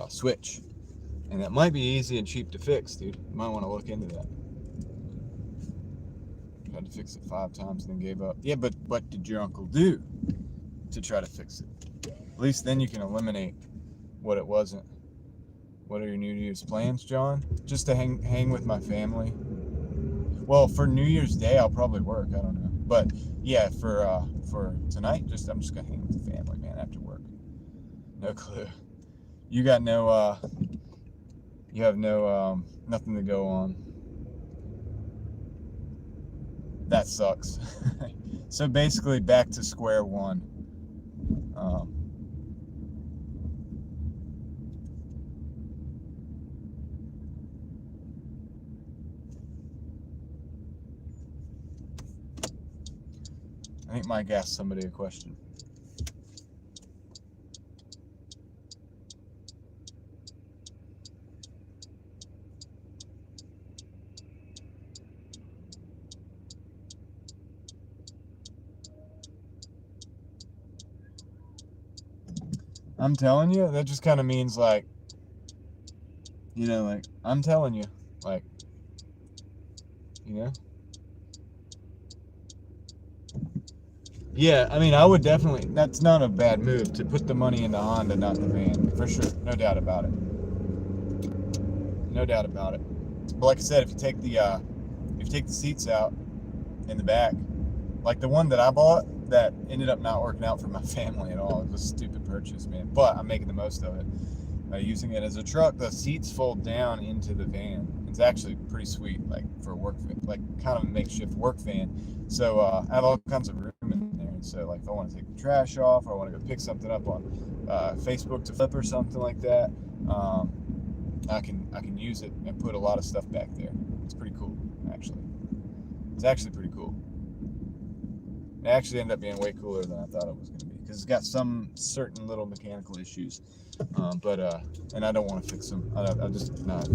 [SPEAKER 1] switch, and that might be easy and cheap to fix, dude. You might want to look into that. Tried to fix it 5 times and then gave up. Yeah, but what did your uncle do to try to fix it? At least then you can eliminate what it wasn't. What are your New Year's plans, John? Just to hang with my family. Well, for New Year's Day, I'll probably work. I don't know, but yeah, for tonight, I'm just gonna hang with the family, man. After work. No clue. You got no. You have no nothing to go on. That sucks. So basically, back to square one. I think Mike asked somebody a question. I'm telling you, that just kind of means like, you know, like, I'm telling you, like, you know. Yeah, I mean, I would definitely. That's not a bad move to put the money in the Honda, not the van, for sure. No doubt about it. No doubt about it. But like I said, if you take the seats out in the back, like the one that I bought, that ended up not working out for my family at all. It was a stupid purchase, man. But I'm making the most of it. Using it as a truck, the seats fold down into the van. It's actually pretty sweet, like for a work, like kind of a makeshift work van. So I have all kinds of room in there. And so, like, if I want to take the trash off, or I want to go pick something up on Facebook to flip or something like that, um, I can use it and put a lot of stuff back there. It's pretty cool, actually. It's actually pretty cool. It actually ended up being way cooler than I thought it was going to be, because it's got some certain little mechanical issues, and I don't want to fix them. I just not.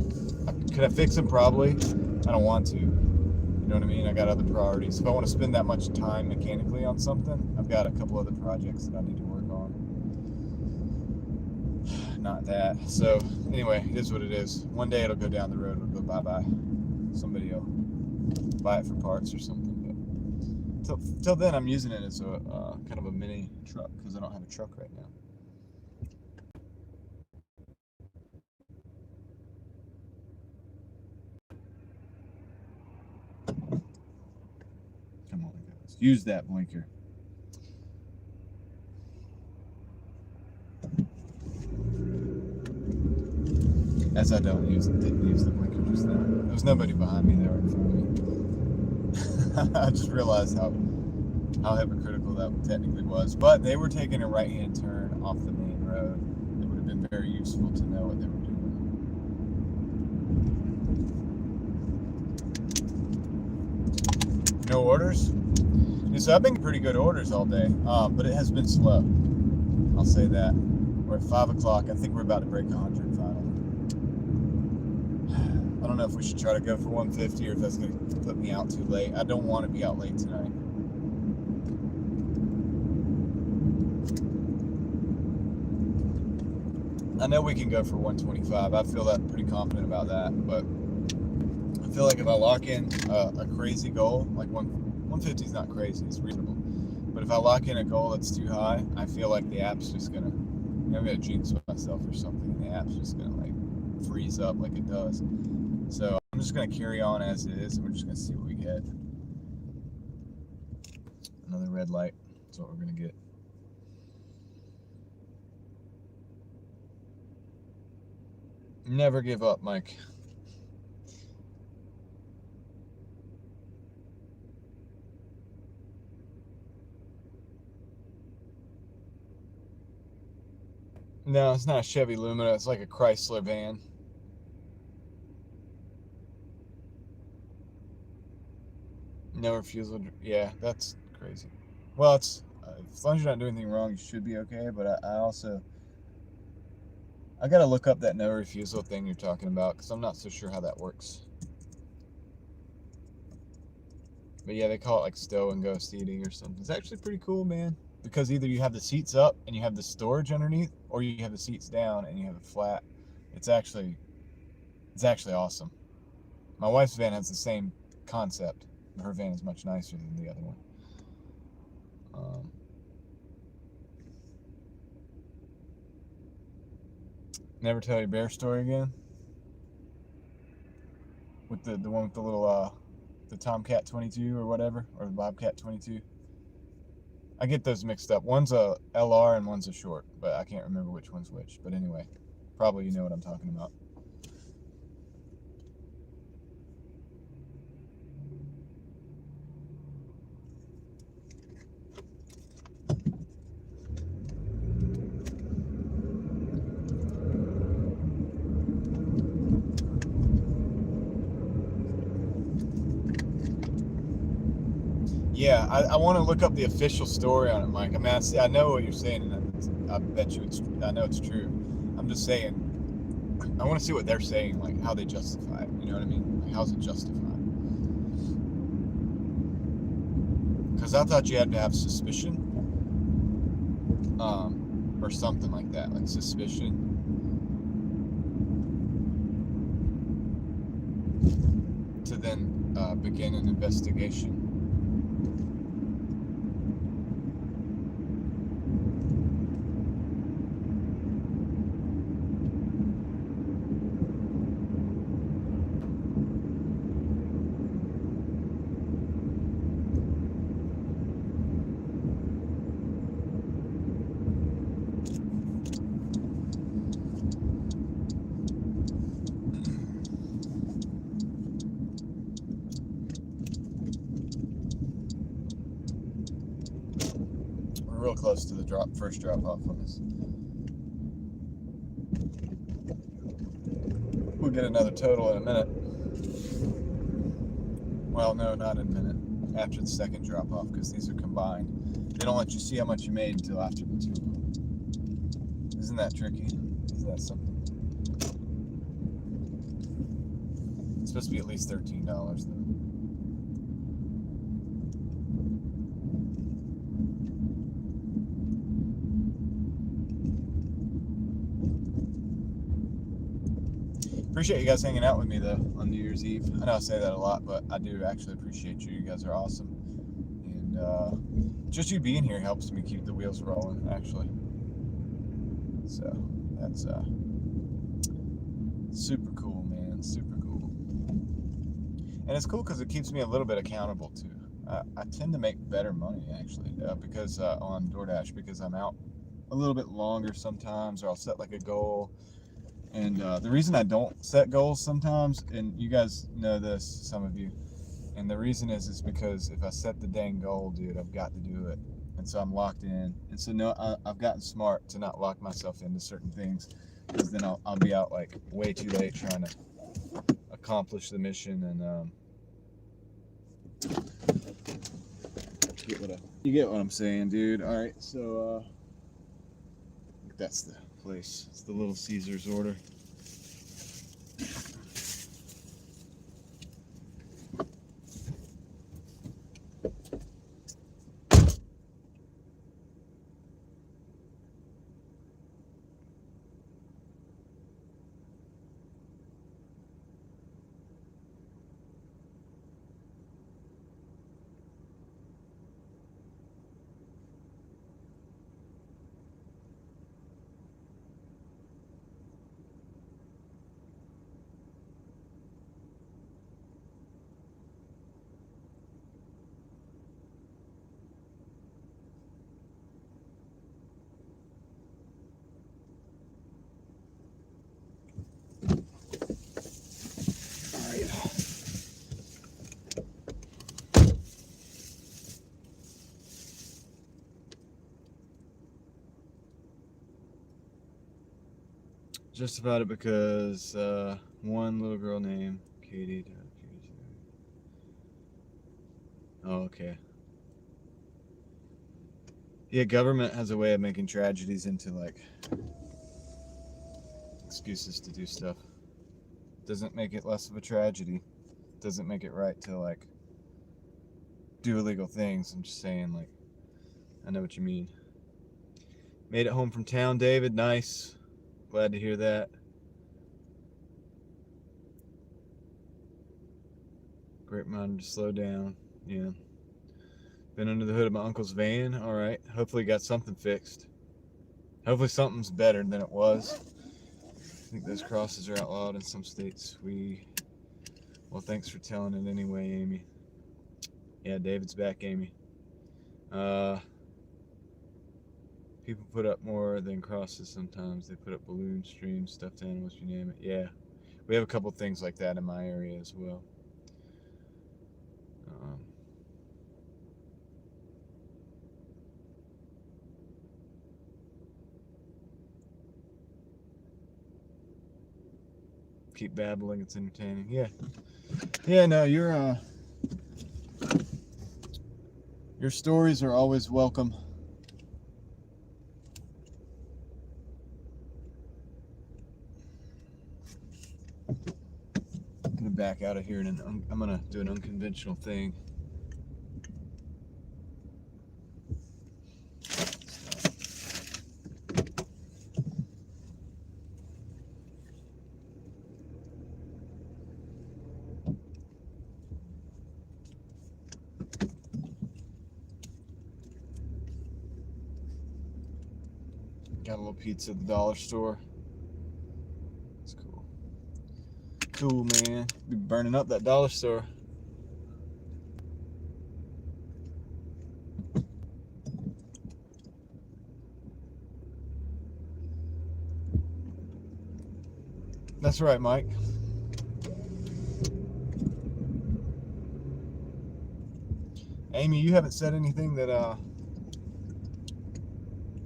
[SPEAKER 1] Could I fix them? Probably. I don't want to. You know what I mean? I got other priorities. If I want to spend that much time mechanically on something, I've got a couple other projects that I need to work on. Not that. So anyway, it is what it is. One day it'll go down the road. It'll go bye-bye. Somebody will buy it for parts or something. Till then, I'm using it as a kind of a mini truck, because I don't have a truck right now. Come on, guys. Use that blinker. As I didn't use the blinker just now. There was nobody behind me. They were in front of me. I just realized how hypocritical that technically was. But they were taking a right-hand turn off the main road. It would have been very useful to know what they were doing. No orders? Yeah, so I've been pretty good orders all day, but it has been slow. I'll say that. We're at 5 o'clock. I think we're about to break 100 finally. I don't know if we should try to go for 150 or if that's going to put me out too late. I don't want to be out late tonight. I know we can go for 125. I feel that pretty confident about that, but I feel like if I lock in a crazy goal, like 150 is not crazy, it's reasonable. But if I lock in a goal that's too high, I feel like the app's just gonna, I'm gonna jinx myself or something, and the app's just gonna like freeze up like it does. So I'm just gonna carry on as it is, and we're just gonna see what we get. Another red light. That's what we're gonna get. Never give up, Mike. No, it's not a Chevy Lumina. It's like a Chrysler van. No refusal. Yeah, that's crazy. Well, it's as long as you're not doing anything wrong, you should be okay. But I also gotta look up that no refusal thing you're talking about, because I'm not so sure how that works. But yeah, they call it like stow and go seating or something. It's actually pretty cool, man. Because either you have the seats up and you have the storage underneath, or you have the seats down and you have it flat. It's actually awesome. My wife's van has the same concept. Her van is much nicer than the other one. Never tell your bear story again. With the one with the little the Tomcat 22 or whatever, or the Bobcat 22. I get those mixed up. One's a LR and one's a short, but I can't remember which one's which. But anyway, probably you know what I'm talking about. Yeah, I want to look up the official story on it, Mike. I mean, I know what you're saying, and I bet you I know it's true. I'm just saying, I want to see what they're saying, like how they justify it. You know what I mean? Like, how's it justified? Because I thought you had to have suspicion, or something like that, like suspicion. To then begin an investigation. real close to the first drop off on this. We'll get another total in a minute. Well, no, not in a minute. After the second drop off, because these are combined. They don't let you see how much you made until after the two. Isn't that tricky? Isn't that something? It's supposed to be at least $13 though. Appreciate you guys hanging out with me though on New Year's Eve. I know I say that a lot, but I do actually appreciate you. You guys are awesome, and just you being here helps me keep the wheels rolling. Actually, so that's super cool, man. Super cool, and it's cool because it keeps me a little bit accountable too. I tend to make better money actually because on Doordash because I'm out a little bit longer sometimes, or I'll set like a goal. And the reason I don't set goals sometimes, and you guys know this, some of you, and the reason is because if I set the dang goal, dude, I've got to do it. And so I'm locked in. And so no, I've gotten smart to not lock myself into certain things, because then I'll be out like way too late trying to accomplish the mission. And you get what I'm saying, dude. All right, so that's the place. It's the Little Caesars order. Just about it because one little girl named Katie. Oh, okay. Yeah, government has a way of making tragedies into like excuses to do stuff. Doesn't make it less of a tragedy. Doesn't make it right to like do illegal things. I'm just saying, like, I know what you mean. Made it home from town, David. Nice. Glad to hear that. Great reminder to slow down. Yeah. Been under the hood of my uncle's van. All right. Hopefully got something fixed. Hopefully something's better than it was. I think those crosses are outlawed in some states. Well, thanks for telling it anyway, Amy. Yeah, David's back, Amy. People put up more than crosses sometimes. They put up balloons, streams, stuffed animals, you name it. Yeah, we have a couple things like that in my area as well. Keep babbling, it's entertaining. Yeah, no, your stories are always welcome. I'm gonna back out of here and I'm gonna do an unconventional thing. Got a little pizza at the dollar store. It's cool. Cool, man. Be burning up that dollar store. That's right, Mike. Amy, you haven't said anything that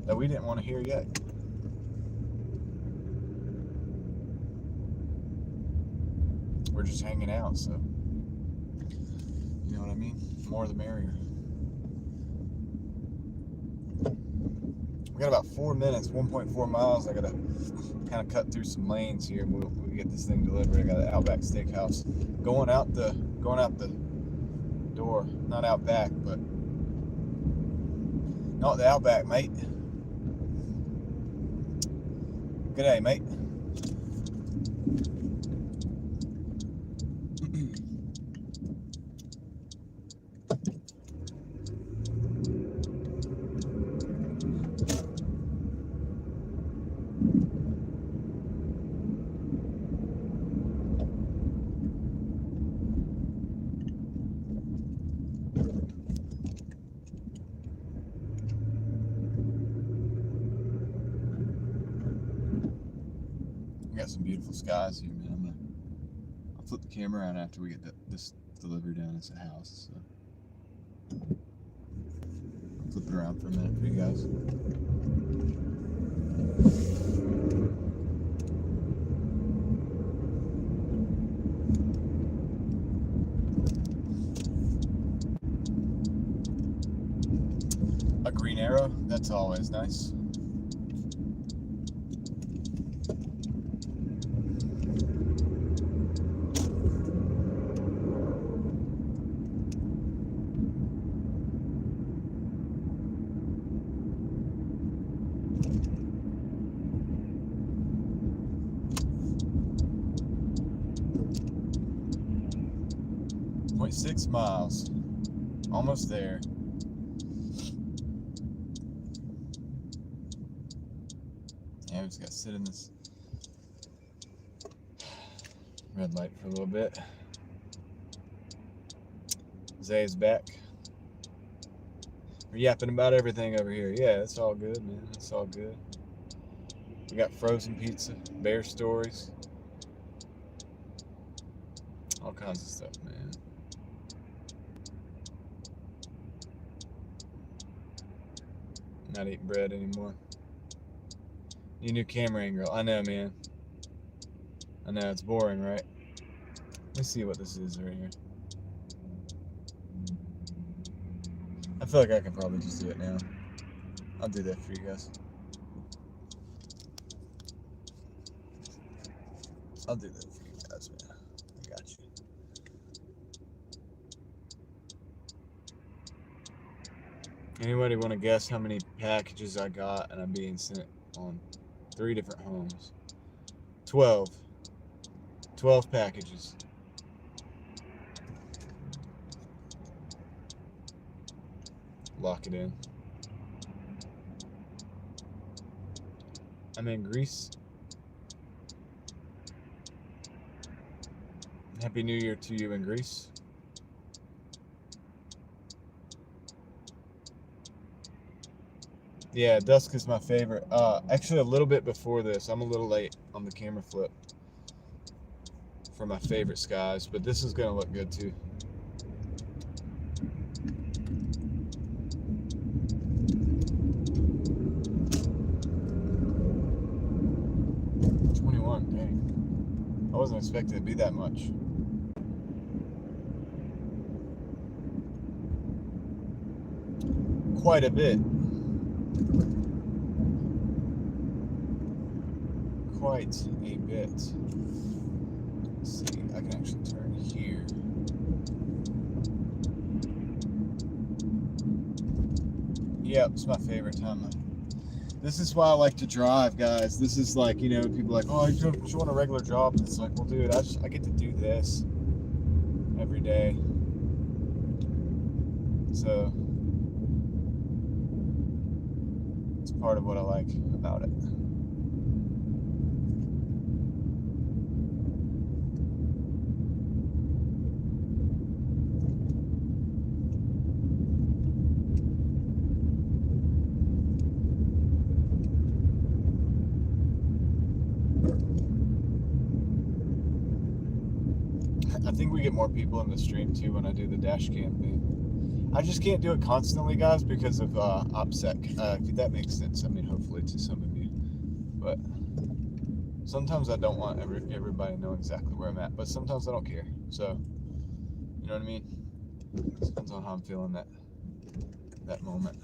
[SPEAKER 1] that we didn't want to hear yet. We're just hanging out, so you know what I mean? More the merrier. We got about 4 minutes, 1.4 miles. I gotta kind of cut through some lanes here. We'll get this thing delivered. I got an Outback Steakhouse going out the door, not out back, but not the Outback, mate. G'day, mate. 've got some beautiful skies here, man. I'll flip the camera around after we get this delivery down. It's a house, so I'll flip it around for a minute for you guys. A green arrow, that's always nice. .6 miles, almost there. Yeah, we just got to sit in this red light for a little bit. Zay's back. We're yapping about everything over here. Yeah, it's all good, man. It's all good. We got frozen pizza, bear stories, all kinds of stuff, man. Not eating bread anymore. Need a new camera angle. I know, man. I know, it's boring, right? Let me see what this is right here. I feel like I can probably just do it now. I'll do that for you guys. I'll do that for you guys, man. I got you. Anybody want to guess how many packages I got and I'm being sent on 3 different homes? 12. 12 packages. Lock it in. I'm in Greece. Happy New Year to you in Greece. Yeah, dusk is my favorite. Actually, a little bit before this. I'm a little late on the camera flip for my favorite skies, but this is going to look good too. Dang. I wasn't expecting it to be that much. Quite a bit. Quite a bit. Let's see, I can actually turn here. Yep, it's my favorite time. This is why I like to drive, guys. This is like, you know, people are like, oh, you want a regular job? And it's like, well, dude, I get to do this every day. So it's part of what I like about it. I think we get more people in the stream too when I do the dash cam thing. I just can't do it constantly, guys, because of OPSEC. If that makes sense. I mean, hopefully to some of you. But sometimes I don't want everybody to know exactly where I'm at. But sometimes I don't care. So, you know what I mean? It depends on how I'm feeling that moment.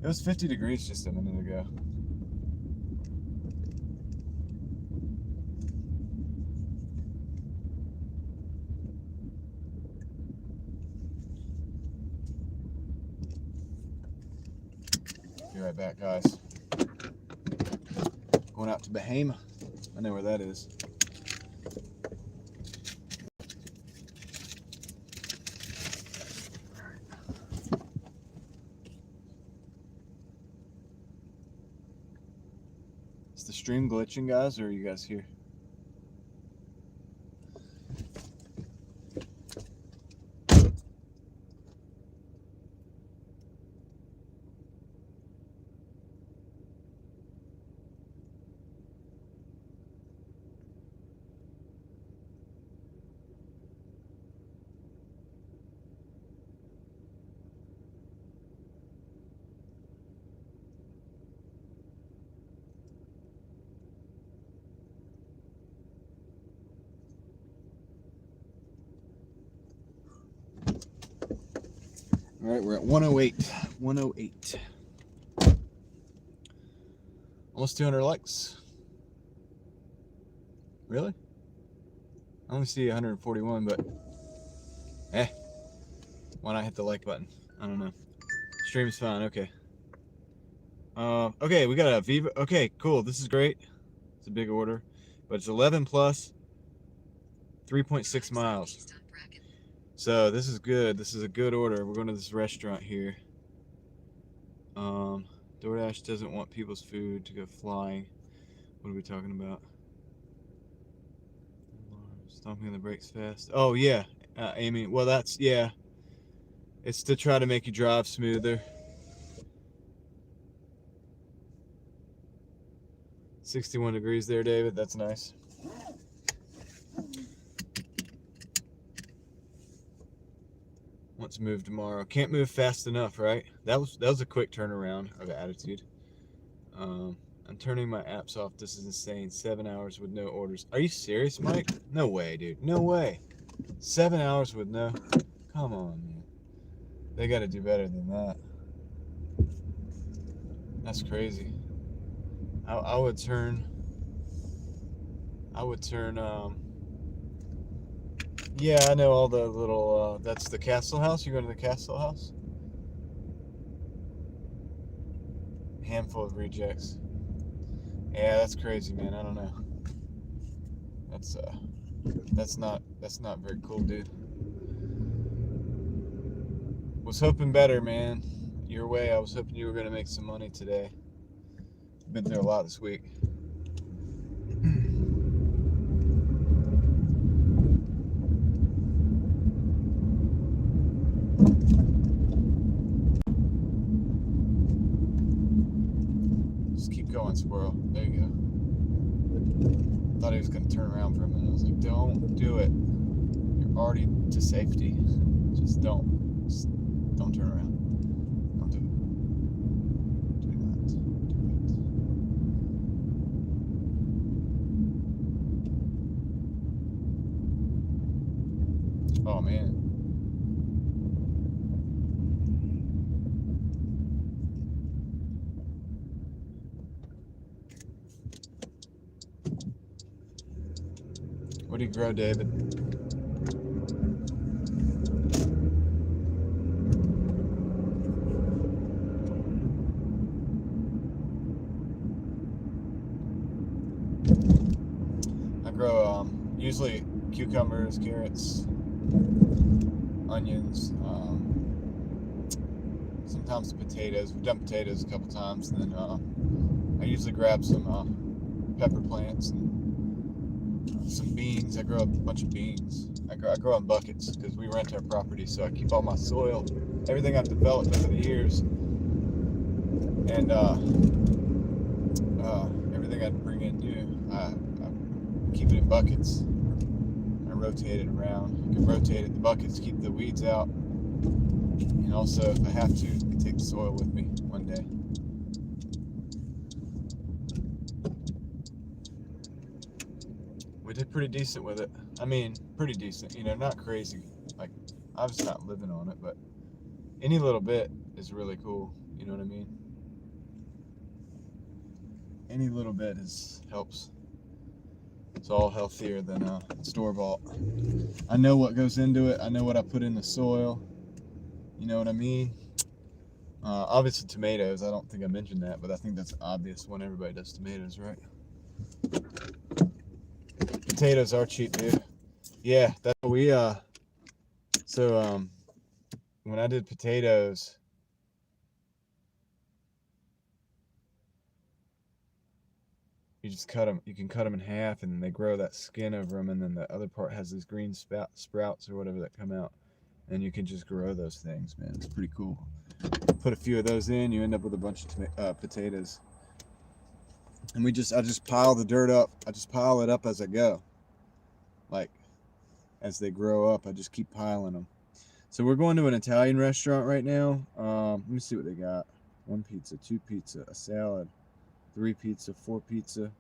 [SPEAKER 1] It was 50 degrees just a minute ago. Be right back, guys. Going out to Bahama. I know where that is. Is the stream glitching, guys, or are you guys here? All right, we're at 108. 108. Almost 200 likes. Really? I only see 141, but why not hit the like button? I don't know. Stream's fine. Okay. Okay, we got a Viva. Okay, cool. This is great. It's a big order, but it's 11 plus 3.6 miles. So this is good. This is a good order. We're going to this restaurant here. DoorDash doesn't want people's food to go flying. What are we talking about? Stomping on the brakes fast. Oh yeah, Amy. Well, that's yeah. It's to try to make you drive smoother. 61 degrees there, David. That's nice. Let's move tomorrow. Can't move fast enough, right? That was a quick turnaround of attitude. I'm turning my apps off. This is insane. 7 hours with no orders. Are you serious, Mike? No way, dude. No way. 7 hours with no. Come on, man. They got to do better than that. That's crazy. I would turn. Yeah, I know all the little, that's the Castle House. You go to the Castle House? Handful of rejects. Yeah, that's crazy, man. I don't know. That's not very cool, dude. Was hoping better, man. Your way. I was hoping you were going to make some money today. Been through a lot this week. Going, squirrel. There you go. Thought he was going to turn around for a minute. I was like, don't do it. You're already to safety. Just don't. Just don't turn around. Don't do it. Do not do it. Oh, man. What do you grow, David? I grow usually cucumbers, carrots, onions, sometimes potatoes. We've done potatoes a couple times, and then I usually grab some pepper plants and some beans. I grow a bunch of beans. I grow in buckets because we rent our property, so I keep all my soil, everything I've developed over the years, and everything I bring in new, I keep it in buckets. of rotate it around. You can rotate it, the buckets keep the weeds out. And also, if I have to, I can take the soil with me one day. We did pretty decent with it. I mean, pretty decent. You know, not crazy. Like, I was not living on it, but any little bit is really cool. You know what I mean? Any little bit helps. It's all healthier than store-bought. I know what goes into it. I know what I put in the soil. You know what I mean? Obviously tomatoes. I don't think I mentioned that, but I think that's obvious when everybody does tomatoes, right? Potatoes are cheap, dude. Yeah, that's what we when I did potatoes, you just cut them. You can cut them in half, and then they grow that skin over them, and then the other part has these green sprouts or whatever that come out, and you can just grow those things, man. It's pretty cool. Put a few of those in, you end up with a bunch of potatoes. And I just pile the dirt up. I just pile it up as I go. Like, as they grow up, I just keep piling them. So we're going to an Italian restaurant right now. Let me see what they got. 1 pizza, 2 pizza, a salad, 3 pizza, 4 pizza.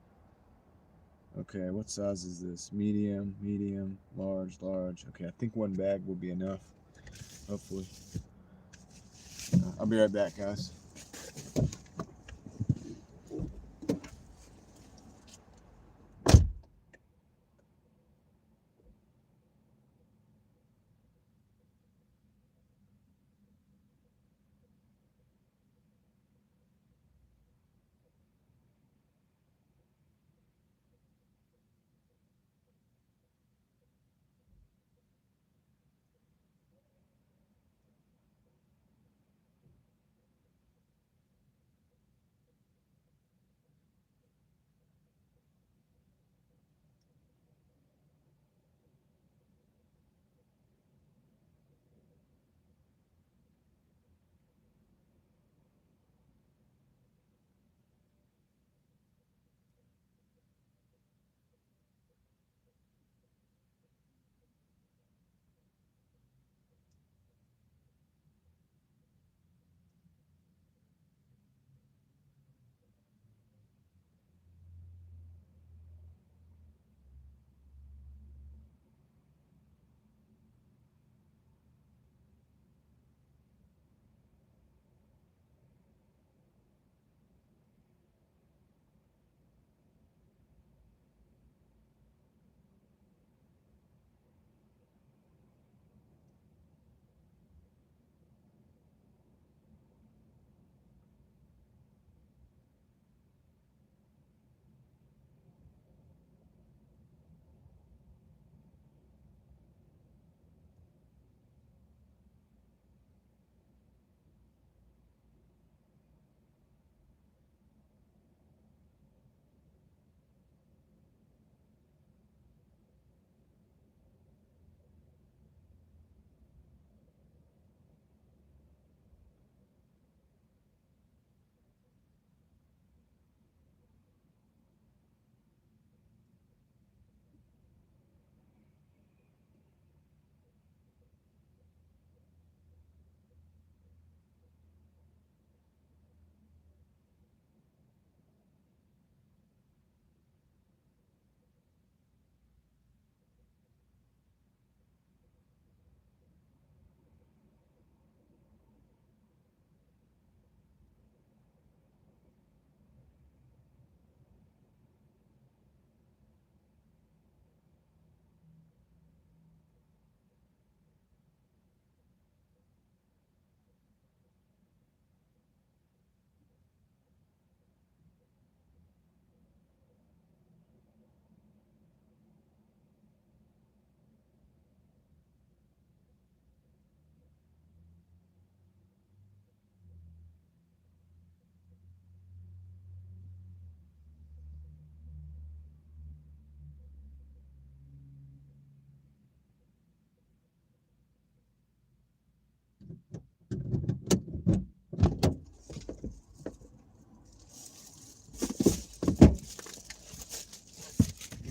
[SPEAKER 1] Okay, what size is this? Medium, medium, large, large. Okay, I think 1 bag will be enough, hopefully. I'll be right back, guys.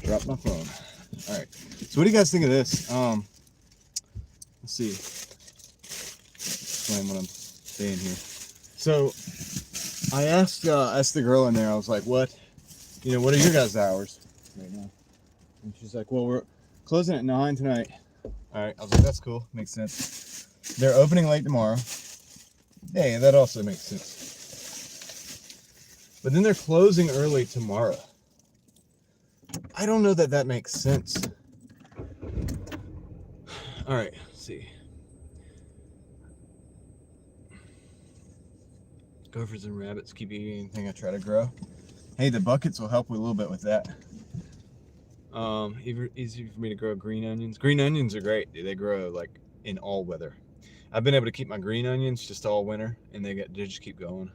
[SPEAKER 1] Drop my phone. All right. So So what do you guys think of this? Let's see. Explain what I'm saying here. So I asked the girl in there, I was like, what are your guys' hours right now? And she's like, well, we're closing at 9 tonight. All right. I was like, that's cool. Makes sense. They're opening late tomorrow. Hey, that also makes sense. But then they're closing early tomorrow. I don't know that makes sense. All right, let's see. Gophers and rabbits keep eating anything I try to grow. Hey, the buckets will help a little bit with that. Easier for me to grow green onions. Green onions are great. They grow like in all weather. I've been able to keep my green onions just all winter, and they just keep going.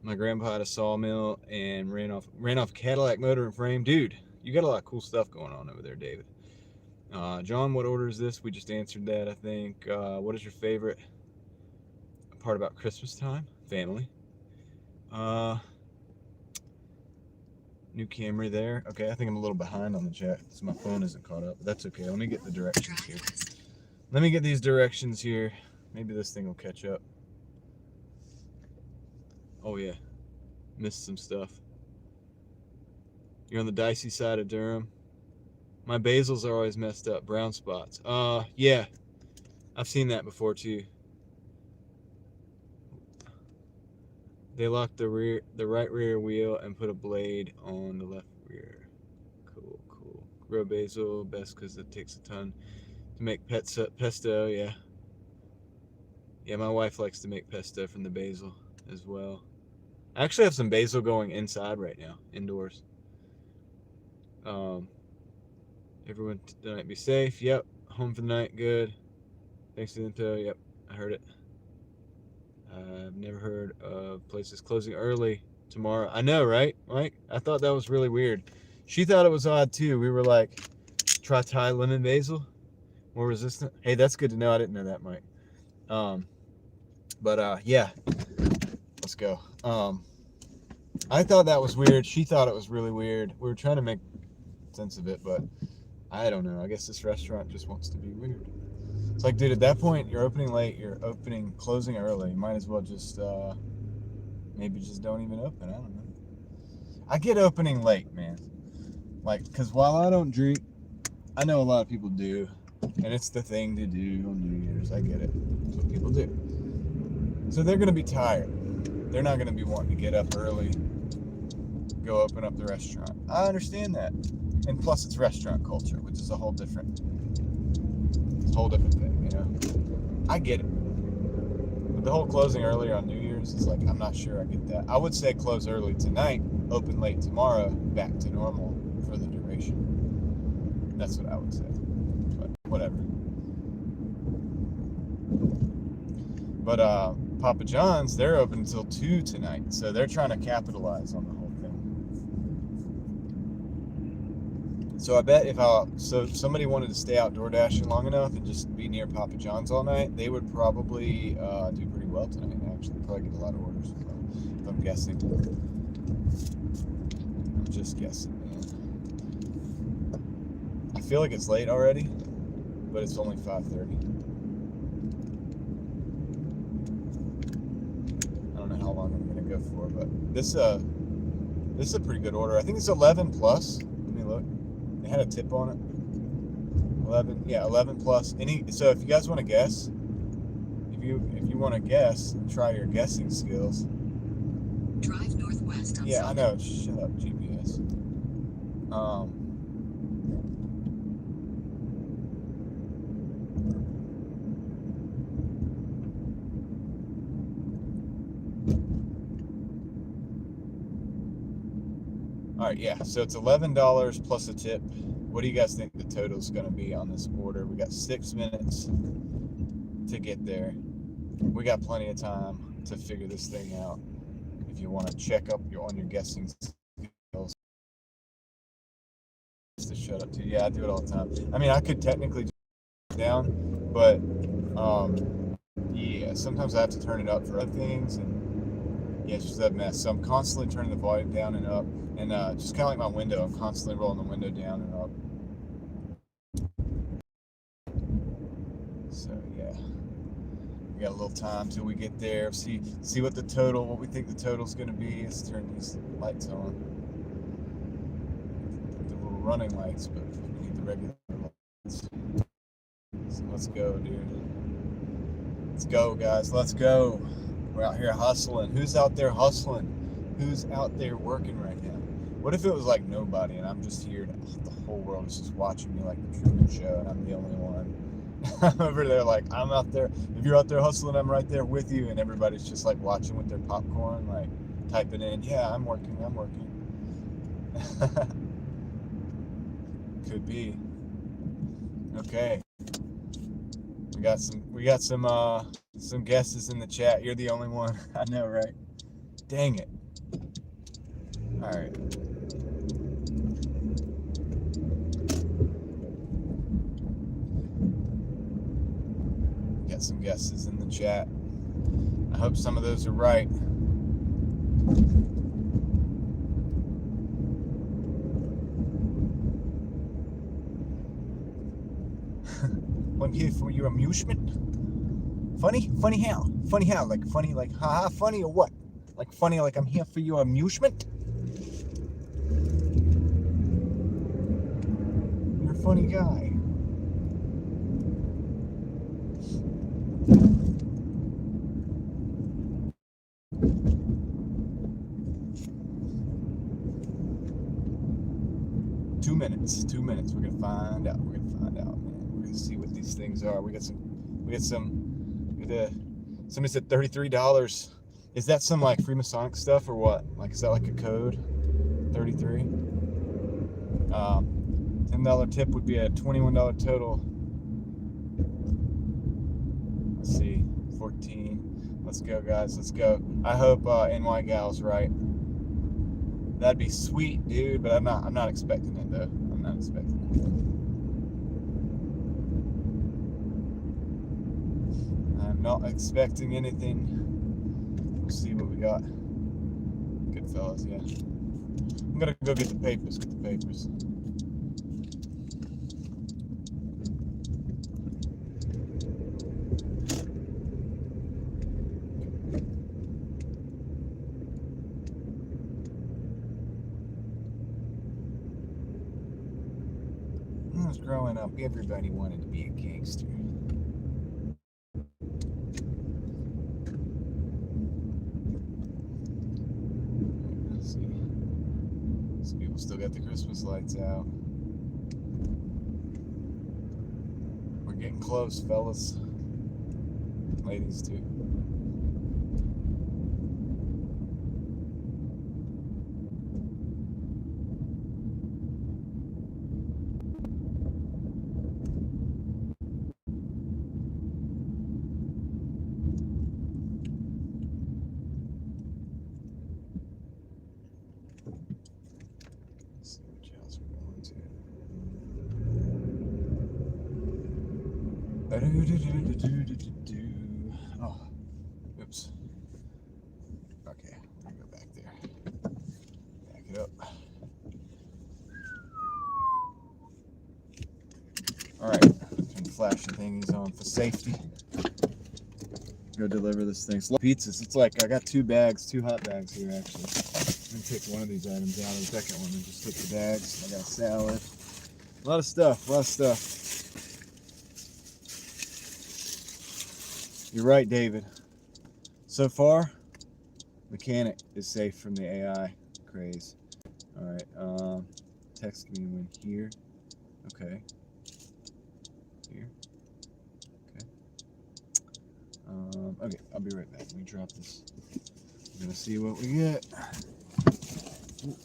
[SPEAKER 1] My grandpa had a sawmill and ran off a Cadillac motor and frame. Dude, you got a lot of cool stuff going on over there, David. John, what order is this? We just answered that, I think. What is your favorite part about Christmas time? Family. New Camry there. Okay, I think I'm a little behind on the chat, so my phone isn't caught up. But that's okay. Let me get the directions here. Let me get these directions here. Maybe this thing will catch up. Oh yeah, missed some stuff. You're on the dicey side of Durham. My basils are always messed up. Brown spots. Yeah, I've seen that before too. They locked the right rear wheel and put a blade on the left rear. Cool. Grow basil, best because it takes a ton to make pesto. Yeah, my wife likes to make pesto from the basil as well. I actually have some basil going inside right now, indoors. Everyone tonight be safe. Yep. Home for the night. Good. Thanks to the info. Yep. I heard it. I've never heard of places closing early tomorrow. I know, right, Mike? I thought that was really weird. She thought it was odd too. We were like, try Thai lemon basil, more resistant. Hey, that's good to know. I didn't know that, Mike. Yeah, let's go. I thought that was weird. She thought it was really weird. We were trying to make sense of it, but I don't know. I guess this restaurant just wants to be weird. It's like, dude, at that point, you're opening late, closing early. You might as well just, maybe just don't even open. I don't know. I get opening late, man. Like, because while I don't drink, I know a lot of people do. And it's the thing to do on New Year's. I get it. It's what people do. So they're going to be tired. They're not going to be wanting to get up early, go open up the restaurant. I understand that. And plus, it's restaurant culture, which is a whole different thing, you know. I get it. But the whole closing earlier on New Year's is like, I'm not sure I get that. I would say close early tonight, open late tomorrow, back to normal for the duration. That's what I would say. But whatever. But Papa John's, they're open until 2 tonight, so they're trying to capitalize on the whole thing. So I bet if somebody wanted to stay out Doordashing long enough and just be near Papa John's all night, they would probably do pretty well tonight. Actually, probably get a lot of orders. If I'm guessing. I'm just guessing, man. I feel like it's late already, but it's only 5:30. I don't know how long I'm gonna go for, but this is a pretty good order. I think it's 11 plus. Let me look. They had a tip on it. 11 plus. So if you guys want to guess, if you want to guess, try your guessing skills.
[SPEAKER 3] Drive northwest on
[SPEAKER 1] I know. Shut up, GPS. All right, yeah. So it's $11 plus a tip. What do you guys think the total is going to be on this order? We got 6 minutes to get there. We got plenty of time to figure this thing out. If you want to check up on your guessing skills, to shut up too. Yeah, I do it all the time. I mean, I could technically just down, but yeah, sometimes I have to turn it up for other things, and yeah, it's just a mess. So I'm constantly turning the volume down and up, and just kind of like my window, I'm constantly rolling the window down and up. We got a little time till we get there. See what the total, what we think the total's gonna be. Let's turn these lights on. The little running lights, but we need the regular lights. So let's go, dude. Let's go, guys. Let's go. We're out here hustling. Who's out there hustling? Who's out there working right now? What if it was like nobody and I'm just here, the whole world is just watching me like the Truman Show and I'm the only one. I'm over there like, I'm out there. If you're out there hustling, I'm right there with you, and everybody's just like watching with their popcorn, like typing in, yeah, I'm working. Could be. Okay. We got some guesses in the chat. You're the only one. I know, right? Dang it. All right. Got some guesses in the chat. I hope some of those are right. I'm here for your amusement. Funny how? Like funny, like haha, funny or what? Like funny, like I'm here for your amusement. You're a funny guy. Two minutes. We're gonna find out. Man. We're gonna see what these things are. Somebody said $33. Is that some like Freemasonic stuff or what? Like, is that like a code? 33. $10 tip would be a $21 total. Let's see, 14. Let's go, guys. Let's go. I hope NY Gal's right. That'd be sweet, dude. But I'm not expecting it though. I'm not expecting it. I'm not expecting anything. We'll see what we got. Good fellas, yeah. I'm gonna go get the papers. When I was growing up, everybody wanted to be a gangster. Let's see. Some people still got the Christmas lights out. We're getting close, fellas. Ladies, too. Let's see which house we're going to. Oh, oops. Okay, I'll go back there. Back it up. Alright, turn the flashing thingies on for safety. Go deliver this thing. Pizzas. It's like I got two hot bags here actually. I'm gonna take one of these items out of the second one and just take the bags. I got a salad. A lot of stuff. You're right, David. So far, mechanic is safe from the AI craze. Alright, text me when here. Okay. Here. Okay, I'll be right back. Let me drop this. We're gonna see what we get. Ooh.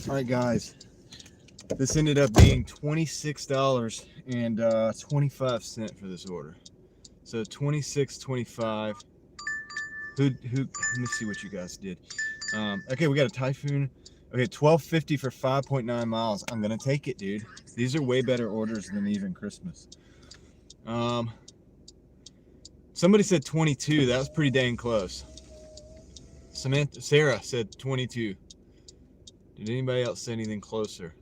[SPEAKER 1] All right, guys. This ended up being $26.25 for this order. So $26.25. Who? Let me see what you guys did. Okay, we got a Typhoon. Okay, $12.50 for 5.9 miles. I'm gonna take it, dude. These are way better orders than even Christmas. Somebody said 22. That was pretty dang close. Sarah said 22. Did anybody else say anything closer?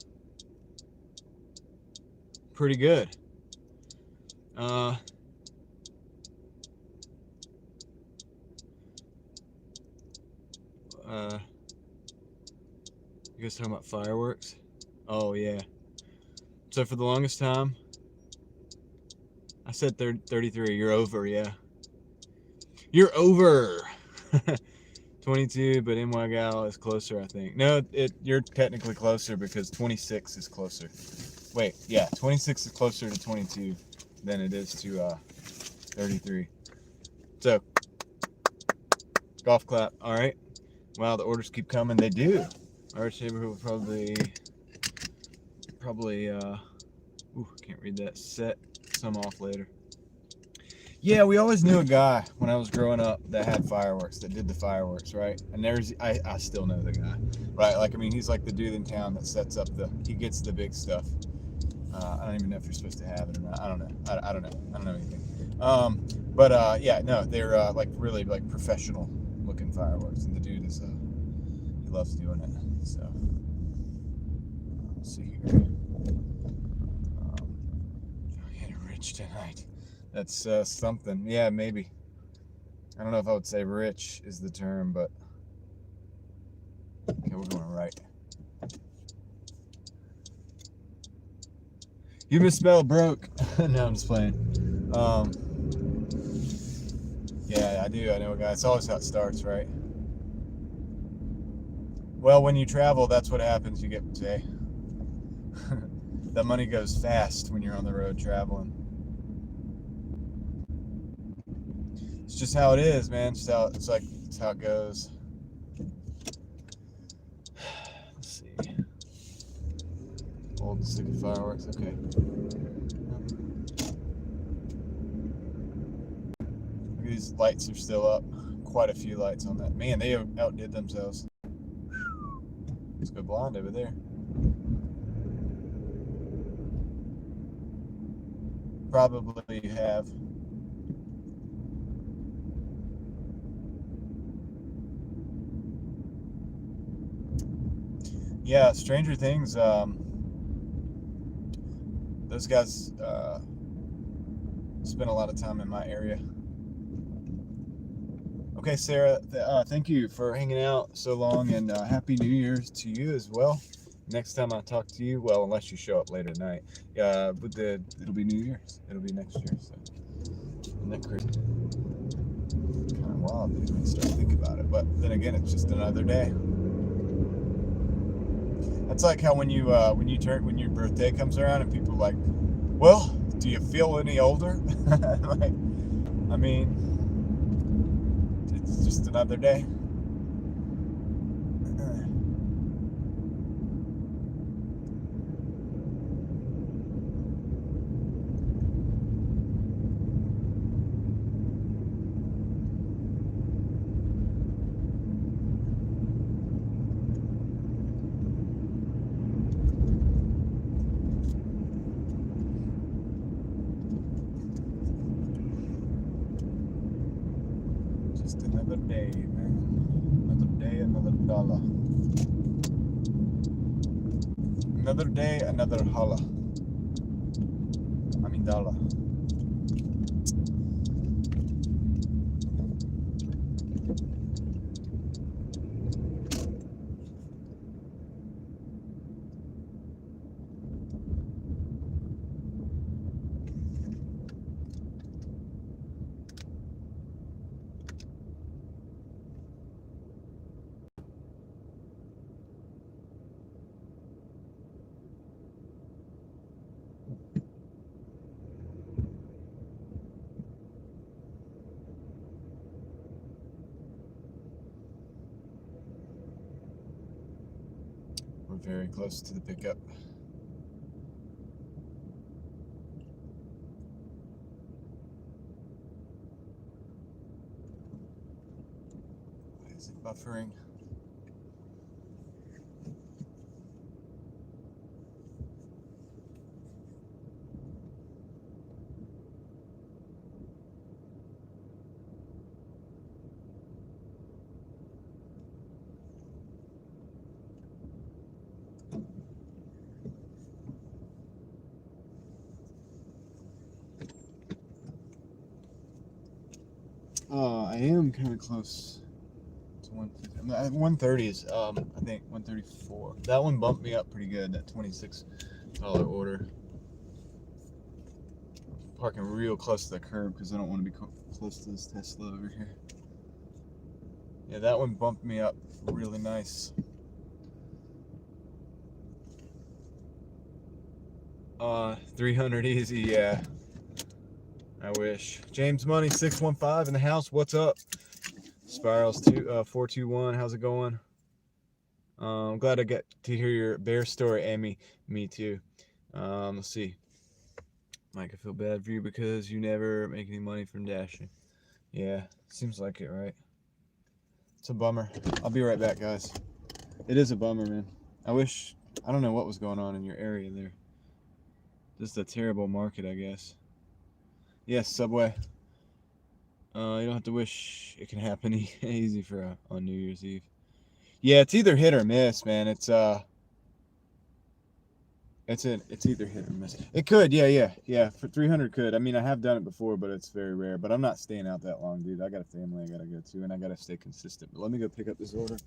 [SPEAKER 1] Pretty good. You guys talking about fireworks? Oh yeah. So for the longest time, I said 33. You're over, yeah. You're over. 22, but NY Gal is closer, I think. No, you're technically closer because 26 is closer. Wait, yeah, 26 is closer to 22 than it is to 33. So, golf clap. All right. Wow, the orders keep coming. They do. Our neighborhood will probably can't read that. Set some off later. Yeah, we always knew a guy when I was growing up that had fireworks, that did the fireworks, right? And I still know the guy, right? Like, I mean, he's like the dude in town that sets up he gets the big stuff. I don't even know if you're supposed to have it or not. I don't know. I don't know. I don't know anything. Yeah, no, they're like really like professional looking fireworks, and the dude is he loves doing it. So let's see here. Getting rich tonight. That's something. Yeah, maybe. I don't know if I would say rich is the term, but okay, we're going right. You misspelled broke. No, I'm just playing. Yeah, I do. I know a guy. It's always how it starts, right? Well, when you travel, that's what happens. You get, say, that money goes fast when you're on the road traveling. It's just how it is, man. It's how it goes. Let's see. Old stick of fireworks. Okay. Look, these lights are still up. Quite a few lights on that. Man, they outdid themselves. Let's go blind over there. Probably you have. Yeah, Stranger Things. Those guys spend a lot of time in my area. Okay, Sarah, thank you for hanging out so long, and Happy New Year's to you as well. Next time I talk to you, well, unless you show up late at night, but it'll be New Year's. It'll be next year. So, isn't that crazy? Kind of wild, dude, when you start to think about it. But then again, it's just another day. That's like how when your birthday comes around and people are like, well, do you feel any older? Like, I mean, it's just another day. Just another day, man. Another day, another dollar. Another day, another holla. I mean dollar. We're very close to the pickup. Why is it buffering? I am kind of close to 150. 130 is, I think 134. That one bumped me up pretty good, that $26 order. Parking real close to the curb because I don't want to be close to this Tesla over here. Yeah, that one bumped me up really nice. 300 easy, yeah. I wish. James Money 615 in the house. What's up? Spirals 421. How's it going? I'm glad I got to hear your bear story, Amy. Me too. Let's see. Mike, I feel bad for you because you never make any money from dashing. Yeah, seems like it, right? It's a bummer. I'll be right back, guys. It is a bummer, man. I don't know what was going on in your area there. Just a terrible market, I guess. Yes, Subway. You don't have to wish it can happen easy for on New Year's Eve. Yeah, it's either hit or miss, man. It's either hit or miss. It could, yeah. For 300 could. I mean, I have done it before, but it's very rare. But I'm not staying out that long, dude. I got a family I gotta go to, and I gotta stay consistent. But let me go pick up this order.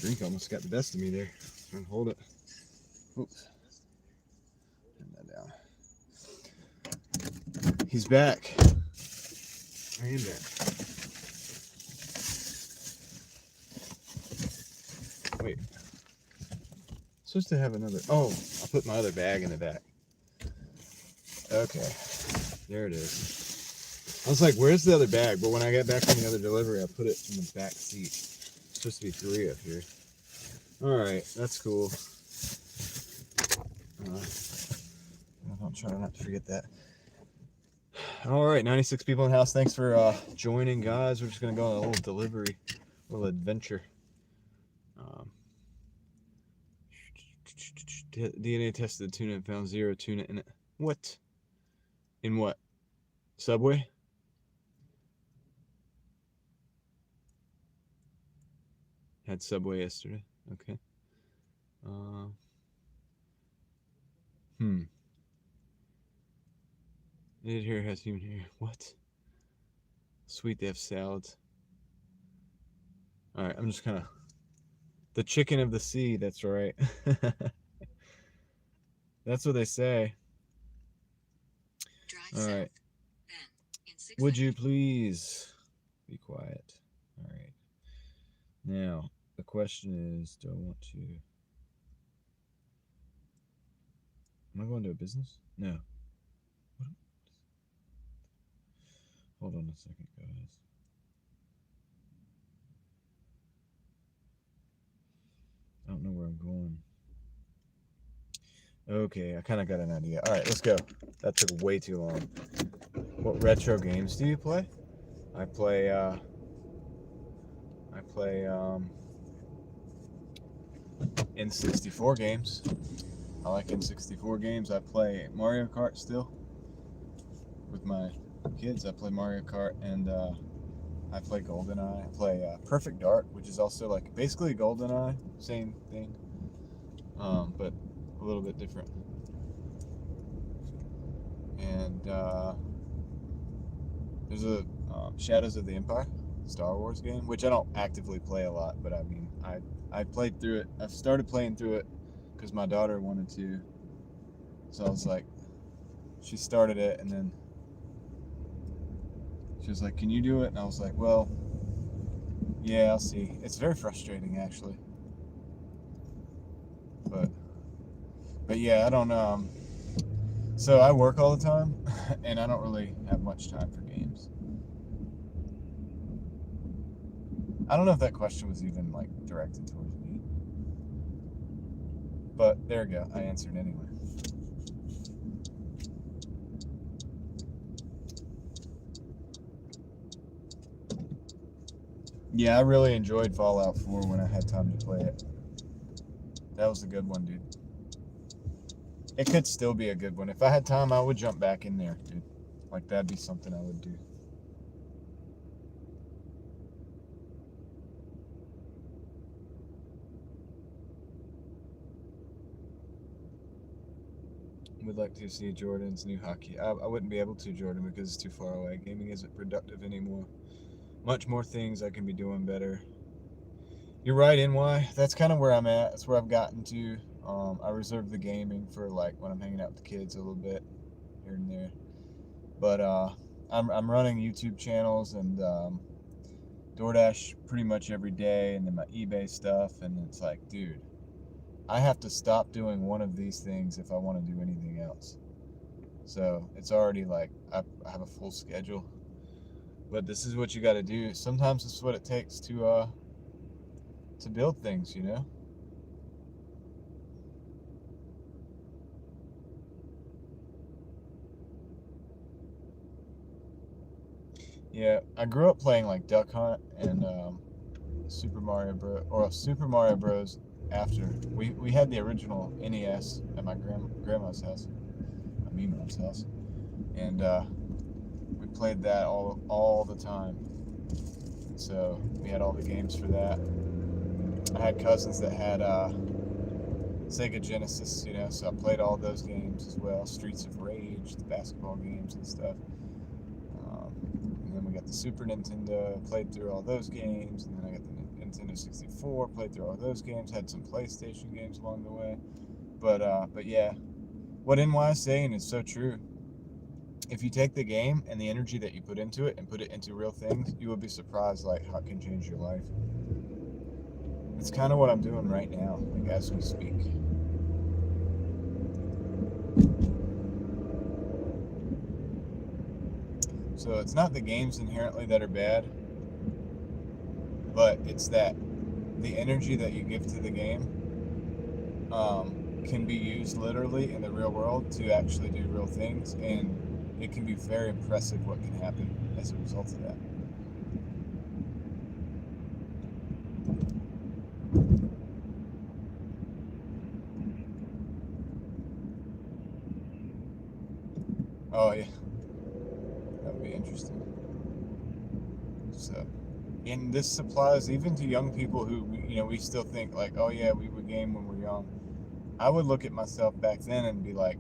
[SPEAKER 1] Drink almost got the best of me there. Trying to hold it. Oops. Turn that down. He's back. I am back. supposed to have another. Oh, I put my other bag in the back. Okay, there it is. I was like, where's the other bag? But when I got back from the other delivery, I put it in the back seat. It's supposed to be 3 up here. All right, that's cool. I'll try not to forget that. All right, 96 people in the house. Thanks for joining, guys. We're just going to go on a little delivery, a little adventure. DNA tested the tuna and found 0 tuna in it. What? In what? Subway? Had Subway yesterday. Okay. Native hair has human hair. What? Sweet, they have salads. Alright, I'm just kind of... The chicken of the sea, that's right. That's what they say. Alright. Would you please be quiet? Alright. Now, the question is, do I want to... Am I going to a business? No. What? Hold on a second, guys. I don't know where I'm going. Okay, I kind of got an idea. All right, let's go. That took way too long. What retro games do you play? I play N64 games. I like N64 games. I play Mario Kart still with my kids. I play Mario Kart, and I play GoldenEye. I play Perfect Dark, which is also like basically GoldenEye, same thing, but a little bit different. And there's a Shadows of the Empire Star Wars game, which I don't actively play a lot, but I mean, I played through it. I've started playing through it because my daughter wanted to, so I was like, she started it, and then she was like, can you do it? And I was like, well, yeah, I'll see. It's very frustrating, actually. But yeah, I don't, so I work all the time, and I don't really have much time for games. I don't know if that question was even, like, directed towards me. But there we go. I answered anyway. Yeah, I really enjoyed Fallout 4 when I had time to play it. That was a good one, dude. It could still be a good one. If I had time, I would jump back in there, dude. Like, that'd be something I would do. Would like to see Jordan's new hockey. I wouldn't be able to, Jordan, because it's too far away. Gaming isn't productive anymore. Much more things I can be doing better. You're right, NY. That's kind of where I'm at. That's where I've gotten to. I reserve the gaming for like when I'm hanging out with the kids a little bit here and there. But I'm running YouTube channels and Doordash pretty much every day, and then my eBay stuff. And it's like, dude, I have to stop doing one of these things if I want to do anything else. So it's already like I have a full schedule. But this is what you got to do. Sometimes it's what it takes to build things, you know? Yeah, I grew up playing like Duck Hunt and Super Mario Bros. After we had the original NES at my grandma's house, my Mima's house, and we played that all the time. So we had all the games for that. I had cousins that had Sega Genesis, you know, so I played all those games as well. Streets of Rage, the basketball games and stuff. And then we got the Super Nintendo, played through all those games, and then I got the Nintendo 64, played through all those games, had some PlayStation games along the way. But yeah, what NY is saying is so true. If you take the game and the energy that you put into it and put it into real things, you will be surprised like how it can change your life. It's kind of what I'm doing right now, like as we speak. So it's not the games inherently that are bad, but it's that the energy that you give to the game can be used literally in the real world to actually do real things, and it can be very impressive what can happen as a result of that. Oh yeah, that would be interesting. So, and this applies even to young people who, we still think like, oh yeah, we would game when we're young. I would look at myself back then and be like,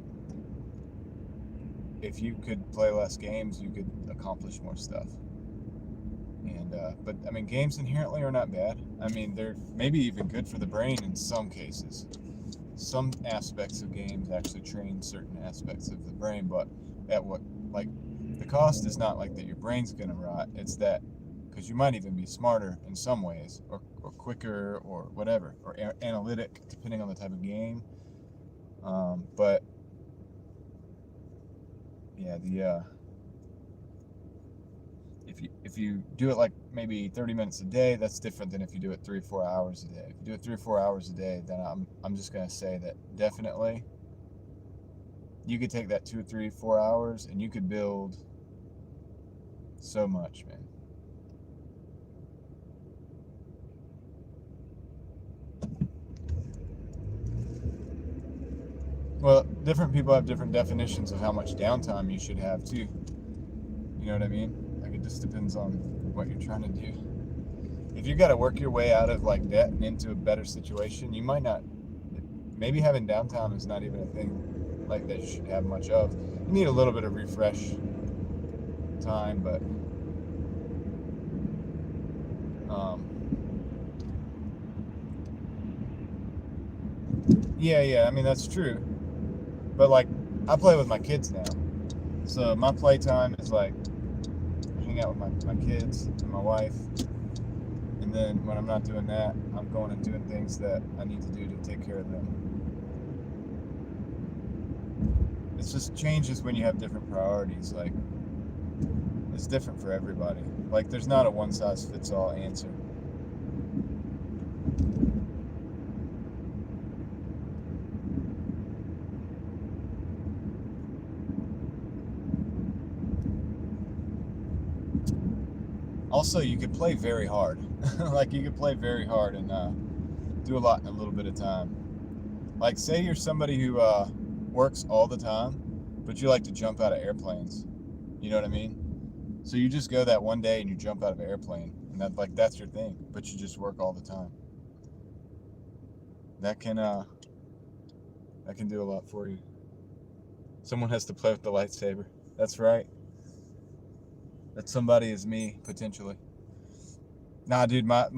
[SPEAKER 1] if you could play less games, you could accomplish more stuff. And but I mean, games inherently are not bad. I mean, they're maybe even good for the brain in some cases. Some aspects of games actually train certain aspects of the brain, but at what, like, the cost is not like that your brain's gonna rot. It's that because you might even be smarter in some ways, or quicker, or whatever, or analytic, depending on the type of game. But yeah, if you do it like maybe 30 minutes a day, that's different than if you do it 3 or 4 hours a day. If you do it 3 or 4 hours a day, then I'm just gonna say that definitely you could take that 2 or 3, 4 hours and you could build so much, man. Well, different people have different definitions of how much downtime you should have too. You know what I mean? Like, it just depends on what you're trying to do. If you got to work your way out of like debt and into a better situation, you might not. Maybe having downtime is not even a thing like that you should have much of. You need a little bit of refresh time, but yeah. I mean, that's true. But like, I play with my kids now, so my playtime is like hang out with my kids and my wife. And then when I'm not doing that, I'm going and doing things that I need to do to take care of them. It just changes when you have different priorities. Like, it's different for everybody. Like, there's not a one-size-fits-all answer. Also, you could play very hard. Like, you could play very hard and do a lot in a little bit of time. Like, say you're somebody who works all the time, but you like to jump out of airplanes. You know what I mean? So you just go that one day and you jump out of an airplane, and that's your thing. But you just work all the time. That can do a lot for you. Someone has to play with the lightsaber. That's right. That somebody is me, potentially. Nah, dude, my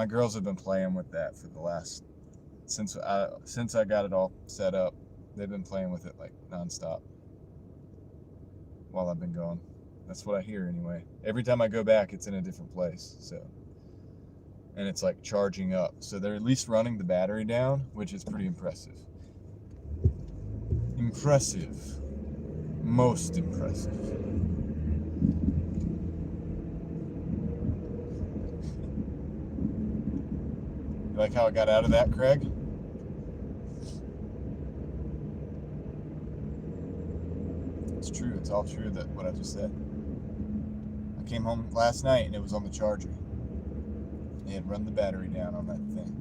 [SPEAKER 1] girls have been playing with that for the last since I got it all set up. They've been playing with it like nonstop while I've been gone. That's what I hear anyway. Every time I go back, it's in a different place. So, and it's like charging up. So they're at least running the battery down, which is pretty impressive. Impressive. Most impressive. You like how I got out of that, Craig? It's true. It's all true, that what I just said. I came home last night and it was on the charger. They had run the battery down on that thing.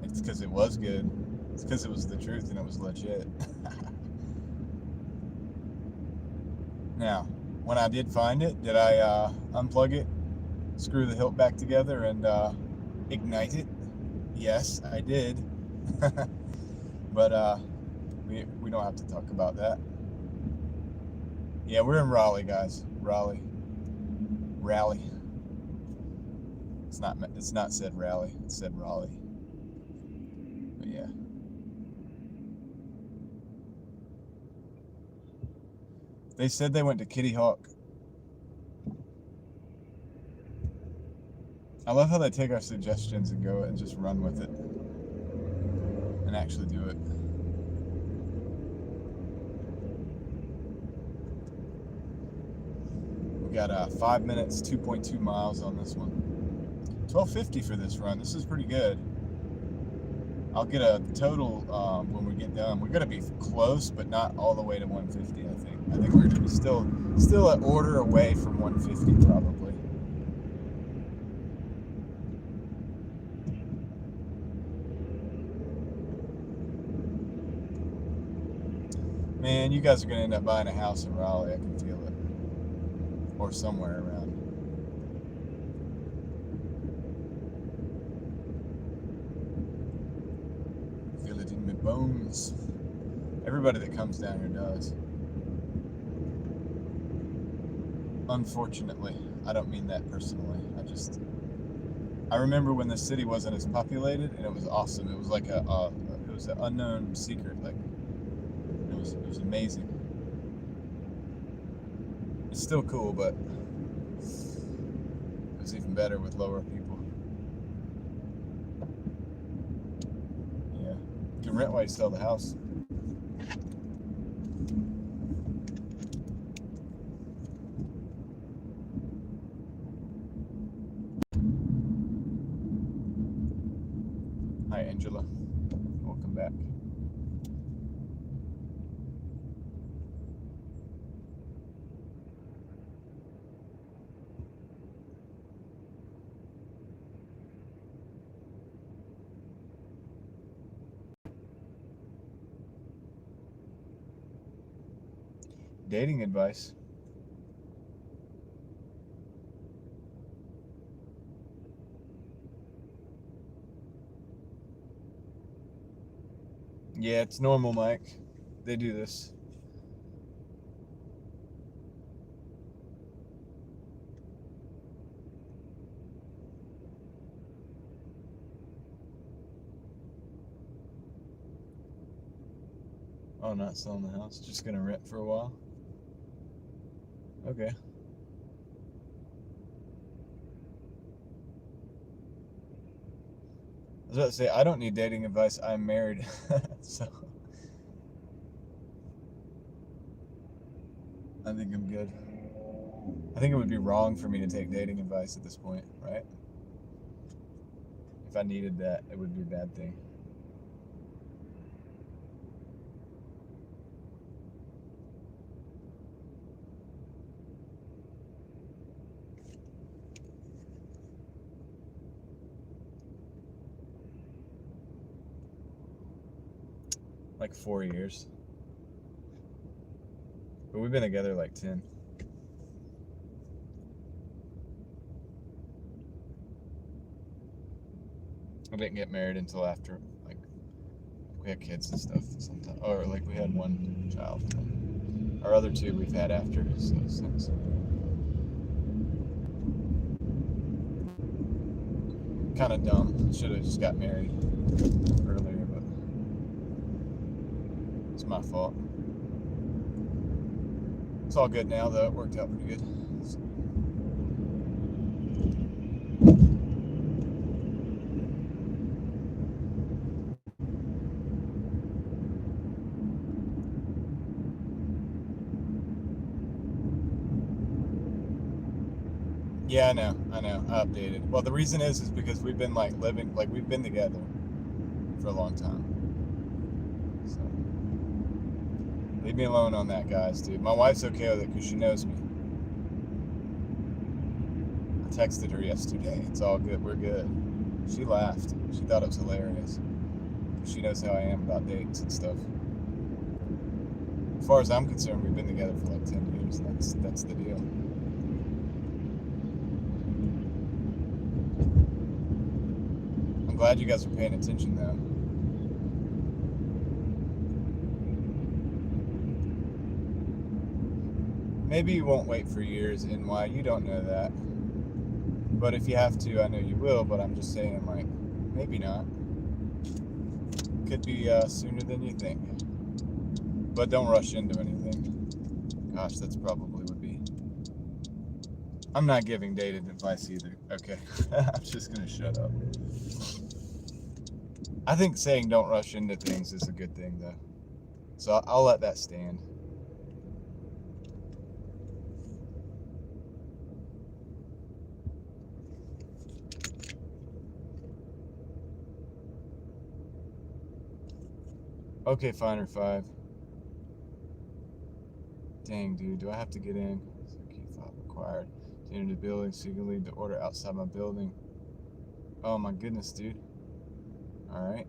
[SPEAKER 1] It's because it was good. It's because it was the truth and it was legit. Now, when I did find it, did I unplug it, screw the hilt back together, and ignite it? Yes, I did. But we don't have to talk about that. Yeah, we're in Raleigh, guys. Raleigh. It's not said Raleigh. It said Raleigh. But yeah. They said they went to Kitty Hawk. I love how they take our suggestions and go and just run with it and actually do it. got 5 minutes, 2.2 miles on this one. 1250 for this run. This is pretty good. I'll get a total when we get done. We're gonna be close, but not all the way to 150. I think we're gonna be still an order away from 150 probably. Man, you guys are gonna end up buying a house in Raleigh. I can feel it, or somewhere around. Feel it in my bones. Everybody that comes down here does. Unfortunately, I don't mean that personally. I remember when the city wasn't as populated, and it was awesome. It was like it was an unknown secret. Like it was amazing. It's still cool, but it was even better with lower people. Yeah, you can rent while you sell the house. Hi, Angela. Welcome back. Dating advice. Yeah, it's normal, Mike. They do this. Oh, not selling the house. Just gonna rent for a while. Okay. I was about to say, I don't need dating advice. I'm married. So I think I'm good. I think it would be wrong for me to take dating advice at this point, right? If I needed that, it would be a bad thing. Like 4 years. But we've been together like 10. I didn't get married until after, like, we had kids and stuff sometimes. Or, like, we had one child. Our other two we've had after, so since. Kind of dumb. Should have just got married earlier, but it's my fault. It's all good now, though. It worked out pretty good. So. Yeah, I know. I updated. Well, the reason is because we've been like living, like we've been together for a long time. So leave me alone on that, guys, dude. My wife's okay with it because she knows me. I texted her yesterday. It's all good. We're good. She laughed. She thought it was hilarious. She knows how I am about dates and stuff. As far as I'm concerned, we've been together for like 10 years. That's the deal. I'm glad you guys are paying attention, though. Maybe you won't wait for years, NY. You don't know that. But if you have to, I know you will. But I'm just saying, like, maybe not. Could be sooner than you think. But don't rush into anything. Gosh, that's probably would be. I'm not giving dating advice either. Okay. I'm just going to shut up. I think saying don't rush into things is a good thing, though. So I'll let that stand. Okay, Finder 5. Dang, dude, do I have to get in? Key fob required. To enter the building, so you can leave the order outside my building. Oh my goodness, dude. Alright.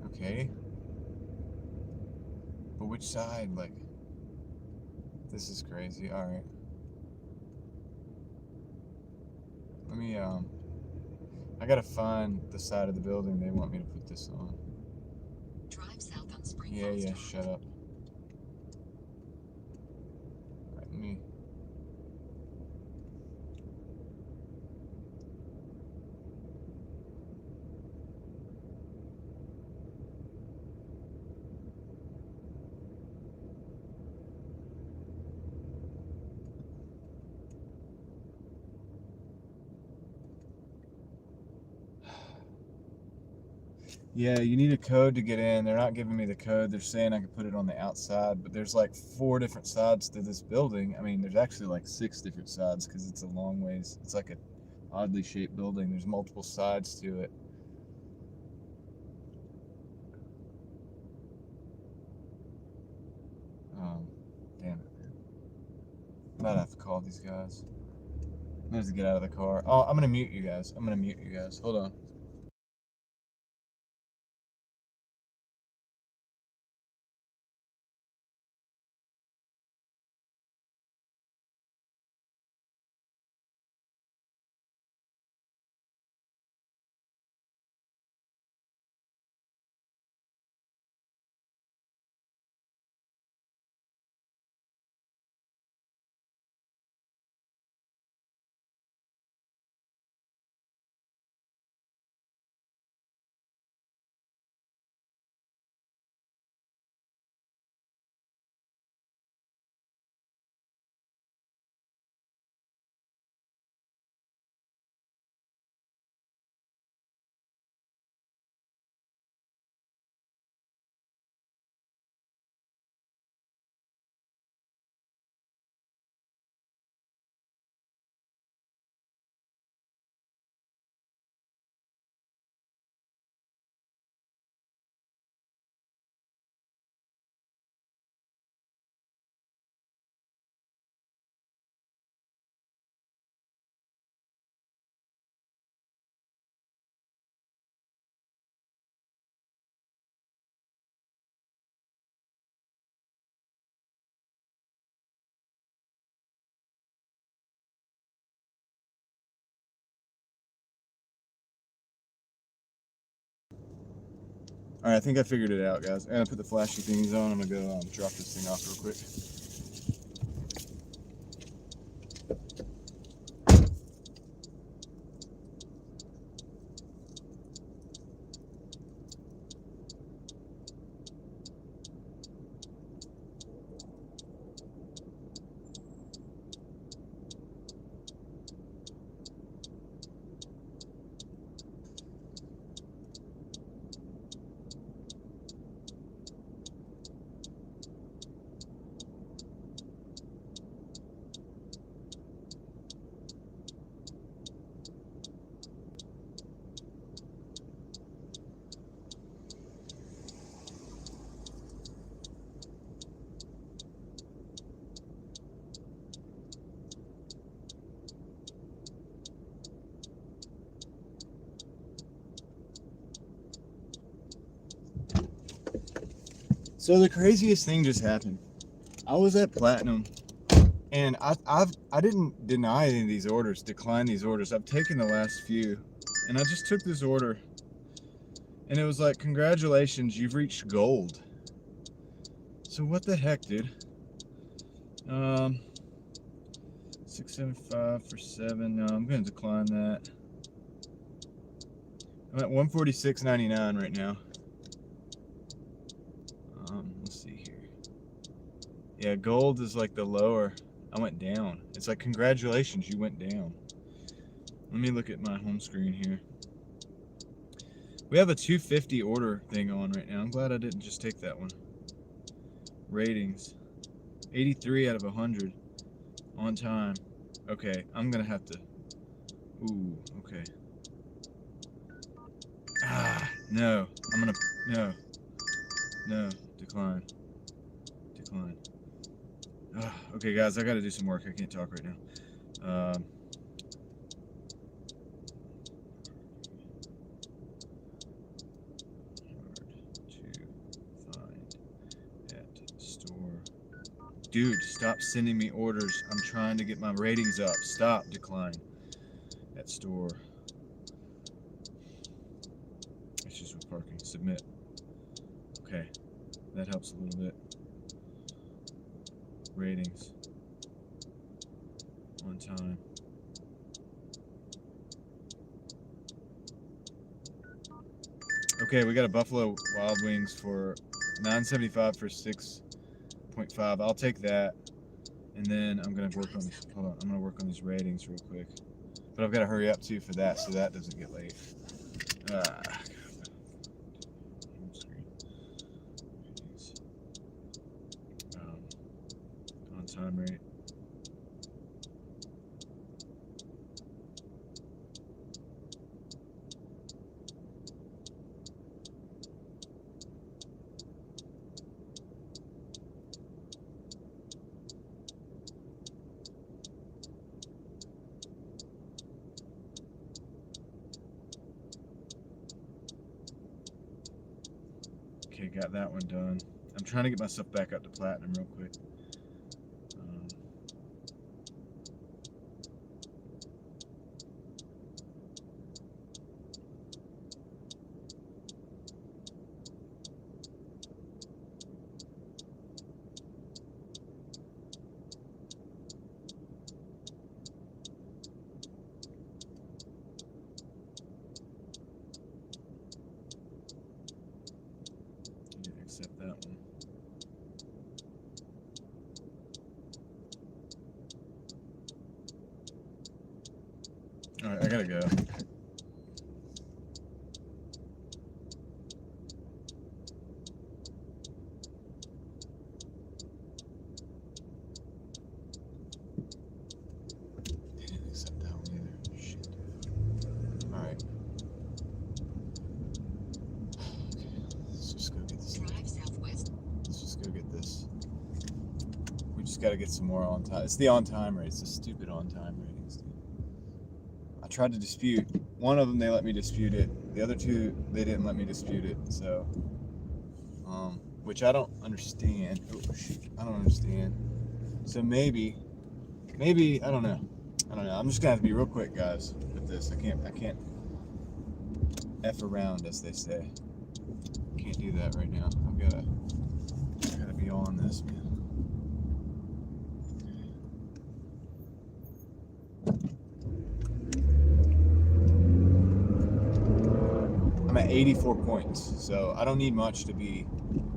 [SPEAKER 1] Okay. But which side? Like, this is crazy. Alright. Let me, I gotta find the side of the building they want me to put this on.
[SPEAKER 3] Drive south on Spring
[SPEAKER 1] Yeah,
[SPEAKER 3] Falls
[SPEAKER 1] yeah,
[SPEAKER 3] Drive.
[SPEAKER 1] shut up. Let me. Yeah, you need a code to get in. They're not giving me the code. They're saying I can put it on the outside, but there's like 4 different sides to this building. I mean, there's actually like 6 different sides because it's a long ways. It's like a oddly shaped building. There's multiple sides to it. Damn it. I'm gonna have to call these guys. I'm gonna have to get out of the car. Oh, I'm gonna mute you guys. Hold on. All right, I think I figured it out, guys. I'm gonna put the flashy thingies on. I'm gonna go drop this thing off real quick. So the craziest thing just happened. I was at Platinum, and I didn't deny any of these orders, decline these orders. I've taken the last few, and I just took this order, and it was like, congratulations, you've reached gold. So what the heck, dude? 675 for 7. No, I'm gonna decline that. I'm at 146.99 right now. Let's see here. Yeah, gold is like the lower. I went down. It's like, congratulations, you went down. Let me look at my home screen here. We have a 250 order thing on right now. I'm glad I didn't just take that one. Ratings. 83 out of 100. On time. Okay, I'm gonna have to. Ooh, okay. Ah, No. I'm gonna, no. No. Decline. Decline. Okay, guys, I gotta do some work. I can't talk right now. Hard to find at store. Dude, stop sending me orders. I'm trying to get my ratings up. Stop. Decline. At store. Issues with parking. Submit. Okay. That helps a little bit. Ratings. On time. Okay, we got a Buffalo Wild Wings for $9.75 for 6.5. I'll take that. And then I'm gonna work on this. Hold on, I'm gonna work on these ratings real quick. But I've got to hurry up too for that, so that doesn't get late. Home screen. Ratings. On time rate. Okay, got that one done. I'm trying to get myself back up to platinum real quick. Accept that one. Alright, I gotta go. Didn't accept that one either. Shit. Alright. Okay, let's just go get this.
[SPEAKER 3] Drive southwest.
[SPEAKER 1] Let's just go get this. We just gotta get some more on time. It's the on time rate. It's the stupid on time ratings, dude. I tried to dispute. One of them, they let me dispute it. The other two, they didn't let me dispute it. So, which I don't understand. Oh, shit. I don't understand. So maybe, I don't know. I'm just gonna have to be real quick, guys, with this. I can't F around, as they say. Can't do that right now. I gotta be on this, man. I'm at 84 points, so I don't need much to be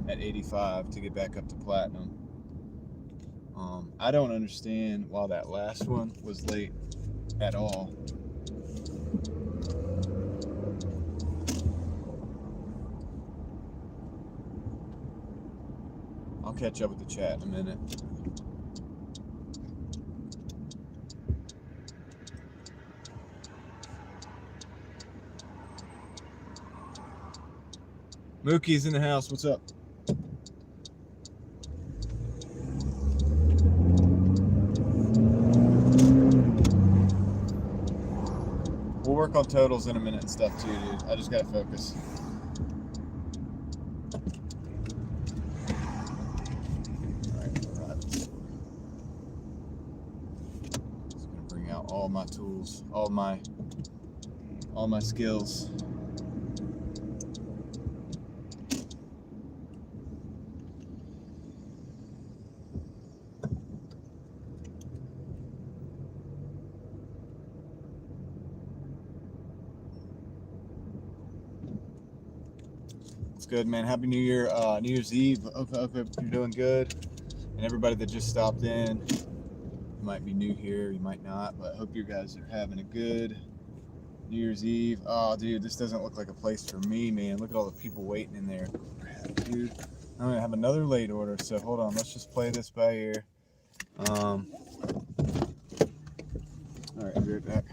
[SPEAKER 1] at 85 to get back up to platinum. I don't understand why that last one was late at all. I'll catch up with the chat in a minute. Mookie's in the house. What's up? We'll work on totals in a minute and stuff too, dude. I just gotta focus. Alright. Just gonna bring out all my tools, all my skills. Good, man. Happy New Year, New Year's Eve. Hope you're doing good. And everybody that just stopped in, you might be new here, you might not, but I hope you guys are having a good New Year's Eve. Oh, dude, this doesn't look like a place for me, man. Look at all the people waiting in there. Crap, dude. I'm gonna have another late order, so hold on. Let's just play this by ear. All right, I'll be right back.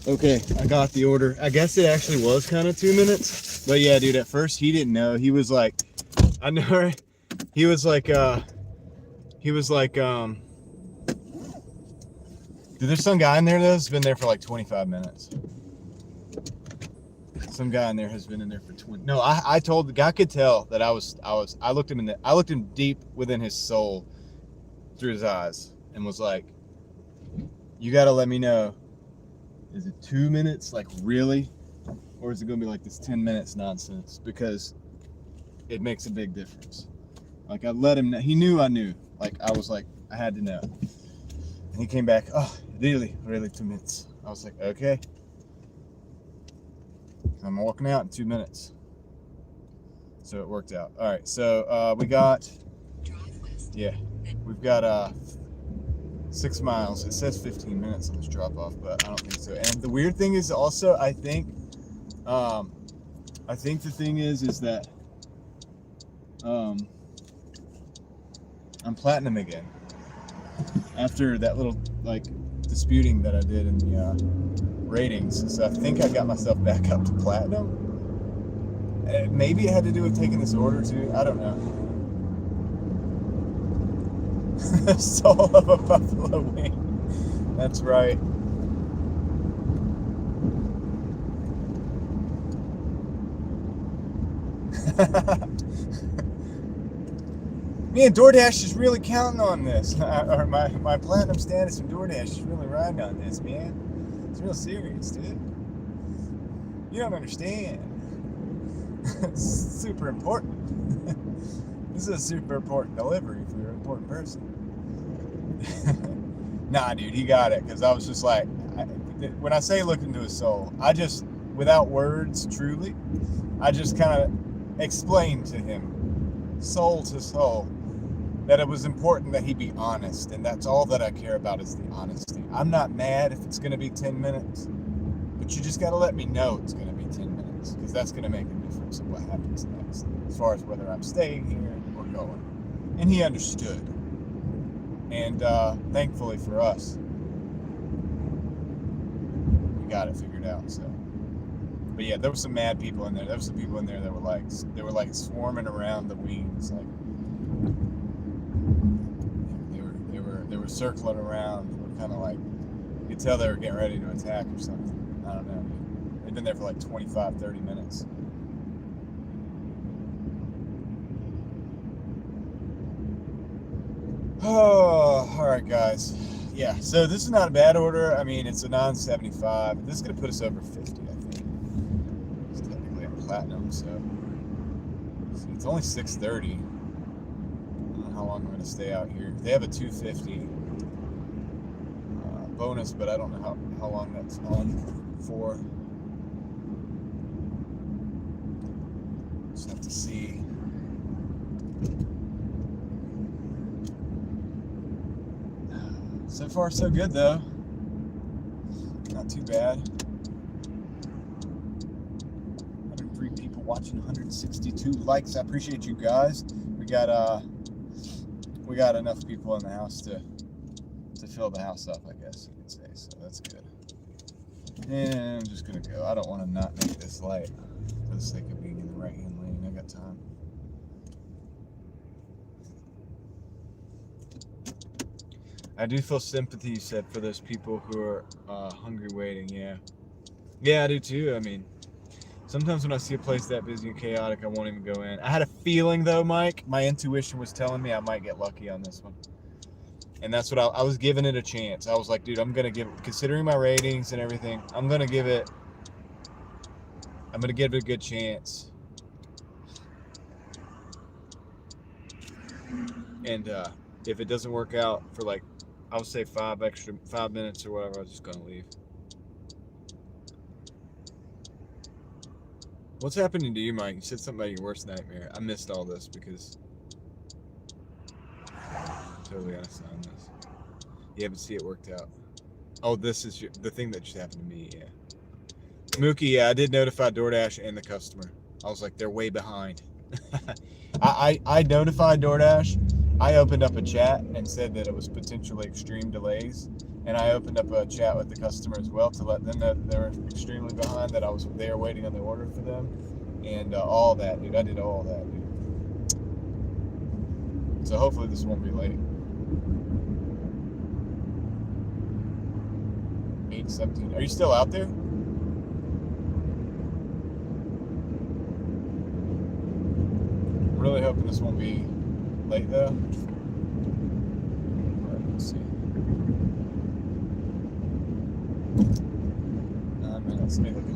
[SPEAKER 1] Okay, I got the order. I guess it actually was kind of 2 minutes. But yeah, dude, at first he didn't know. He was like, I know, right? He was like, dude, there's some guy in there that's been there for like 25 minutes. Some guy in there has been in there for 20. No, I told the guy could tell that I looked him I looked him deep within his soul through his eyes and was like, you got to let me know. Is it 2 minutes? Like really? Or is it going to be like this 10 minutes nonsense? Because it makes a big difference. Like I let him know. He knew I knew. Like I was like, I had to know. And he came back, oh, really 2 minutes. I was like, okay. I'm walking out in 2 minutes. So it worked out. All right, so we got, yeah, we've got 6 miles. It says 15 minutes on this drop off, but I don't think so. And the weird thing is also, I think the thing is that I'm platinum again. After that little like disputing that I did in the ratings, so I think I got myself back up to platinum. And maybe it had to do with taking this order too. I don't know. Soul of a buffalo wing. That's right. Me and Doordash is really counting on this. Or my platinum status from Doordash is really riding on this, man. It's real serious, dude. You don't understand. It's super important. This is a super important delivery for an important person. Nah, dude, he got it. Because I was just like, when I say look into his soul, I just, without words, truly, I just kind of explained to him, soul to soul, that it was important that he be honest, and that's all that I care about is the honesty. I'm not mad if it's going to be 10 minutes, but you just got to let me know it's going to be 10 minutes, because that's going to make a difference in what happens next, as far as whether I'm staying here or going. And he understood. And thankfully for us, we got it figured out. So, but yeah, there were some mad people in there. There were some people in there that were like swarming around the wings, like they were circling around. They were kind of like, you could tell they were getting ready to attack or something. I don't know. They've been there for like 25, 30 minutes. Oh, all right, guys. Yeah, so this is not a bad order. I mean, it's a non-75. This is going to put us over 50, I think. It's technically a platinum, so it's only 6:30. I don't know how long I'm going to stay out here. They have a 250 bonus, but I don't know how long that's on for. Just have to see. So far, so good, though. Not too bad. 103 people watching, 162 likes. I appreciate you guys. We got enough people in the house to fill the house up, I guess you could say. So that's good. And I'm just gonna go. I don't want to not make this light for the sake of being in the right-hand lane. I got time. I do feel sympathy, you said, for those people who are hungry waiting, yeah. Yeah, I do too. I mean, sometimes when I see a place that busy and chaotic, I won't even go in. I had a feeling, though, Mike. My intuition was telling me I might get lucky on this one. And that's what I was giving it a chance. I was like, dude, I'm going to give it, considering my ratings and everything, I'm going to give it a good chance. And if it doesn't work out for like, I would say 5 minutes or whatever, I was just going to leave. What's happening to you, Mike? You said something about your worst nightmare. I missed all this because I'm totally honest on this. Yeah, but see, it worked out. Oh, this is the thing that just happened to me, yeah. Mookie, yeah, I did notify Doordash and the customer. I was like, they're way behind. I notified Doordash. I opened up a chat and said that it was potentially extreme delays, And I opened up a chat with the customer as well to let them know that they were extremely behind, that I was there waiting on the order for them, and all that, dude. I did all that, dude. So hopefully this won't be late. 8:17. Are you still out there? I'm really hoping this won't be late though. All right, let's see. 9 minutes. Let me look at it.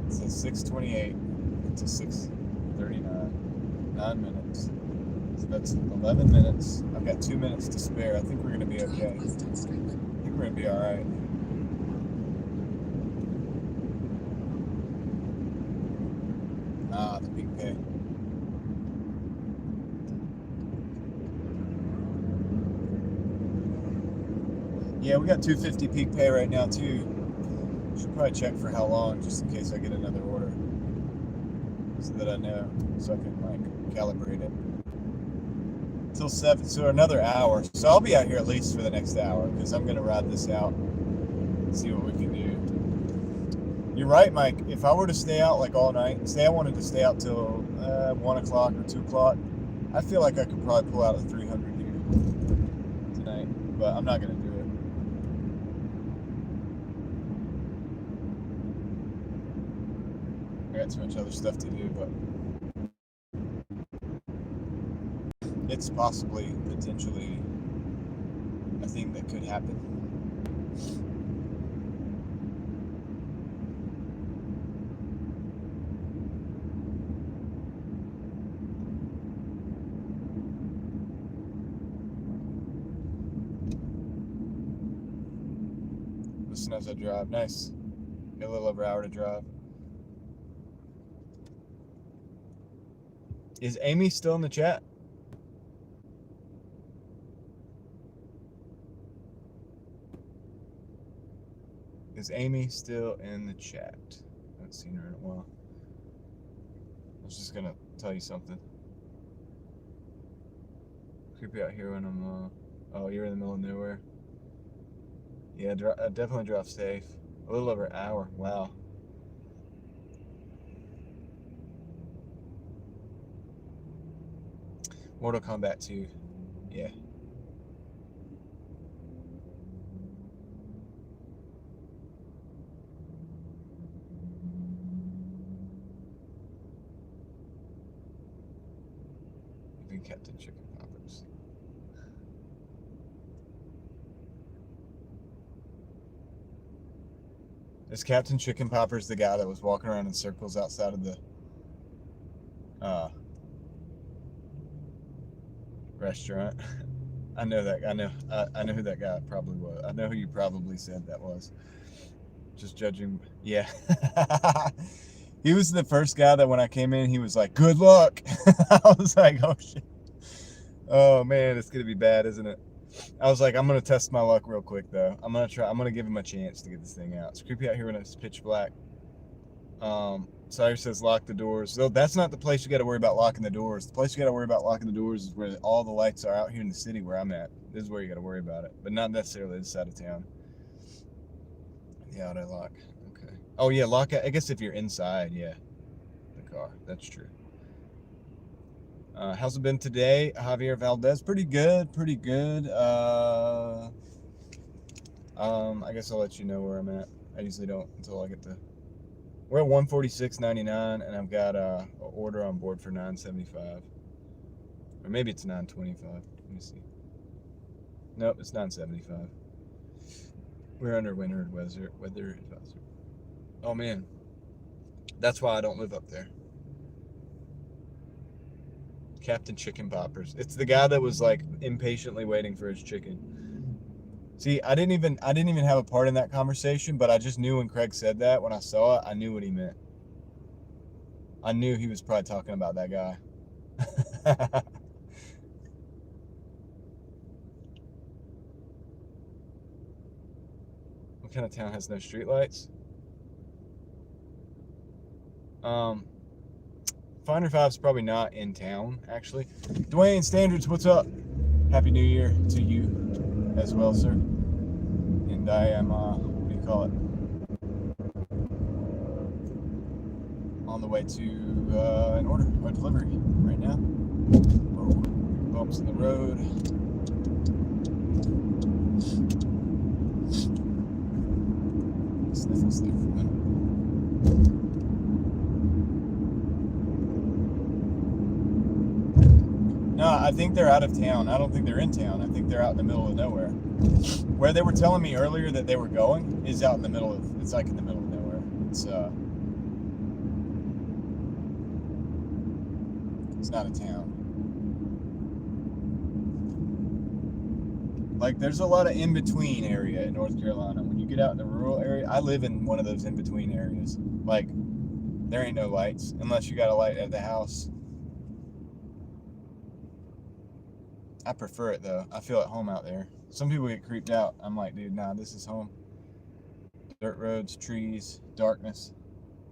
[SPEAKER 1] It says 6:28 to 6:39. 9 minutes. So that's 11 minutes. I've got 2 minutes to spare. I think we're gonna be okay. I think we're gonna be all right. Ah, the peak pay. Yeah, we got 250 peak pay right now too. Should probably check for how long, just in case I get another order, so that I know, so I can like calibrate it. Till 7, so another hour. So I'll be out here at least for the next hour, because I'm gonna ride this out, see what we can do. You're right, Mike. If I were to stay out like all night, say I wanted to stay out till 1 o'clock or 2 o'clock, I feel like I could probably pull out a 300 here tonight, but I'm not gonna do it. I got too much other stuff to do, but it's possibly, potentially, a thing that could happen. Listen as I drive. Nice. Got a little over an hour to drive. Is Amy still in the chat? Is Amy still in the chat? I haven't seen her in a while. I was just gonna tell you something. Creepy out here when I'm, oh, you're in the middle of nowhere. Yeah, definitely drive safe. A little over an hour. Wow. Mortal Kombat 2. Yeah. Even Captain Chicken Poppers. Is Captain Chicken Poppers the guy that was walking around in circles outside of the restaurant? I know that. I know who that guy probably was. I know who you probably said that was. Just judging. Yeah. He was the first guy that when I came in, he was like, "Good luck." I was like, "Oh shit. Oh man, it's gonna be bad, isn't it?" I was like, "I'm gonna test my luck real quick though. I'm gonna give him a chance to get this thing out." It's creepy out here when it's pitch black. Sire says lock the doors. So that's not the place you got to worry about locking the doors. The place you got to worry about locking the doors is where all the lights are out here in the city where I'm at. This is where you got to worry about it, but not necessarily this side of town. The auto lock. Okay. Oh yeah, lock it. I guess if you're inside, yeah, the car. That's true. How's it been today, Javier Valdez? Pretty good. Pretty good. I guess I'll let you know where I'm at. I usually don't until I get to. We're at 146.99, and I've got an order on board for 975, or maybe it's 925. Let me see. Nope, it's 975. We're under winter weather advisory. Oh man, that's why I don't live up there. Captain Chicken Poppers. It's the guy that was like impatiently waiting for his chicken. See, I didn't even have a part in that conversation, but I just knew when Craig said that, when I saw it, I knew what he meant. I knew he was probably talking about that guy. What kind of town has no streetlights? Finder 5's probably not in town, actually. Dwayne Standards, what's up? Happy New Year to you. as well, sir. And I am, what do you call it? On the way to an order, a delivery right now. Whoa, bumps in the road. Sniffles there for a minute. No, I think they're out of town. I don't think they're in town. I think they're out in the middle of nowhere. Where they were telling me earlier that they were going is out in the middle of, it's like in the middle of nowhere. It's not a town. Like, there's a lot of in-between area in North Carolina. When you get out in the rural area, I live in one of those in-between areas. Like, there ain't no lights unless you got a light at the house. I prefer it though. I feel at home out there. Some people get creeped out. I'm like, dude, nah, this is home. Dirt roads, trees, darkness,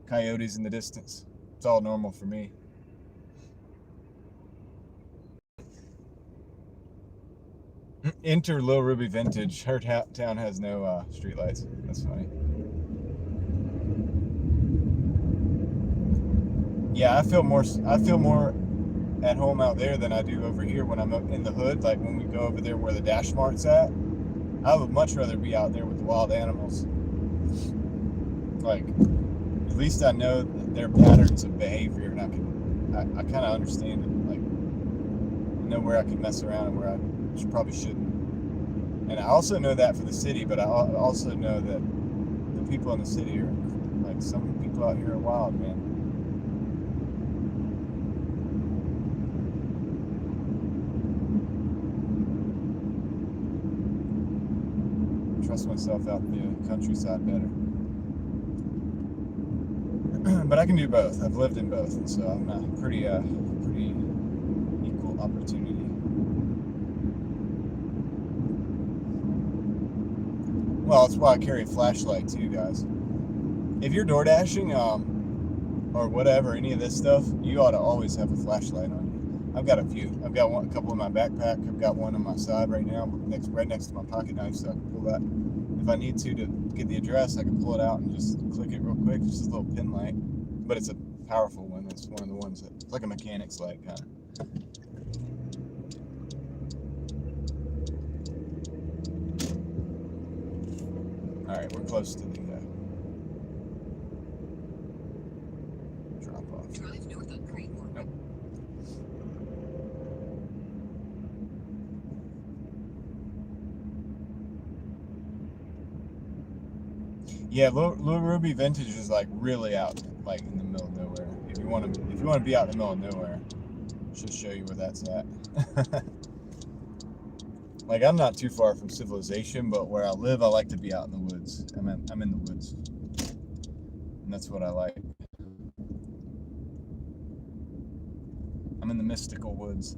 [SPEAKER 1] coyotes in the distance. It's all normal for me. Enter Lil Ruby Vintage. Her town has no street lights. That's funny. Yeah, I feel more at home out there than I do over here when I'm up in the hood. Like when we go over there where the Dash Mart's at, I would much rather be out there with the wild animals. Like, at least I know their patterns of behavior, and I kind of understand it. Like, I know where I can mess around and where I probably shouldn't. And I also know that for the city, but I also know that the people in the city are, like, some people out here are wild, man. Trust myself out the countryside better. But I can do both. I've lived in both, and so I'm a pretty equal opportunity. Well, that's why I carry a flashlight too, guys. If you're Doordashing, or whatever, any of this stuff, you ought to always have a flashlight on you. I've got a few. I've got a couple in my backpack. I've got one on my side right now, right next to my pocket knife, so I can pull that. If I need to get the address, I can pull it out and just click it real quick. It's just a little pin light, but it's a powerful one. It's one of the ones it's like a mechanic's light kind of. All right, we're close to the drop off.
[SPEAKER 3] Drive north on Green.
[SPEAKER 1] Nope. Yeah, Lil Ruby Vintage is like really out, like in the middle of nowhere. If you want to be out in the middle of nowhere, she'll show you where that's at. Like, I'm not too far from civilization, but where I live, I like to be out in the woods. I'm in the woods, and that's what I like. I'm in the mystical woods.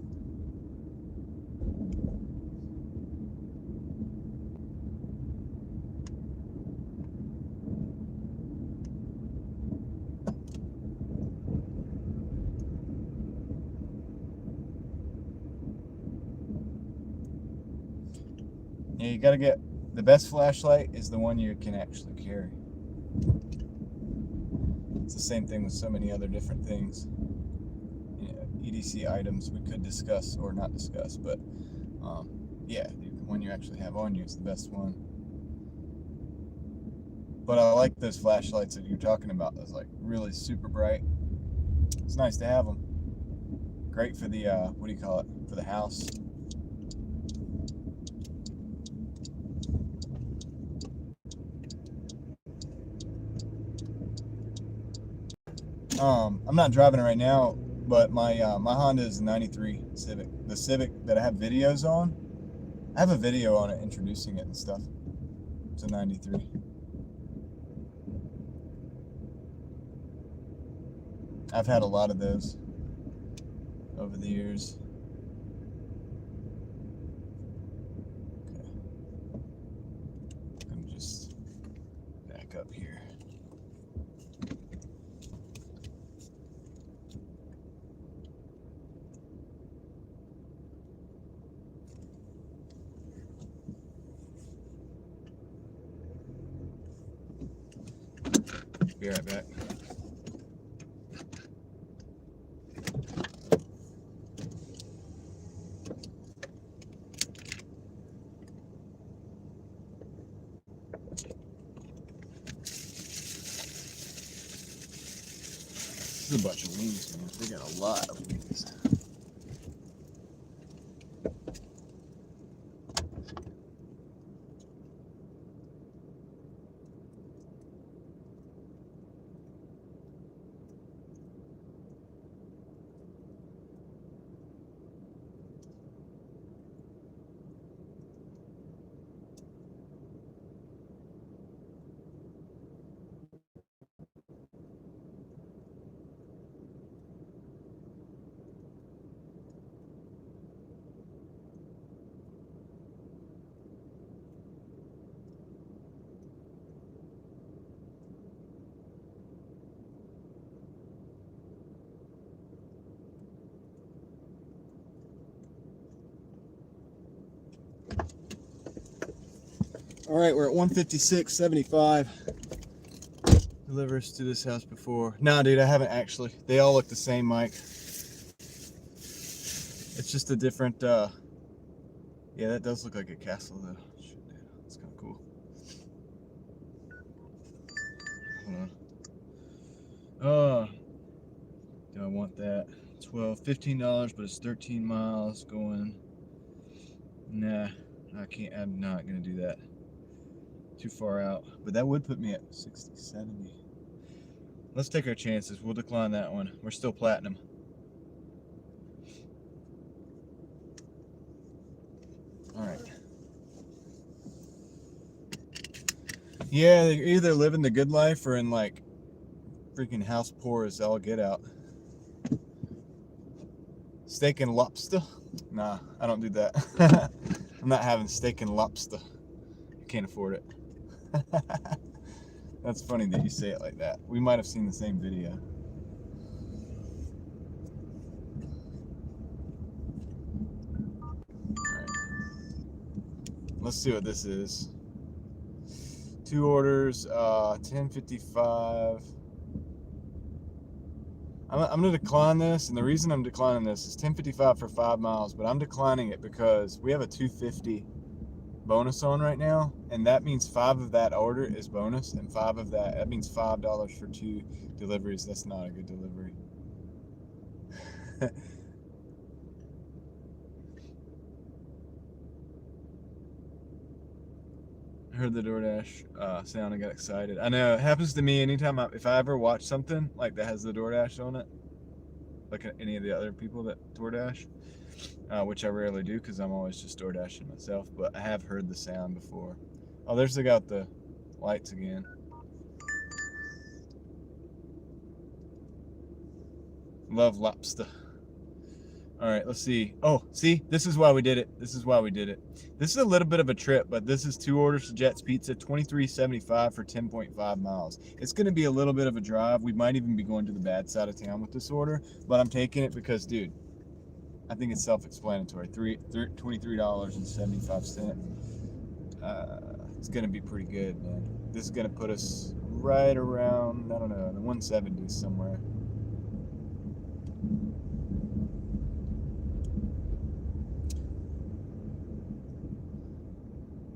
[SPEAKER 1] Yeah, you gotta get the best flashlight is the one you can actually carry. It's the same thing with so many other different things. You know, EDC items we could discuss or not discuss, but yeah, the one you actually have on you is the best one. But I like those flashlights that you're talking about. Those like really super bright. It's nice to have them. Great for the what do you call it? For the house. I'm not driving it right now, but my Honda is a '93 Civic. The Civic that I have videos on, I have a video on it introducing it and stuff. It's a '93. I've had a lot of those over the years. Okay. I'm just back up here. Be right back. This is a bunch of wings, man. They got a lot of wings. All right, we're at 156.75. Delivers to this house before. Nah, dude, I haven't actually. They all look the same, Mike. It's just a different, yeah, that does look like a castle, though. Shit, dude, that's kind of cool. Hold on. Do I want that? $15, but it's 13 miles going. Nah, I can't. I'm not gonna do that. Too far out. But that would put me at 60, 70. Let's take our chances. We'll decline that one. We're still platinum. All right. Yeah, they're either living the good life or in like freaking house poor as all get out. Steak and lobster? Nah, I don't do that. I'm not having steak and lobster. I can't afford it. That's funny that you say it like that. We might have seen the same video. Alright. Let's see what this is. 2 orders, 10.55. I'm going to decline this, and the reason I'm declining this is 10.55 for 5 miles, but I'm declining it because we have a 250 bonus on right now, and that means 5 of that order is bonus, and 5 of that means $5 for 2 deliveries. That's not a good delivery. I heard the DoorDash sound and got excited. I know it happens to me anytime if I ever watch something like that has the DoorDash on it, like any of the other people that DoorDash, which I rarely do because I'm always just DoorDashing myself, but I have heard the sound before. Oh, there's they got the lights again. Love lobster. All right, let's see. Oh, see, this is why we did it. This is why we did it. This is a little bit of a trip, but this is 2 orders to Jet's Pizza, $23.75 for 10.5 miles. It's going to be a little bit of a drive. We might even be going to the bad side of town with this order, but I'm taking it because, dude, I think it's self-explanatory. $23.75. It's going to be pretty good, man. This is going to put us right around, I don't know, the 170s somewhere.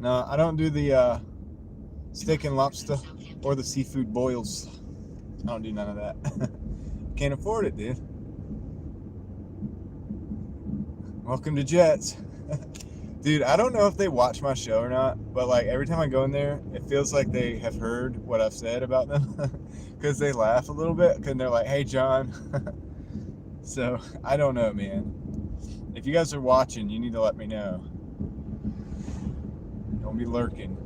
[SPEAKER 1] No, I don't do the steak and lobster or the seafood boils. I don't do none of that. Can't afford it, dude. Welcome to Jets. Dude, I don't know if they watch my show or not, but like every time I go in there, it feels like they have heard what I've said about them because they laugh a little bit and they're like, hey, John. So I don't know, man. If you guys are watching, you need to let me know. Don't be lurking.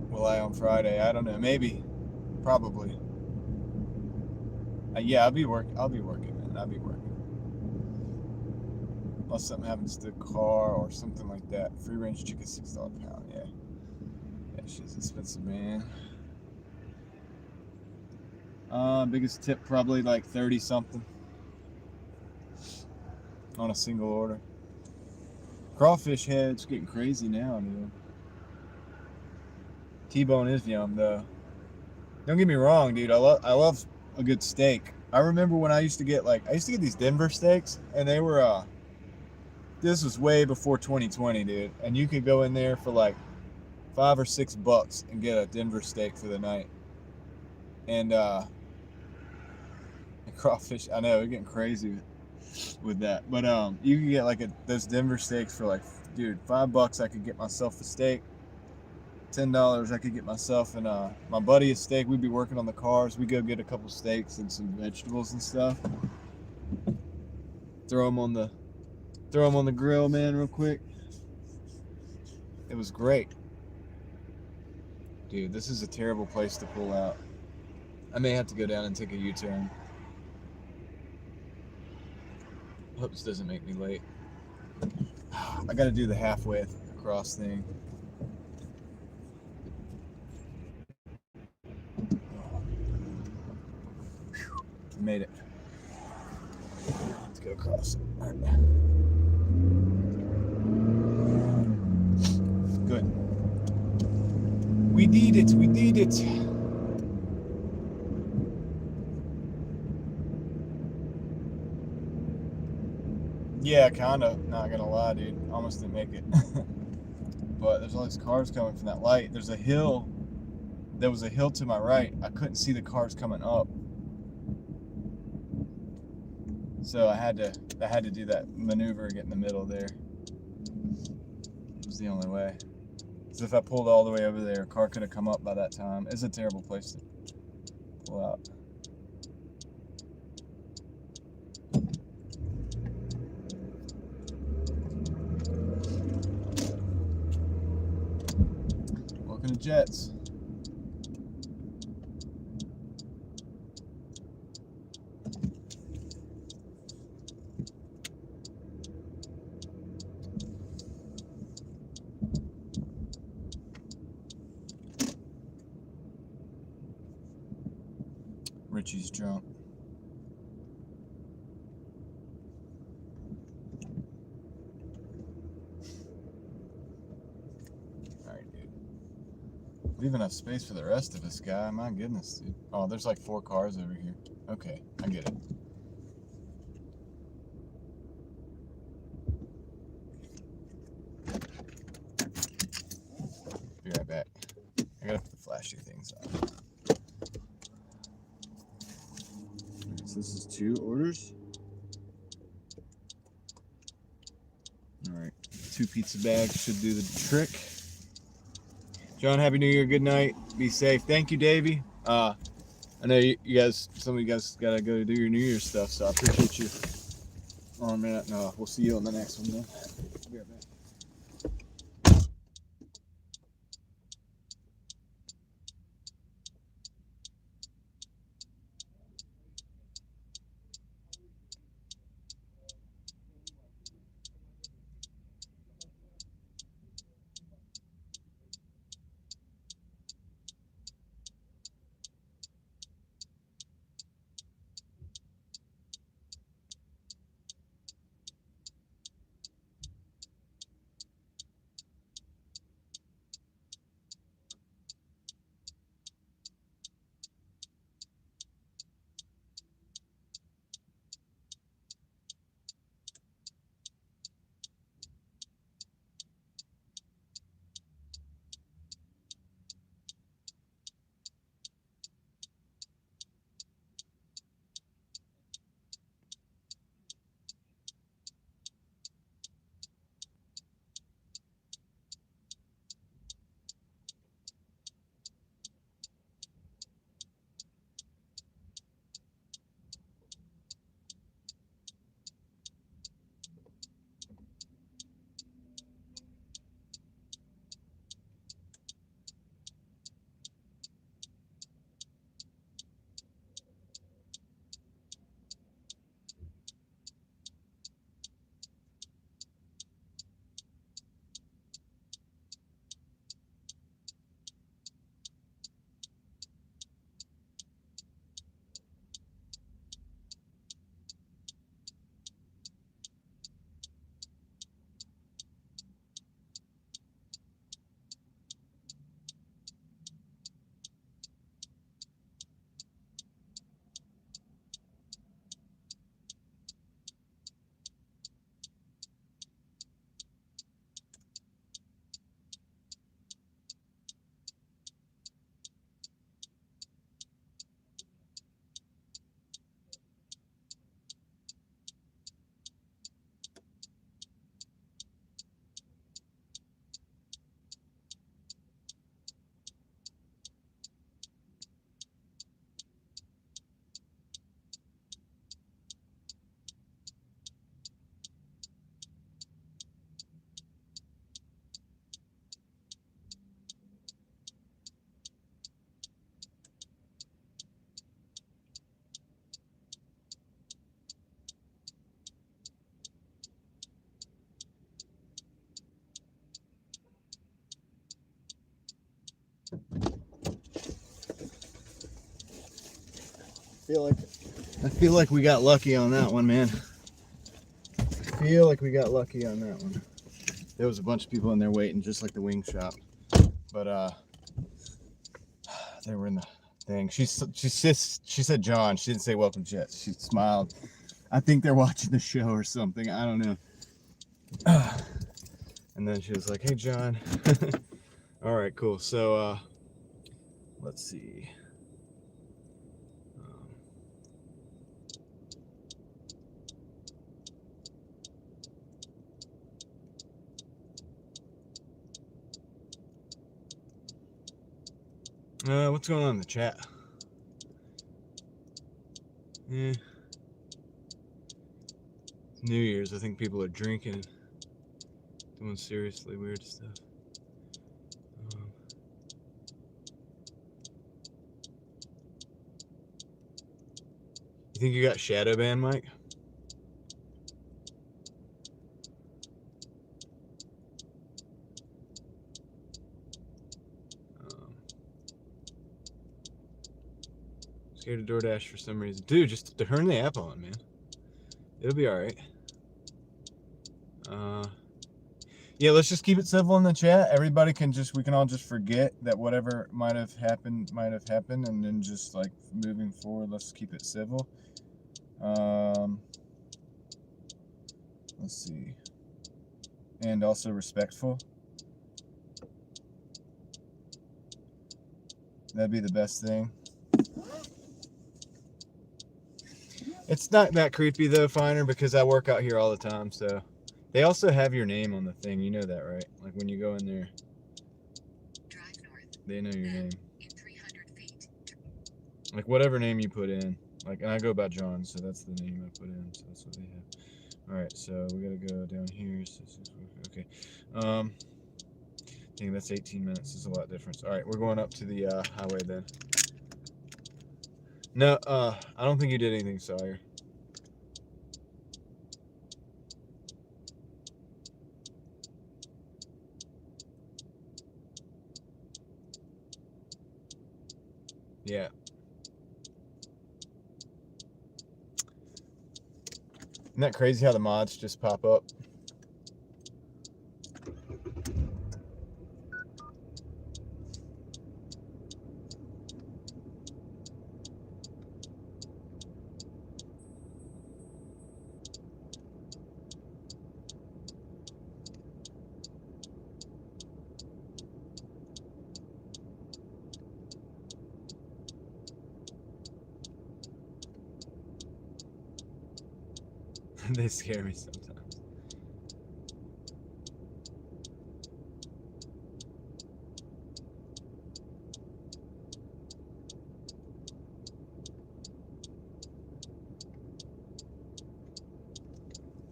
[SPEAKER 1] Will I on Friday? I don't know. Maybe. Probably. Yeah, I'll be working, man. I'll be working. Unless something happens to the car or something like that. Free range chicken, $6 a pound. Yeah. That shit's expensive, man. Biggest tip probably like 30 something on a single order. Crawfish heads getting crazy now, dude. T-bone is yum though. Don't get me wrong, dude. I love a good steak. I remember when I used to get these Denver steaks, and they were this was way before 2020, dude. And you could go in there for like $5 or $6 and get a Denver steak for the night. And crawfish. I know we're getting crazy with that, but you can get like those Denver steaks for like, dude, $5 I could get myself a steak. $10 I could get myself and my buddy a steak. We'd be working on the cars. We go get a couple steaks and some vegetables and stuff. Throw them on the grill, man, real quick. It was great. Dude, this is a terrible place to pull out. I may have to go down and take a U-turn. Hope this doesn't make me late. I gotta do the halfway across thing. I made it. Let's go across. All right. Good. We did it. We did it. Yeah, kinda. Not gonna lie, dude. Almost didn't make it. But there's all these cars coming from that light. There's a hill. There was a hill to my right. I couldn't see the cars coming up. So I had to do that maneuver, get in the middle there. It was the only way. Because if I pulled all the way over there, a car could have come up by that time. It's a terrible place to pull out. Welcome to Jets. Richie's drunk. Alright, dude. Leave enough space for the rest of us, guy. My goodness, dude. Oh, there's like 4 cars over here. Okay, I get it. Be right back. I gotta put the flashy things on. So this is 2 orders. Alright, 2 pizza bags should do the trick. John, Happy New Year, good night. Be safe. Thank you, Davey. I know you guys, some of you guys gotta go do your New Year's stuff, so I appreciate you on that. No, we'll see you on the next one then. Be right back. I feel like we got lucky on that one, man. I feel like we got lucky on that one. There was a bunch of people in there waiting, just like the wing shop. But they were in the thing. She said John. She didn't say welcome Jet. She smiled. I think they're watching the show or something. I don't know. And then she was like, "Hey, John." All right, cool. So let's see. What's going on in the chat? Yeah. New Year's. I think people are drinking, doing seriously weird stuff. You think you got shadow banned, Mike? Scared of Doordash for some reason. Dude, just turn the app on, man. It'll be alright. Yeah, let's just keep it civil in the chat. Everybody we can all just forget that whatever might have happened, and then just like moving forward, let's keep it civil. Let's see. And also respectful. That'd be the best thing. It's not that creepy though, Finer, because I work out here all the time, so. They also have your name on the thing, you know that, right? Like when you go in there,
[SPEAKER 3] Drive north.
[SPEAKER 1] they know your name.
[SPEAKER 3] In 300 feet.
[SPEAKER 1] Like whatever name you put in. Like, and I go by John, so that's the name I put in, so that's what they have. Alright, so we gotta go down here. Okay. Dang, that's 18 minutes. There's a lot of difference. Alright, we're going up to the highway then. No, I don't think you did anything, Sawyer. Yeah. Isn't that crazy how the mods just pop up? They scare me sometimes.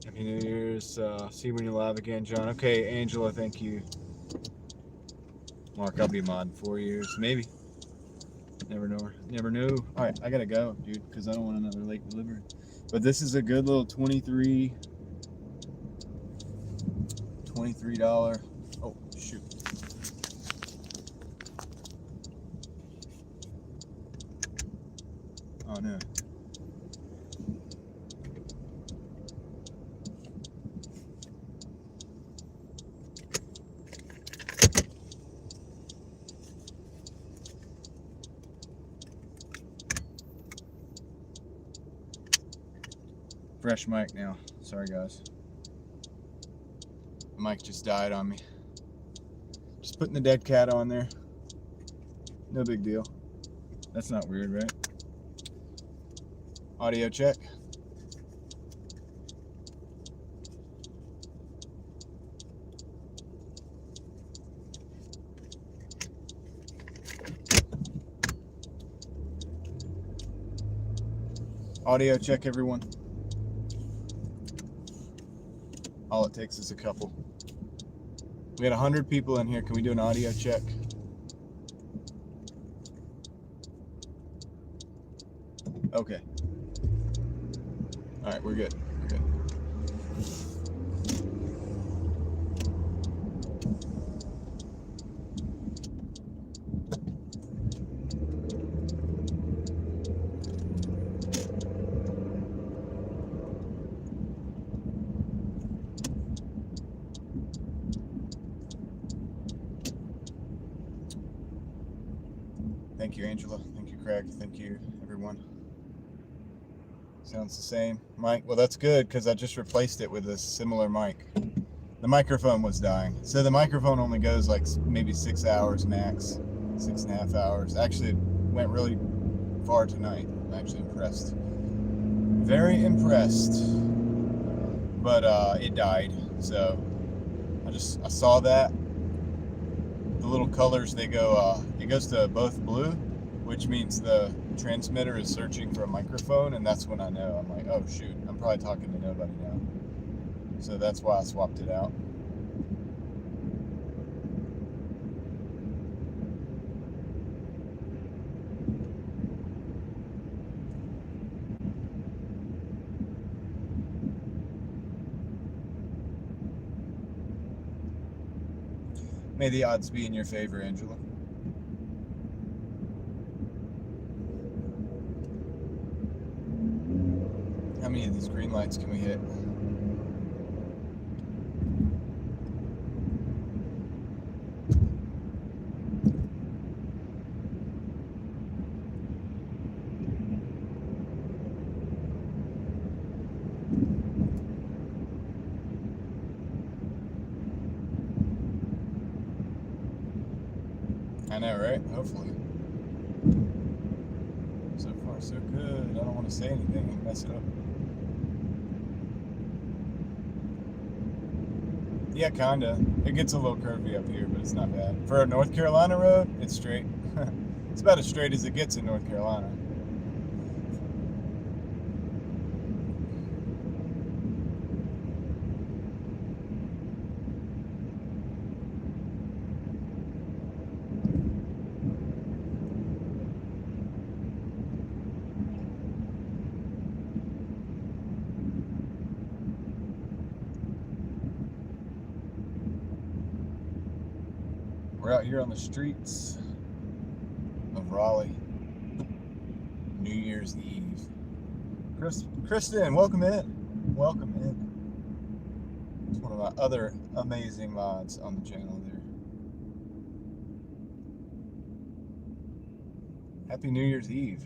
[SPEAKER 1] Happy New Year's. See you when you're live again, John. Okay, Angela, thank you. Mark, I'll be mod in 4 years. Maybe. Never know. Never know. Alright, I gotta go, dude, because I don't want another late delivery. But this is a good little $23. Oh, shoot. Oh, no. Fresh mic now. Sorry, guys. The mic just died on me. Just putting the dead cat on there. No big deal. That's not weird, right? Audio check. Audio check, everyone. All it takes is a couple. We got 100 people in here. Can we do an audio check? Okay. All right, we're good. We're good. Thank you, Angela. Thank you, Craig. Thank you, everyone. Sounds the same. Mic, well, that's good because I just replaced it with a similar mic. The microphone was dying. So the microphone only goes like maybe 6 hours max, 6.5 hours. Actually, it went really far tonight. I'm actually impressed. Very impressed. But it died. So I saw that. The little colors, they go, it goes to both blue, which means the transmitter is searching for a microphone, and that's when I know. I'm like, oh shoot, I'm probably talking to nobody now. So that's why I swapped it out. May the odds be in your favor, Angela. How many of these green lights can we hit? I know, right? Hopefully. So far, so good. I don't want to say anything and mess it up. Yeah, kinda. It gets a little curvy up here, but it's not bad. For a North Carolina road, it's straight. It's about as straight as it gets in North Carolina. We're out here on the streets of Raleigh, New Year's Eve. Kristen, welcome in. Welcome in. It's one of my other amazing mods on the channel there. Happy New Year's Eve.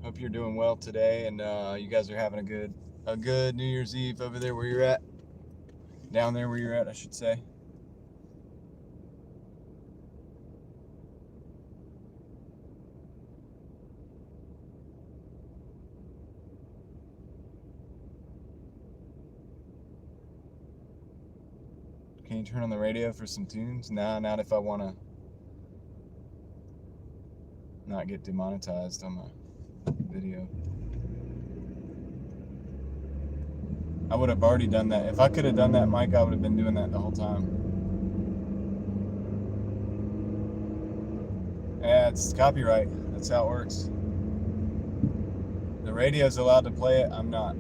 [SPEAKER 1] Hope you're doing well today, and you guys are having a good New Year's Eve over there where you're at. Down there where you're at, I should say. Can you turn on the radio for some tunes? Nah, not if I want to not get demonetized on my video. I would have already done that. If I could have done that, Mike, I would have been doing that the whole time. Yeah, it's copyright. That's how it works. The radio's allowed to play it. I'm not.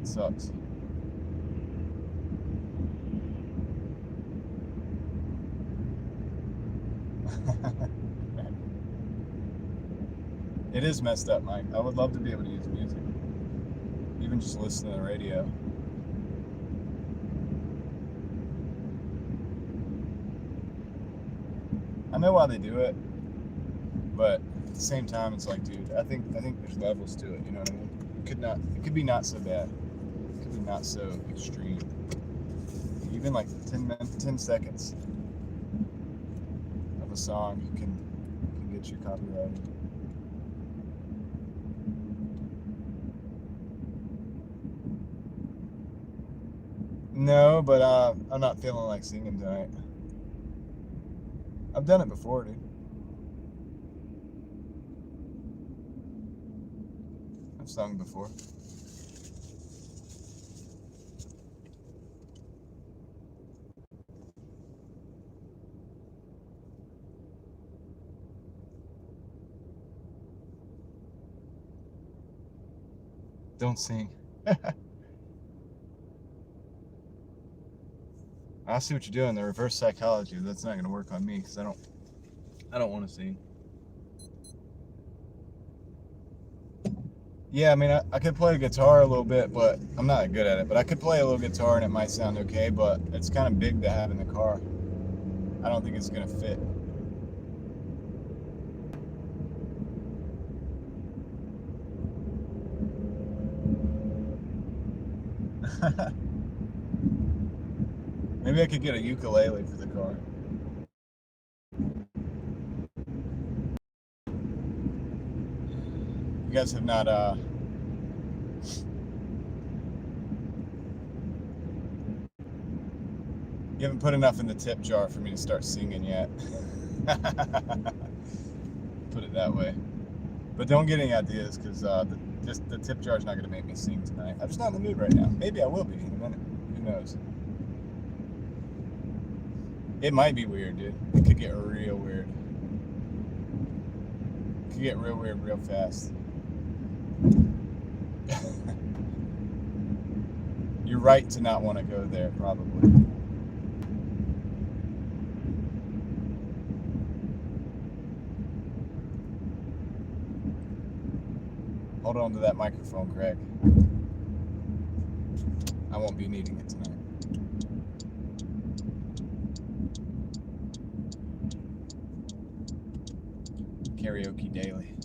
[SPEAKER 1] It sucks. It is messed up, Mike. I would love to be able to use music. Even just listen to the radio. I know why they do it, but at the same time, it's like, dude, I think there's levels to it. You know what I mean? It could be not so bad. It could be not so extreme. Even like 10 seconds of a song can get you copyrighted. No, but I'm not feeling like singing tonight. I've done it before, dude. I've sung before. Don't sing. I see what you're doing. The reverse psychology. That's not going to work on me because I don't want to sing. Yeah, I mean, I could play guitar a little bit, but I'm not good at it. But I could play a little guitar and it might sound okay, but it's kind of big to have in the car. I don't think it's gonna fit. Maybe I could get a ukulele for the car. You guys have not you haven't put enough in the tip jar for me to start singing yet. Put it that way. But don't get any ideas, because just the tip jar is not going to make me sing tonight. I'm just not in the mood right now. Maybe I will be in a minute. Who knows? It might be weird, dude. It could get real weird. It could get real weird real fast. You're right to not want to go there, probably. Hold on to that microphone, Craig. I won't be needing it tonight. Karaoke daily.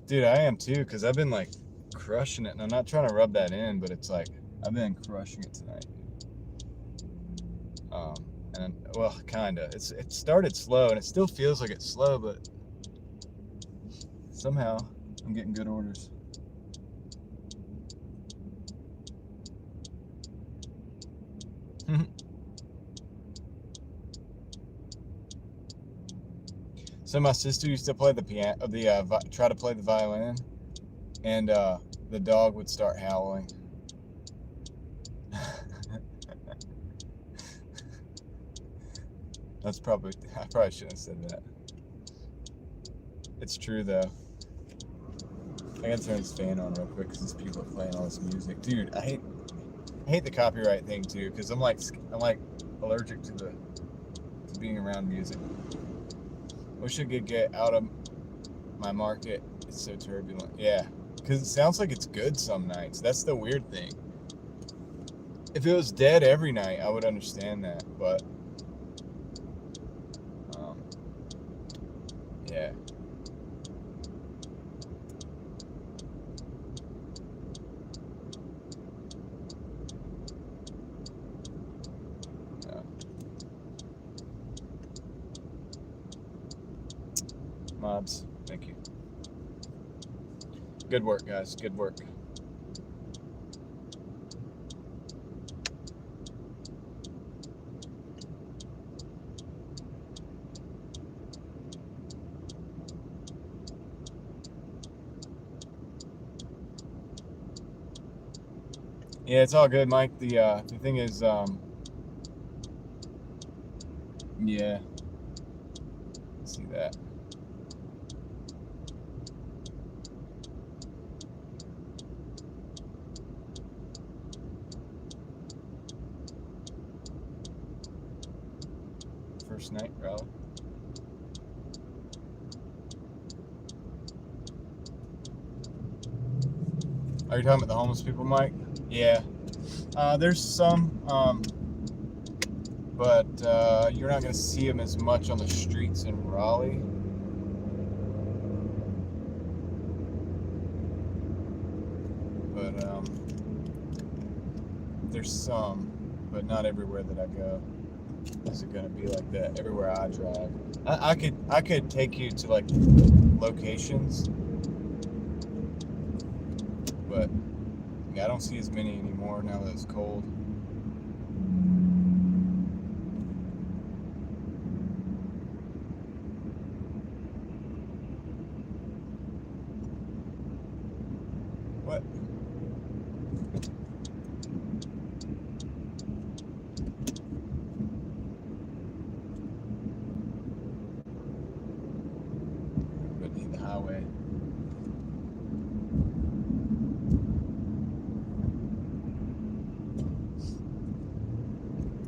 [SPEAKER 1] Dude, I am too, because I've been like crushing it, and I'm not trying to rub that in, but it's like I've been crushing it tonight. And well, kinda. It started slow, and it still feels like it's slow, but somehow I'm getting good orders. So my sister used to play the piano, try to play the violin, and the dog would start howling. I probably shouldn't have said that. It's true though. I gotta turn this fan on real quick because these people are playing all this music. Dude, I hate the copyright thing too, because I'm like allergic to being around music. Wish I could get out of my market. It's so turbulent. Yeah, because it sounds like it's good some nights. That's the weird thing. If it was dead every night, I would understand that, but yeah. Mods, thank you. Good work, guys. Good work. Yeah, it's all good, Mike. The thing is, yeah. See that. First night, bro. Are you talking about the homeless people, Mike? Yeah. There's some, but you're not going to see them as much on the streets in Raleigh. But there's some, but not everywhere that I go is it going to be like that. Everywhere I drive, I could take you to like locations, but yeah, I don't see as many anymore now that it's cold. What? But in the highway.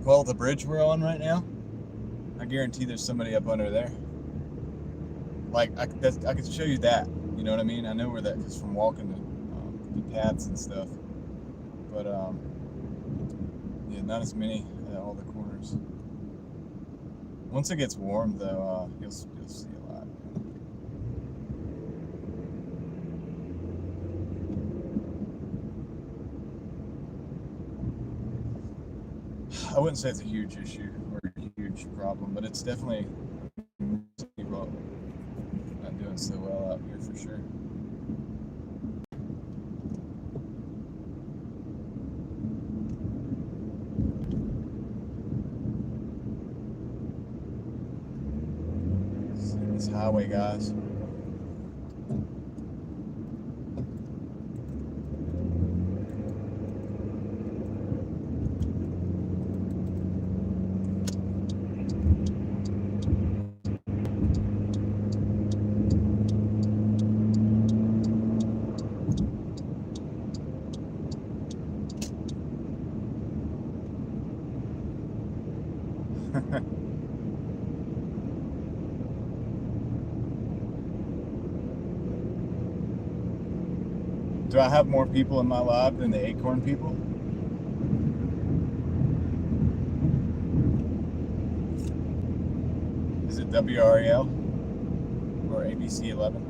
[SPEAKER 1] Well, the bridge we're on right now, I guarantee there's somebody up under there. Like, I could show you that. You know what I mean? I know where that is from walking the paths and stuff. But, yeah, not as many at all the corners. Once it gets warm, though, you'll see a lot. I wouldn't say it's a huge issue or a huge problem, but it's definitely people not doing so well out here for sure. This highway, guys. Do I have more people in my live than the Acorn people? Is it WRAL or ABC 11?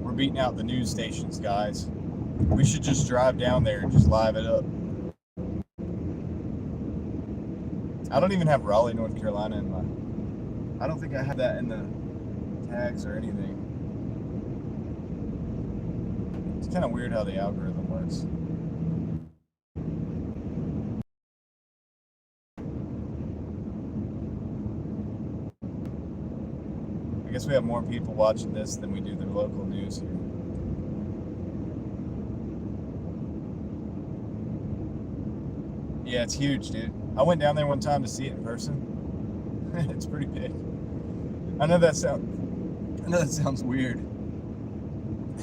[SPEAKER 1] We're beating out the news stations, guys. We should just drive down there and just live it up. I don't even have Raleigh, North Carolina in my... I don't think I have that in the tags or anything. It's kind of weird how the algorithm works. I guess we have more people watching this than we do the local news here. Yeah, it's huge, dude. I went down there one time to see it in person. It's pretty big. I know that sounds weird. I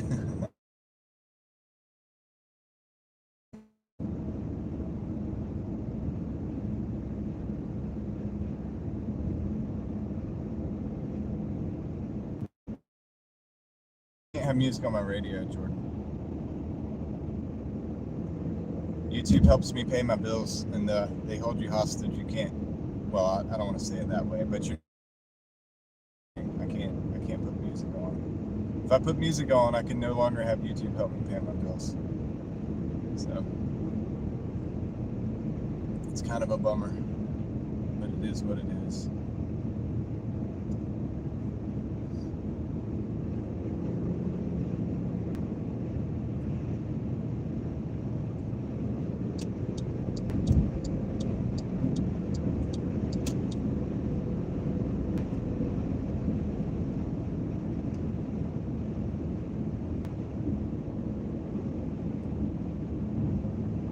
[SPEAKER 1] can't have music on my radio, Jordan. YouTube helps me pay my bills, and they hold you hostage. You can't. Well, I don't want to say it that way, but I can't put music on. If I put music on, I can no longer have YouTube help me pay my bills. So it's kind of a bummer, but it is what it is.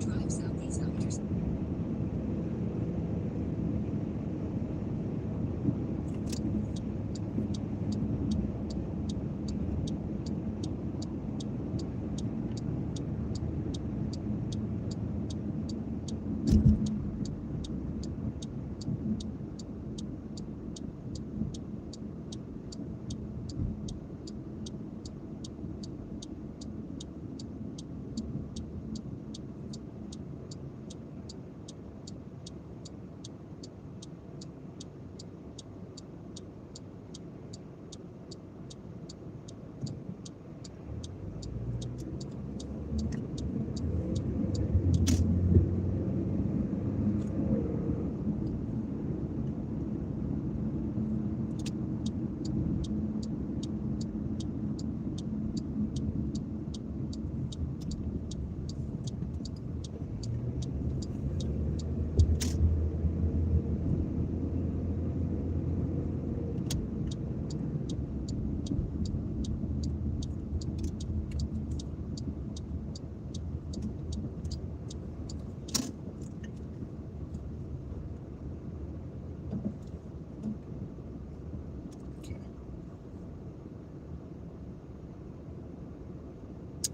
[SPEAKER 3] Drive southeast meters.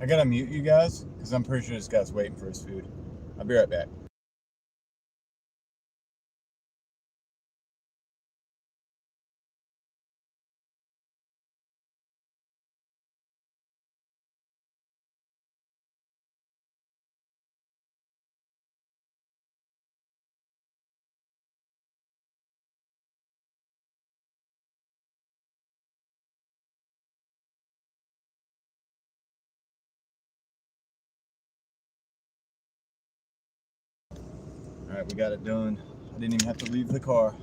[SPEAKER 1] I gotta mute you guys because I'm pretty sure this guy's waiting for his food. I'll be right back. All right, we got it done. I didn't even have to leave the car.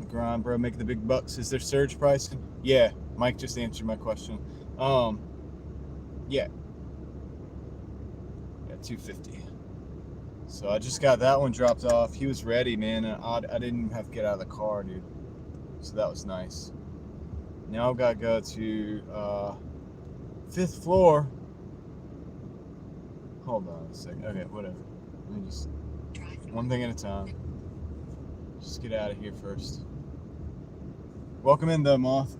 [SPEAKER 1] Grind, bro, making the big bucks. Is there surge pricing? Yeah, Mike just answered my question. Yeah, 250. So I just got that one dropped off. He was ready, man. And I didn't even have to get out of the car, dude. So that was nice. Now I've got to go to 5th floor. Hold on a second. Okay, whatever. Let me just one thing at a time. Just get out of here first. Welcome in, the Moth.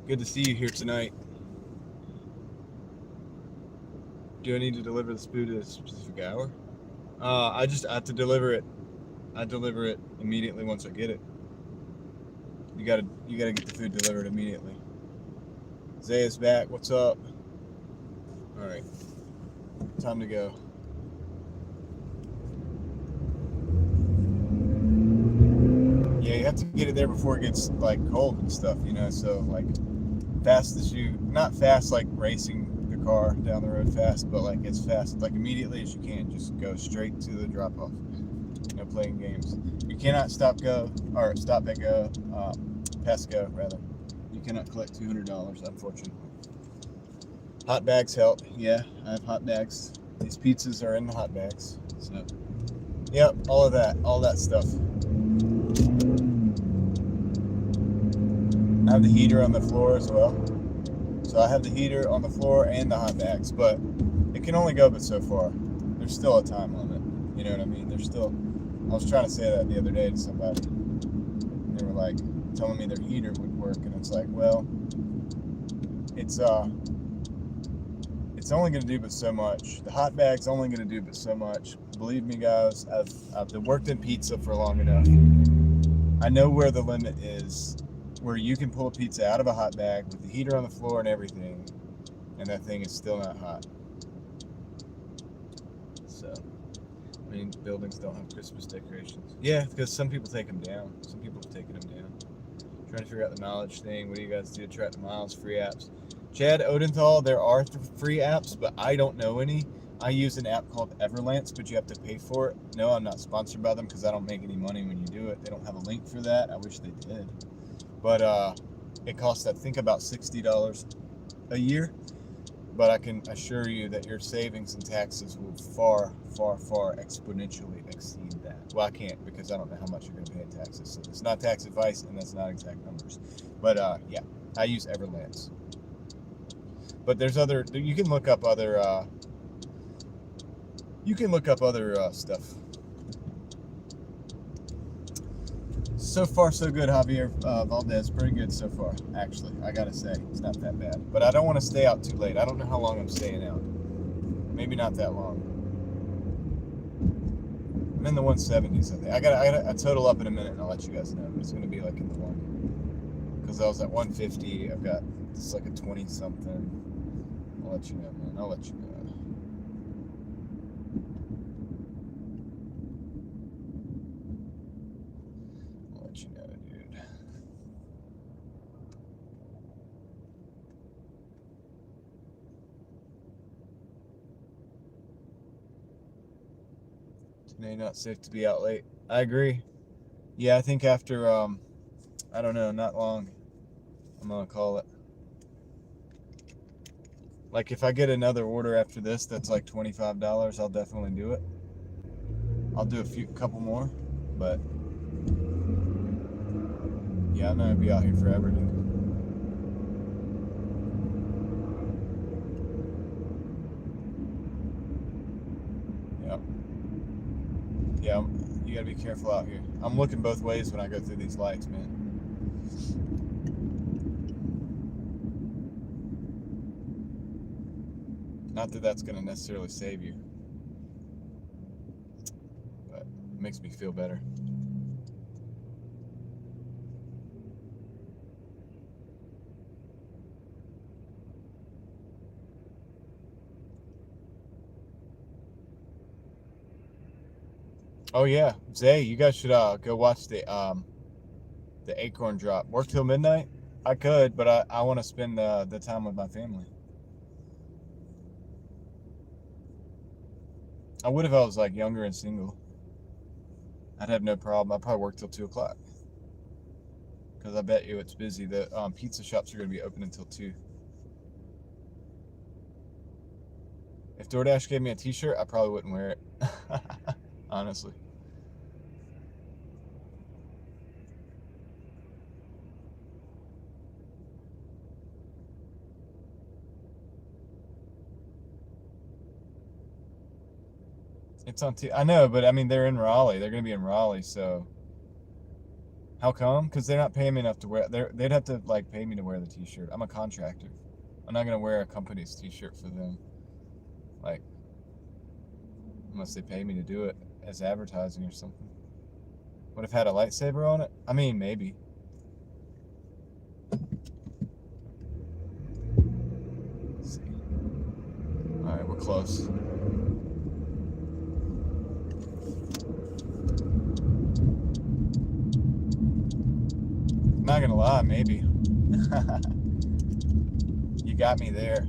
[SPEAKER 1] Good to see you here tonight. Do I need to deliver this food at a specific hour? I have to deliver it. I deliver it immediately once I get it. You gotta get the food delivered immediately. Zaya's back. What's up? All right, time to go. Yeah, you have to get it there before it gets like cold and stuff, you know. So like fast as you, not fast like racing the car down the road fast, but like as fast, like immediately as you can. Just go straight to the drop off. No playing games. You cannot stop at go, pass go rather. You cannot collect $200, unfortunately. Hot bags help. Yeah, I have hot bags. These pizzas are in the hot bags. So, yep, all that stuff. I have the heater on the floor as well. So I have the heater on the floor and the hot bags, but it can only go but so far. There's still a time limit. You know what I mean? I was trying to say that the other day to somebody. They were like telling me their heater would work, and it's like, well, it's only going to do but so much. The hot bag's only going to do but so much. Believe me, guys, I've worked in pizza for long enough. I know where the limit is, where you can pull a pizza out of a hot bag with the heater on the floor and everything, and that thing is still not hot. So, I mean, buildings don't have Christmas decorations. Yeah, because some people take them down. Some people have taken them down. Trying to figure out the mileage thing. What do you guys do to track the miles? Free apps. Chad Odenthal, there are free apps, but I don't know any. I use an app called Everlance, but you have to pay for it. No, I'm not sponsored by them because I don't make any money when you do it. They don't have a link for that. I wish they did. But it costs, I think, about $60 a year. But I can assure you that your savings and taxes will far, far, far exponentially exceed that. Well, I can't because I don't know how much you're going to pay in taxes. So it's not tax advice, and that's not exact numbers. But yeah, I use Everlance. But there's other. You can look up other. Stuff. So far, so good, Javier Valdez. Pretty good so far, actually. I gotta say, it's not that bad. But I don't want to stay out too late. I don't know how long I'm staying out. Maybe not that long. I'm in the 170s, I think. I gotta total up in a minute, and I'll let you guys know. It's gonna be like in the one. Because I was at 150. I've got it's like a 20 something. I'll let you know, man. I'll let you know. Dude. Today not safe to be out late. I agree. Yeah, I think after I don't know, not long, I'm gonna call it. Like if I get another order after this that's like $25, I'll definitely do it. I'll do couple more, but yeah, I'm gonna be out here forever, dude. Yep. Yeah, You gotta be careful out here. I'm looking both ways when I go through these lights, man. Not that that's gonna necessarily save you, but it makes me feel better. Oh yeah, Zay, you guys should go watch the Acorn drop. Work till midnight? I could, but I want to spend the time with my family. I would if I was like younger and single. I'd have no problem. I'd probably work till 2 o'clock. Because I bet you it's busy. The pizza shops are going to be open until 2. If Doordash gave me a t-shirt, I probably wouldn't wear it. Honestly. It's on I know, but I mean, they're in Raleigh. They're going to be in Raleigh, so... How come? Because they're not paying me enough to wear... They'd have to, like, pay me to wear the t-shirt. I'm a contractor. I'm not going to wear a company's t-shirt for them. Like, unless they pay me to do it as advertising or something. Would have had a lightsaber on it? I mean, maybe. Let's see. Alright, we're close. Not gonna lie, maybe. You got me there.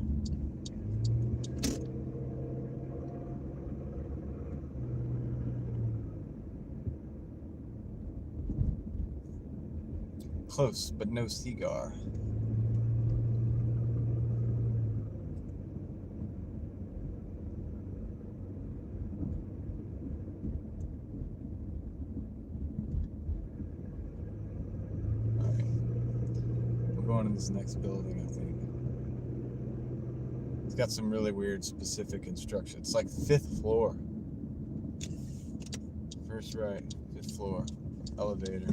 [SPEAKER 1] Close, but no cigar. Alright. We're going to this next building, I think. It's got some really weird specific instructions. It's like 5th floor. First right, 5th floor. Elevator.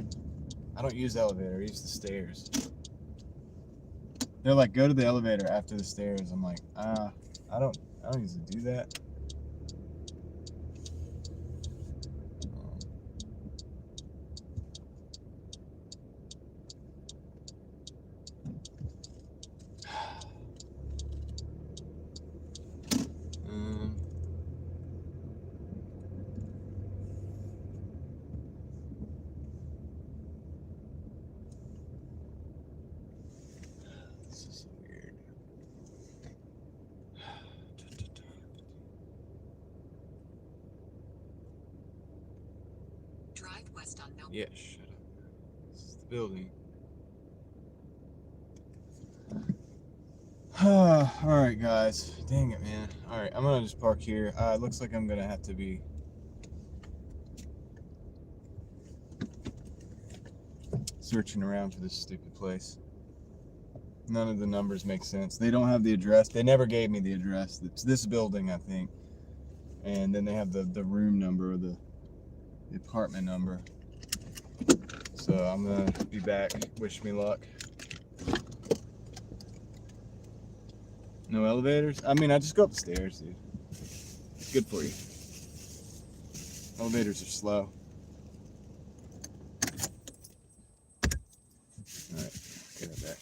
[SPEAKER 1] I don't use the elevator, I use the stairs. They're like, go to the elevator after the stairs. I'm like, I don't usually do that. This is weird.
[SPEAKER 3] Drive west on Mill.
[SPEAKER 1] Yeah, shut up. This is the building. Alright, guys. Dang it, man. Alright, I'm gonna just park here. It looks like I'm gonna have to be searching around for this stupid place. None of the numbers make sense. They don't have the address. They never gave me the address. It's this building, I think. And then they have the room number or the apartment number. So I'm gonna be back. Wish me luck. No elevators? I mean, I just go up the stairs, dude. It's good for you. Elevators are slow. Alright, get it back.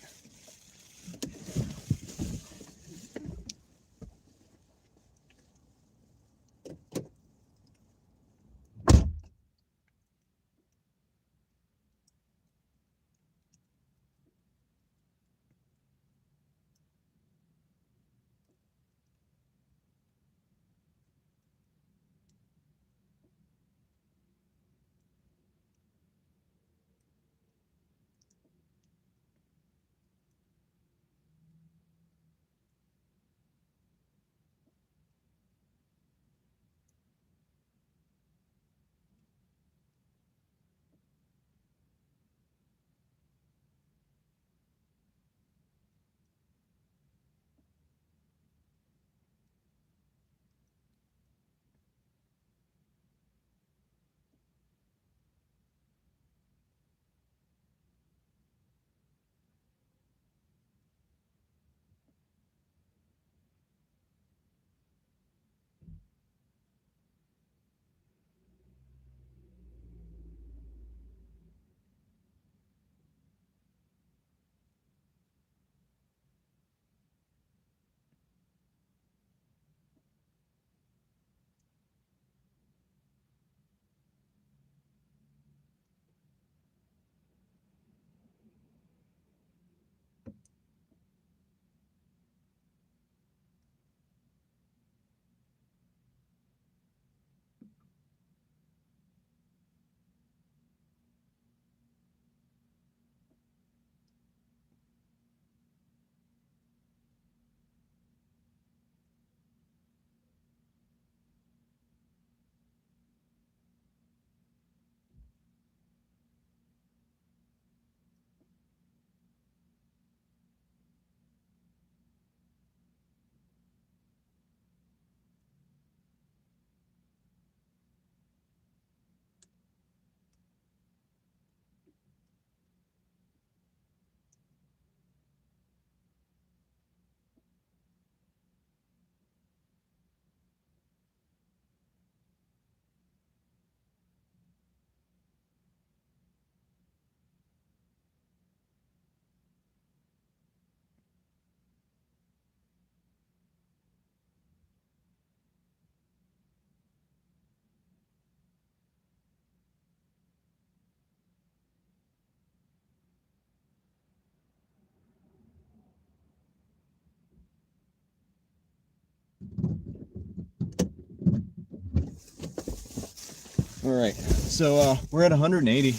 [SPEAKER 1] All right, so we're at 180,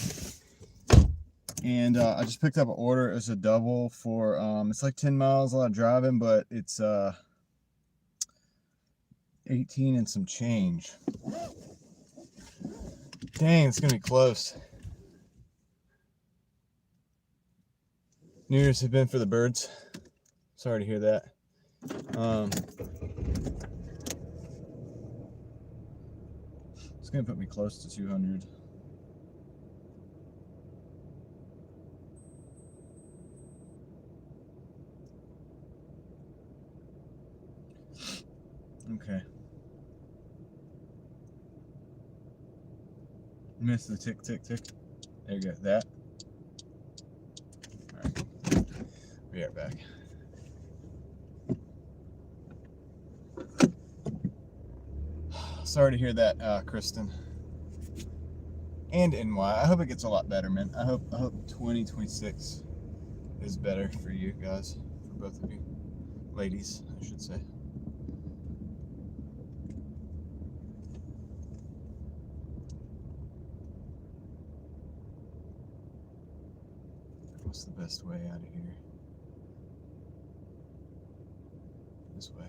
[SPEAKER 1] and I just picked up an order. It was a double for it's like 10 miles, a lot of driving, but it's 18 and some change. Dang, it's gonna be close. New Year's have been for the birds. Sorry to hear that. It's gonna put me close to 200. Okay. Miss the tick, tick, tick. There you go. That. All right. Be right back. Sorry to hear that, Kristen. And NY. I hope it gets a lot better, man. I hope 2026 is better for you guys, for both of you. Ladies, I should say. What's the best way out of here? This way.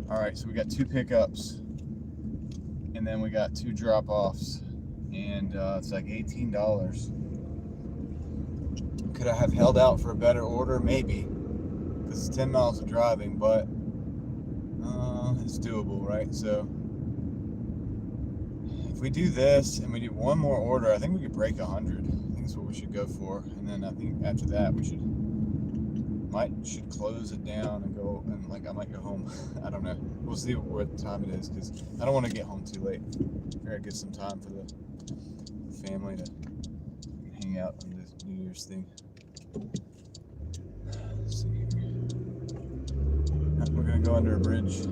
[SPEAKER 1] All right, so we got 2 pickups, and then we got 2 drop-offs, and it's like $18. Could I have held out for a better order? Maybe, because it's 10 miles of driving, but it's doable, right? So if we do this and we do one more order, I think we could break 100. I think that's what we should go for, and then I think after that we should close it down and go, and like I might go home. I don't know. We'll see what time it is, because I don't want to get home too late. I gotta get some time for the family to hang out on this New Year's thing. Let's see here. We're gonna go under a bridge.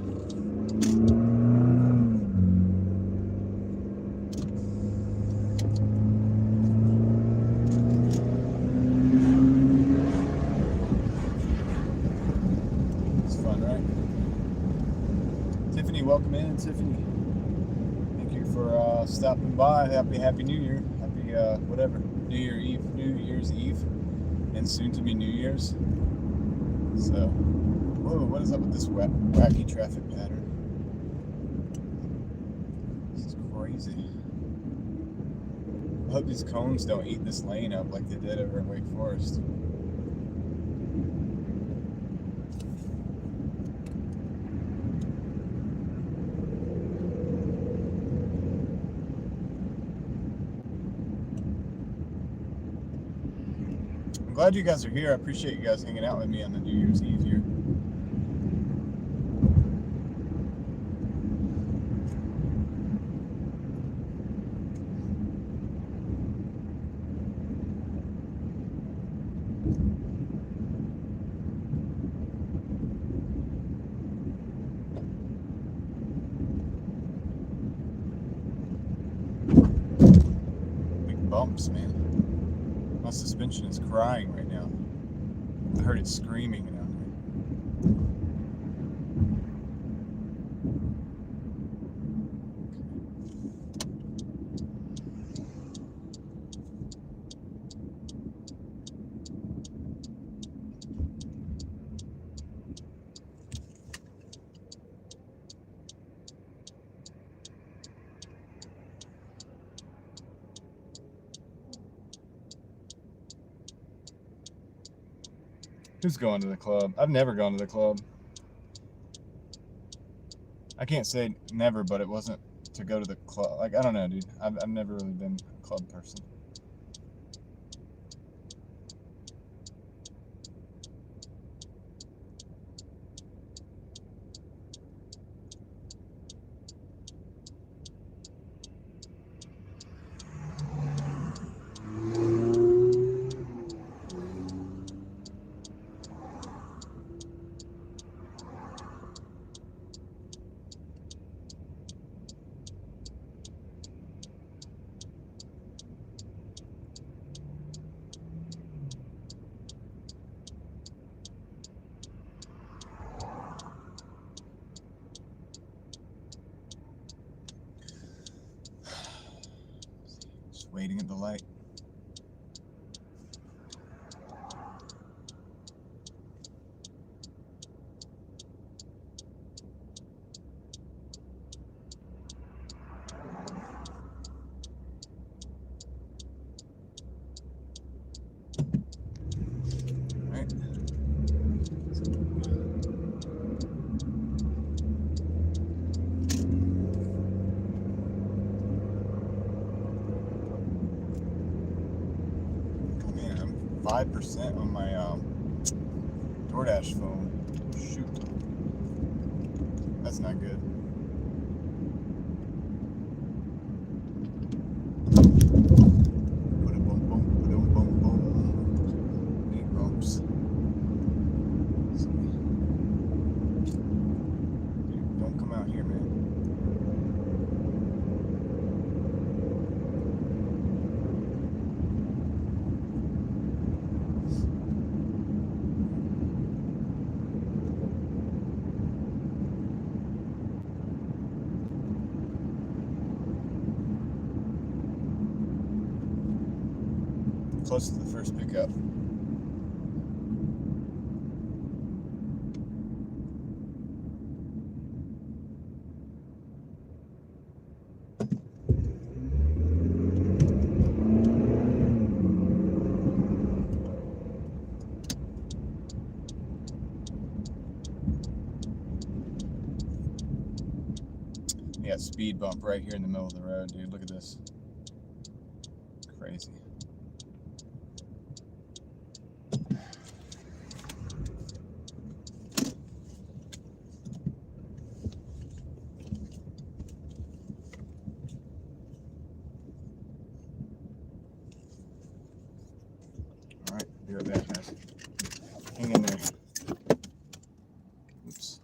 [SPEAKER 1] Welcome in, Tiffany. Thank you for stopping by. Happy New Year. Happy whatever. New Year's Eve, and soon to be New Year's. So, whoa, what is up with this wacky traffic pattern? This is crazy. I hope these cones don't eat this lane up like they did over in Wake Forest. I'm glad you guys are here. I appreciate you guys hanging out with me on the New Year's Eve here. Big bumps, man. My suspension is crying right now. I heard it screaming down Who's going to the club? I've never gone to the club. I can't say never, but it wasn't to go to the club. Like, I don't know, dude. I've never really been a club person. Waiting at the light. Alright. Oh man, I'm 5% on my Doordash phone. Shoot. That's not good. Eight bumps. Don't come out here, man. Close to the first pickup. You got speed bump right here in the middle of the road, dude. Look at this. Crazy. Alright, be right back, guys. Hang in there. Oops.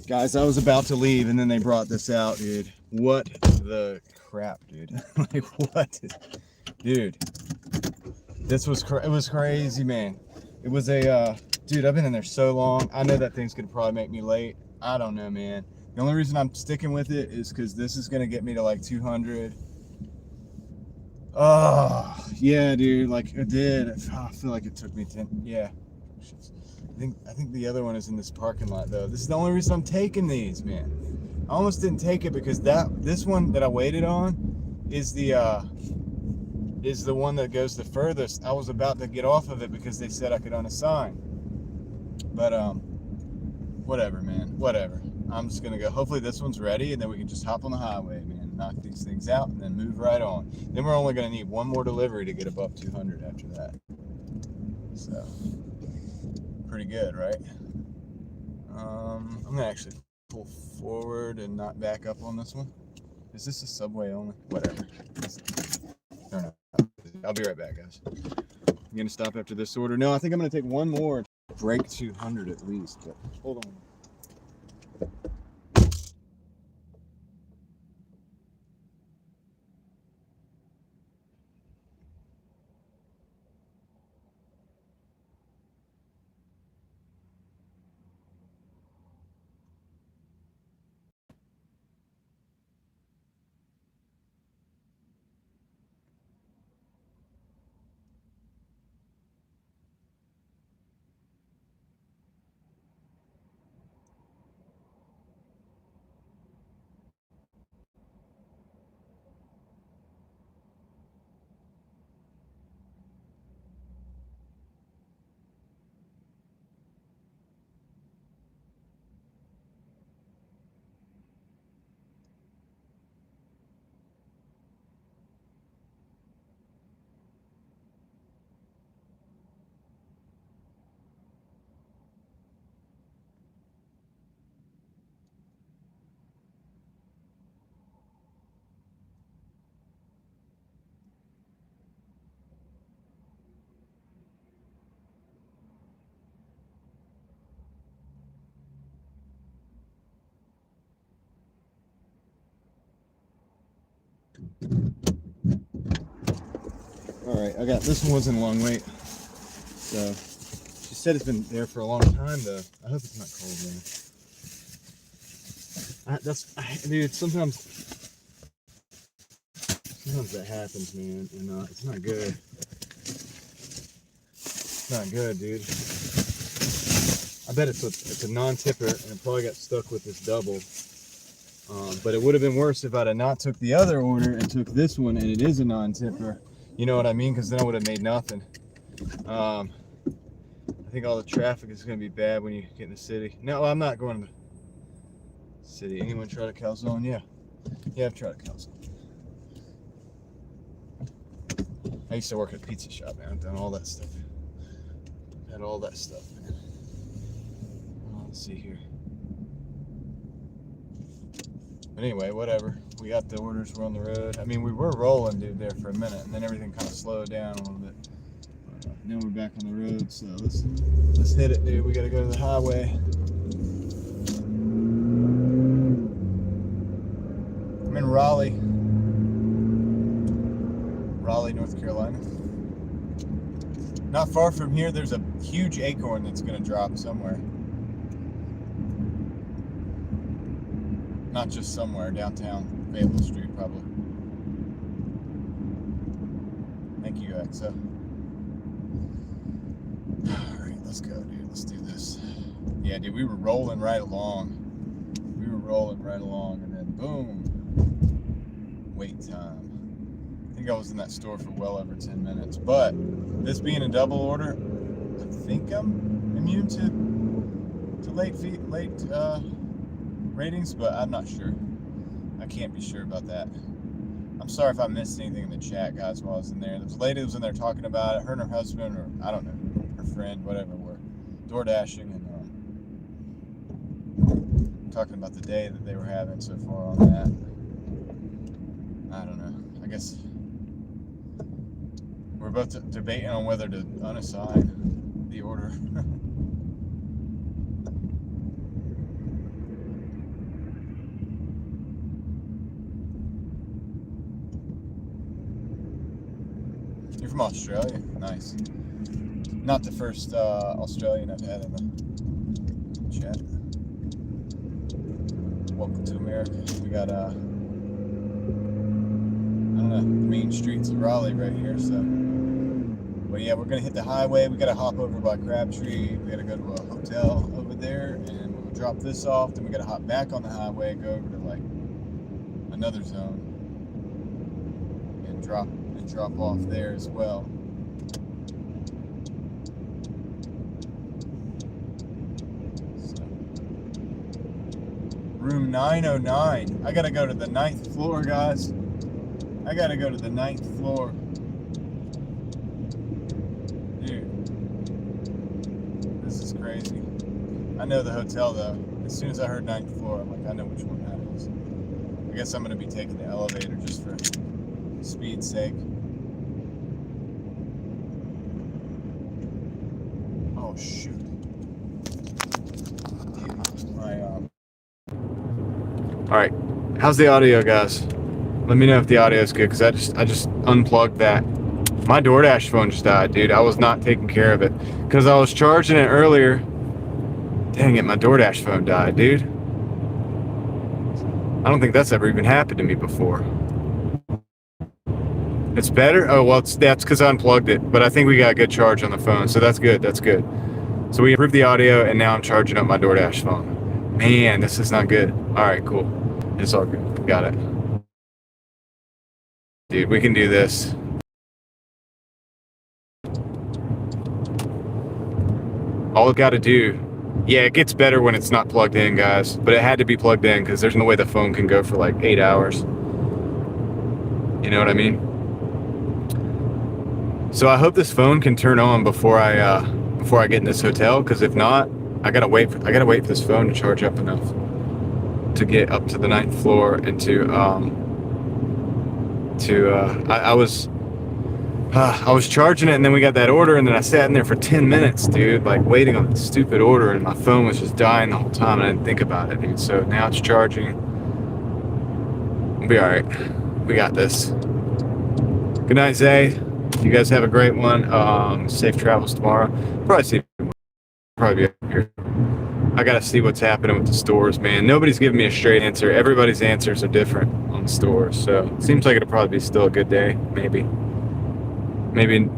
[SPEAKER 1] Guys, I was about to leave and then they brought this out, dude. What the crap, dude? Like, what? Dude, this was it was crazy, man. It was a dude, I've been in there so long. I know that thing's gonna probably make me late. I don't know, man. The only reason I'm sticking with it is because this is gonna get me to like 200. Oh yeah, dude, like it did. I feel like it took me 10. Yeah, I think the other one is in this parking lot though. This is the only reason I'm taking these, man. I almost didn't take it because this one that I waited on is the one that goes the furthest. I was about to get off of it because they said I could unassign. But whatever, man. Whatever. I'm just gonna go. Hopefully this one's ready, and then we can just hop on the highway, man. Knock these things out, and then move right on. Then we're only gonna need one more delivery to get above 200 after that. So pretty good, right? I'm gonna actually pull forward and not back up on this one. Is this a subway only? Whatever. No. I'll be right back, guys. I'm gonna stop after this order. No, I think I'm gonna take one more to break 200 at least. But hold on. All right, I got this one wasn't a long wait. So she said it's been there for a long time though. I hope it's not cold, man. Dude, sometimes that happens, man, and it's not good. It's not good, dude. I bet it's a non-tipper, and it probably got stuck with this double. But it would have been worse if I'd have not took the other order and took this one, and it is a non-tipper. You know what I mean? Because then I would have made nothing. I think all the traffic is going to be bad when you get in the city. No, I'm not going to the city. Anyone try to calzone? Yeah. Yeah, I've tried a calzone. I used to work at a pizza shop, man. I've done all that stuff. Had all that stuff, man. Let's see here. But anyway, whatever. We got the orders. We're on the road. I mean, we were rolling, dude, there for a minute, and then everything kind of slowed down a little bit. Now we're back on the road, so let's hit it, dude. We got to go to the highway. I'm in Raleigh, North Carolina. Not far from here, there's a huge acorn that's going to drop somewhere. Not just somewhere, downtown, Fayetteville Street, probably. Thank you, XO. Alright, let's go, dude. Let's do this. Yeah, dude, we were rolling right along. And then boom. Wait time. I think I was in that store for well over 10 minutes. But this being a double order, I think I'm immune to late ratings, but I'm not sure. I can't be sure about that. I'm sorry if I missed anything in the chat, guys, while I was in there. There was a lady who was in there talking about it. Her and her husband, or I don't know, her friend, whatever, were Doordashing and talking about the day that they were having so far on that. I don't know. I guess we're both debating on whether to unassign the order. You're from Australia? Nice. Not the first Australian I've had in the chat. Welcome to America. We got, I don't know, the main streets of Raleigh right here, so. But yeah, we're going to hit the highway. We got to hop over by Crabtree. We got to go to a hotel over there, and we'll drop this off. Then we got to hop back on the highway, go over to like another zone, and drop off there as well. So, room 909. I gotta go to the 9th floor, guys. I gotta go to the 9th floor. Dude, this is crazy. I know the hotel though. As soon as I heard 9th floor, I'm like, I know which one that is. I guess I'm gonna be taking the elevator just for speed's sake. Oh shoot. Alright, how's the audio, guys? Let me know if the audio is good, because I just unplugged that. My Doordash phone just died, dude. I was not taking care of it because I was charging it earlier. Dang it, my Doordash phone died, dude. I don't think that's ever even happened to me before. It's better? Oh, well, that's because I unplugged it, but I think we got a good charge on the phone, so that's good, that's good. So we improved the audio, and now I'm charging up my Doordash phone. Man, this is not good. All right, cool. It's all good. Got it. Dude, we can do this. All we've got to do, yeah, it gets better when it's not plugged in, guys, but it had to be plugged in because there's no way the phone can go for like 8 hours. You know what I mean? So I hope this phone can turn on before I get in this hotel, because if not, I gotta wait for this phone to charge up enough to get up to the 9th floor and I was charging it, and then we got that order, and then I sat in there for 10 minutes, dude, like waiting on the stupid order, and my phone was just dying the whole time, and I didn't think about it, dude. So now it's charging. We'll be all right. We got this. Good night, Zay. You guys have a great one. Safe travels tomorrow. Probably be up here. I gotta see what's happening with the stores, man. Nobody's giving me a straight answer. Everybody's answers are different on the stores, so it seems like it'll probably be still a good day. Maybe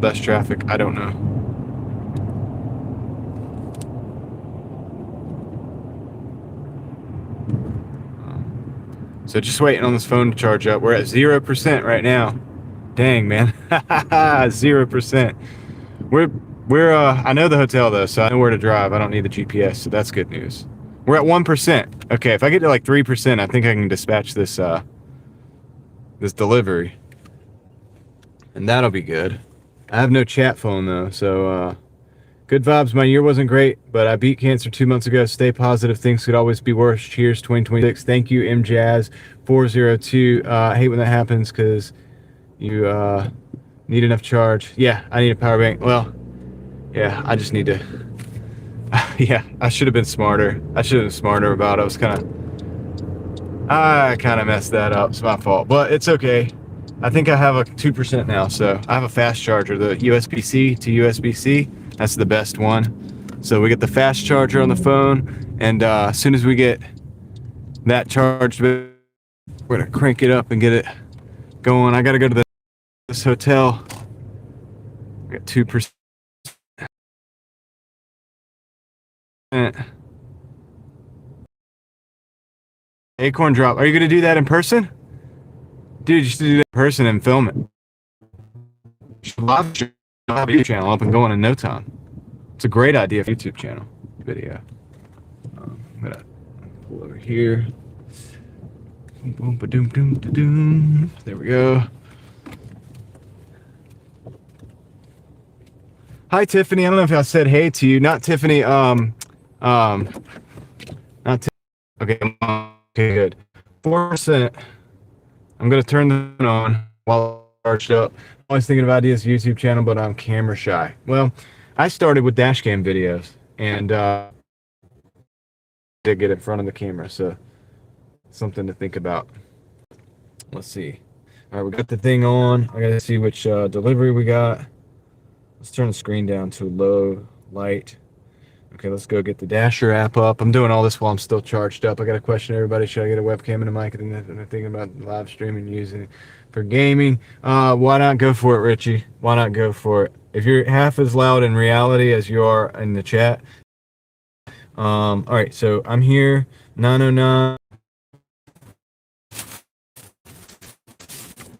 [SPEAKER 1] less traffic. I don't know. So just waiting on this phone to charge up. We're at 0% right now. Dang, man. 0%. We're I know the hotel though, so I know where to drive. I don't need the GPS, so that's good news. We're at 1%. Okay, if I get to like 3%, I think I can dispatch this this delivery. And that'll be good. I have no chat phone though, so good vibes. My year wasn't great, but I beat cancer 2 months ago. Stay positive. Things could always be worse. Cheers, 2026. Thank you, MJazz402. I hate when that happens because you need enough charge. Yeah, I need a power bank. Well, yeah, I just need to. Yeah, I should have been smarter. I should have been smarter about it. I kind of messed that up. It's my fault, but it's okay. I think I have a 2% now, so I have a fast charger, the USB-C to USB-C. That's the best one. So we get the fast charger on the phone, and as soon as we get that charged, we're gonna crank it up and get it going. I gotta go to this hotel. I got 2%. Acorn drop. Are you gonna do that in person? Dude, you should do that in person and film it. You should live stream a YouTube channel up and going in no time. It's a great idea for YouTube channel video. I'm gonna pull over here. Boom, ba-doom, doom, da-doom. There we go. Hi, Tiffany. I don't know if I said hey to you. Not Tiffany. Not Tiffany. Okay. Okay, good. 4%. I'm gonna turn the on while it's charged up. I'm always thinking of ideas for YouTube channel, but I'm camera shy. Well, I started with dash cam videos and did get in front of the camera, so something to think about. Let's see. All right, we got the thing on. I gotta see which delivery we got. Let's turn the screen down to low light. Okay, let's go get the Dasher app up. I'm doing all this while I'm still charged up. I got to question everybody. Should I get a webcam and a mic? And then I'm thinking about live streaming, using it for gaming. Why not go for it, Richie? Why not go for it? If you're half as loud in reality as you are in the chat. All right, so I'm here. 909.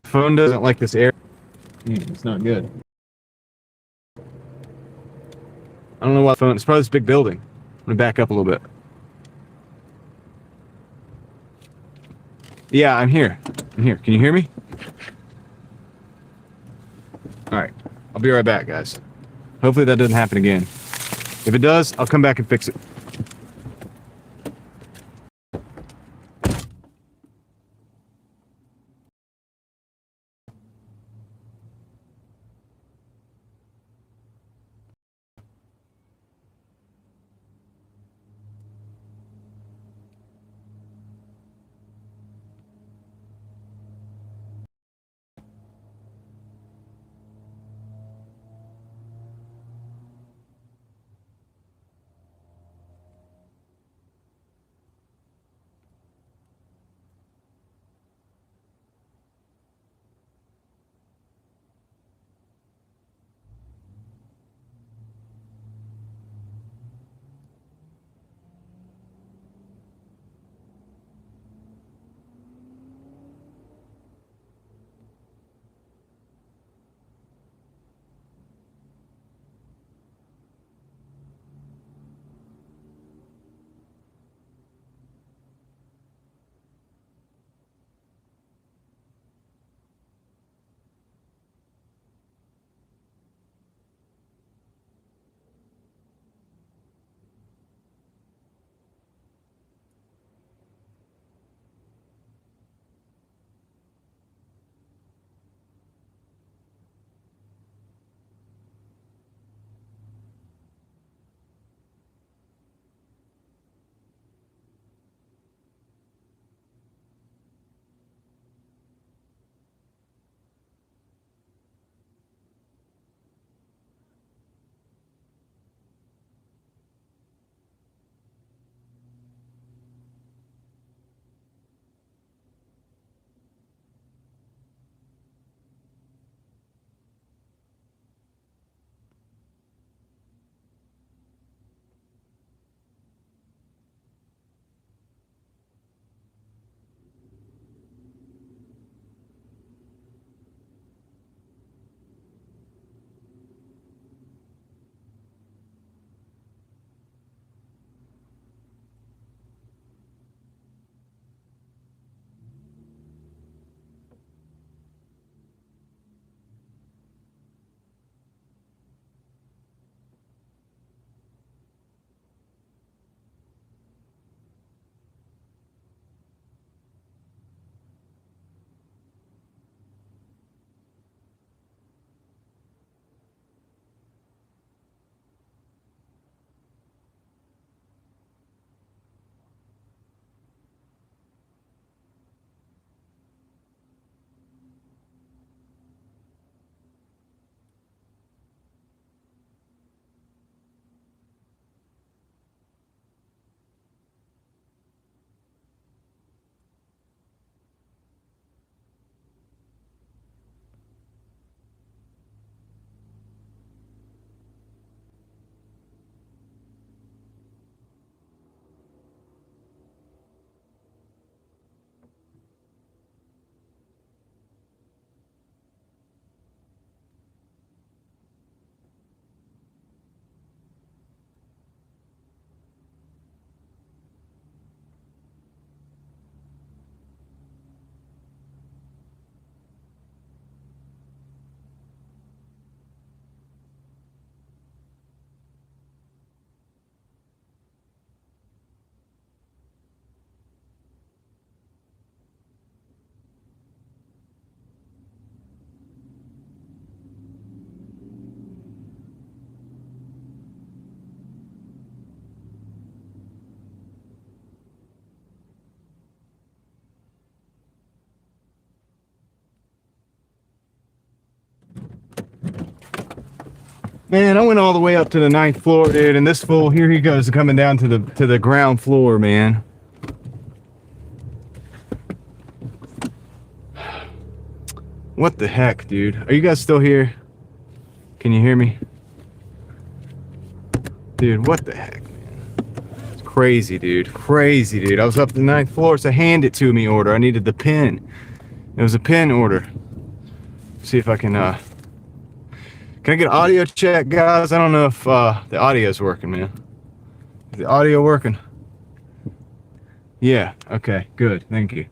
[SPEAKER 1] Phone doesn't like this air. It's not good. I don't know why the phone. It's probably this big building. I'm gonna back up a little bit. Yeah, I'm here. I'm here. Can you hear me? All right. I'll be right back, guys. Hopefully that doesn't happen again. If it does, I'll come back and fix it. Man, I went all the way up to the 9th floor, dude, and this fool, here he goes coming down to the ground floor, man. What the heck, dude? Are you guys still here? Can you hear me? Dude, what the heck, man? It's crazy, dude. Crazy, dude. I was up to the 9th floor. It's a hand it to me order. I needed the pin. It was a pin order. See if I can I get an audio check, guys? I don't know if the audio's working, man. Is the audio working? Yeah, okay, good. Thank you.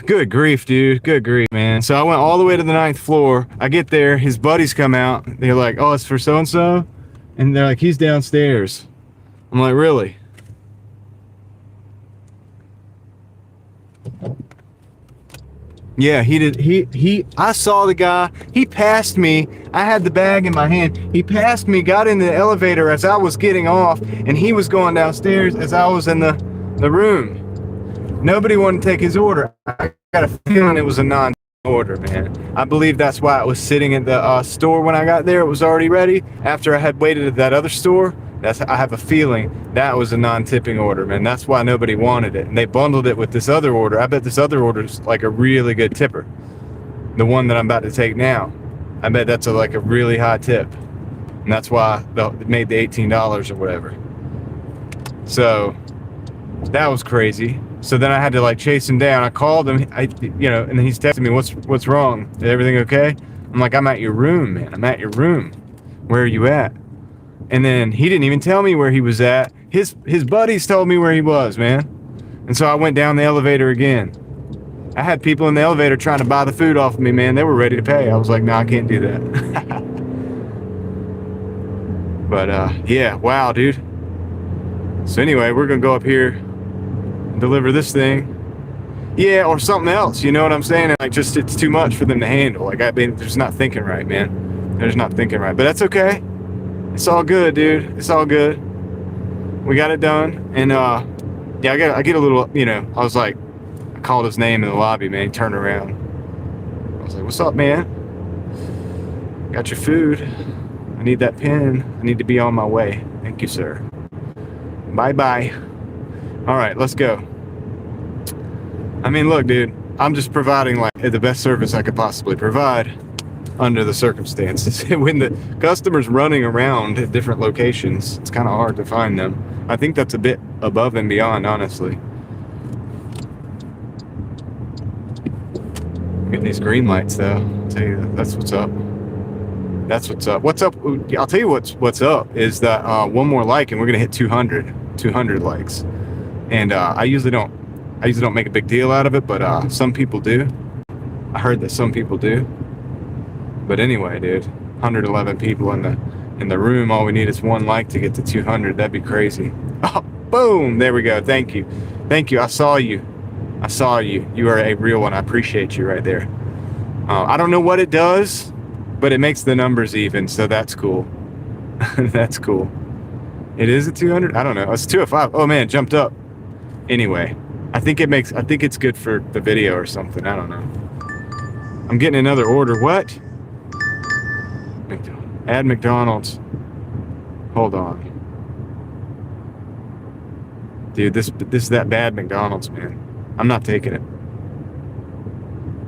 [SPEAKER 1] Good grief, dude. Good grief, man. So I went all the way to the 9th floor. I get there, his buddies come out. They're like, oh, it's for so-and-so? And they're like, he's downstairs. I'm like, really? Yeah, he did. I saw the guy. He passed me. I had the bag in my hand. He passed me, got in the elevator as I was getting off, and he was going downstairs as I was in the room. Nobody wanted to take his order. I got a feeling it was a non-order, man. I believe that's why it was sitting at the store when I got there. It was already ready. After I had waited at that other store, I have a feeling that was a non-tipping order, man. That's why nobody wanted it. And they bundled it with this other order. I bet this other order is like a really good tipper. The one that I'm about to take now. I bet that's like a really high tip. And that's why it made the $18 or whatever. So that was crazy. So then I had to like chase him down. I called him, and then he's texting me, what's wrong? Is everything okay? I'm like, I'm at your room, man. I'm at your room. Where are you at? And then he didn't even tell me where he was at. His buddies told me where he was, man. And so I went down the elevator again. I had people in the elevator trying to buy the food off of me, man. They were ready to pay. I was like, no, I can't do that. But yeah, wow, dude. So anyway, we're gonna go up here and deliver this thing. Yeah, or something else, you know what I'm saying? Like, just, it's too much for them to handle. Like, they're just not thinking right, man. They're just not thinking right. But that's okay. It's all good, dude. It's all good. We got it done. And yeah, I get a little, I was like, I called his name in the lobby, man. He turned around. I was like, what's up, man? Got your food. I need that pen. I need to be on my way. Thank you, sir. Bye-bye. All right, let's go. I mean, look, dude, I'm just providing like the best service I could possibly provide under the circumstances. When the customer's running around at different locations, it's kind of hard to find them. I think that's a bit above and beyond, honestly. Getting these green lights, though. I'll tell you, that's what's up. That's what's up. What's up? I'll tell you what's up is that one more like, and we're gonna hit 200 likes. And I usually don't make a big deal out of it, but some people do. I heard that some people do. But anyway, dude, 111 people in the room. All we need is one like to get to 200. That'd be crazy. Oh, boom! There we go. Thank you. I saw you. You are a real one. I appreciate you right there. I don't know what it does, but it makes the numbers even, so that's cool. That's cool. It is a 200. I don't know. It's 205. Oh man, jumped up. Anyway, I think it's good for the video or something. I don't know. I'm getting another order. What? Add McDonald's. Hold on. Dude, this is that bad McDonald's, man. I'm not taking it.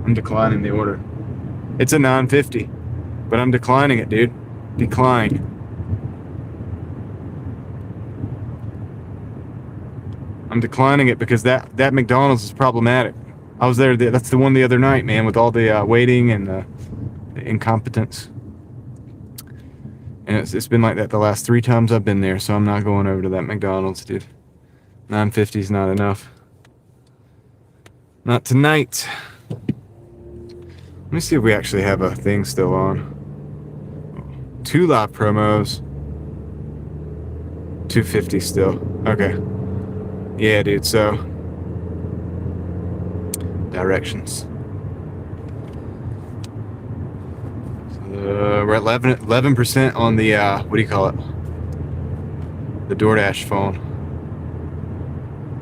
[SPEAKER 1] I'm declining the order. It's a $9.50, but I'm declining it, dude. Decline. I'm declining it because that McDonald's is problematic. I was there. That's the one the other night, man, with all the waiting and the incompetence. And it's been like that the last 3 times I've been there, so I'm not going over to that McDonald's, dude. $9.50 is not enough. Not tonight. Let me see if we actually have a thing still on. 2 live promos. $2.50 still. Okay. Yeah, dude, so directions. We're at 11% on the what do you call it? The Doordash phone.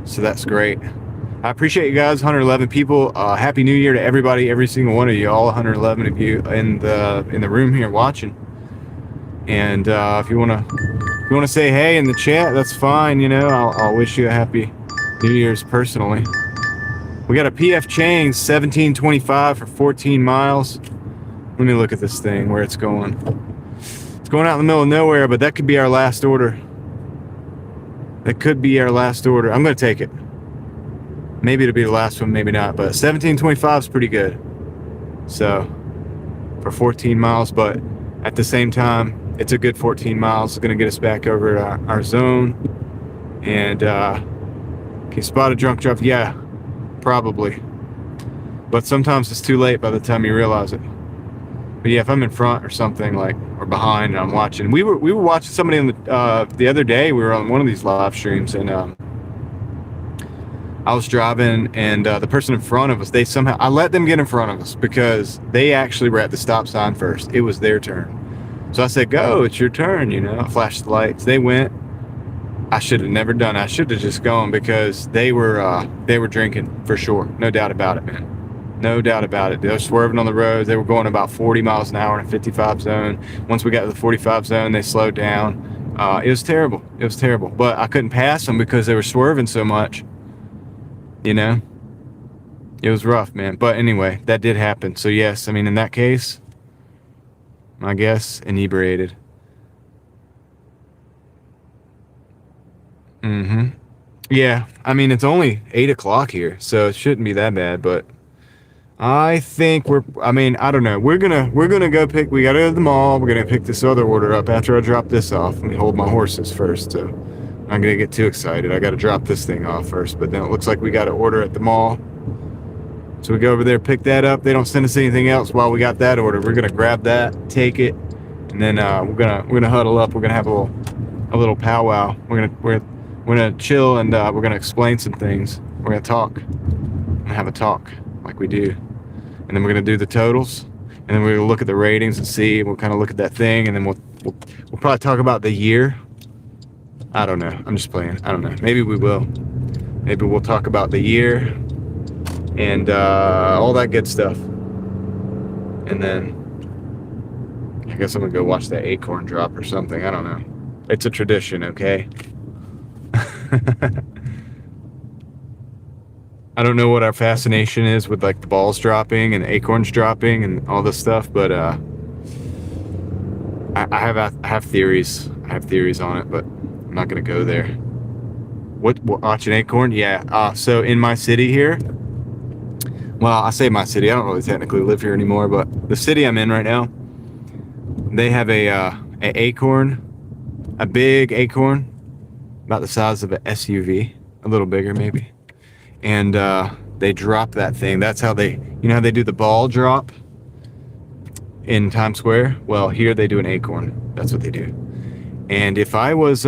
[SPEAKER 1] So that's great. I appreciate you guys, 111 people. Happy New Year to everybody, every single one of you, all 111 of you in the room here watching. And if you wanna say hey in the chat, that's fine. You know, I'll wish you a happy New Year's personally. We got a PF chain 1725 for 14 miles. Let me look at this thing where it's going. It's going out in the middle of nowhere, but that could be our last order. That could be our last order. I'm gonna take it. Maybe it'll be the last one, maybe not. But 1725 is pretty good. So for 14 miles, but at the same time, it's a good 14 miles. It's gonna get us back over our zone. And can you spot a drunk driver? Yeah, probably. But sometimes it's too late by the time you realize it. But yeah, if I'm in front or something, like, or behind, and I'm watching. We were watching somebody on the other day. We were on one of these live streams, and I was driving, and the person in front of us, I let them get in front of us because they actually were at the stop sign first. It was their turn. So I said, go, it's your turn, you know. I flashed the lights. They went. I should have never done it. I should have just gone because they were drinking for sure. No doubt about it, man. No doubt about it. They were swerving on the roads. They were going about 40 miles an hour in a 55 zone. Once we got to the 45 zone, they slowed down. It was terrible. It was terrible. But I couldn't pass them because they were swerving so much. You know? It was rough, man. But anyway, that did happen. So yes, I mean, in that case, I guess, inebriated. Mm-hmm. Yeah, I mean, it's only 8 o'clock here, so it shouldn't be that bad, but I think I don't know. We're gonna go we gotta go to the mall. We're gonna pick this other order up after I drop this off. Let me hold my horses first, so I'm not gonna get too excited. I gotta drop this thing off first, but then it looks like we got to order at the mall. So we go over there, pick that up. They don't send us anything else while we got that order. We're gonna grab that, take it, and then we're gonna huddle up. We're gonna have a little powwow. We're gonna chill, and we're gonna explain some things. We're gonna talk. We're gonna have a talk like we do, and then we're gonna do the totals, and then we're gonna look at the ratings and see. We'll kind of look at that thing, and then we'll probably talk about the year. I don't know. I'm just playing. I don't know. Maybe we will. Maybe we'll talk about the year and all that good stuff. And then I guess I'm gonna go watch that acorn drop or something. I don't know. It's a tradition, okay? I don't know what our fascination is with like the balls dropping and the acorns dropping and all this stuff, but I have theories. I have theories on it, but I'm not gonna go there. What watch an acorn? Yeah. So in my city here, well, I say my city. I don't really technically live here anymore, but the city I'm in right now, they have a acorn, a big acorn, about the size of an SUV, a little bigger maybe. And they drop that thing. That's how you know how they do the ball drop in Times Square? Well, here they do an acorn. That's what they do. And if I was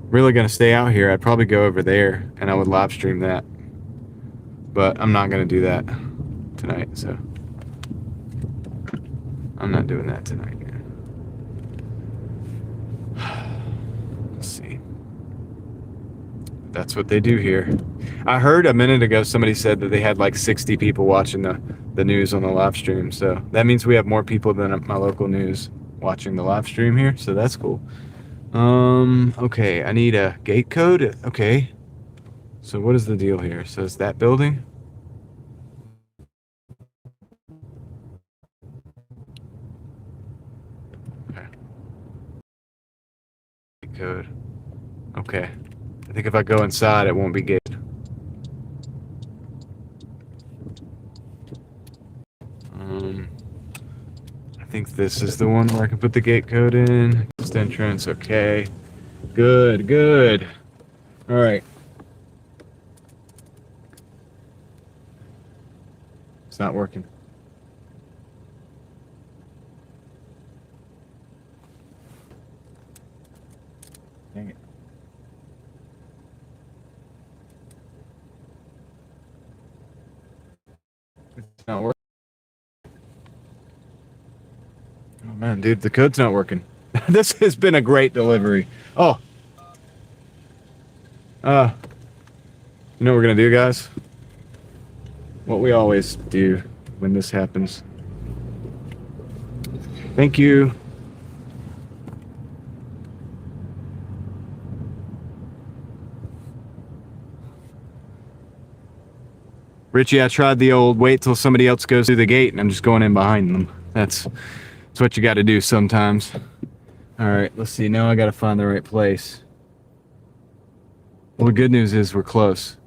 [SPEAKER 1] really gonna stay out here, I'd probably go over there and I would live stream that. But I'm not gonna do that tonight, so I'm not doing that tonight. Let's see. That's what they do here. I heard a minute ago somebody said that they had like 60 people watching the news on the live stream, so that means we have more people than my local news watching the live stream here, so that's cool. Okay, I need a gate code. Okay, so what is the deal here? So it's that building? Okay. Gate code. Okay. I think if I go inside, it won't be gated. I think this is the one where I can put the gate code in. Just entrance, okay. Good, good. All right. It's not working. Dang it. It's not working. Oh man, dude, the code's not working. This has been a great delivery. Oh. You know what we're gonna do, guys? What we always do. when this happens. Thank you. Richie, I tried the old wait till somebody else goes through the gate and I'm just going in behind them. That's what you got to do sometimes. All right, let's see. Now I got to find the right place. Well, the good news is we're close.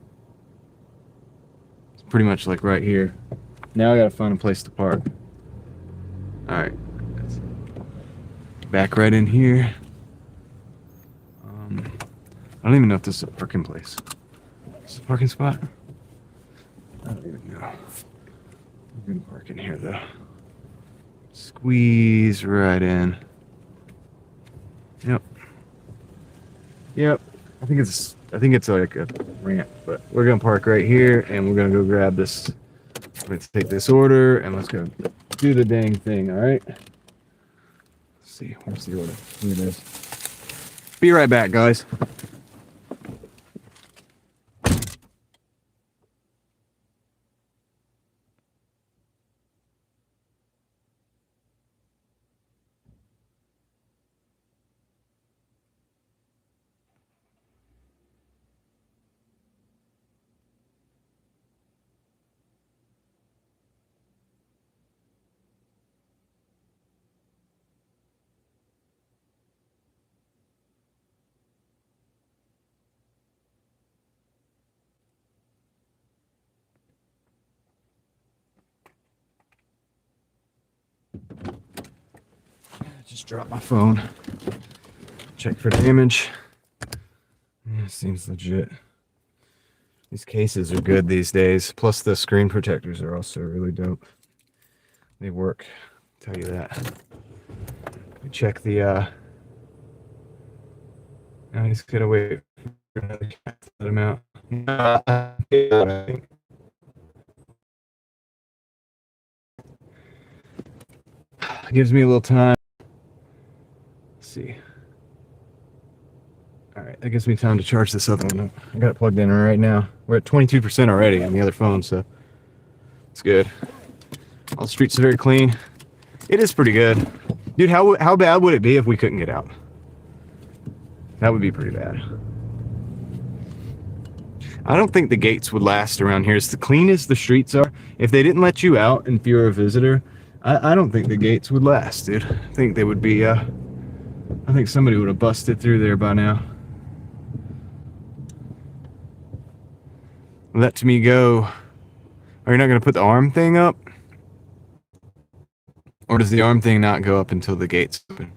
[SPEAKER 1] It's pretty much like right here. Now I got to find a place to park. All right. Back right in here. I don't even know if this is a parking place. Is this a parking spot? I don't even know. I'm gonna park in here though. Squeeze right in. Yep. Yep. I think it's like a ramp, but we're gonna park right here and we're gonna go grab this. Let's take this order and let's go do the dang thing, alright? Let's see, where's the order? Here it is. Be right back, guys. Just dropped my phone. Check for damage. Yeah, seems legit. These cases are good these days. Plus the screen protectors are also really dope. They work, I'll tell you that. Check the I just gotta wait for another cat to let him out. Gives me a little time. Let's see. Alright, that gives me time to charge this other one up. I got it plugged in right now. We're at 22% already on the other phone, so it's good. All the streets are very clean. It is pretty good. Dude, how bad would it be if we couldn't get out? That would be pretty bad. I don't think the gates would last around here. As clean as the streets are, if they didn't let you out and if you were a visitor, I don't think the gates would last, dude. I think they would be, I think somebody would have busted through there by now. Let me go. Are you not going to put the arm thing up? Or does the arm thing not go up until the gates open?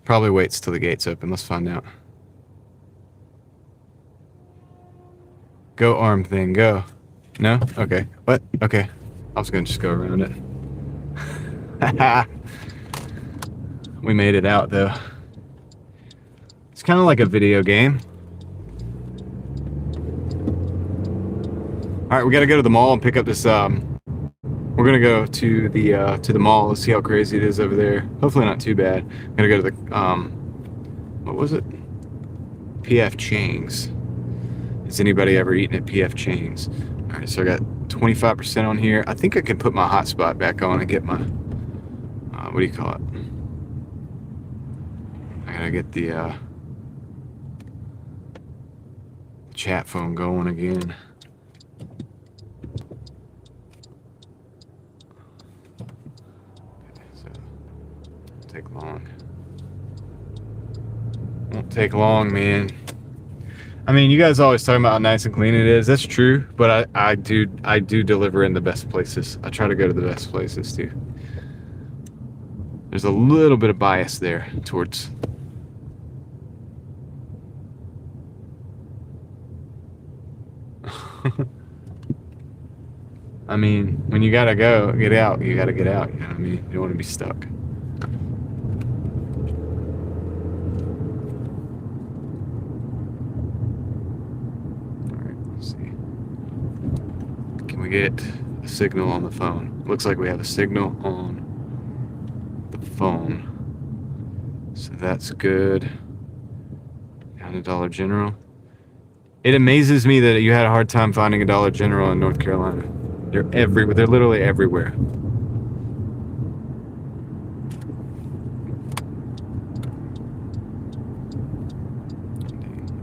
[SPEAKER 1] Probably waits till the gates open. Let's find out. Go arm thing, go. No? Okay. What? Okay. I was going to just go around it. We made it out though. It's kind of like a video game. All right, we got to go to the mall and pick up this. We're gonna go to the mall. Let's see how crazy it is over there. Hopefully not too bad. I'm gonna go to the what was it? PF Chang's. Has anybody ever eaten at PF Chang's? All right, so I got 25% on here. I think I can put my hotspot back on and get my what do you call it? I gotta get the chat phone going again. Take long. Won't take long, man. I mean, you guys always talking about how nice and clean it is. That's true, but I do deliver in the best places. I try to go to the best places too. There's a little bit of bias there towards. I mean, when you gotta go, get out, you gotta get out. You know what I mean? You don't want to be stuck. Get a signal on the phone. Looks like we have a signal on the phone, so that's good. Down to Dollar General. It amazes me that you had a hard time finding a Dollar General in North Carolina. They're literally everywhere.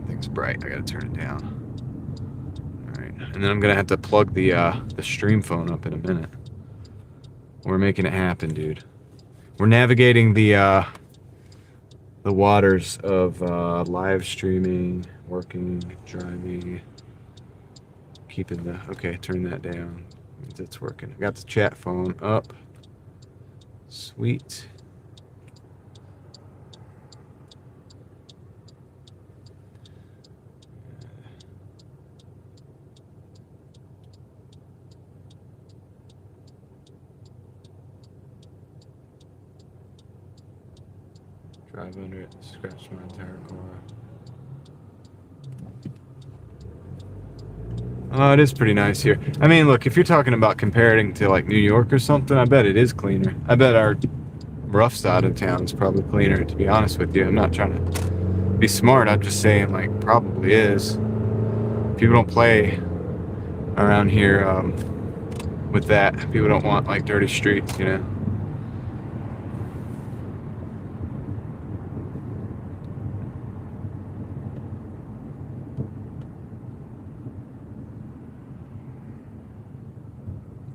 [SPEAKER 1] Thing's bright. I gotta turn it down. All right, and then I'm gonna have to plug the stream phone up in a minute. We're making it happen, dude. We're navigating the waters of live streaming, working, driving, keeping the... Okay, turn that down. It's working. I got the chat phone up. Sweet. Drive under it, scratch my entire car. Oh, it is pretty nice here. I mean, look, if you're talking about comparing to like New York or something, I bet it is cleaner. I bet our rough side of town is probably cleaner, to be honest with you. I'm not trying to be smart. I'm just saying, like, probably is. People don't play around here with that. People don't want like dirty streets, you know.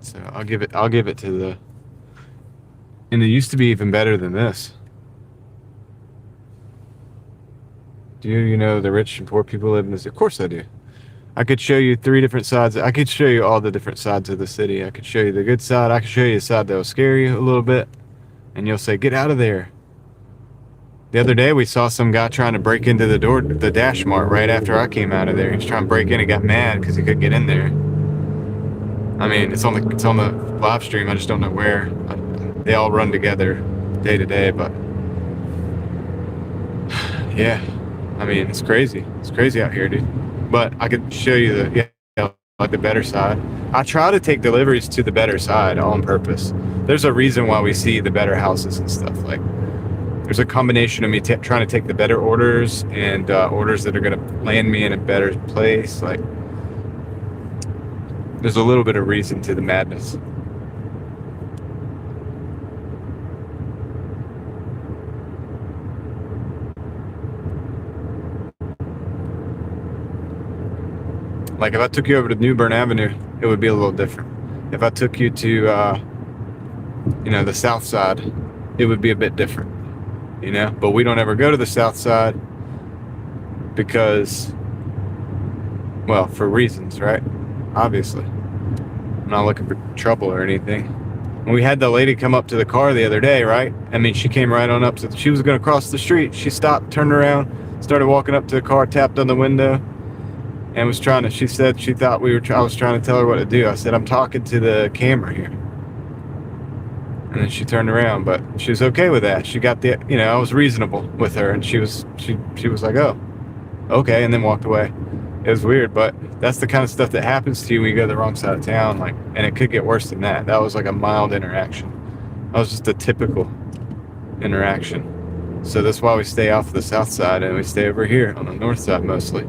[SPEAKER 1] So I'll give it to the... And it used to be even better than this. Do you know the rich and poor people live in this? Of course I do. I could show you 3 different sides. I could show you all the different sides of the city. I could show you the good side. I could show you a side that will scare you a little bit. And you'll say, get out of there. The other day we saw some guy trying to break into the Doordash mart right after I came out of there. He was trying to break in and got mad because he couldn't get in there. I mean, it's on the live stream. I just don't know where. They all run together day to day, but yeah, I mean, it's crazy. It's crazy out here, dude. But I could show you like the better side. I try to take deliveries to the better side on purpose. There's a reason why we see the better houses and stuff. Like, there's a combination of me trying to take the better orders and orders that are going to land me in a better place. Like, there's a little bit of reason to the madness. Like, if I took you over to New Bern Avenue, it would be a little different. If I took you to, the south side, it would be a bit different, you know? But we don't ever go to the south side because, well, for reasons, right? Obviously. I'm not looking for trouble or anything. When we had the lady come up to the car the other day, right? I mean, she came right on up to, she was going to cross the street. She stopped, turned around, started walking up to the car, tapped on the window, and was trying to, she said she thought I was trying to tell her what to do. I said, I'm talking to the camera here. And then she turned around, but she was okay with that. She got the, I was reasonable with her, and she was like, oh, okay, and then walked away. It was weird, but that's the kind of stuff that happens to you when you go to the wrong side of town, like, and it could get worse than that. That was like a mild interaction. That was just a typical interaction. So that's why we stay off the south side, and we stay over here on the north side mostly.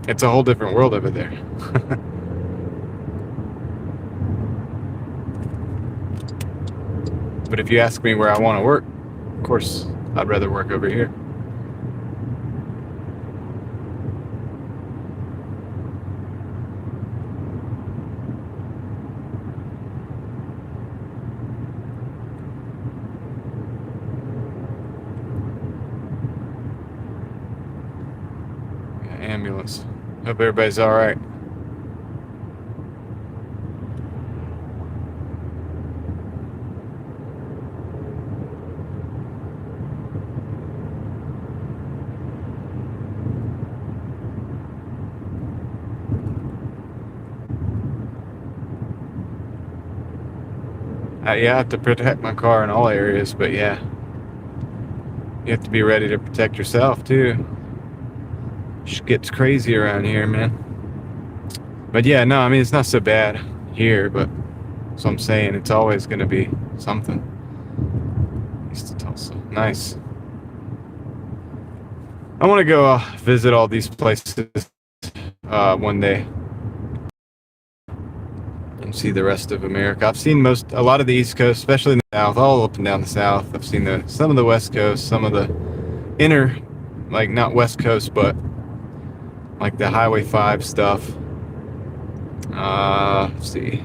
[SPEAKER 1] It's a whole different world over there. But if you ask me where I want to work, of course, I'd rather work over here. Yeah, ambulance. Hope everybody's all right. Yeah, I have to protect my car in all areas, but yeah, you have to be ready to protect yourself too. Shit gets crazy around here, man. But yeah, no, I mean, it's not so bad here, but so I'm saying it's always going to be something. East of Tulsa. Nice. I want to go visit all these places one day and see the rest of America. I've seen a lot of the East Coast, especially in the South, all up and down the South. I've seen some of the West Coast, some of the inner, like not West Coast, but like the Highway 5 stuff. Let's see.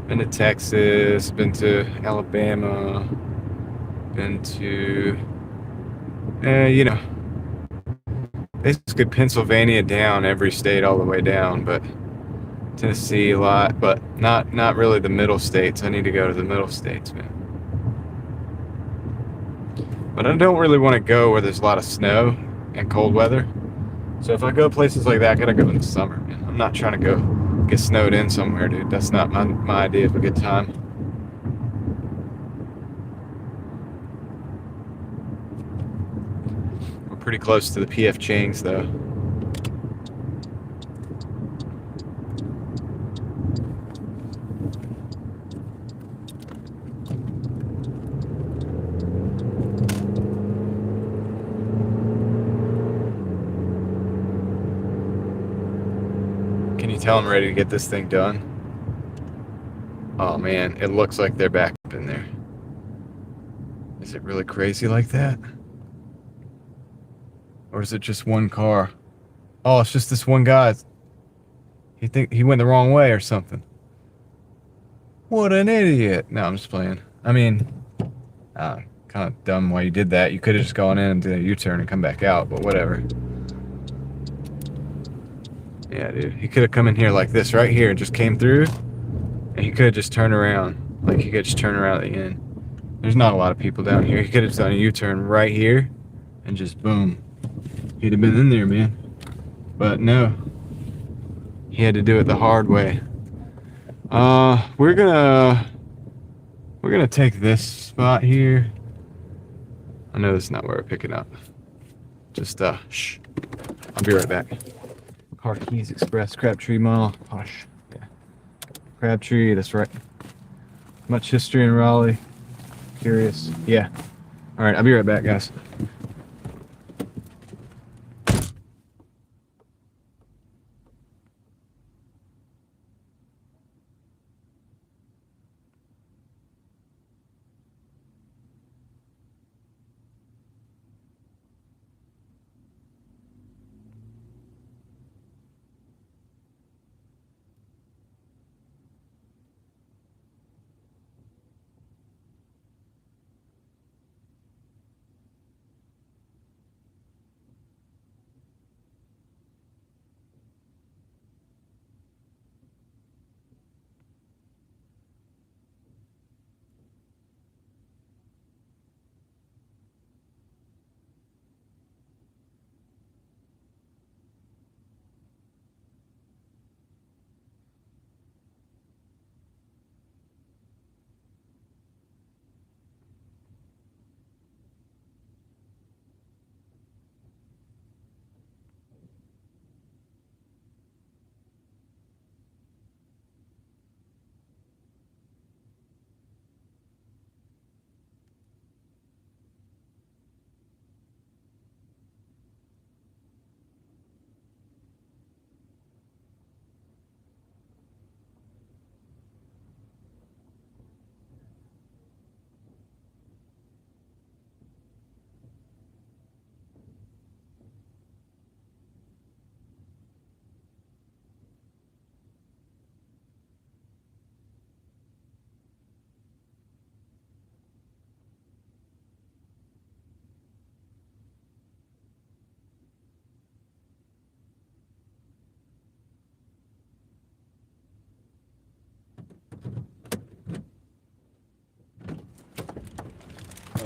[SPEAKER 1] Been to Texas, been to Alabama, been to, basically Pennsylvania down, every state all the way down, but Tennessee a lot, but not really the middle states. I need to go to the middle states, man. But I don't really want to go where there's a lot of snow and cold weather. So if I go places like that, I gotta go in the summer, man. I'm not trying to go get snowed in somewhere, dude. That's not my idea of a good time. We're pretty close to the PF Chang's, though. Can you tell I'm ready to get this thing done? Oh man, it looks like they're back up in there. Is it really crazy like that? Or is it just one car? Oh, it's just this one guy. He think he went the wrong way or something. What an idiot. No, I'm just playing. I mean, kind of dumb why you did that. You could have just gone in and did a U-turn and come back out, but whatever. Yeah, dude. He could have come in here like this right here and just came through. And he could have just turned around. Like, he could just turn around at the end. There's not a lot of people down here. He could have done a U-turn right here and just boom. He'd have been in there, man. But no. He had to do it the hard way. We're gonna take this spot here. I know this is not where we're picking up. Just shh. I'll be right back. Car Keys Express, Crabtree Mall. Hush. Yeah. Crabtree, that's right. Much history in Raleigh. Curious. Yeah. All right, I'll be right back, guys.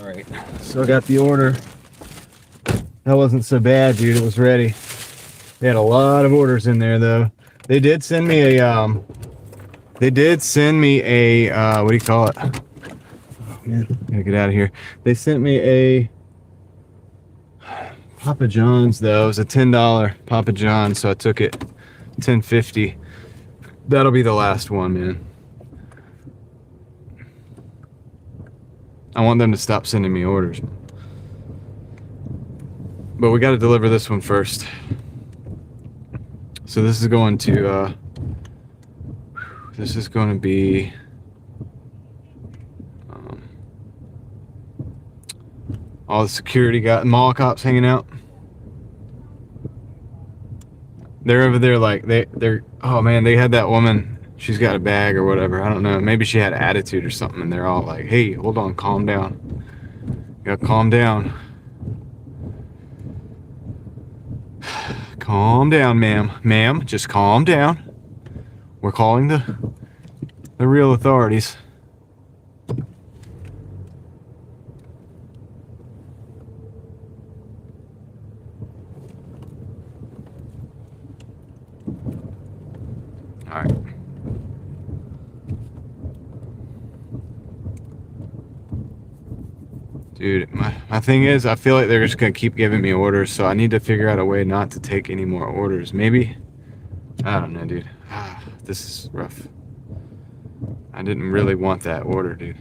[SPEAKER 1] All right, so I got the order. That wasn't so bad, dude. It was ready. They had a lot of orders in there, though. They did send me a what do you call it? Oh man, gotta get out of here. They sent me a Papa John's, though. It was a $10 Papa John's, so I took it. $10.50. That'll be the last one, man. I want them to stop sending me orders. But we got to deliver this one first. So this is going to be all the security mall cops hanging out. They're over there like they're oh man, they had that woman, she's got a bag or whatever, I don't know, maybe she had attitude or something, and they're all like, hey, hold on, calm down, you gotta calm down. Calm down, ma'am, just calm down, we're calling the real authorities. All right. Dude, my thing is, I feel like they're just gonna keep giving me orders, so I need to figure out a way not to take any more orders. Maybe, I don't know, dude. This is rough. I didn't really want that order, dude.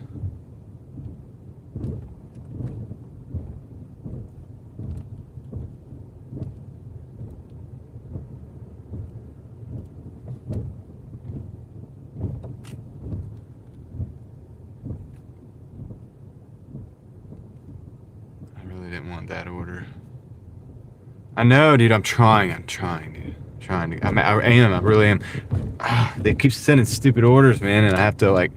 [SPEAKER 1] That order. I know, dude. I'm trying, dude. I really am. They keep sending stupid orders, man, and I have to, like,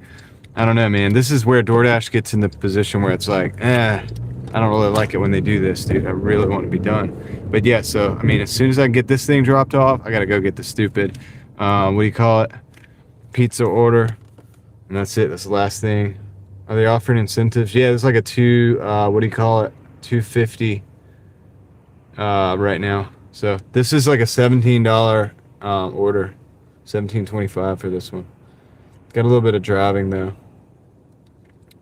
[SPEAKER 1] I don't know, man. This is where DoorDash gets in the position where it's like, I don't really like it when they do this, dude. I really want to be done. But yeah, so I mean, as soon as I can get this thing dropped off, I gotta go get the stupid, what do you call it? Pizza order, and that's it. That's the last thing. Are they offering incentives? Yeah, it's like a what do you call it? $250 right now. So this is like a $17 order, $17.25 for this one. Got a little bit of driving though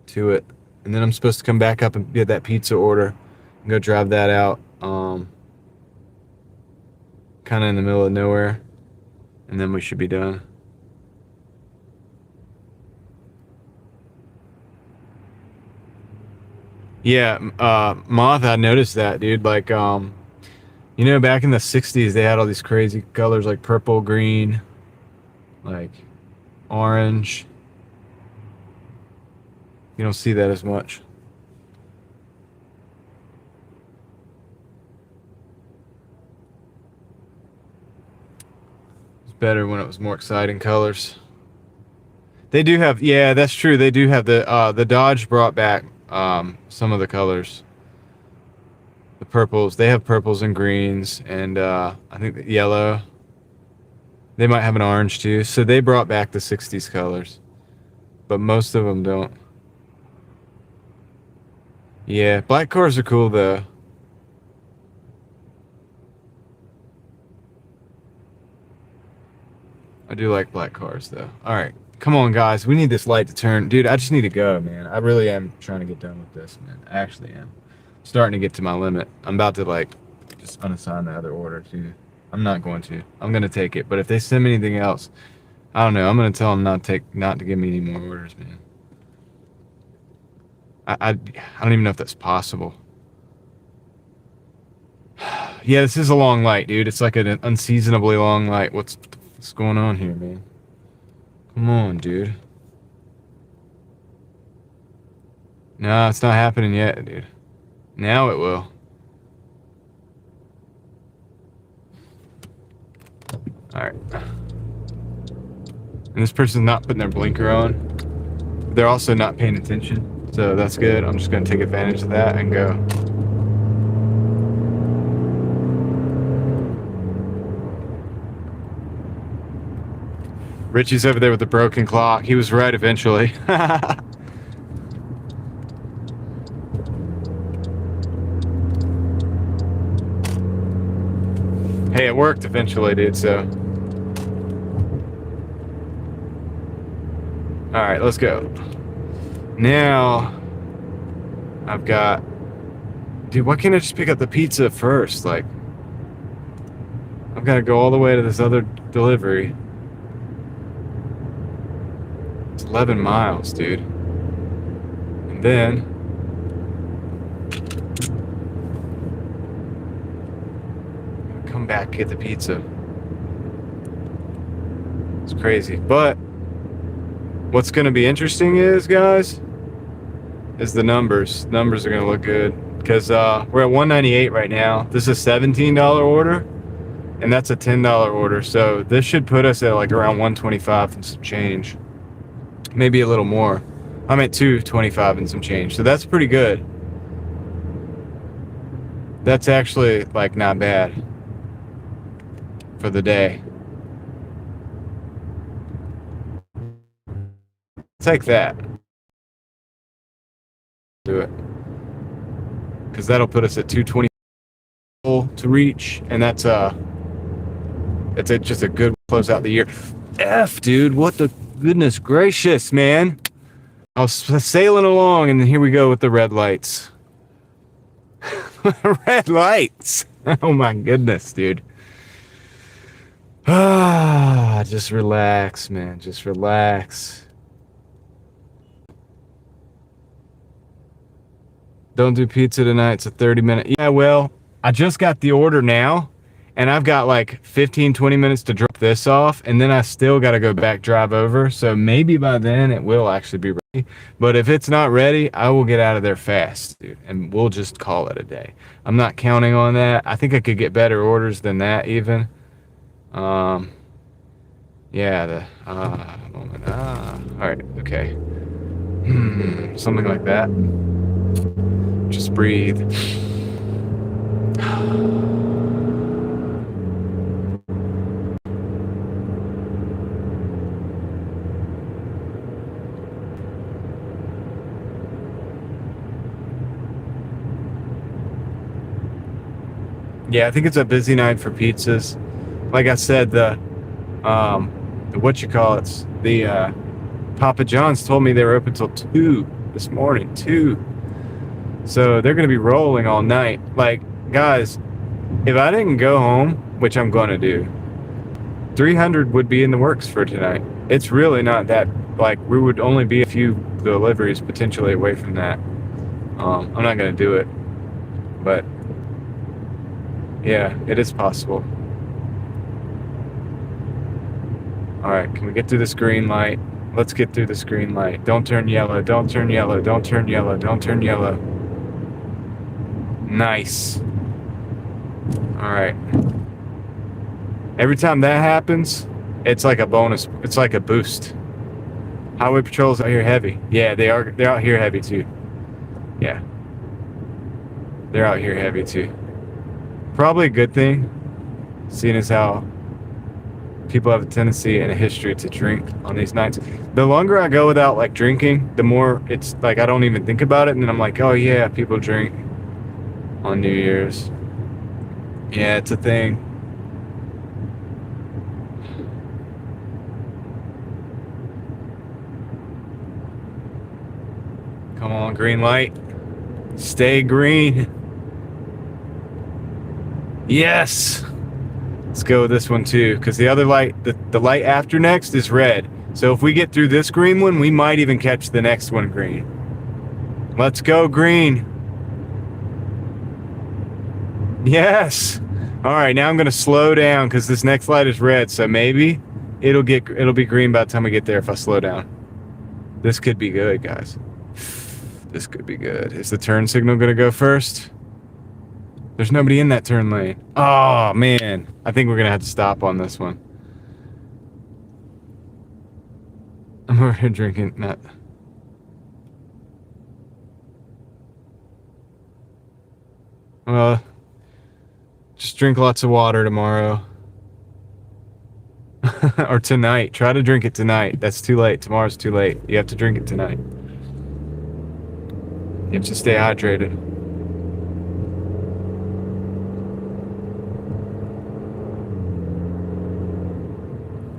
[SPEAKER 1] to it, and then I'm supposed to come back up and get that pizza order and go drive that out, kind of in the middle of nowhere, and then we should be done. Yeah, Moth, I noticed that, dude. Like, you know, back in the 60s, they had all these crazy colors like purple, green, like orange. You don't see that as much. It's better when it was more exciting colors. They do have, yeah, that's true. They do have the Dodge brought back some of the colors. The purples, they have purples and greens, and I think the yellow. They might have an orange too. So they brought back the 60s colors, but most of them don't. Yeah, black cars are cool though. I do like black cars though. All right, come on guys, we need this light to turn. Dude, I just need to go, man. I really am trying to get done with this, man. I actually am. Starting to get to my limit. I'm about to, like, just unassign the other order too. I'm not going to. I'm gonna take it. But if they send me anything else, I don't know. I'm gonna tell them not to give me any more orders, man. I don't even know if that's possible. Yeah, this is a long light, dude. It's like an unseasonably long light. What's going on here, man? Come on, dude. No, it's not happening yet, dude. Now it will. Alright. And this person's not putting their blinker on. They're also not paying attention. So that's good. I'm just going to take advantage of that and go. Richie's over there with the broken clock. He was right eventually. Hey, it worked eventually, dude, so. Alright, let's go. Now, I've got... Dude, why can't I just pick up the pizza first? Like, I've got to go all the way to this other delivery. It's 11 miles, dude. And then... come back get the pizza. It's crazy. But what's going to be interesting is, guys, is the numbers. Numbers are going to look good because we're at 198 right now. This is a $17 order, and that's a $10 order. So this should put us at like around 125 and some change, maybe a little more. I'm at 225 and some change, so that's pretty good. That's actually like not bad for the day. Take that. Do it. Because that'll put us at 220 to reach, and that's just a good close out the year. Dude, what the goodness gracious, man. I was sailing along, and then here we go with the red lights. Red lights. Oh my goodness, dude. Just relax, man. Just relax. Don't do pizza tonight. It's a 30-minute. Yeah, well, I just got the order now, and I've got like 15, 20 minutes to drop this off, and then I still got to go back, drive over. So maybe by then it will actually be ready. But if it's not ready, I will get out of there fast, dude, and we'll just call it a day. I'm not counting on that. I think I could get better orders than that even. Yeah, moment. All right, okay. Something like that. Just breathe. Yeah, I think it's a busy night for pizzas. Like I said, the Papa John's told me they were open till 2 this morning. 2. So they're going to be rolling all night. Like, guys, if I didn't go home, which I'm going to do, 300 would be in the works for tonight. It's really not that, like, we would only be a few deliveries potentially away from that. I'm not going to do it. But, yeah, it is possible. All right, can we get through this green light? Let's get through this green light. Don't turn yellow. Don't turn yellow. Don't turn yellow. Don't turn yellow. Nice. All right. Every time that happens, it's like a bonus. It's like a boost. Highway patrols out here heavy. Yeah, they're out here heavy too. Yeah. They're out here heavy too. Probably a good thing, seeing as how people have a tendency and a history to drink on these nights. The longer I go without like drinking, the more it's like I don't even think about it, and then I'm like, oh yeah, people drink on New Year's. Yeah, it's a thing. Come on, green light. Stay green. Yes. Let's go with this one too, because the other light, the light after next is red. So if we get through this green one, we might even catch the next one green. Let's go green. Yes. All right, now I'm gonna slow down because this next light is red. So maybe it'll be green by the time we get there if I slow down. This could be good, guys. This could be good. Is the turn signal gonna go first? There's nobody in that turn lane. Oh, man. I think we're going to have to stop on this one. I'm over here drinking that. Well, just drink lots of water tomorrow. Or tonight. Try to drink it tonight. That's too late. Tomorrow's too late. You have to drink it tonight. You have to stay hydrated.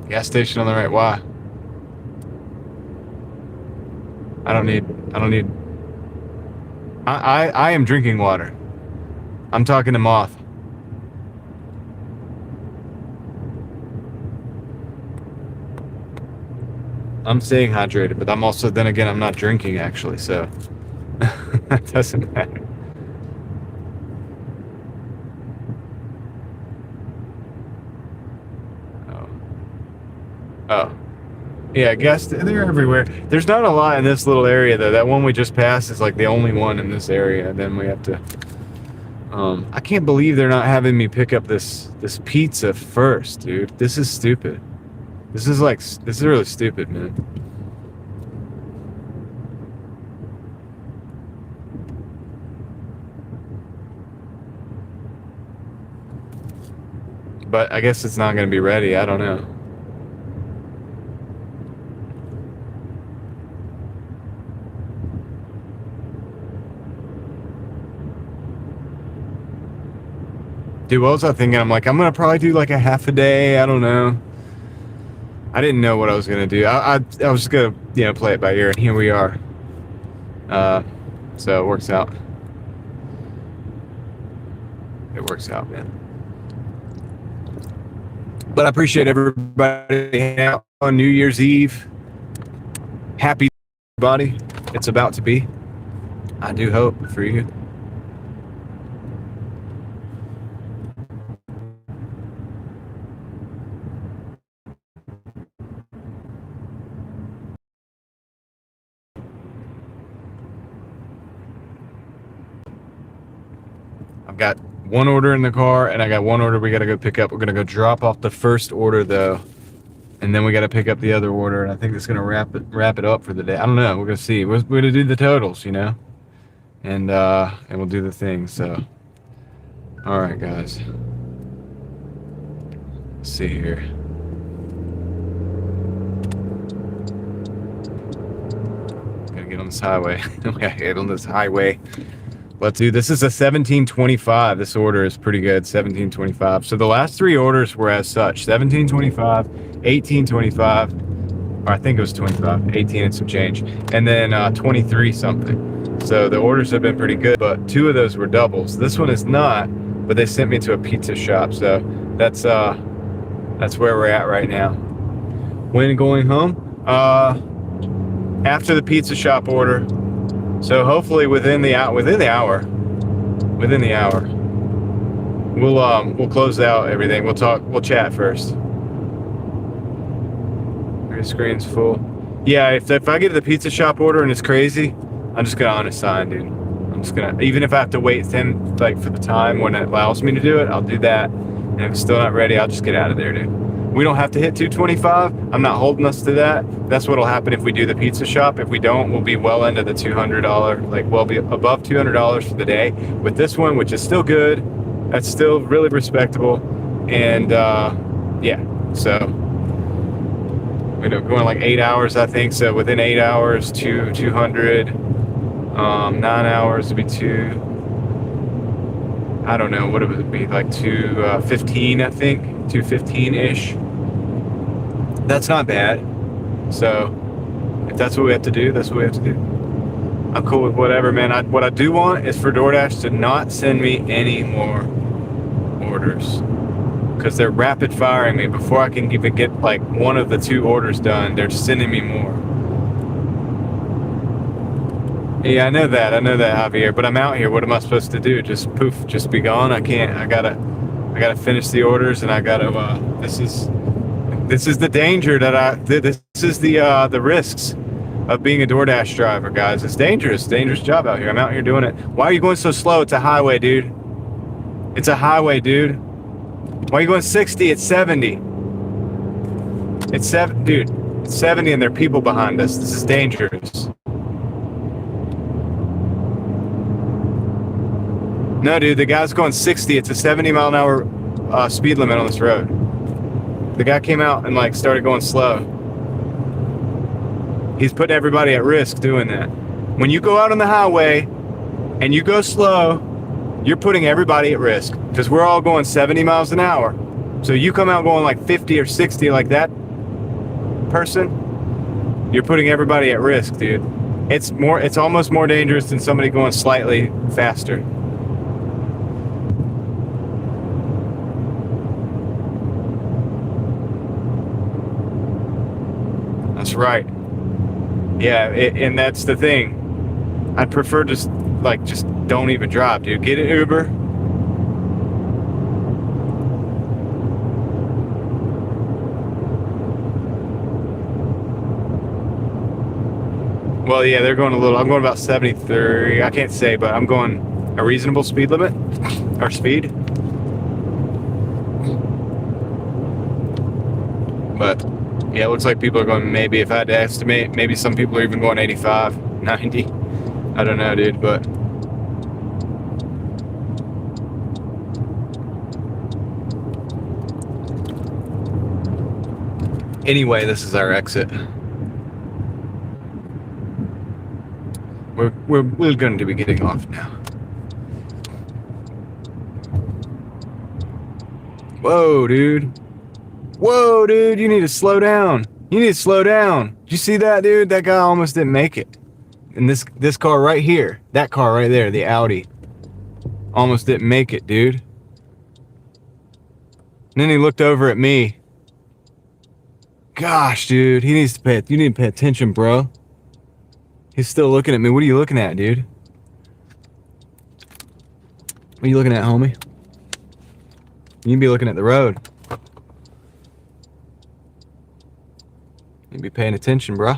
[SPEAKER 1] Gas station on the right. Why? I don't need. I am drinking water. I'm talking to Moth. I'm staying hydrated, but I'm also, then again, I'm not drinking actually, so that doesn't matter. Yeah, gas, they're everywhere. There's not a lot in this little area, though. That one we just passed is like the only one in this area. And then we have to... I can't believe they're not having me pick up this pizza first, dude. This is stupid. This is really stupid, man. But I guess it's not going to be ready. I don't know. Dude, what was I thinking? I'm like, I'm going to probably do like a half a day. I don't know. I didn't know what I was going to do. I was just going to, play it by ear. And here we are. So it works out. It works out, man. But I appreciate everybody hanging out on New Year's Eve. Happy everybody. It's about to be. I do hope for you. I've got one order in the car, and I got one order we got to go pick up. We're going to go drop off the first order, though, and then we got to pick up the other order, and I think it's going to wrap it up for the day. I don't know. We're going to see. We're going to do the totals, and we'll do the thing. So, all right, guys. Let's see here. Gotta get on this highway. We gotta get on this highway. Let's do, this is a 1725. This order is pretty good, 1725. So the last three orders were as such, 1725, 1825, or I think it was 25, 18 and some change, and then 23 something. So the orders have been pretty good, but two of those were doubles. This one is not, but they sent me to a pizza shop, so that's where we're at right now. When going home? After the pizza shop order. So hopefully within the hour, we'll close out everything. We'll chat first. Your screen's full. Yeah, if I get the pizza shop order and it's crazy, I'm just gonna unassign, dude. I'm just gonna, even if I have to wait then for the time when it allows me to do it, I'll do that. And if it's still not ready, I'll just get out of there, dude. We don't have to hit 225. I'm not holding us to that. That's what'll happen if we do the pizza shop. If we don't, we'll be well into the $200, we'll be above $200 for the day. With this one, which is still good, that's still really respectable. And yeah, so we're going like 8 hours, I think. So within 8 hours, 200. 9 hours would be I don't know what it would be, like 215, I think, 215-ish. That's not bad. So if that's what we have to do, that's what we have to do. I'm cool with whatever, man. What I do want is for DoorDash to not send me any more orders, because they're rapid firing me before I can even get like one of the two orders done. They're sending me more. Yeah, I know that, Javier, but I'm out here. What am I supposed to do? Just poof, just be gone? I can't. I gotta finish the orders, and I gotta, this is the danger this is the risks of being a DoorDash driver, guys. It's dangerous job out here. I'm out here doing it. Why are you going so slow? It's a highway, dude. It's a highway, dude. Why are you going 60? It's 70. It's 7, dude. It's 70 and there are people behind us. This is dangerous. No, dude, the guy's going 60. It's a 70-mile-an-hour speed limit on this road. The guy came out and started going slow. He's putting everybody at risk doing that. When you go out on the highway and you go slow, you're putting everybody at risk, because we're all going 70 miles an hour. So you come out going like 50 or 60 like that person, you're putting everybody at risk, dude. It's almost more dangerous than somebody going slightly faster. That's right. Yeah, and that's the thing. I'd prefer just don't even drive, dude. Get an Uber. Well, yeah, they're going a little. I'm going about 73. I can't say, but I'm going a reasonable speed limit or speed. But yeah, it looks like people are going. Maybe if I had to estimate, maybe some people are even going 85, 90. I don't know, dude. But anyway, this is our exit. We're going to be getting off now. Whoa, dude. Whoa, dude, you need to slow down. You need to slow down. Did you see that, dude? That guy almost didn't make it. And this car right here, that car right there, the Audi, almost didn't make it, dude. And then he looked over at me. Gosh, dude, you need to pay attention, bro. He's still looking at me. What are you looking at, dude? What are you looking at, homie? You can be looking at the road. You be paying attention, bro.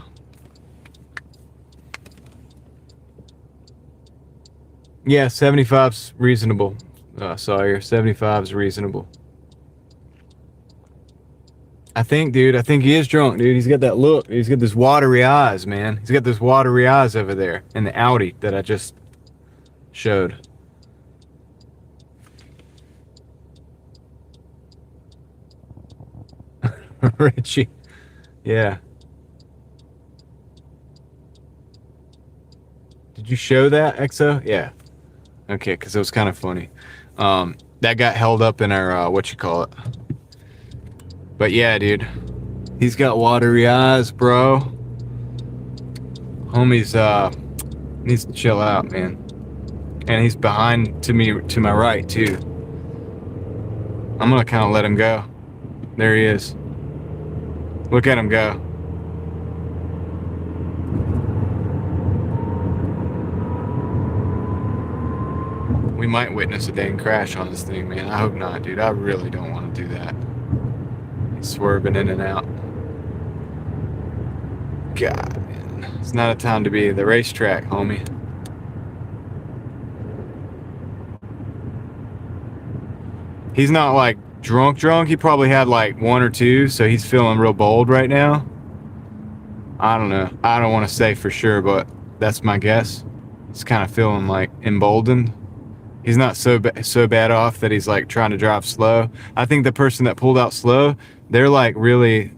[SPEAKER 1] Yeah, 75's reasonable. Sawyer, 75 is reasonable. I think he is drunk, dude. He's got that look. He's got this watery eyes, man. He's got this watery eyes over there in the Audi that I just showed. Richie. Yeah. Did you show that, EXO? Yeah. Okay, because it was kind of funny. That got held up in our, what you call it. But yeah, dude. He's got watery eyes, bro. Homie's, needs to chill out, man. And he's behind to my right, too. I'm gonna kind of let him go. There he is. Look at him go. We might witness a dang crash on this thing, man. I hope not, dude. I really don't want to do that. He's swerving in and out. God, man. It's not a time to be at the racetrack, homie. He's not like drunk. He probably had like one or two, so he's feeling real bold right now. I don't know. I don't want to say for sure, but that's my guess. He's kind of feeling like emboldened. He's not so bad off that he's like trying to drive slow. I think the person that pulled out slow, they're like really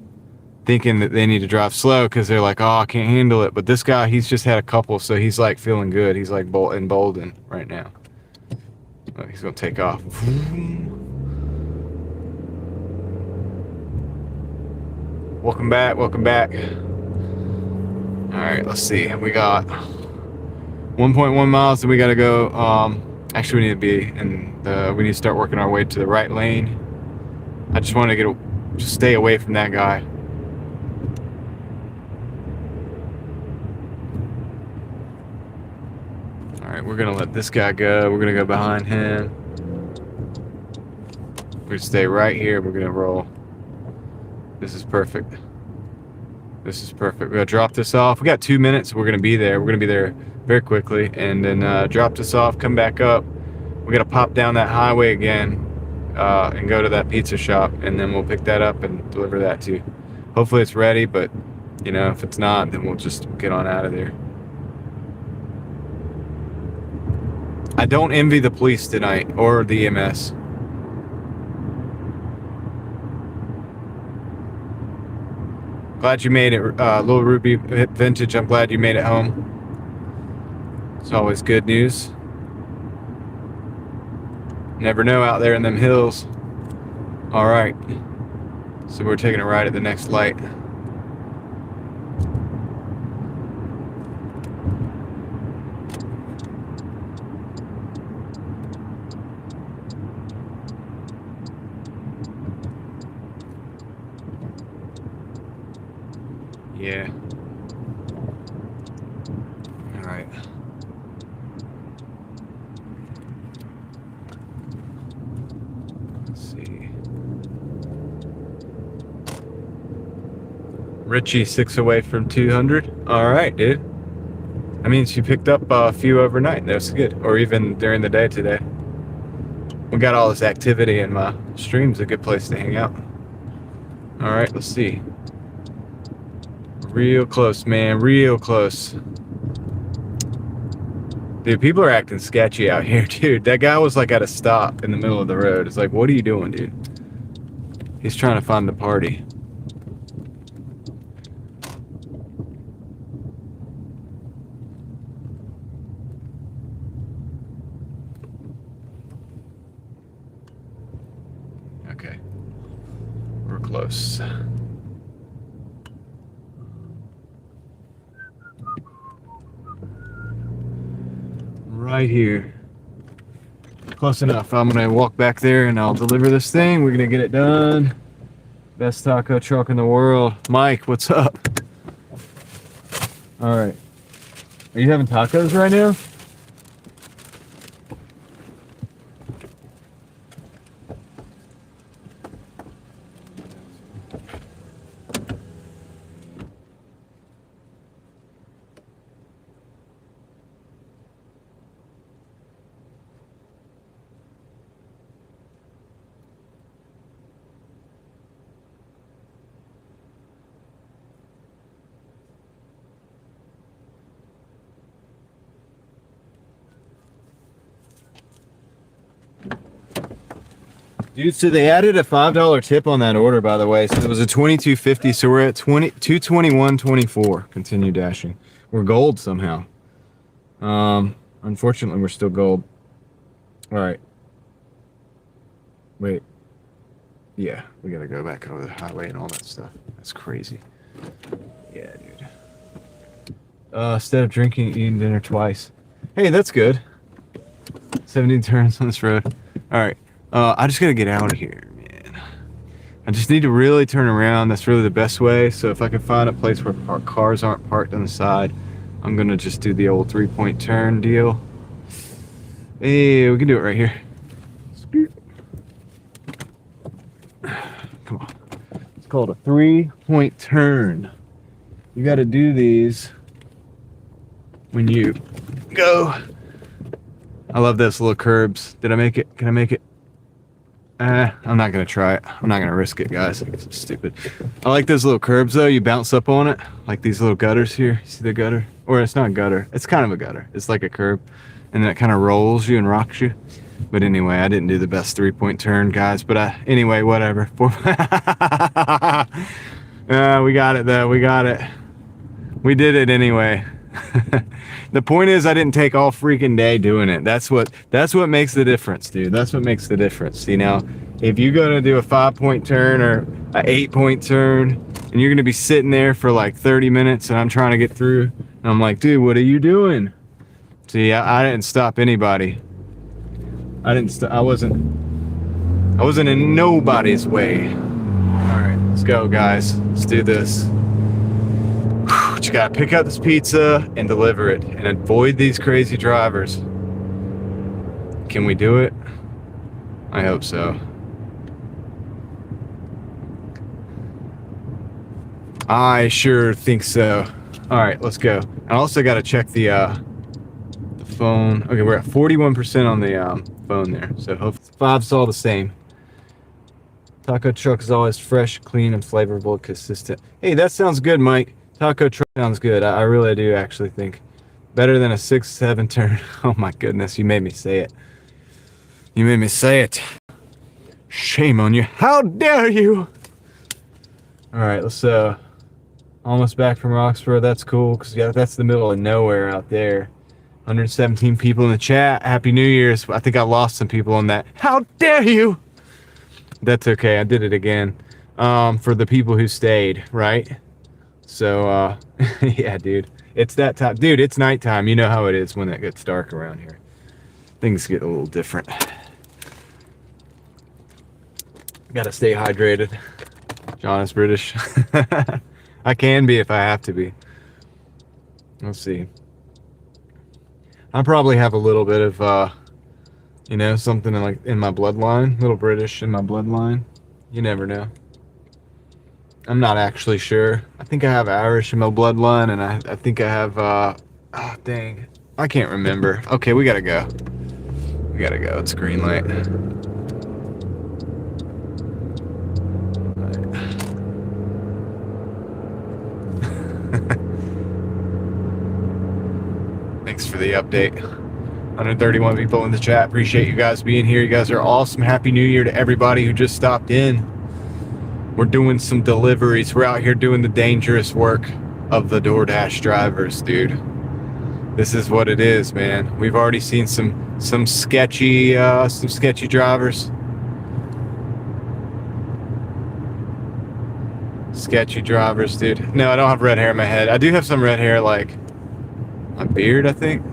[SPEAKER 1] thinking that they need to drive slow because they're like, oh, I can't handle it. But this guy, he's just had a couple, so he's like feeling good. He's like emboldened right now. Oh, he's gonna take off. Welcome back. All right, let's see. We got 1.1 miles that we gotta go. Actually, we need to be we need to start working our way to the right lane. I just want to just stay away from that guy. All right, we're gonna let this guy go. We're gonna go behind him. We're gonna stay right here. We're gonna roll. This is perfect. We're gonna drop this off. We got 2 minutes. We're gonna be there. We're gonna be there very quickly, and then drop this off. Come back up. We gotta pop down that highway again and go to that pizza shop, and then we'll pick that up and deliver that to you. Hopefully it's ready, but you know, if it's not, then we'll just get on out of there. I don't envy the police tonight or the EMS. Glad you made it, Little Ruby Vintage. I'm glad you made it home. It's always good news. Never know out there in them hills. All right. So we're taking a ride at the next light. Yeah. All right. Let's see. Richie, 6 away from 200. All right, dude. mean, she picked up a few overnight. That's good. Or even during the day today. We got all this activity in my stream's a good place to hang out. All right, let's see. Real close, man. Real close. Dude, people are acting sketchy out here, dude. That guy was like at a stop in the middle of the road. It's like, what are you doing, dude? He's trying to find the party. Okay. We're close. Right here. Close enough. I'm gonna walk back there and I'll deliver this thing. We're gonna get it done. Best taco truck in the world. Mike, what's up? All right. Are you having tacos right now? Dude, so they added a $5 tip on that order, by the way. So it was a $22.50. So we're at $221.24. Continue dashing. We're gold somehow. Unfortunately, we're still gold. All right. Wait. Yeah, we gotta go back over the highway and all that stuff. That's crazy. Yeah, dude. Instead of drinking, eating dinner twice. Hey, that's good. 17 turns on this road. All right. I just gotta get out of here, man. I just need to really turn around. That's really the best way. So if I can find a place where our cars aren't parked on the side, I'm gonna just do the old 3-point turn deal. Hey, we can do it right here. Come on. It's called a 3-point turn. You gotta do these when you go. I love those little curbs. Did I make it? Can I make it? I'm not gonna try it. I'm not gonna risk it, guys. It's stupid. I like those little curbs though. You bounce up on it, like these little gutters here. See the gutter? Or it's not a gutter. It's kind of a gutter. It's like a curb, and then it kind of rolls you and rocks you. But anyway, I didn't do the best 3-point turn, guys. But anyway, whatever. We got it though. We got it. We did it anyway. The point is, I didn't take all freaking day doing it. That's what makes the difference, dude. That's what makes the difference. See, now, if you're gonna do a 5-point turn or an 8-point turn, and you're gonna be sitting there for like 30 minutes, and I'm trying to get through, and I'm like, dude, what are you doing? See, I didn't stop anybody. I wasn't in nobody's way. All right, let's go, guys. Let's do this. But you gotta pick up this pizza and deliver it and avoid these crazy drivers. Can we do it? I hope so. I sure think so. All right, let's go. I also gotta check the phone. Okay, we're at 41% on the phone there. So hopefully 5's all the same. Taco truck is always fresh, clean, and flavorful, consistent. Hey, that sounds good, Mike. Taco truck sounds good. I really do actually think. Better than a 6-7 turn. Oh my goodness, you made me say it. You made me say it. Shame on you. How dare you? All right, let's almost back from Roxborough. That's cool, because that's the middle of nowhere out there. 117 people in the chat. Happy New Year's. I think I lost some people on that. How dare you? That's okay. I did it again. For the people who stayed, right? So, yeah, dude. It's that time. Dude, it's nighttime. You know how it is when it gets dark around here. Things get a little different. Gotta stay hydrated. John is British. I can be if I have to be. Let's see. I probably have a little bit of, something in my bloodline. Little British in my bloodline. You never know. I'm not actually sure. I think I have Irish in my bloodline, and I think I have Oh, dang. I can't remember. Okay, we gotta go. We gotta go. It's green light. Thanks for the update. 131 people in the chat. Appreciate you guys being here. You guys are awesome. Happy New Year to everybody who just stopped in. We're doing some deliveries. We're out here doing the dangerous work of the Doordash drivers, dude. This is what it is, man. We've already seen some sketchy drivers. Sketchy drivers, dude. No, I don't have red hair in my head. I do have some red hair, like my beard, I think.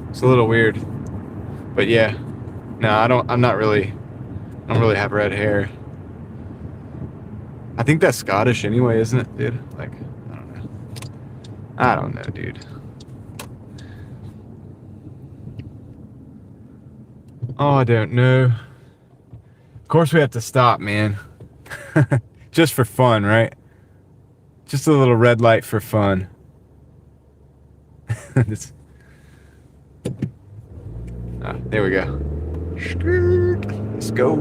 [SPEAKER 1] It's a little weird, but yeah. No, I don't really have red hair. I think that's Scottish anyway, isn't it, dude? Like, I don't know, dude. Oh, I don't know. Of course we have to stop, man. Just for fun, right? Just a little red light for fun. There we go. Let's go.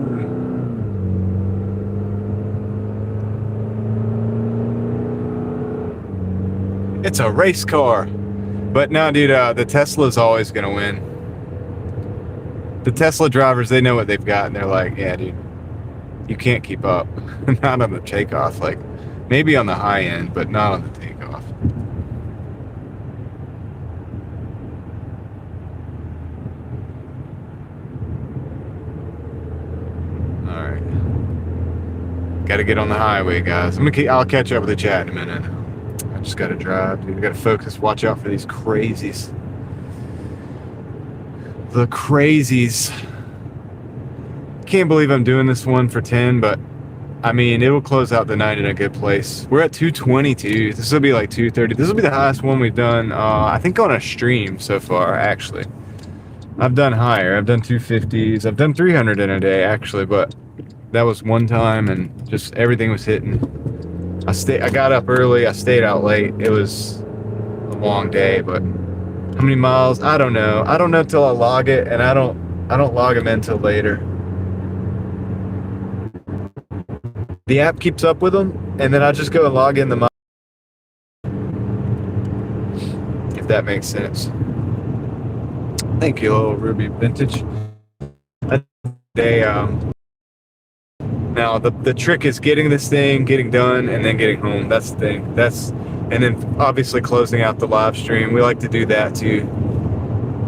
[SPEAKER 1] It's a race car. But no, dude, the Tesla's always going to win. The Tesla drivers, they know what they've got, and they're like, yeah, dude, you can't keep up. Not on the takeoff. Like, maybe on the high end, but not on the takeoff. All right. Got to get on the highway, guys. I'll catch up with the chat in a minute. I just got to drive, dude. I got to focus. Watch out for these crazies. The crazies. Can't believe I'm doing this one for 10, but I mean, it will close out the night in a good place. We're at 222. This will be like 230. This will be the highest one we've done, I think, on a stream so far, actually. I've done higher. I've done 250s. I've done 300 in a day, actually, but that was one time, and just everything was hitting. I got up early. I stayed out late. It was a long day, but how many miles? I don't know. I don't know till I log it, and I don't log them in till later. The app keeps up with them, and then I just go and log in the miles. If that makes sense. Thank you, little Ruby Vintage. Now the trick is getting this thing, getting done, and then getting home. That's the thing. And then obviously closing out the live stream. We like to do that too.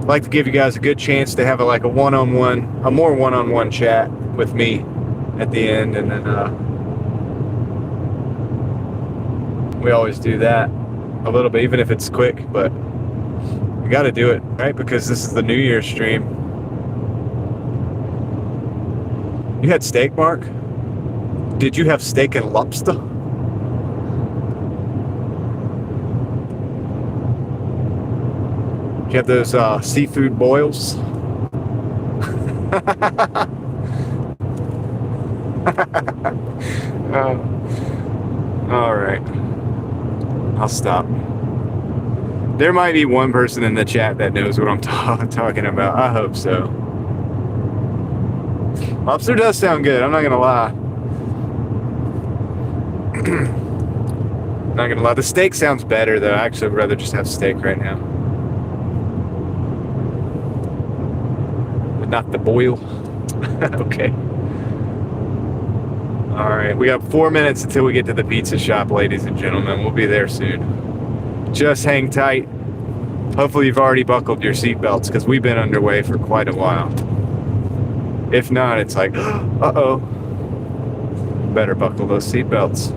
[SPEAKER 1] I like to give you guys a good chance to have a more one-on-one chat with me at the end, and then we always do that a little bit, even if it's quick, but we got to do it, right? Because this is the New Year's stream. You had steak, Mark? Did you have steak and lobster? Did you have those seafood boils? All right. I'll stop. There might be one person in the chat that knows what I'm talking about. I hope so. Lobster does sound good. I'm not gonna lie. Not gonna lie. The steak sounds better though. I actually would rather just have steak right now, but not the boil. Okay. All right. We got 4 minutes until we get to the pizza shop, ladies and gentlemen. We'll be there soon. Just hang tight. Hopefully you've already buckled your seatbelts, because we've been underway for quite a while. If not, it's like, uh-oh. Better buckle those seatbelts.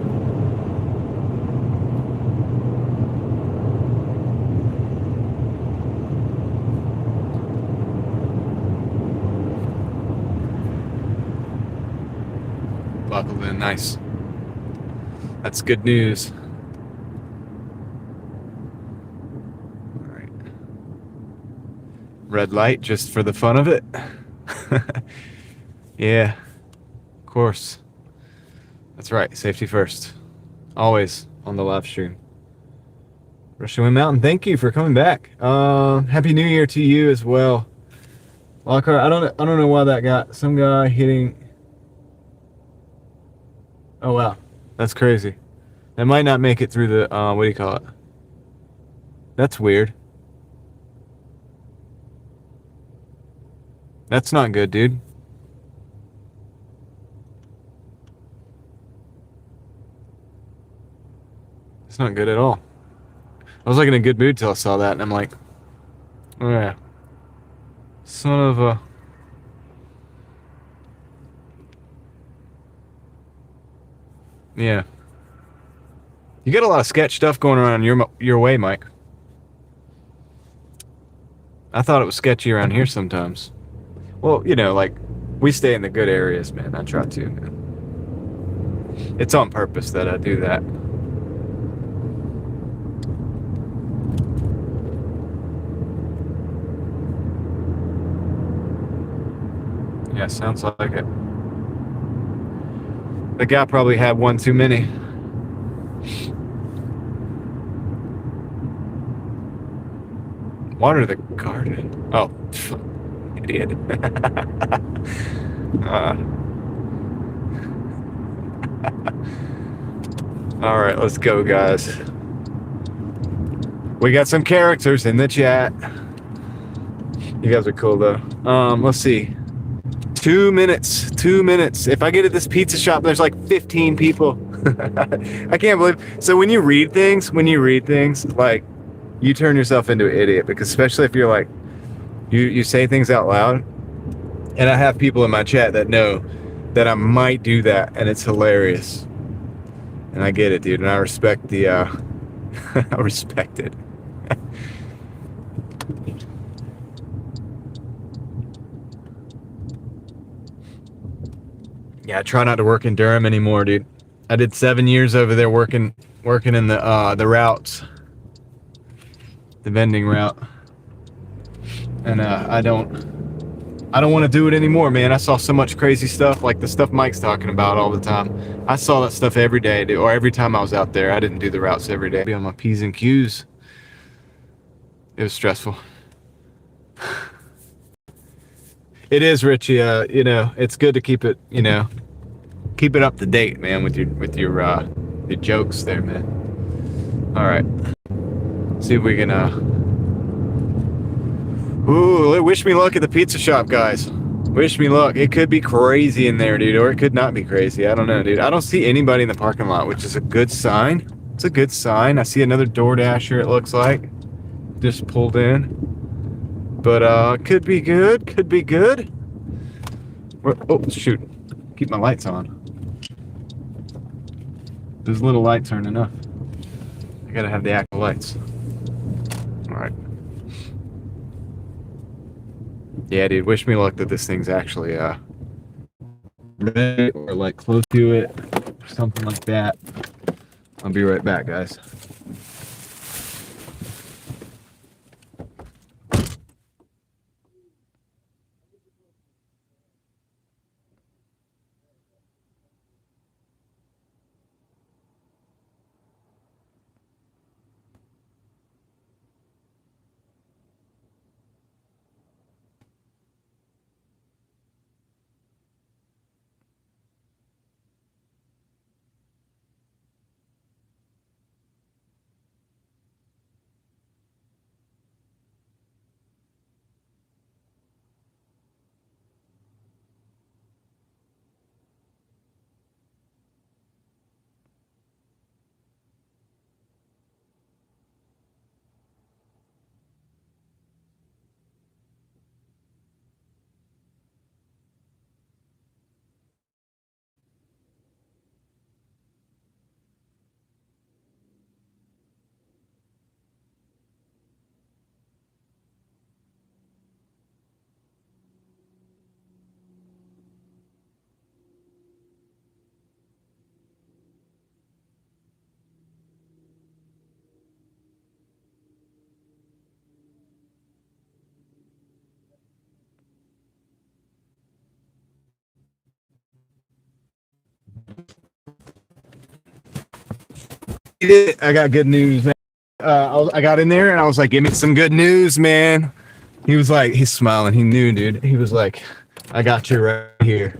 [SPEAKER 1] Buckled in, nice. That's good news. All right. Red light just for the fun of it. Yeah, of course. That's right. Safety first. Always on the live stream. Rushing Mountain, thank you for coming back. Happy New Year to you as well. Lockhart, I don't know why that got some guy hitting. Oh wow, that's crazy. That might not make it through the what do you call it? That's weird. That's not good, dude. It's not good at all. I was like in a good mood till I saw that, and I'm like, oh yeah, son of a. Yeah. You got a lot of sketch stuff going on your way, Mike. I thought it was sketchy around here sometimes. Well, you know, like we stay in the good areas, man. I try to, man. It's on purpose that I do that. Yeah, sounds like it. The guy probably had one too many. Water the garden. Oh, idiot. All right, let's go, guys. We got some characters in the chat. You guys are cool, though. Let's see. 2 minutes. 2 minutes. If I get at this pizza shop, there's like 15 people. I can't believe. So when you read things, like you turn yourself into an idiot, because especially if you're like, you say things out loud, and I have people in my chat that know that I might do that, and it's hilarious. And I get it, dude, and I respect the, I respect it. Yeah, I try not to work in Durham anymore, dude. I did 7 years over there working in the routes, the vending route, and I don't want to do it anymore, man. I saw so much crazy stuff, like the stuff Mike's talking about all the time. I saw that stuff every day, dude, or every time I was out there. I didn't do the routes every day. Be on my P's and Q's. It was stressful. It is, Richie. You know, it's good to keep it, you know, keep it up to date, man, with your jokes there, man. All right, see if we can. Ooh, wish me luck at the pizza shop, guys. Wish me luck. It could be crazy in there, dude, or it could not be crazy. I don't know, dude. I don't see anybody in the parking lot, which is a good sign. It's a good sign. I see another Doordasher, it looks like, just pulled in. But could be good. Could be good. Oh shoot! Keep my lights on. Those little lights aren't enough. I gotta have the actual lights. All right. Yeah, dude. Wish me luck that this thing's actually ready or like close to it, or something like that. I'll be right back, guys. I got good news, man. I got in there and I was like, give me some good news, man. He was like, he's smiling. He knew, dude. He was like, I got you right here.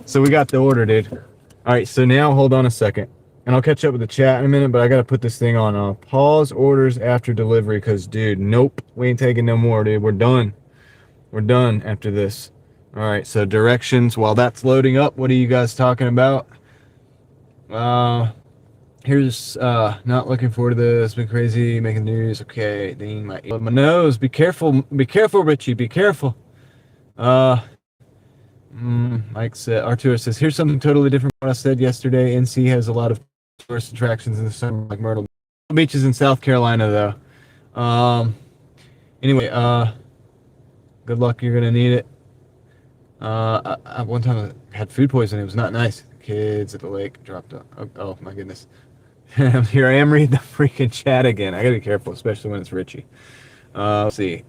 [SPEAKER 1] So we got the order, dude. All right, so now hold on a second. And I'll catch up with the chat in a minute, but I got to put this thing on pause orders after delivery because, dude, nope, we ain't taking no more, dude. We're done. We're done after this. All right, so directions. While that's loading up, what are you guys talking about? Here's not looking forward to this. Been crazy making news. Okay, ding my nose. Be careful, Richie. Be careful. Mike said, Arturo says, here's something totally different from what I said yesterday. NC has a lot of tourist attractions in the summer, like Myrtle Beach is in South Carolina, though. Anyway, good luck. You're gonna need it. One time I had food poisoning. It was not nice. Kids at the lake dropped up. Oh my goodness. Here I am reading the freaking chat again. I gotta be careful, especially when it's Richie. Let's see.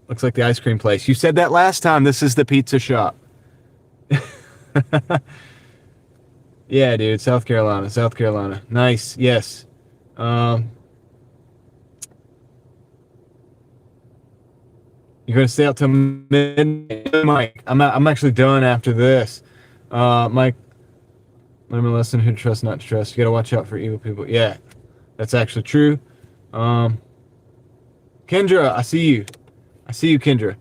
[SPEAKER 1] Looks like the ice cream place. You said that last time. This is the pizza shop. Yeah, dude. South Carolina. Nice. Yes. You're gonna stay out till midnight, Mike. I'm actually done after this. Mike, learn a lesson: who to trust, not to trust. You gotta watch out for evil people. Yeah, that's actually true. Kendra, I see you, Kendra.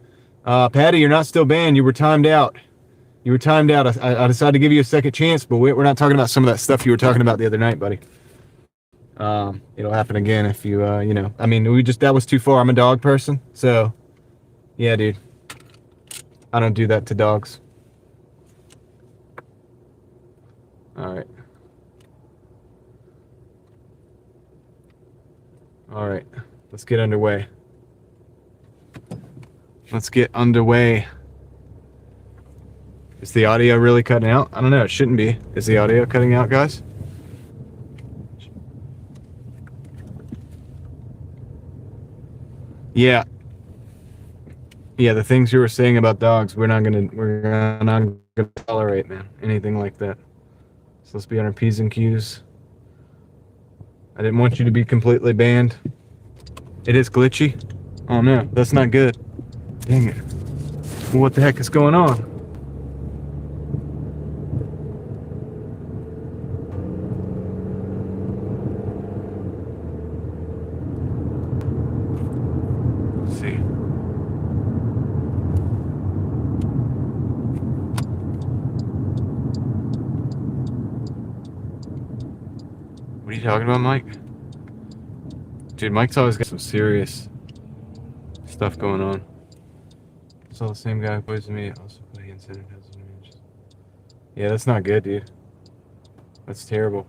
[SPEAKER 1] Patty, you're not still banned. You were timed out. I decided to give you a second chance, but we're not talking about some of that stuff you were talking about the other night, buddy. It'll happen again if you, I mean, that was too far. I'm a dog person, so yeah, dude. I don't do that to dogs. All right. Let's get underway. Is the audio really cutting out? I don't know. It shouldn't be. Is the audio cutting out, guys? Yeah. Yeah, the things you were saying about dogs, we're not gonna tolerate, man. Anything like that. So let's be on our P's and Q's. I didn't want you to be completely banned. It is glitchy. Oh no, that's not good. Dang it. What the heck is going on? Let's see. What are you talking about, Mike? Dude, Mike's always got some serious stuff going on. Saw the same guy who poisoned me. Also, put incentive has an image. Yeah, that's not good, dude. That's terrible.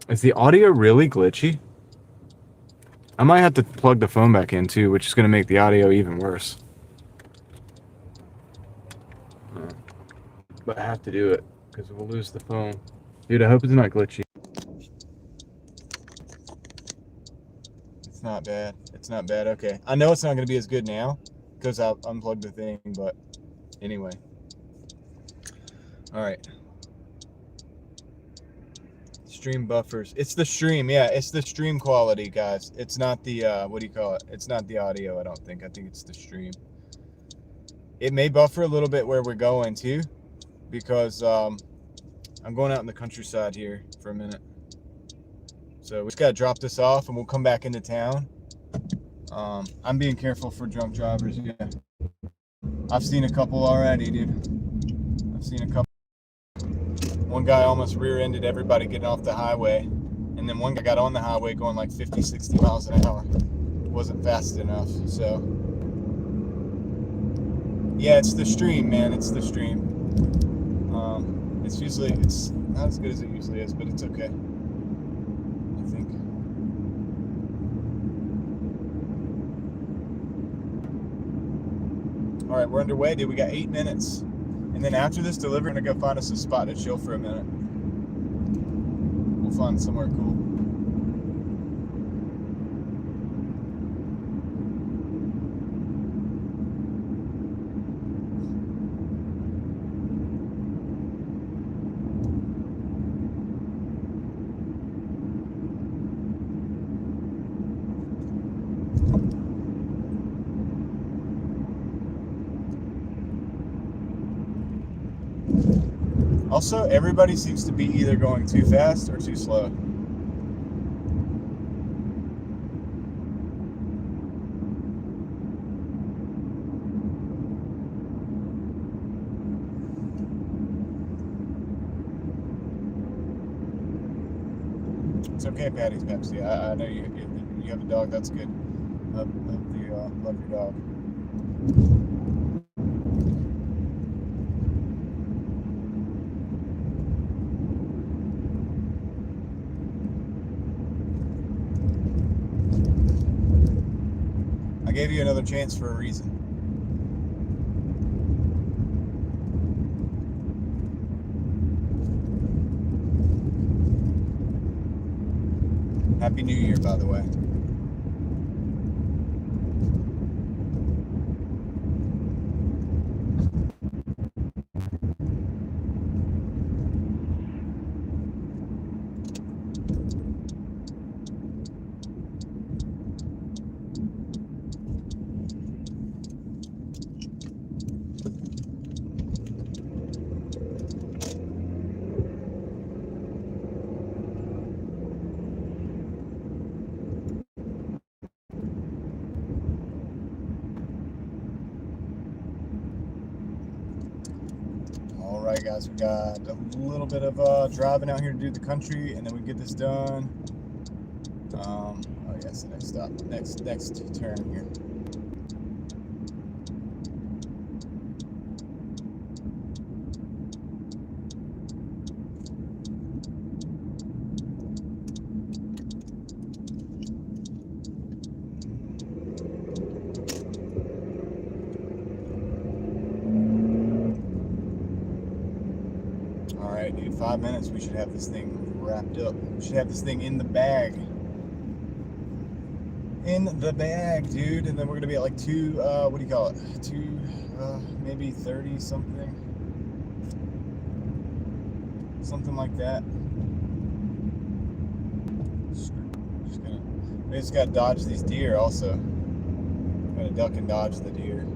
[SPEAKER 1] Is the audio really glitchy? I might have to plug the phone back in too, which is going to make the audio even worse. But I have to do it because we'll lose the phone. Dude, I hope it's not glitchy. It's not bad. Okay. I know it's not going to be as good now because I've unplugged the thing, but anyway. All right. Stream buffers. It's the stream. Yeah, it's the stream quality, guys. It's not the, what do you call it? It's not the audio, I don't think. I think it's the stream. It may buffer a little bit where we're going too because I'm going out in the countryside here for a minute. So we just got to drop this off and we'll come back into town. I'm being careful for drunk drivers. Yeah. I've seen a couple already, dude. One guy almost rear-ended everybody getting off the highway. And then one guy got on the highway going like 50, 60 miles an hour. Wasn't fast enough. So, yeah, it's the stream, man. It's the stream. It's not as good as it usually is, but it's okay. I think. All right, we're underway, dude. We got 8 minutes. And then after this delivery, we're gonna go find us a spot to chill for a minute. We'll find somewhere cool. Also, everybody seems to be either going too fast or too slow. It's okay, Patty's Pepsi. I know you have a dog. That's good. Love your dog. I gave you another chance for a reason. Happy New Year, by the way. All right, guys, we got a little bit of driving out here to do the country, and then we get this done. Oh yes, next stop, next turn here. All right, dude, 5 minutes. We should have this thing wrapped up. We should have this thing in the bag. In the bag, dude. And then we're gonna be at like what do you call it? Maybe 30 something. Something like that. We just gotta dodge these deer also. Gotta duck and dodge the deer.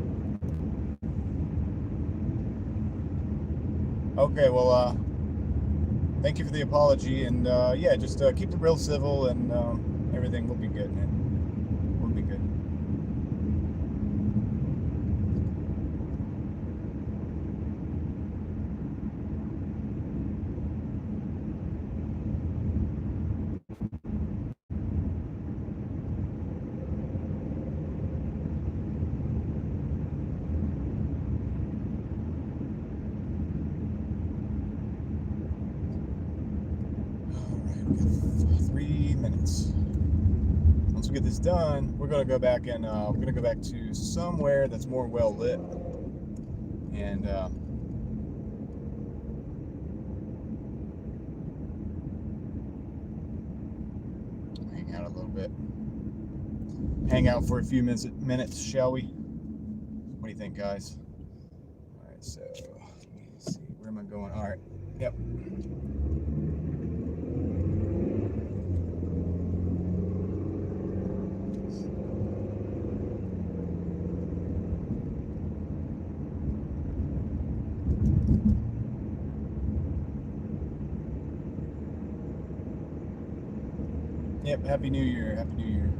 [SPEAKER 1] Okay, well, thank you for the apology, and yeah, just keep it real civil, and everything will be good, man. We'll be good. All right, we got 3 minutes. Once we get this done, we're gonna go back and we're gonna go back to somewhere that's more well lit, and hang out a little bit. Hang out for a few minutes, shall we? What do you think, guys? All right, so let me see. Where am I going? All right. Yep. Yep, Happy New Year, Happy New Year.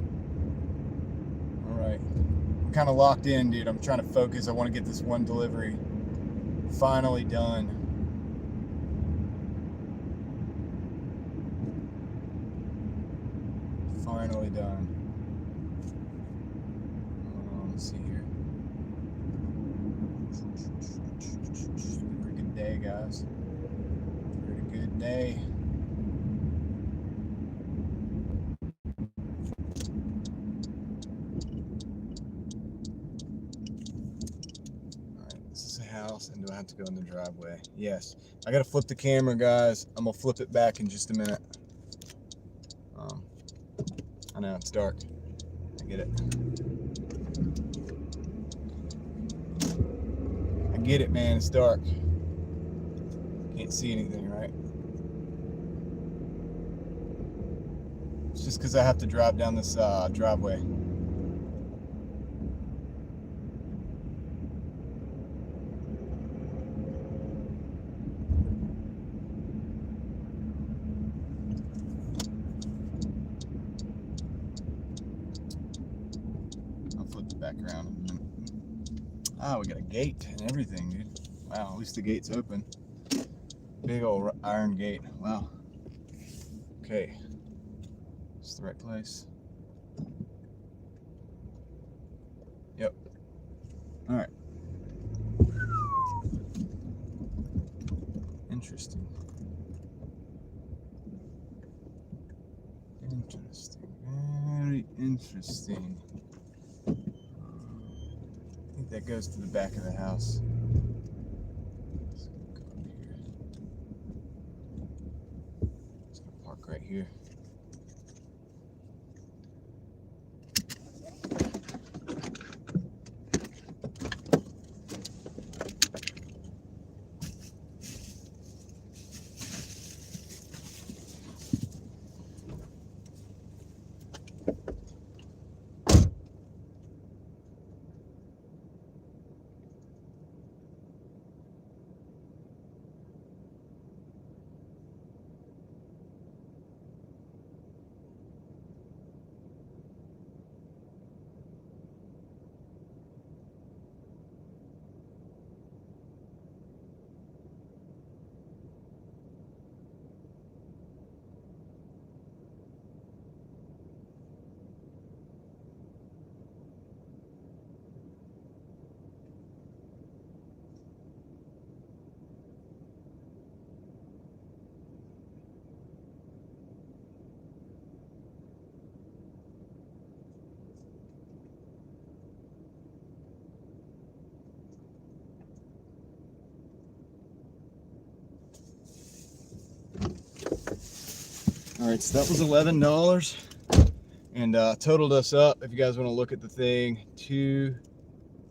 [SPEAKER 1] All right. I'm kind of locked in, dude. I'm trying to focus. I want to get this one delivery finally done. Finally done. Let's see here. Pretty good day, guys. Pretty good day. House, and do I have to go in the driveway? Yes. I gotta flip the camera, guys. I'm gonna flip it back in just a minute. I know it's dark. I get it. I get it, man. It's dark. Can't see anything, right? It's just because I have to drive down this driveway. back around. Ah, we got a gate and everything, dude. Wow, at least the gate's open. Big old iron gate. Wow. Okay. It's the right place. Yep. Alright. Interesting. Interesting. Very interesting. I think that goes to the back of the house. Let's go up here. Let's go park right here. Alright, so that was $11 and totaled us up. If you guys want to look at the thing,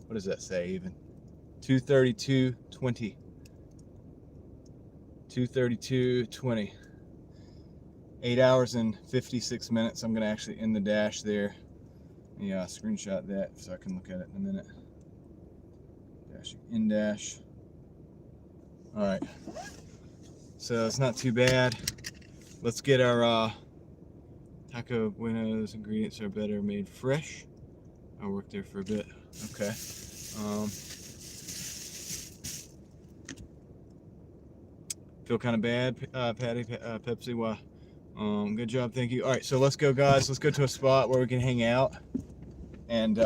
[SPEAKER 1] what does that say even? $232.20. $232.20. 8 hours and 56 minutes. I'm gonna actually end the dash there. Yeah, screenshot that so I can look at it in a minute. Dashing in dash. Alright. So it's not too bad. Let's get our Taco Bueno's ingredients are better made fresh. I worked there for a bit. Okay. Feel kind of bad, Patty, Pepsi. Why? Good job, thank you. All right, so let's go, guys. Let's go to a spot where we can hang out, and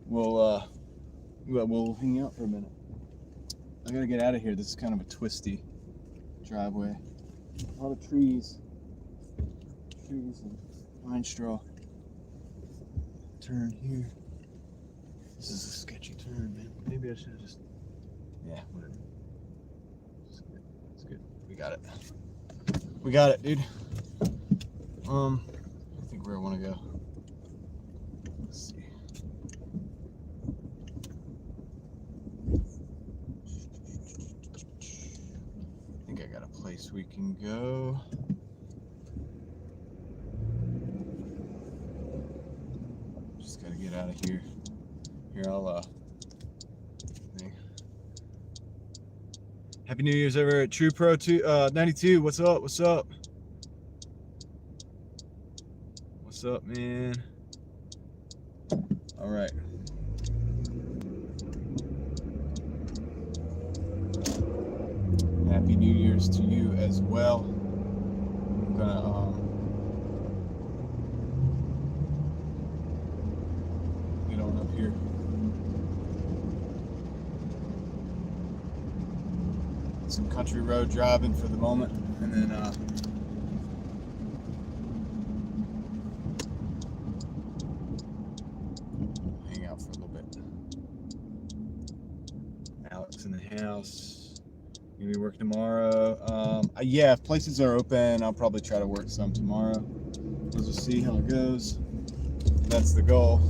[SPEAKER 1] we'll hang out for a minute. I gotta get out of here. This is kind of a twisty driveway. A lot of trees and pine straw. Turn here. This is a sketchy turn, man. Maybe I should have just, yeah, whatever. It's good. It's good. We got it. We got it, dude. I think where I want to go. Let's see. I think I got a place we can go. Just gotta get out of here. Here, I'll thing. Happy New Year's over at True Pro 92. What's up? What's up? What's up, man? All right. Happy New Year's to you as well. I'm gonna get on up here. Some country road driving for the moment, and then hang out for a little bit. Alex in the house. Gonna be working tomorrow. Yeah, if places are open, I'll probably try to work some tomorrow. We'll just see how it goes. That's the goal.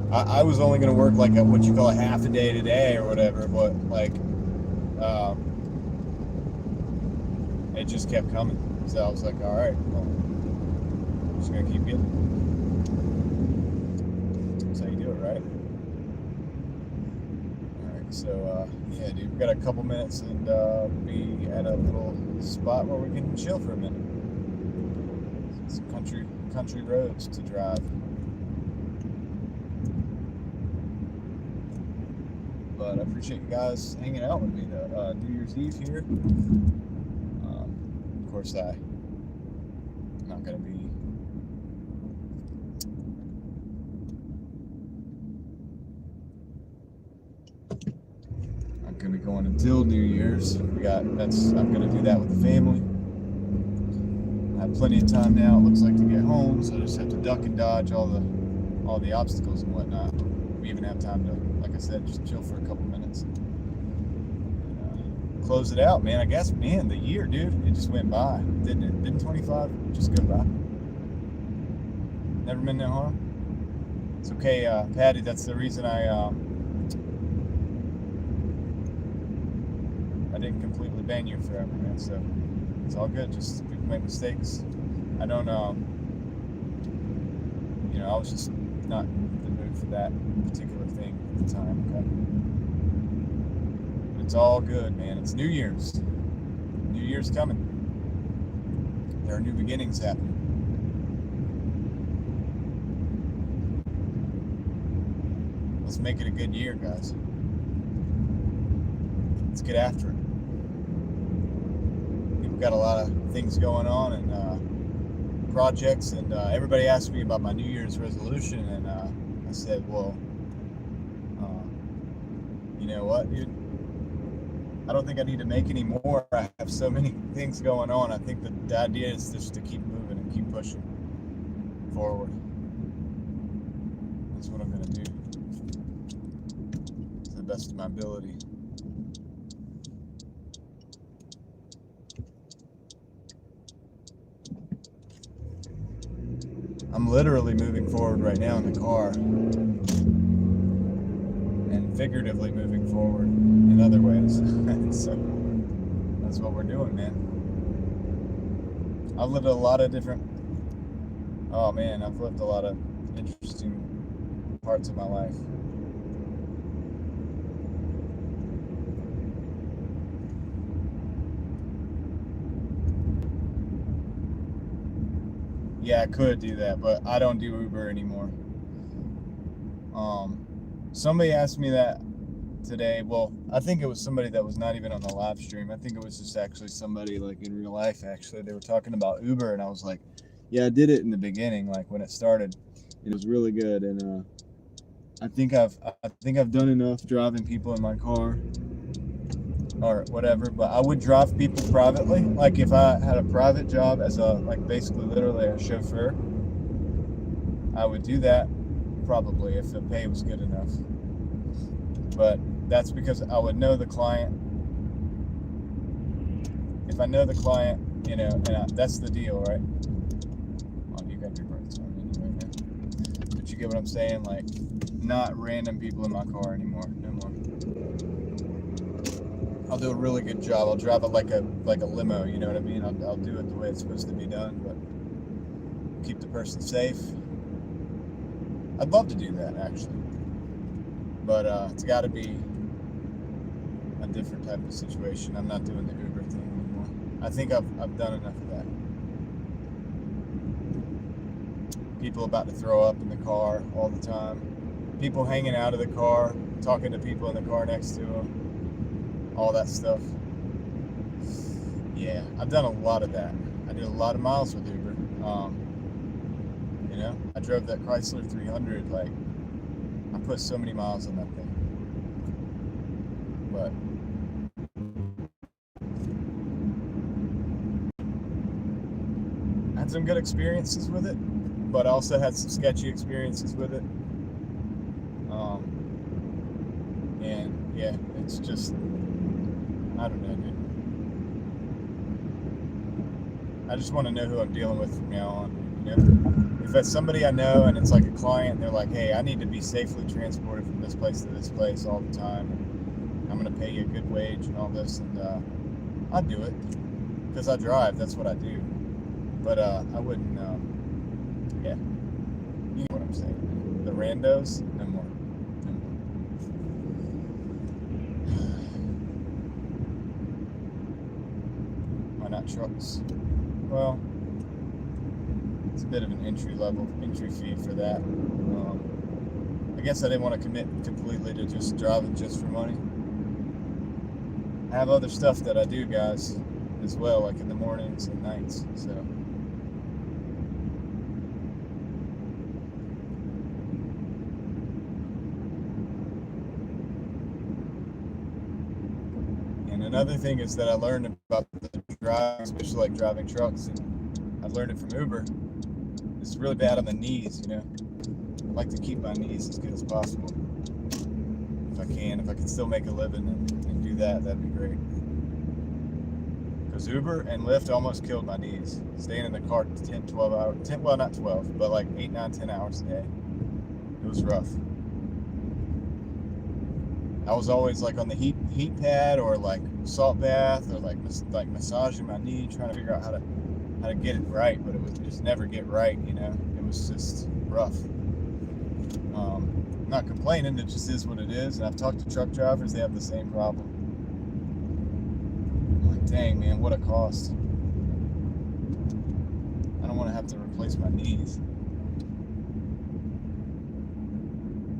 [SPEAKER 1] I was only going to work like what you call a half a day today or whatever, but like it just kept coming. So I was like, all right, well, I'm just going to keep getting. That's how you do it, right? All right, so yeah, dude, we got a couple minutes and be at a little spot where we can chill for a minute. some country roads to drive. But I appreciate you guys hanging out with me the New Year's Eve here. Of course, I'm not going to be going until New Year's. I'm going to do that with the family. I have plenty of time now, it looks like, to get home, so I just have to duck and dodge all the obstacles and whatnot. We even have time to, like I said, just chill for a couple minutes. And, close it out, man. I guess, man, the year, dude, it just went by, didn't it? Didn't 25 just go by? Never meant no harm. It's okay, Patty. That's the reason I didn't completely ban you forever, man. So it's all good. Just people make mistakes. I don't, I was just not in the mood for that particular thing at the time. Okay, but it's all good, man. It's New Year's. New Year's coming. There are new beginnings happening. Let's make it a good year, guys. Let's get after it. We've got a lot of things going on and projects, and everybody asked me about my New Year's resolution, and I said, well, you know what, dude? I don't think I need to make any more. I have so many things going on. I think that the idea is just to keep moving and keep pushing forward. That's what I'm going to do to the best of my ability. I'm literally moving forward right now in the car, and figuratively moving forward in other ways. So that's what we're doing, man. I've lived a lot of interesting parts of my life. Yeah, I could do that, but I don't do Uber anymore. Somebody asked me that today. Well, I think it was somebody that was not even on the live stream. I think it was just actually somebody like in real life. Actually, they were talking about Uber, and I was like, "Yeah, I did it in the beginning, like when it started, and it was really good." And I think I've done enough driving people in my car or whatever, but I would drive people privately. Like if I had a private job as basically literally a chauffeur, I would do that probably if the pay was good enough. But that's because I would know the client. If I know the client, and that's the deal, right? Well, you got your brakes on anyway, man. But you get what I'm saying? Like, not random people in my car anymore. No more. I'll do a really good job. I'll drive it like a limo, you know what I mean? I'll do it the way it's supposed to be done, but keep the person safe. I'd love to do that, actually. But it's got to be a different type of situation. I'm not doing the Uber thing anymore. I think I've done enough of that. People about to throw up in the car all the time. People hanging out of the car, talking to people in the car next to them. All that stuff. Yeah, I've done a lot of that. I did a lot of miles with Uber. I drove that Chrysler 300. Like, I put so many miles on that thing. But I had some good experiences with it, but I also had some sketchy experiences with it. And yeah, it's just, I don't know, dude. I just want to know who I'm dealing with from now on. If it's somebody I know and it's like a client, they're like, hey, I need to be safely transported from this place to this place all the time, and I'm going to pay you a good wage and all this, and I'll do it because I drive. That's what I do. But I wouldn't, yeah, you know what I'm saying. The randos, no more. Why not trucks? Well, It's a bit of an entry fee for that. I guess I didn't want to commit completely to just driving just for money. I have other stuff that I do, guys, as well, like in the mornings and nights. So. And another thing is that I learned about the drive, especially like driving trucks, and I learned it from Uber. It's really bad on the knees, you know. I like to keep my knees as good as possible. If I can still make a living and do that, that'd be great. Because Uber and Lyft almost killed my knees. Staying in the car 10, 12 hours, well, not 12, but like 8, 9, 10 hours a day. It was rough. I was always like on the heat pad or like salt bath or like massaging my knee, trying to figure out how to get it right, but it would just never get right, you know. It was just rough. I'm not complaining, it just is what it is. And I've talked to truck drivers, they have the same problem. I'm like, dang man, what a cost. I don't want to have to replace my knees.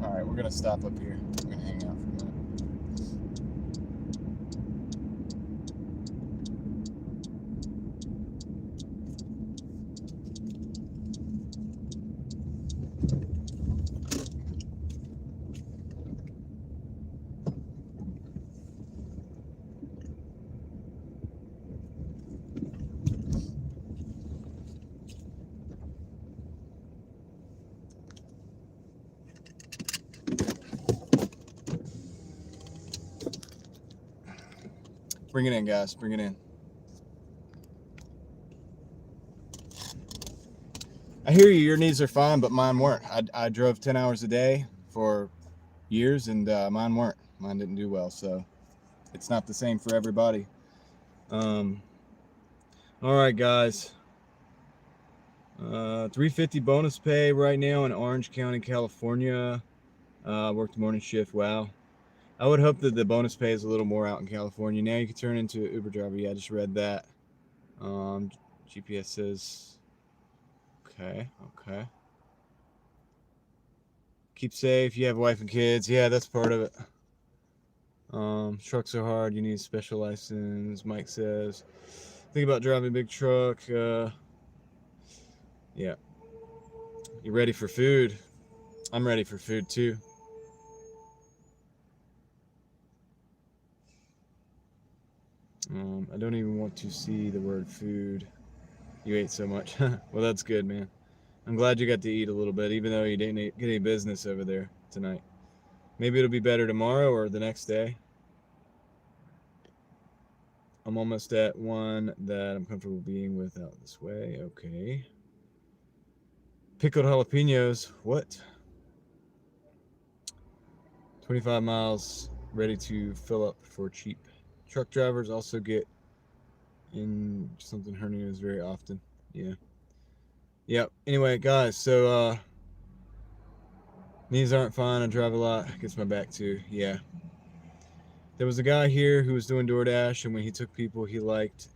[SPEAKER 1] Alright, we're gonna stop up here. We're gonna hang out for a minute. Bring it in, guys. Bring it in. I hear you. Your knees are fine, but mine weren't. I drove 10 hours a day for years, and mine weren't. Mine didn't do well, so it's not the same for everybody. All right, guys. $350 bonus pay right now in Orange County, California. Worked morning shift. Wow. I would hope that the bonus pay is a little more out in California. Now you can turn into an Uber driver. Yeah, I just read that. GPS says, okay. Keep safe. You have a wife and kids. Yeah, that's part of it. Trucks are hard. You need a special license. Mike says, think about driving a big truck. Yeah. You ready for food? I'm ready for food too. I don't even want to see the word food. You ate so much. Well, that's good, man. I'm glad you got to eat a little bit, even though you didn't get any business over there tonight. Maybe it'll be better tomorrow or the next day. I'm almost at one that I'm comfortable being with out this way. Okay. Pickled jalapenos. What? 25 miles ready to fill up for cheap. Truck drivers also get in something hernias very often. Yeah. Yep. Anyway, guys, so knees aren't fine. I drive a lot. Gets my back too. Yeah. There was a guy here who was doing Doordash, and when he took people he liked,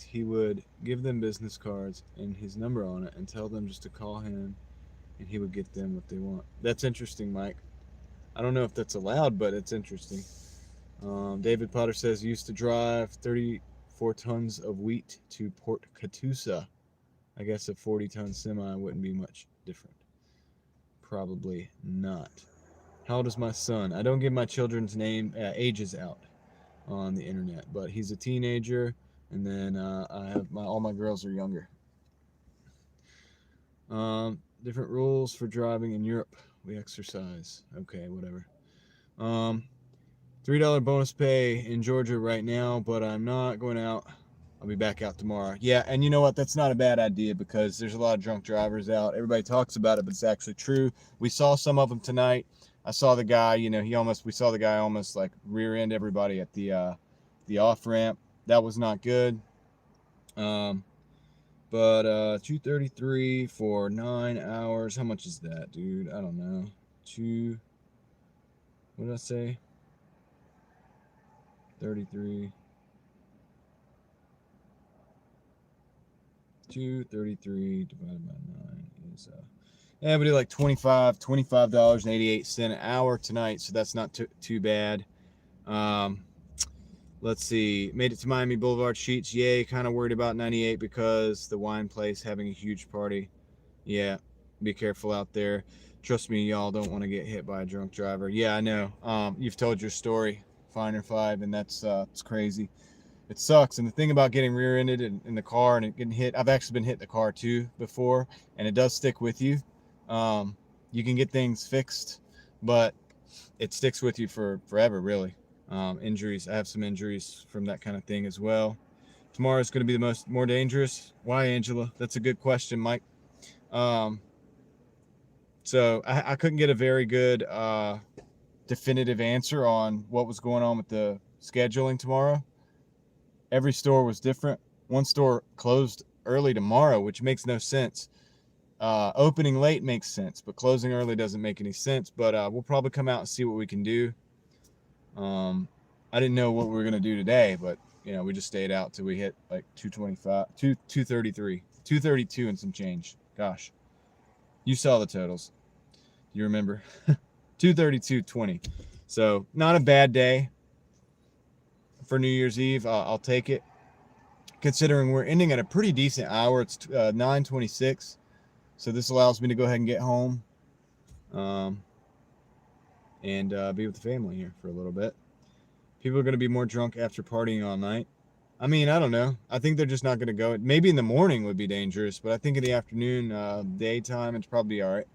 [SPEAKER 1] he would give them business cards and his number on it and tell them just to call him, and he would get them what they want. That's interesting, Mike. I don't know if that's allowed, but it's interesting. David Potter says used to drive 34 tons of wheat to Port Catoosa. I guess a 40-ton semi wouldn't be much different. Probably not. How old is my son? I don't give my children's ages out on the internet, but he's a teenager, and then I have all my girls are younger. Different rules for driving in Europe. We exercise. Okay, whatever. $3 bonus pay in Georgia right now, but I'm not going out. I'll be back out tomorrow. Yeah, and you know what? That's not a bad idea because there's a lot of drunk drivers out. Everybody talks about it, but it's actually true. We saw some of them tonight. I saw the guy, we saw the guy almost like rear end everybody at the off ramp. That was not good. But $233 for 9 hours. How much is that, dude? I don't know. What did I say? 33. 233 divided by 9 is yeah, we do like $25.88 an hour tonight, so that's not too bad. Let's see, made it to Miami Boulevard Sheets. Yay, kind of worried about 98 because the wine place having a huge party. Yeah, be careful out there. Trust me, y'all don't want to get hit by a drunk driver. Yeah, I know. You've told your story, Finer 5, and that's it's crazy. It sucks. And the thing about getting rear-ended in the car and getting hit, I've actually been hit in the car too before, and it does stick with you. You can get things fixed, but it sticks with you for forever, really. Injuries, I have some injuries from that kind of thing as well. Tomorrow is going to be the more dangerous. Why, Angela? That's a good question, Mike. So I couldn't get a very good definitive answer on what was going on with the scheduling tomorrow. Every store was different. One store closed early tomorrow, which makes no sense. Opening late makes sense, but closing early doesn't make any sense. But we'll probably come out and see what we can do. I didn't know what we were gonna do today, but you know, we just stayed out till we hit like 225, 233, 232 and some change. Gosh, you saw the totals. You remember? 232.20. So not a bad day for New Year's Eve. I'll take it. Considering we're ending at a pretty decent hour, it's 9:26. So this allows me to go ahead and get home, and be with the family here for a little bit. People are going to be more drunk after partying all night. I mean, I don't know. I think they're just not going to go. Maybe in the morning would be dangerous, but I think in the afternoon, daytime, it's probably all right.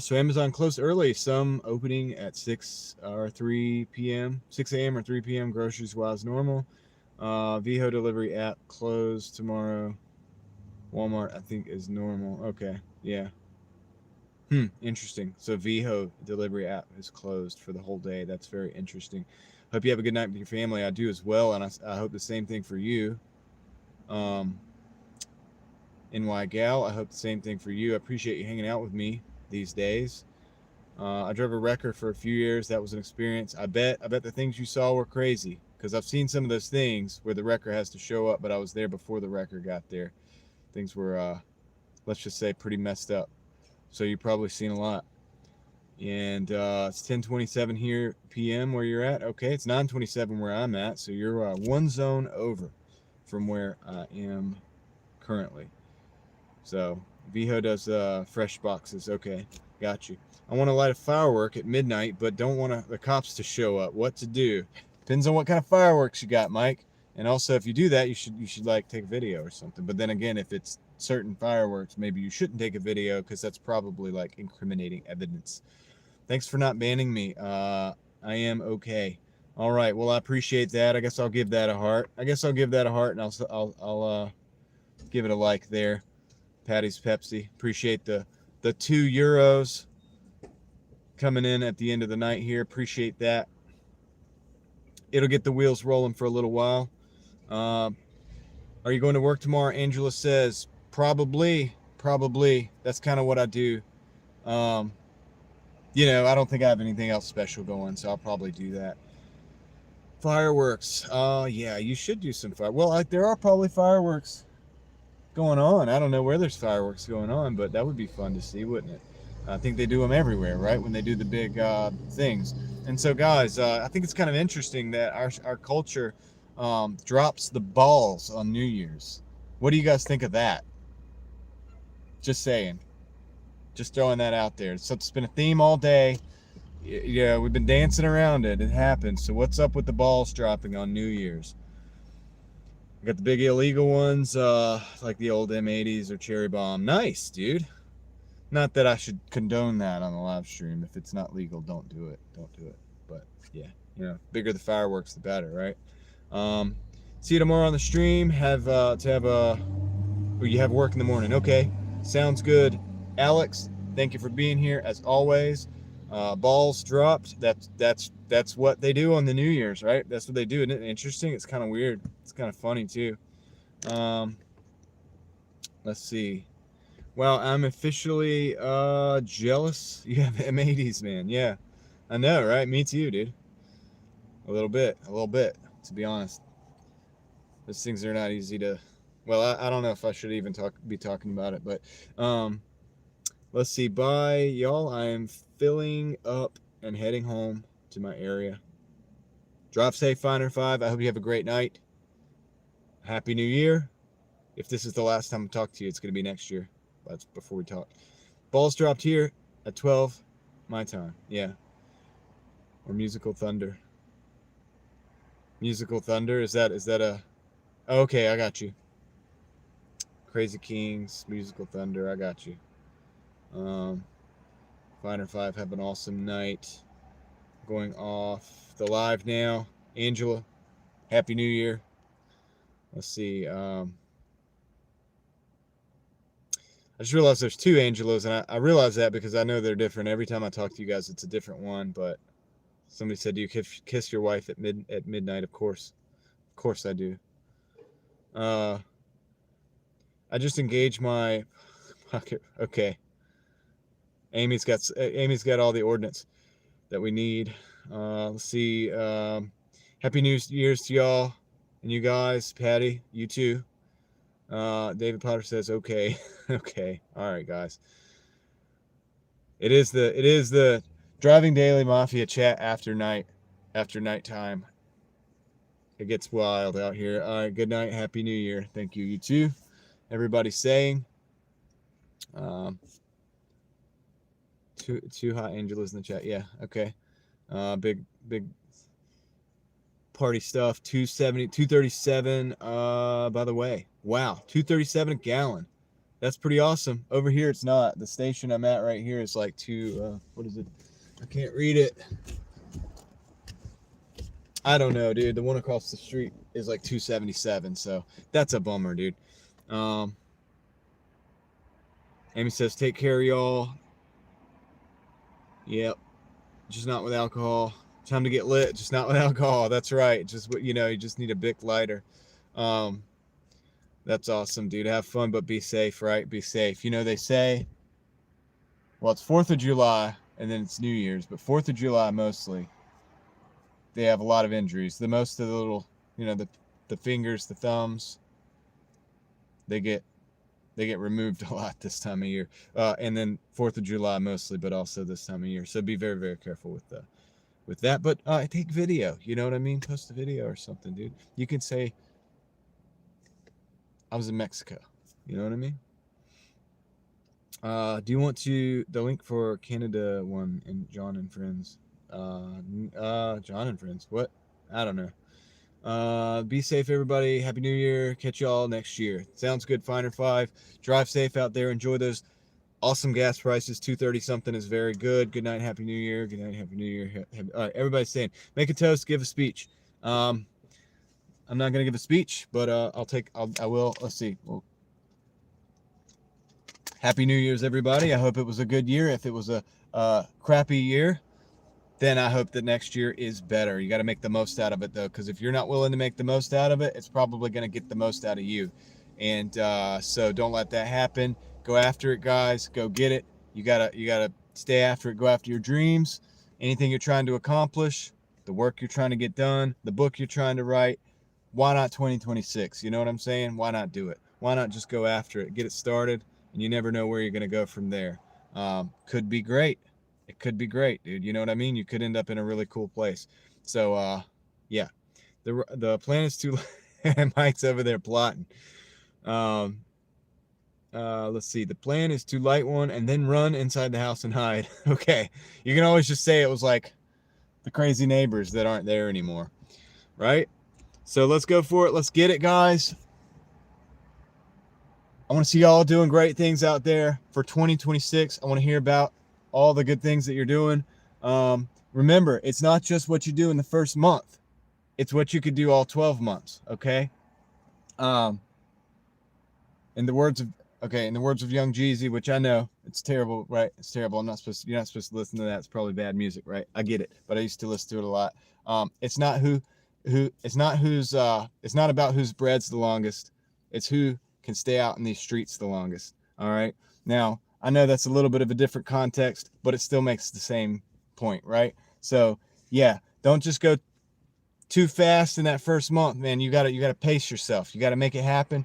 [SPEAKER 1] So Amazon closed early. Some opening at 6 or 3 p.m., 6 a.m. or 3 p.m. Groceries wise normal. Viho delivery app closed tomorrow. Walmart, I think, is normal. Okay, yeah. Interesting. So Viho delivery app is closed for the whole day. That's very interesting. Hope you have a good night with your family. I do as well, and I hope the same thing for you. NY Gal, I hope the same thing for you. I appreciate you hanging out with me these days. I drove a wrecker for a few years. That was an experience. I bet the things you saw were crazy, because I've seen some of those things where the wrecker has to show up, but I was there before the wrecker got there. Things were, let's just say, pretty messed up. So you've probably seen a lot. And it's 10:27 here p.m. where you're at. Okay, it's 9:27 where I'm at. So you're one zone over from where I am currently. So Viho does fresh boxes. Okay, got you. I want to light a firework at midnight, but don't want the cops to show up. What to do? Depends on what kind of fireworks you got, Mike. And also, if you do that, you should like take a video or something. But then again, if it's certain fireworks, maybe you shouldn't take a video, because that's probably like incriminating evidence. Thanks for not banning me. I am okay. All right. Well, I appreciate that. I guess I'll give that a heart. And I'll give it a like there. Patty's Pepsi. Appreciate the €2 coming in at the end of the night here. Appreciate that. It'll get the wheels rolling for a little while. Are you going to work tomorrow? Angela says probably. That's kind of what I do. You know, I don't think I have anything else special going, so I'll probably do that. Fireworks. Yeah, you should do some fire. Well, there are probably fireworks going on. I don't know where there's fireworks going on, but that would be fun to see, wouldn't it? I think they do them everywhere, right? When they do the big things. And so, guys, I think it's kind of interesting that our culture drops the balls on New Year's. What do you guys think of that? Just saying. Just throwing that out there. So it's been a theme all day. Yeah, we've been dancing around it. It happens. So what's up with the balls dropping on New Year's? We got the big illegal ones, like the old M80s or Cherry Bomb. Nice, dude. Not that I should condone that on the live stream. If it's not legal, don't do it. Don't do it. But yeah, you know, bigger the fireworks, the better, right? See you tomorrow on the stream. You have work in the morning. Okay, sounds good. Alex, thank you for being here as always. Balls dropped. That's what they do on the New Year's, right? That's what they do. Isn't it interesting? It's kind of weird. It's kind of funny too. Let's see. Well, I'm officially jealous. You have M80s, man. Yeah, I know, right? Me too, dude. A little bit, to be honest. Those things are not easy to Well, I don't know if I should even be talking about it, but let's see. Bye, y'all. I am filling up and heading home to my area. Drive safe, Finder 5. I hope you have a great night. Happy New Year. If this is the last time I talk to you, it's going to be next year. That's before we talk. Balls dropped here at 12 my time. Yeah. Or Musical Thunder. Musical Thunder, is that a... Oh, okay, I got you. Crazy Kings, Musical Thunder, I got you. Finder 5, have an awesome night. Going off the live now. Angela, Happy New Year. Let's see. I just realized there's two Angelos, and I realize that because I know they're different. Every time I talk to you guys, it's a different one. But somebody said, "Do you kiss your wife at midnight?" Of course I do. I just engaged my pocket. Okay. Amy's got all the ordnance that we need. Let's see. Happy New Year's to y'all and you guys. Patty, you too. David Potter says, okay. Okay. All right, guys. It is the Driving Daily Mafia chat after nighttime. It gets wild out here. All right, good night. Happy New Year. Thank you. You too. Everybody's saying. Two hot Angelas in the chat. Yeah, okay. Big party stuff. 237. By the way, wow, 237 a gallon. That's pretty awesome. Over here, it's not. The station I'm at right here is like what is it? I can't read it. I don't know, dude. The one across the street is like 277. So that's a bummer, dude. Amy says, take care, y'all. Yep. Just not with alcohol. Time to get lit. Just not with alcohol. That's right. Just, you just need a Bic lighter. That's awesome, dude. Have fun, but be safe, right? Be safe. They say, well, it's 4th of July and then it's New Year's, but 4th of July mostly, they have a lot of injuries. The most of the little, the fingers, the thumbs, they get removed a lot this time of year. And then 4th of July mostly, but also this time of year. So be very, very careful with that. But take video. You know what I mean? Post a video or something, dude. You can say, I was in Mexico. You know what I mean? Do you want the link for Canada one and John and Friends? John and Friends. What? I don't know. Be safe, everybody. Happy New Year. Catch y'all next year. Sounds good, Finder 5. Drive safe out there. Enjoy those awesome gas prices. 230 something is very good. Good night. Happy New Year. Good night. Happy New Year. All right, everybody's saying, make a toast, give a speech. I'm not going to give a speech, but I will. Let's see. Well, Happy New Year's, everybody. I hope it was a good year. If it was a crappy year, then I hope that next year is better. You got to make the most out of it, though, because if you're not willing to make the most out of it, it's probably going to get the most out of you. And so don't let that happen. Go after it, guys. Go get it. You gotta stay after it. Go after your dreams. Anything you're trying to accomplish, the work you're trying to get done, the book you're trying to write. Why not 2026? You know what I'm saying? Why not do it? Why not just go after it? Get it started, and you never know where you're going to go from there. Could be great. It could be great, dude. You know what I mean? You could end up in a really cool place. So, yeah. The plan is to... Mike's over there plotting. Let's see. The plan is to light one and then run inside the house and hide. Okay. You can always just say it was like the crazy neighbors that aren't there anymore. Right? So let's go for it. Let's get it, guys. I want to see y'all doing great things out there for 2026. I want to hear about all the good things that you're doing. Remember, it's not just what you do in the first month. It's what you could do all 12 months, okay? In the words of Young Jeezy, which I know it's terrible, right? It's terrible. You're not supposed to listen to that. It's probably bad music, right? I get it, but I used to listen to it a lot. It's not about whose bread's the longest. It's who can stay out in these streets the longest. All right. Now, I know that's a little bit of a different context, but it still makes the same point, right? So yeah, don't just go too fast in that first month, man. You gotta pace yourself. You gotta make it happen.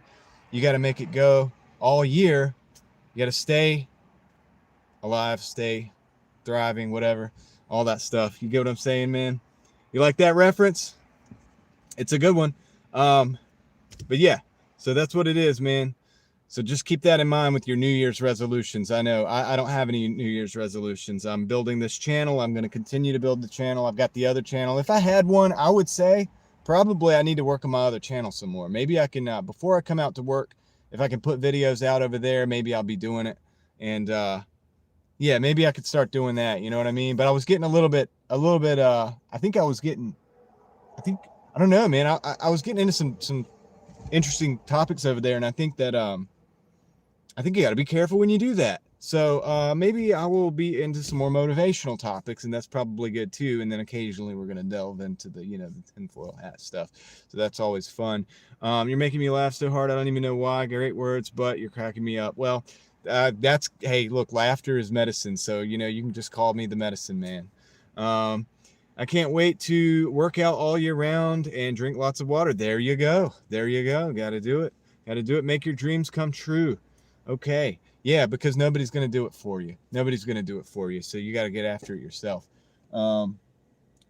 [SPEAKER 1] You got to make it go all year. You got to stay alive, stay thriving, whatever, all that stuff. You get what I'm saying, man? You like that reference? It's a good one. But yeah, so that's what it is, man. So just keep that in mind with your New Year's resolutions. I know I don't have any New Year's resolutions. I'm building this channel. I'm going to continue to build the channel. I've got the other channel. If I had one, I would say probably I need to work on my other channel some more. Maybe I can, before I come out to work, if I can put videos out over there, maybe I'll be doing it. And yeah, maybe I could start doing that. You know what I mean? But I was getting I think I was getting, I don't know, man. I was getting into some interesting topics over there. And I think that, I think you got to be careful when you do that. So maybe I will be into some more motivational topics, and that's probably good too. And then occasionally we're going to delve into the, the tinfoil hat stuff. So that's always fun. You're making me laugh so hard. I don't even know why. Great words, but you're cracking me up. Well, hey, look, laughter is medicine. So, you can just call me the medicine man. I can't wait to work out all year round and drink lots of water. There you go. There you go. Got to do it. Got to do it. Make your dreams come true. Okay. Yeah, because nobody's going to do it for you. Nobody's going to do it for you. So you got to get after it yourself.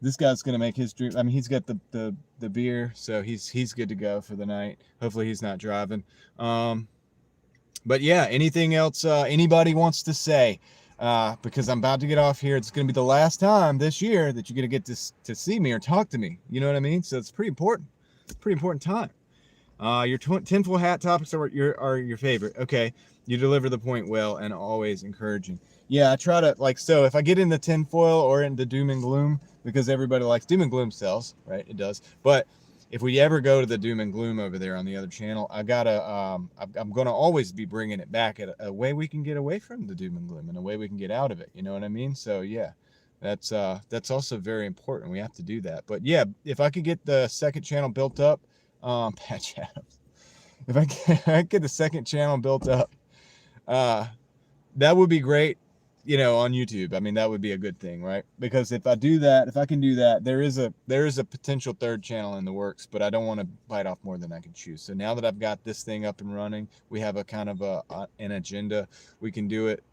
[SPEAKER 1] This guy's going to make his dream. I mean, he's got the beer, so he's good to go for the night. Hopefully he's not driving. But yeah, anything else anybody wants to say? Because I'm about to get off here. It's going to be the last time this year that you're going to get to see me or talk to me. You know what I mean? So it's pretty important. It's a pretty important time. Your tinfoil hat topics are your favorite. Okay, you deliver the point well and always encouraging. Yeah, I try to, so if I get into tinfoil or into doom and gloom, because everybody likes doom and gloom sells, right? It does. But if we ever go to the doom and gloom over there on the other channel, I'm gonna always be bringing it back at a way we can get away from the doom and gloom and a way we can get out of it. You know what I mean? So yeah, that's also very important. We have to do that. But yeah, if I could get the second channel built up. Patch Adams. If I get the second channel built up, that would be great, on YouTube. I mean, that would be a good thing, right? Because if I can do that, there is a potential third channel in the works, but I don't want to bite off more than I can chew. So now that I've got this thing up and running, we have a kind of an agenda. We can do it.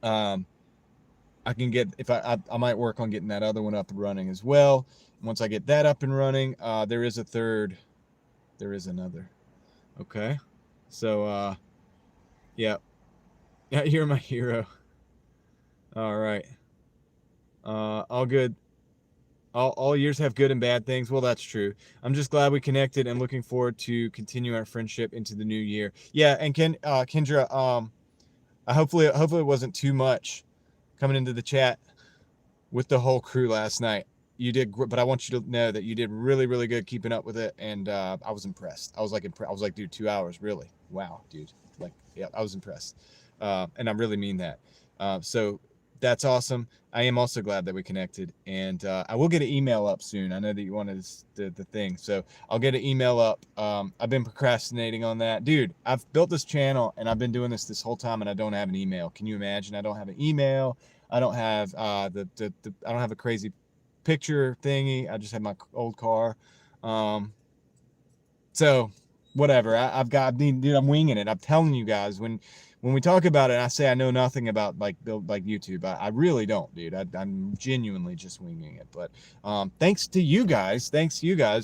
[SPEAKER 1] I can get, if I might work on getting that other one up and running as well. Once I get that up and running, there is another. Okay. So, yeah. Yeah, you're my hero. All right. All good. All years have good and bad things. Well, that's true. I'm just glad we connected and looking forward to continue our friendship into the new year. Yeah, and Kendra, hopefully it wasn't too much coming into the chat with the whole crew last night. You did, but I want you to know that you did really, really good keeping up with it, and I was impressed. I was like, dude, 2 hours, really? Wow, dude. Yeah, I was impressed, and I really mean that. So that's awesome. I am also glad that we connected, and I will get an email up soon. I know that you wanted the thing, so I'll get an email up. I've been procrastinating on that, dude. I've built this channel, and I've been doing this whole time, and I don't have an email. Can you imagine? I don't have an email. I don't have I don't have a crazy picture thingy. I just have my old car. So whatever. Dude, I'm winging it. I'm telling you guys, when we talk about it, I say I know nothing about YouTube. I really don't, dude. I'm genuinely just winging it. But thanks to you guys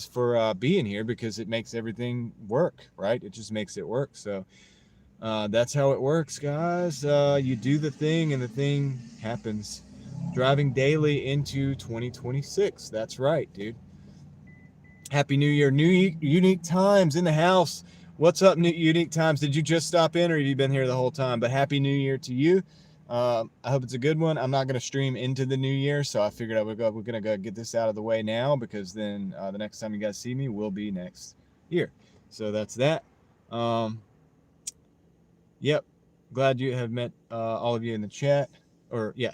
[SPEAKER 1] for being here, because it makes everything work, right? It just makes it work. So that's how it works, guys. You do the thing and the thing happens. Driving daily into 2026. That's right, dude. Happy New Year. New Unique Times in the house. What's up, New Unique Times? Did you just stop in, or have you been here the whole time? But Happy New Year to you. I hope it's a good one. I'm not going to stream into the new year, so I figured we're going to go get this out of the way now, because then the next time you guys see me will be next year. So that's that. Yep. Glad you have met all of you in the chat. Or, yeah,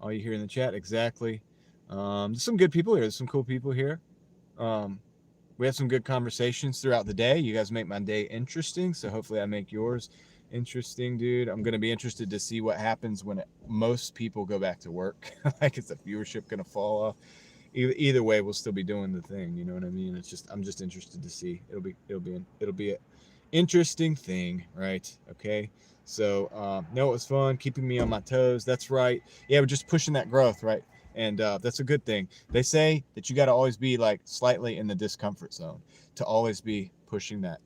[SPEAKER 1] all you here in the chat. Exactly. There's some good people here. There's some cool people here. We have some good conversations throughout the day. You guys make my day interesting, so hopefully I make yours interesting, dude. I'm going to be interested to see what happens when most people go back to work. Is the viewership going to fall off? Either way, we'll still be doing the thing. You know what I mean? I'm just interested to see. It'll be interesting thing, right? Okay. So, no, it was fun keeping me on my toes. That's right. Yeah, we're just pushing that growth, right? And that's a good thing. They say that you got to always be like slightly in the discomfort zone to always be pushing that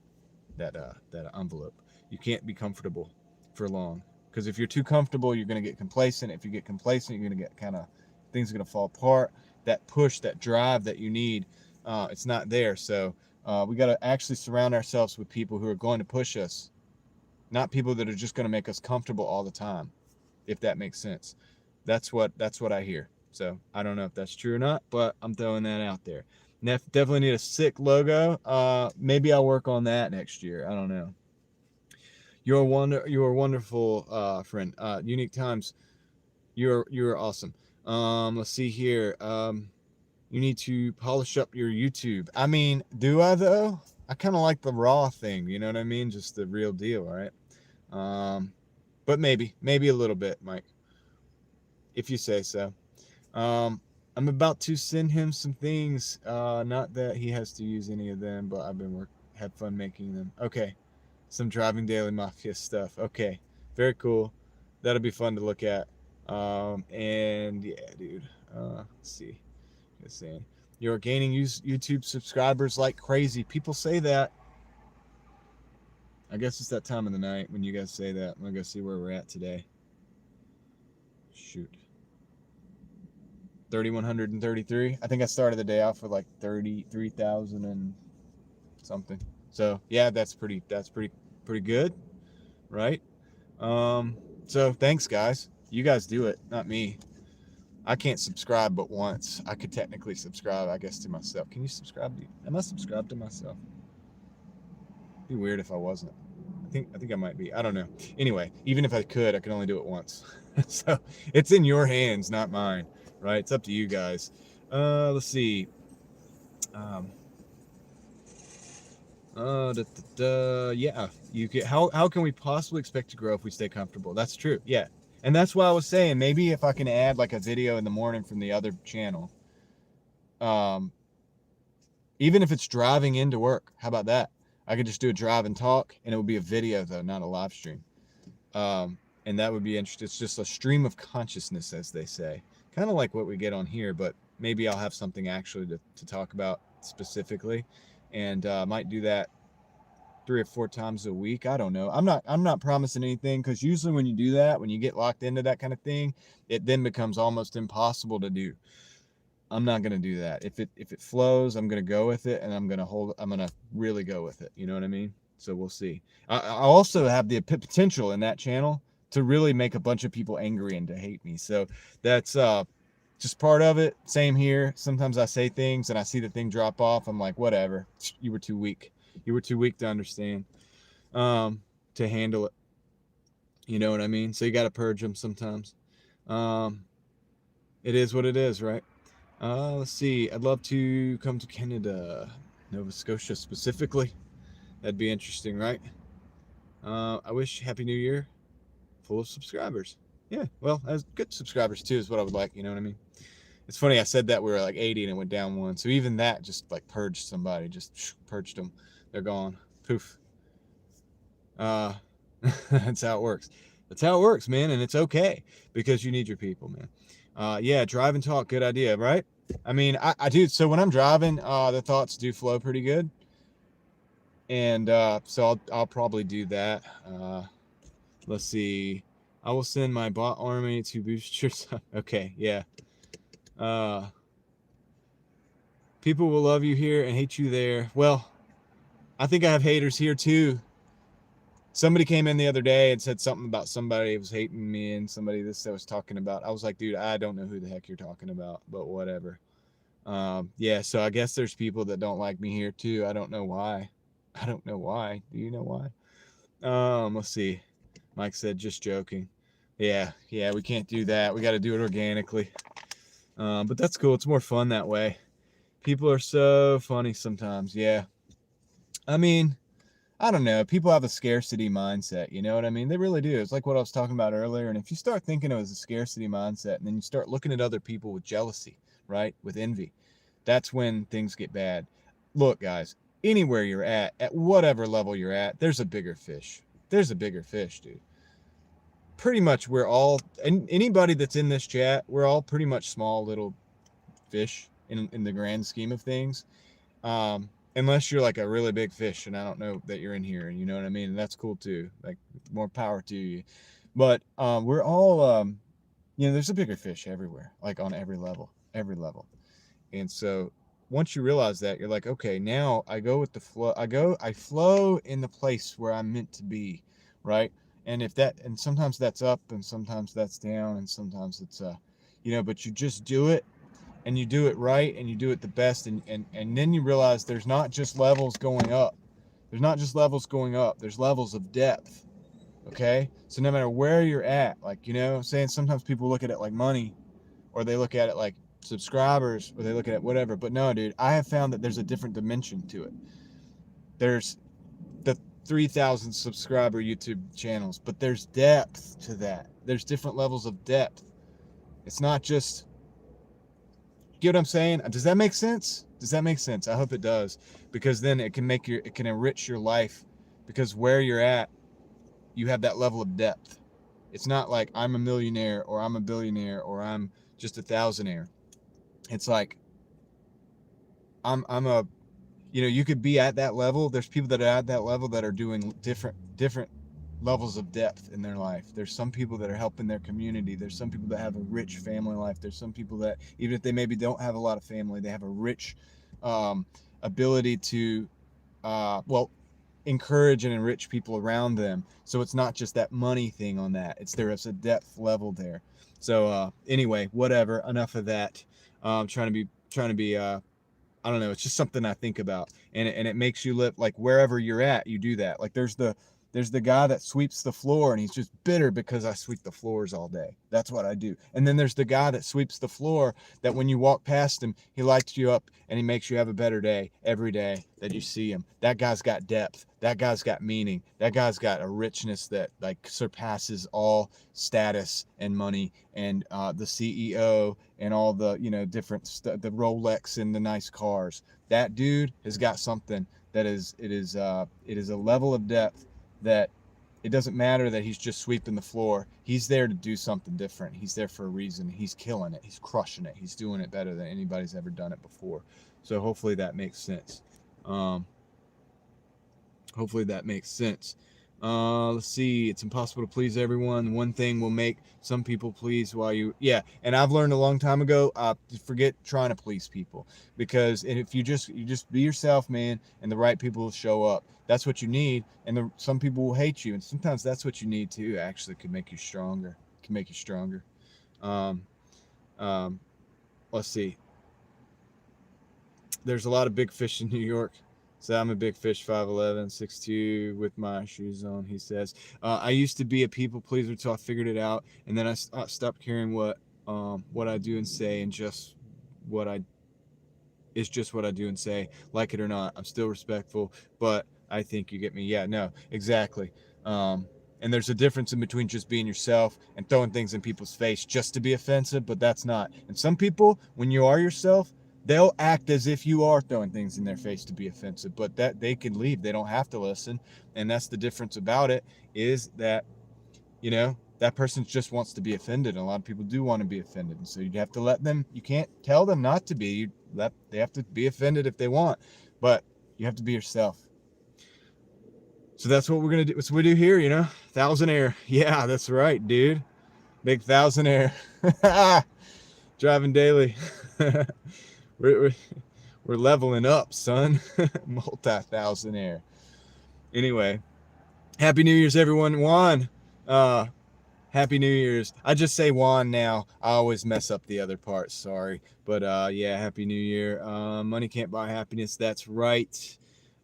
[SPEAKER 1] envelope. You can't be comfortable for long, because if you're too comfortable, you're going to get complacent. If you get complacent, you're going to get kind of things are going to fall apart. That push, that drive that you need, it's not there. So we got to actually surround ourselves with people who are going to push us, not people that are just going to make us comfortable all the time, if that makes sense. That's what I hear. So I don't know if that's true or not, but I'm throwing that out there. Definitely need a sick logo. Maybe I'll work on that next year. I don't know. You're a wonderful friend. Unique Times. You're awesome. Let's see here. You need to polish up your YouTube. I mean, do I though? I kind of like the raw thing. You know what I mean? Just the real deal, right? But maybe a little bit, Mike, if you say so. I'm about to send him some things. Not that he has to use any of them, but I've been had fun making them. Okay, some Driving Daily Mafia stuff. Okay, very cool. That'll be fun to look at. And yeah, dude. Let's see. Just saying, you're gaining YouTube subscribers like crazy. People say that. I guess it's that time of the night when you guys say that. I'm gonna go see where we're at today. Shoot. 3,133. I think I started the day off with like 33,000 and something. So yeah, that's pretty good, right? So thanks guys. You guys do it, not me. I can't subscribe but once. I could technically subscribe, I guess, to myself. Can you subscribe to? Am I subscribed to myself? It'd be weird if I wasn't. I think I might be. I don't know. Anyway, even if I could only do it once. So it's in your hands, not mine. Right? It's up to you guys. Let's see. Yeah. You get how can we possibly expect to grow if we stay comfortable? That's true. Yeah. And that's why I was saying maybe if I can add like a video in the morning from the other channel. Even if it's driving into work. How about that? I could just do a drive and talk, and it would be a video though, not a live stream. And that would be interesting. It's just a stream of consciousness, as they say, kind of like what we get on here, but maybe I'll have something actually to talk about specifically, and might do that 3 or 4 times a week. I don't know. I'm not promising anything, because usually when you do that, when you get locked into that kind of thing, it then becomes almost impossible to do. I'm not gonna do that. If it flows, I'm gonna go with it, and I'm gonna really go with it. You know what I mean? So we'll see. I also have the potential in that channel to really make a bunch of people angry and to hate me. So that's just part of it. Same here. Sometimes I say things and I see the thing drop off. I'm like, whatever. You were too weak. You were too weak to understand, to handle it. You know what I mean? So you got to purge them sometimes. It is what it is, right? Let's see. I'd love to come to Canada, Nova Scotia specifically. That'd be interesting, right? I wish Happy New Year full of subscribers. Yeah, well, as good subscribers too is what I would like. You know what I mean? It's funny. I said that we were like 80 and it went down 1. So even that just like purged somebody. Just purged them. They're gone. Poof. That's how it works. That's how it works, man. And it's okay, because you need your people, man. Yeah, drive and talk. Good idea, right? I mean, I do. So when I'm driving, the thoughts do flow pretty good. And so I'll probably do that. Let's see. I will send my bot army to boost your stuff. Okay, yeah. People will love you here and hate you there. Well, I think I have haters here too. Somebody came in the other day and said something about somebody was hating me, and somebody this that was talking about. I was like, dude, I don't know who the heck you're talking about, but whatever. Yeah, so I guess there's people that don't like me here too. I don't know why. I don't know why. Do you know why? Let's see. Mike said, just joking. Yeah, we can't do that. We got to do it organically. But that's cool. It's more fun that way. People are so funny sometimes. Yeah. I mean, I don't know. People have a scarcity mindset. You know what I mean? They really do. It's like what I was talking about earlier. And if you start thinking it was a scarcity mindset, and then you start looking at other people with jealousy, right? With envy, that's when things get bad. Look, guys, anywhere you're at whatever level you're at, there's a bigger fish. There's a bigger fish, dude. Pretty much we're all, and anybody that's in this chat, we're all pretty much small little fish in the grand scheme of things. Unless you're like a really big fish, and I don't know that you're in here, and you know what I mean, and that's cool too. Like, more power to you. But we're all, there's a bigger fish everywhere, like on every level. And so once you realize that, you're like, okay, now I go with the flow. I flow in the place where I'm meant to be, right? And sometimes that's up, and sometimes that's down, and sometimes it's but you just do it, and you do it right, and you do it the best, and then you realize there's not just levels going up. There's levels of depth. Okay? So no matter where you're at, like, saying sometimes people look at it like money, or they look at it like subscribers, or they look at it whatever. But no, dude, I have found that there's a different dimension to it. There's the 3,000 subscriber YouTube channels, but there's depth to that. There's different levels of depth. It's not just, get what I'm saying? Does that make sense? I hope it does, because then it can enrich your life, because where you're at, you have that level of depth. It's not like I'm a millionaire, or I'm a billionaire, or I'm just a thousandaire. It's like I'm a, you could be at that level. There's people that are at that level that are doing different levels of depth in their life. There's some people that are helping their community. There's some people that have a rich family life. There's some people that, even if they maybe don't have a lot of family, they have a rich ability to encourage and enrich people around them. So it's not just that money thing on that. There's a depth level there. So anyway, whatever. Enough of that. Trying to be I don't know. It's just something I think about, and it makes you live, like, wherever you're at, you do that. Like, there's the guy that sweeps the floor, and he's just bitter because I sweep the floors all day. That's what I do. And then there's the guy that sweeps the floor, that when you walk past him, he lights you up, and he makes you have a better day every day that you see him. That guy's got depth. That guy's got meaning. That guy's got a richness that, like, surpasses all status and money, and the CEO and all the different the Rolex and the nice cars. That dude has got something that is a level of depth that it doesn't matter that he's just sweeping the floor. He's there to do something different. He's there for a reason. He's killing it. He's crushing it. He's doing it better than anybody's ever done it before. So hopefully that makes sense. Let's see. It's impossible to please everyone. One thing will make some people please while you, and I've learned a long time ago, forget trying to please people, because if you just be yourself, man, and the right people will show up. That's what you need. And some people will hate you, and sometimes that's what you need too. Actually, could make you stronger. Let's see. There's a lot of big fish in New York. So I'm a big fish, 5'11", 6'2", with my shoes on, he says. I used to be a people pleaser until I figured it out, and then I stopped caring what I do and say, and just what I do and say, like it or not. I'm still respectful, but I think you get me. Yeah, no, exactly. And there's a difference in between just being yourself and throwing things in people's face just to be offensive, but that's not. And some people, when you are yourself, they'll act as if you are throwing things in their face to be offensive, but that they can leave. They don't have to listen. And that's the difference about it, is that, that person just wants to be offended. And a lot of people do want to be offended. And so you have to let them, you can't tell them not to be. They have to be offended if they want, but you have to be yourself. So that's what we're going to do. That's what we do here, thousandaire. Yeah, that's right, dude. Big thousandaire. Driving daily. We're leveling up, son. Multi-thousandaire. Anyway, Happy New Year's, everyone. Juan, Happy New Year's. I just say Juan now. I always mess up the other part. Sorry. But Happy New Year. Money can't buy happiness. That's right.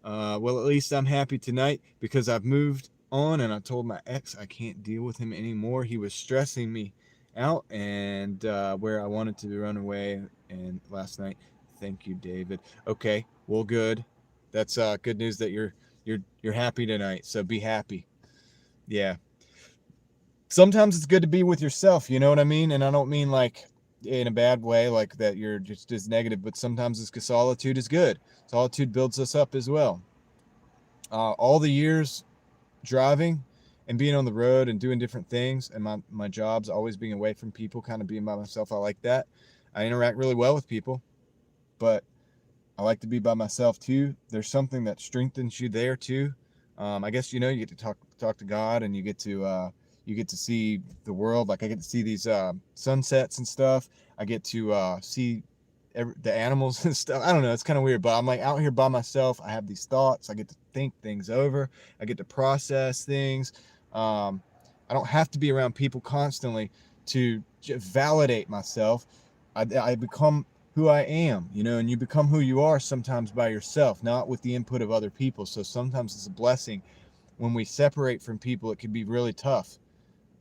[SPEAKER 1] Well, at least I'm happy tonight because I've moved on, and I told my ex I can't deal with him anymore. He was stressing me out, and where I wanted to run away, and last night. Thank you, David. Okay, well, good. That's good news that you're happy tonight. So be happy. Yeah. Sometimes it's good to be with yourself. You know what I mean? And I don't mean like in a bad way, like that you're just as negative, but sometimes this solitude is good. Solitude builds us up as well. All the years driving and being on the road and doing different things, and my job's always being away from people, kind of being by myself. I like that. I interact really well with people, but I like to be by myself too. There's something that strengthens you there too. I guess you get to talk to God, and you get to see the world. Like I get to see these sunsets and stuff. I get to see the animals and stuff. I don't know. It's kind of weird, but I'm like out here by myself. I have these thoughts. I get to think things over. I get to process things. I don't have to be around people constantly to validate myself. I become who I am, and you become who you are sometimes by yourself, not with the input of other people. So sometimes it's a blessing when we separate from people. It can be really tough.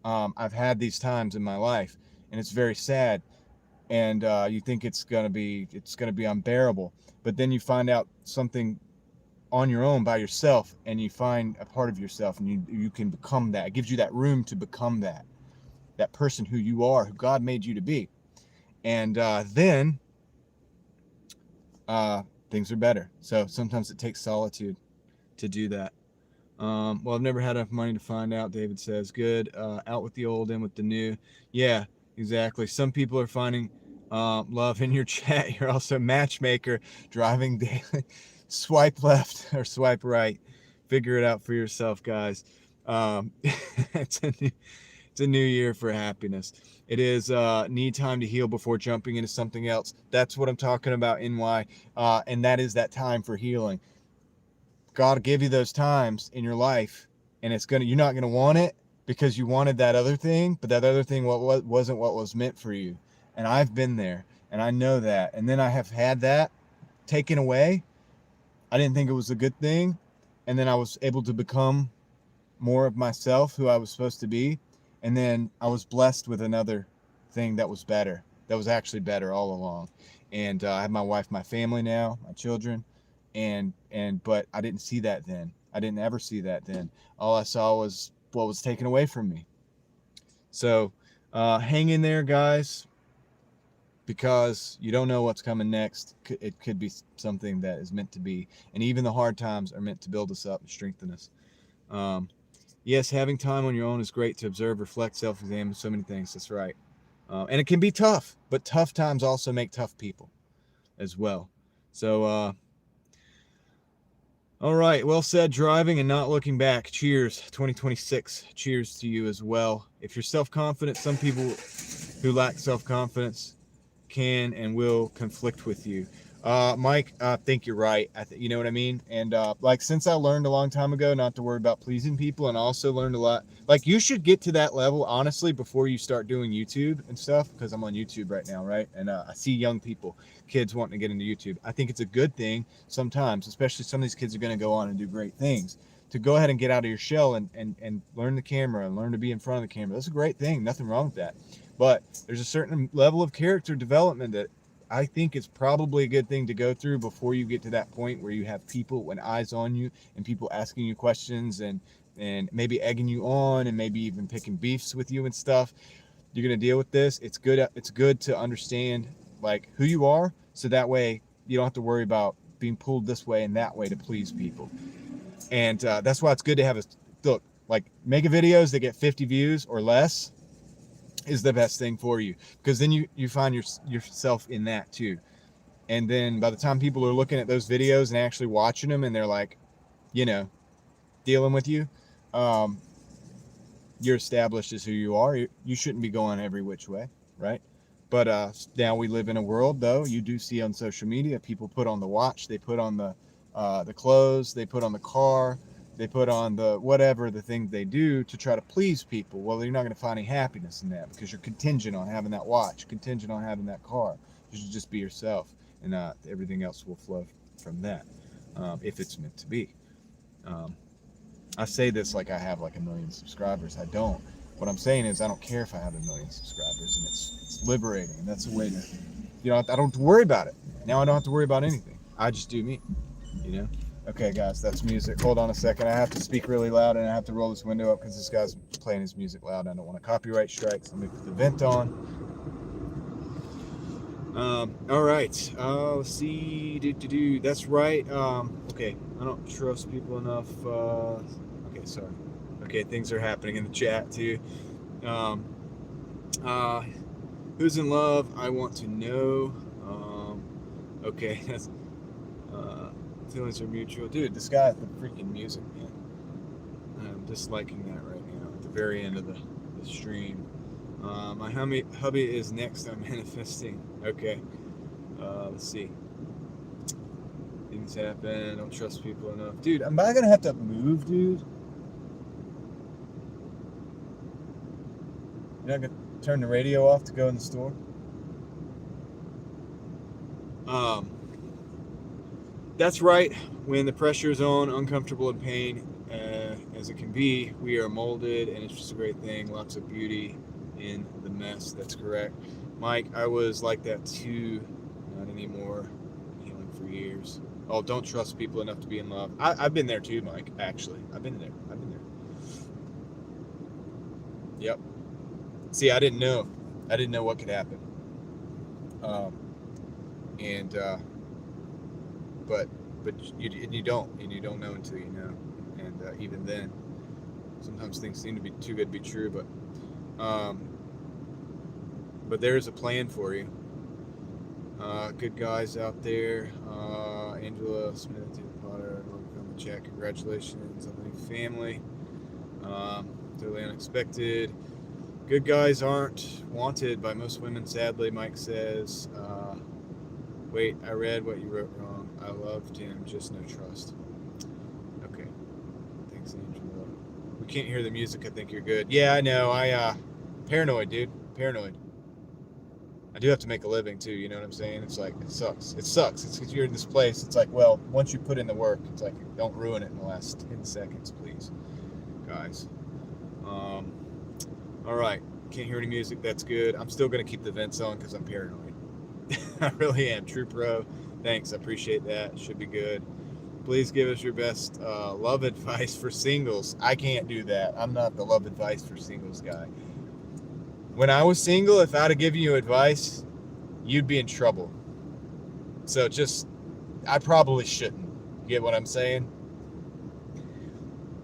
[SPEAKER 1] I've had these times in my life, and it's very sad. And you think it's gonna be unbearable, but then you find out something on your own by yourself, and you find a part of yourself, and you can become that. It gives you that room to become that person who you are, who God made you to be. And then things are better. So sometimes it takes solitude to do that. Well, I've never had enough money to find out, David says. Good. Out with the old, in with the new. Yeah, exactly. Some people are finding love in your chat. You're also a matchmaker, driving daily. Swipe left or swipe right. Figure it out for yourself, guys. It's a new year for happiness. It is need time to heal before jumping into something else. That's what I'm talking about, NY. And that is that time for healing. God will give you those times in your life, and you're not gonna want it because you wanted that other thing, but that other thing wasn't what was meant for you. And I've been there, and I know that. And then I have had that taken away. I didn't think it was a good thing, and then I was able to become more of myself, who I was supposed to be. And then I was blessed with another thing that was better, that was actually better all along. And I have my wife, my family now, my children, but I didn't see that then. I didn't ever see that then. All I saw was what was taken away from me. So hang in there, guys, because you don't know what's coming next. It could be something that is meant to be. And even the hard times are meant to build us up and strengthen us. Yes, having time on your own is great to observe, reflect, self-examine, so many things. That's right. And it can be tough, but tough times also make tough people as well. So, all right. Well said, driving and not looking back. Cheers, 2026. Cheers to you as well. If you're self-confident, some people who lack self-confidence can and will conflict with you. Mike, I think you're right. You know what I mean? And since I learned a long time ago not to worry about pleasing people, and also learned a lot, you should get to that level, honestly, before you start doing YouTube and stuff, because I'm on YouTube right now, right? And I see young people, kids wanting to get into YouTube. I think it's a good thing sometimes, especially some of these kids are going to go on and do great things, to go ahead and get out of your shell and learn the camera and learn to be in front of the camera. That's a great thing. Nothing wrong with that. But there's a certain level of character development that I think it's probably a good thing to go through before you get to that point where you have people and eyes on you, and people asking you questions and maybe egging you on, and maybe even picking beefs with you and stuff. You're going to deal with this. It's good to understand who you are, so that way you don't have to worry about being pulled this way and that way to please people. And that's why it's good to have mega videos that get 50 views or less is the best thing for you, because then you find yourself in that too. And then by the time people are looking at those videos and actually watching them, and they're dealing with you, you're established as who you are. You shouldn't be going every which way, right? But now we live in a world, though, you do see on social media, people put on the watch, they put on the clothes, they put on the car, they put on the whatever the thing they do to try to please people. Well, you're not going to find any happiness in that, because you're contingent on having that watch, contingent on having that car. You should just be yourself, and everything else will flow from that, if it's meant to be. I say this like I have 1 million subscribers. I don't. What I'm saying is I don't care if I have 1 million subscribers, and it's liberating. And that's a way to, I don't have to worry about it. Now I don't have to worry about anything. I just do me, Okay, guys, that's music. Hold on a second. I have to speak really loud, and I have to roll this window up because this guy's playing his music loud. I don't want to copyright strikes. Let me put the vent on. All right. Let's see. That's right. Okay. I don't trust people enough. Okay, sorry. Okay, things are happening in the chat too. Um, uh, who's in love? I want to know. Okay, that's feelings are mutual. Dude, this guy with the freaking music, man. I'm disliking that right now at the very end of the stream. My hubby is next on manifesting. Okay. Let's see. Things happen. Don't trust people enough. Dude, am I gonna have to move, dude? You're not gonna turn the radio off to go in the store? Um, that's right. When the pressure is on, uncomfortable and pain as it can be, we are molded, and it's just a great thing. Lots of beauty in the mess. That's correct. Mike, I was like that too. Not anymore. Healing for years. Oh, don't trust people enough to be in love. I've been there too, Mike, actually. I've been there. Yep. See, I didn't know. I didn't know what could happen. And but you don't know until you know. And even then, sometimes things seem to be too good to be true. But there's a plan for you. Good guys out there. Angela Smith, David Potter, on the chat. Congratulations on the new family. Totally unexpected. Good guys aren't wanted by most women, sadly, Mike says. Wait, I read what you wrote wrong. I loved him, just no trust. Okay. Thanks, Angela. We can't hear the music. I think you're good. Yeah, I know. Paranoid, dude. Paranoid. I do have to make a living, too. You know what I'm saying? It's like, it sucks. It's because you're in this place. It's like, well, once you put in the work, it's like, don't ruin it in the last 10 seconds, please, guys. All right. Can't hear any music. That's good. I'm still going to keep the vents on because I'm paranoid. I really am. True pro. Thanks. I appreciate that. Should be good. Please give us your best love advice for singles. I can't do that. I'm not the love advice for singles guy. When I was single, if I'd have given you advice, you'd be in trouble. So I probably shouldn't. You get what I'm saying?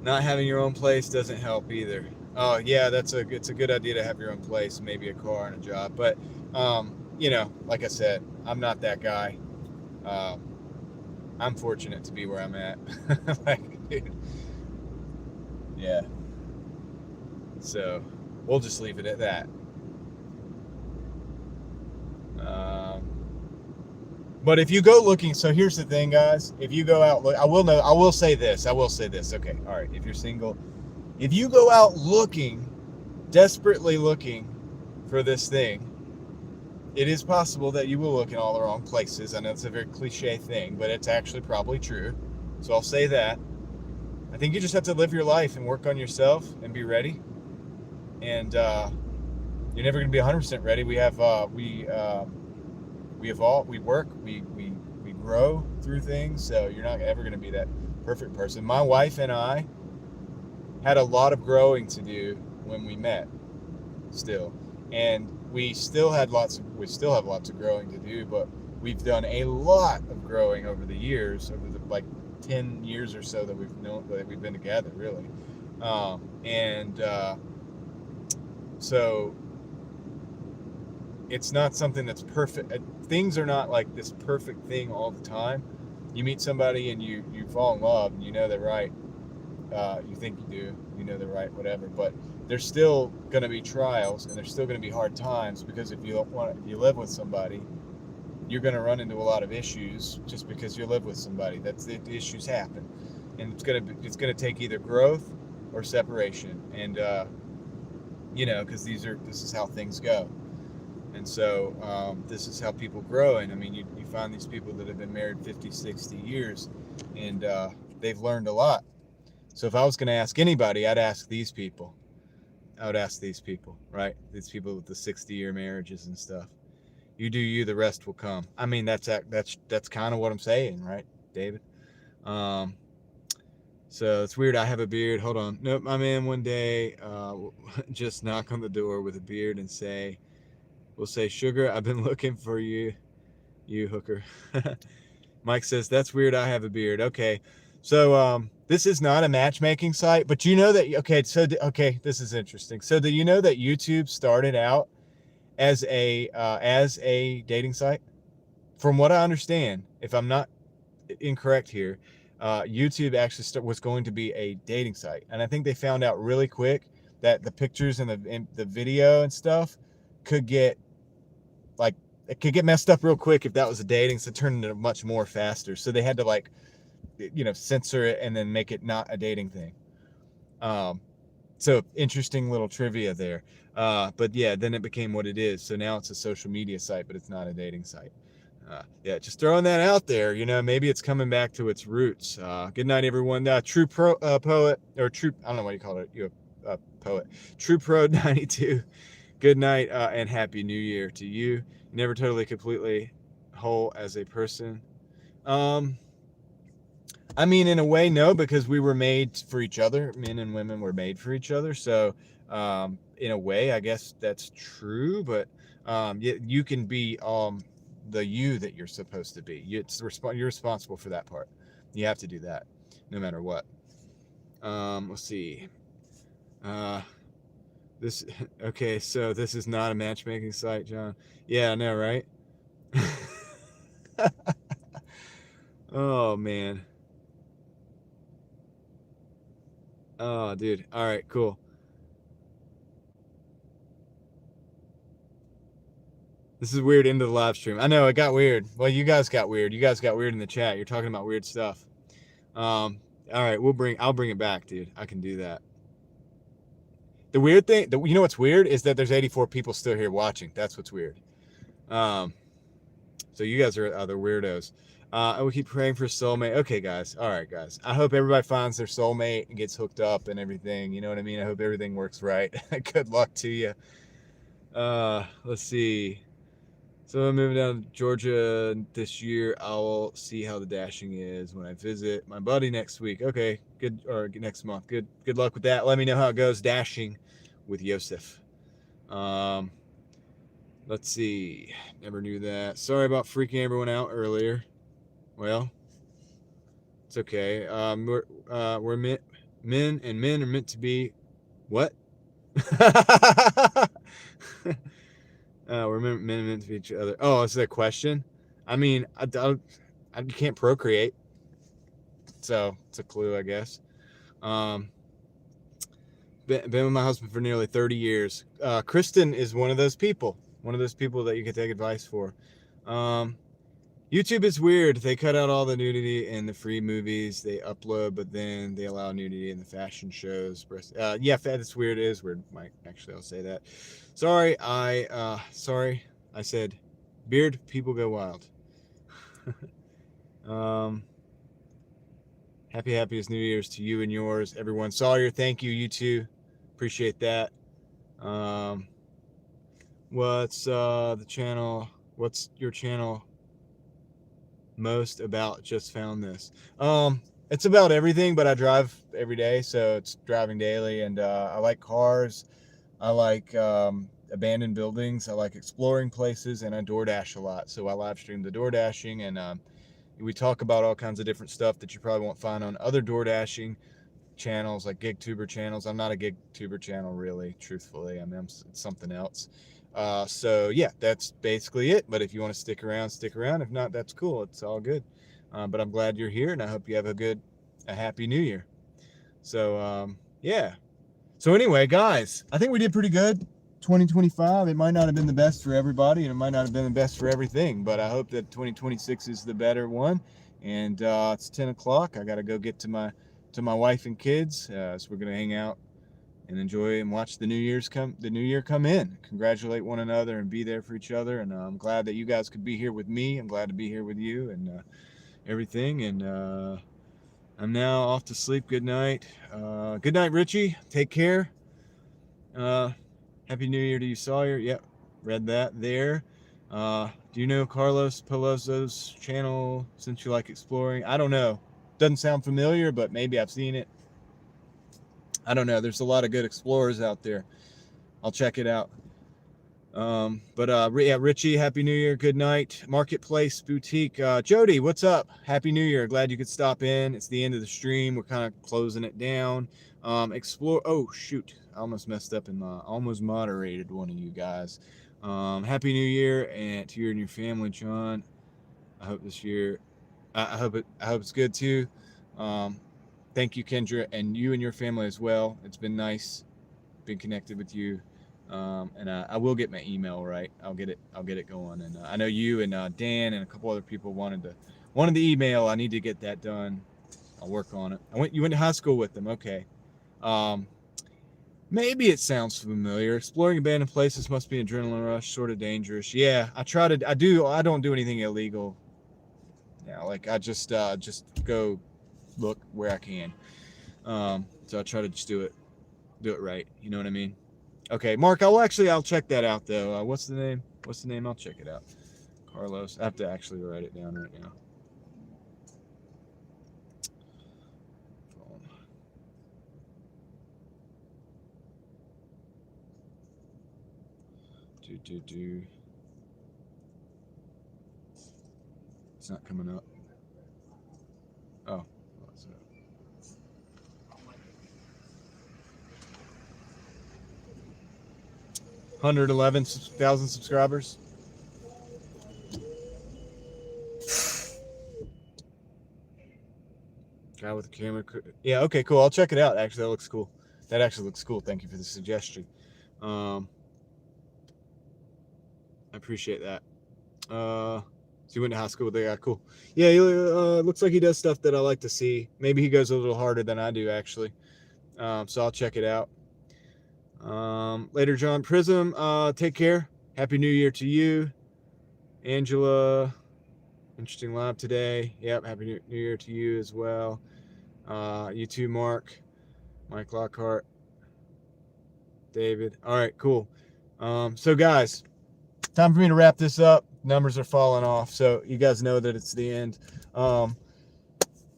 [SPEAKER 1] Not having your own place doesn't help either. Oh yeah, it's a good idea to have your own place, maybe a car and a job. But like I said, I'm not that guy. I'm fortunate to be where I'm at. Like, dude. Yeah. So we'll just leave it at that. But if you go looking, so here's the thing, guys. If you go out, I will say this. Okay, all right. If you're single, if you go out looking, desperately looking for this thing, it is possible that you will look in all the wrong places. I know it's a very cliche thing, but it's actually probably true. So I'll say that. I think you just have to live your life and work on yourself and be ready. And you're never going to be 100% ready. We evolve, we work, we grow through things. So you're not ever going to be that perfect person. My wife and I had a lot of growing to do when we met still. And we still have lots of growing to do, but we've done a lot of growing over the years, over the 10 years or so that we've been together, really. So it's not something that's perfect. Things are not like this perfect thing all the time. You meet somebody and you fall in love and you know they're right. You think you do, you know they're right, whatever. But there's still going to be trials and there's still going to be hard times, because if you live with somebody, you're going to run into a lot of issues just because you live with somebody. The issues happen, and it's going to take either growth or separation, and because this is how things go. And so this is how people grow. And I mean, you find these people that have been married 50, 60 years, and they've learned a lot. So if I was going to ask anybody, I'd ask these people. I would ask these people, right? These people with the 60-year marriages and stuff. You do you, the rest will come. I mean, that's kind of what I'm saying, right, David? So it's weird. I have a beard. Hold on. Nope, my man one day just knock on the door with a beard and say, We'll say, sugar, I've been looking for you, you hooker. Mike says, that's weird. I have a beard. Okay. So this is not a matchmaking site, but you know that, okay, this is interesting. So do you know that YouTube started out as a dating site? From what I understand, if I'm not incorrect here, YouTube actually was going to be a dating site. And I think they found out really quick that the pictures and the video and stuff could get like, it could get messed up real quick if that was a dating, so it turned into much more faster. So they had to like, censor it and then make it not a dating thing. So interesting little trivia there. But yeah, then it became what it is. So now it's a social media site, but it's not a dating site. Yeah, just throwing that out there. Maybe it's coming back to its roots. Good night, everyone. True poet, or true, I don't know what you call it. You're a poet. True Pro 92. Good night and happy New Year to you. Never totally completely whole as a person. I mean, in a way, no, because we were made for each other. Men and women were made for each other. So, in a way, I guess that's true. But you can be the you that you're supposed to be. You're responsible for that part. You have to do that, no matter what. Let's see. This okay. So this is not a matchmaking site, John. Yeah, I know, right? Oh man. Oh, dude. All right, cool. This is weird into the live stream. I know it got weird. Well, you guys got weird. You guys got weird in the chat. You're talking about weird stuff. All right, I'll bring it back, dude. I can do that. The weird thing, you know what's weird is that there's 84 people still here watching. That's what's weird. So you guys are other weirdos. And we keep praying for soulmate. Okay, guys. All right, guys. I hope everybody finds their soulmate and gets hooked up and everything. You know what I mean? I hope everything works right. Good luck to you. Let's see. So I'm moving down to Georgia this year. I'll see how the dashing is when I visit my buddy next week. Okay, good, or next month. Good luck with that. Let me know how it goes dashing with Yosef. Let's see. Never knew that. Sorry about freaking everyone out earlier. Well, it's okay. We're men, and men are meant to be what? We're meant to be each other. Oh, is that a question? I mean, I can't procreate, so it's a clue, I guess. Been with my husband for nearly 30 years. Kristen is one of those people. One of those people that you can take advice for. YouTube is weird. They cut out all the nudity in the free movies they upload, but then they allow nudity in the fashion shows. Yeah, that's weird. It is weird, Mike. Actually, I'll say that. Sorry, I said beard people go wild. Happiest New Year's to you and yours, everyone. Sawyer, thank you. You too. Appreciate that. What's the channel? What's your channel most about? Just found this. It's about everything, but I drive every day, so it's driving daily, and I like cars. I like abandoned buildings. I like exploring places, and I Doordash a lot. So I live stream the Doordashing, and we talk about all kinds of different stuff that you probably won't find on other Doordashing channels, like GigTuber channels. I'm not a GigTuber channel, really, truthfully. I mean, it's something else. So yeah, that's basically it. But if you want to stick around, stick around. If not, that's cool. It's all good. But I'm glad you're here, and I hope you have a happy New Year. So yeah. So anyway, guys, I think we did pretty good. 2025. It might not have been the best for everybody, and it might not have been the best for everything. But I hope that 2026 is the better one. And it's 10 o'clock. I got to go get to my wife and kids. So we're gonna hang out and enjoy and watch the New Year come in. Congratulate one another and be there for each other. And I'm glad that you guys could be here with me. I'm glad to be here with you and everything. And I'm now off to sleep. Good night. Good night, Richie. Take care. Happy New Year to you, Sawyer. Yep, read that there. Do you know Carlos Peloso's channel since you like exploring? I don't know. Doesn't sound familiar, but maybe I've seen it. I don't know. There's a lot of good explorers out there. I'll check it out. Yeah, Richie, Happy New Year, good night. Marketplace Boutique, Jody, what's up? Happy New Year, glad you could stop in. It's the end of the stream, we're kind of closing it down. Explore, oh shoot, I almost messed up and almost moderated one of you guys. Happy New Year and to you and your family, John. I hope this year, I hope it's good too. Thank you, Kendra, and you and your family as well. It's been nice being connected with you. And I will get my email right. I'll get it going. And I know you and Dan and a couple other people wanted the email. I need to get that done. I'll work on it. You went to high school with them, okay? Maybe it sounds familiar. Exploring abandoned places must be an adrenaline rush, sort of dangerous. Yeah, I don't do anything illegal. Yeah, like I just go look where I can. So I try to just do it right. You know what I mean? Okay, Mark, I'll check that out though. What's the name? I'll check it out. Carlos. I have to actually write it down right now. It's not coming up. Oh, what's that? 111,000 subscribers. Guy with the camera. Yeah, okay, cool. I'll check it out. Actually, that looks cool. That actually looks cool. Thank you for the suggestion. I appreciate that. So you went to high school with the guy. Cool. Yeah, he looks like he does stuff that I like to see. Maybe he goes a little harder than I do, actually. So I'll check it out. Later, John. Prism, take care. Happy New Year to you. Angela, interesting live today. Yep, Happy New Year to you as well. You too, Mark. Mike Lockhart. David. All right, cool. So guys, time for me to wrap this up. Numbers are falling off, so you guys know that it's the end.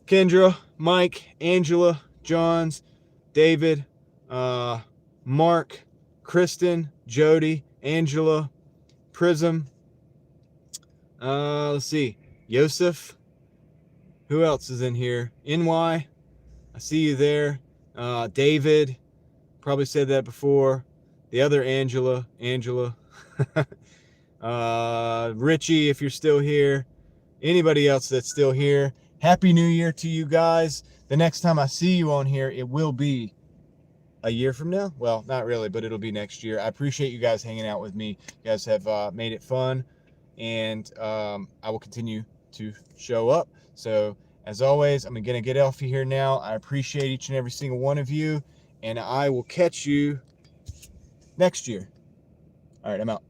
[SPEAKER 1] Kendra, Mike, Angela, Johns, David, Mark, Kristen, Jody, Angela, Prism. Let's see. Yosef. Who else is in here? NY. I see you there. David. Probably said that before. The other Angela. Richie, if you're still here. Anybody else that's still here. Happy New Year to you guys. The next time I see you on here, it will be a year from now. Well, not really, but it'll be next year. I appreciate you guys hanging out with me. You guys have made it fun, and I will continue to show up. So as always, I'm gonna get off of here now. I appreciate each and every single one of you, and I will catch you next year. All right, I'm out.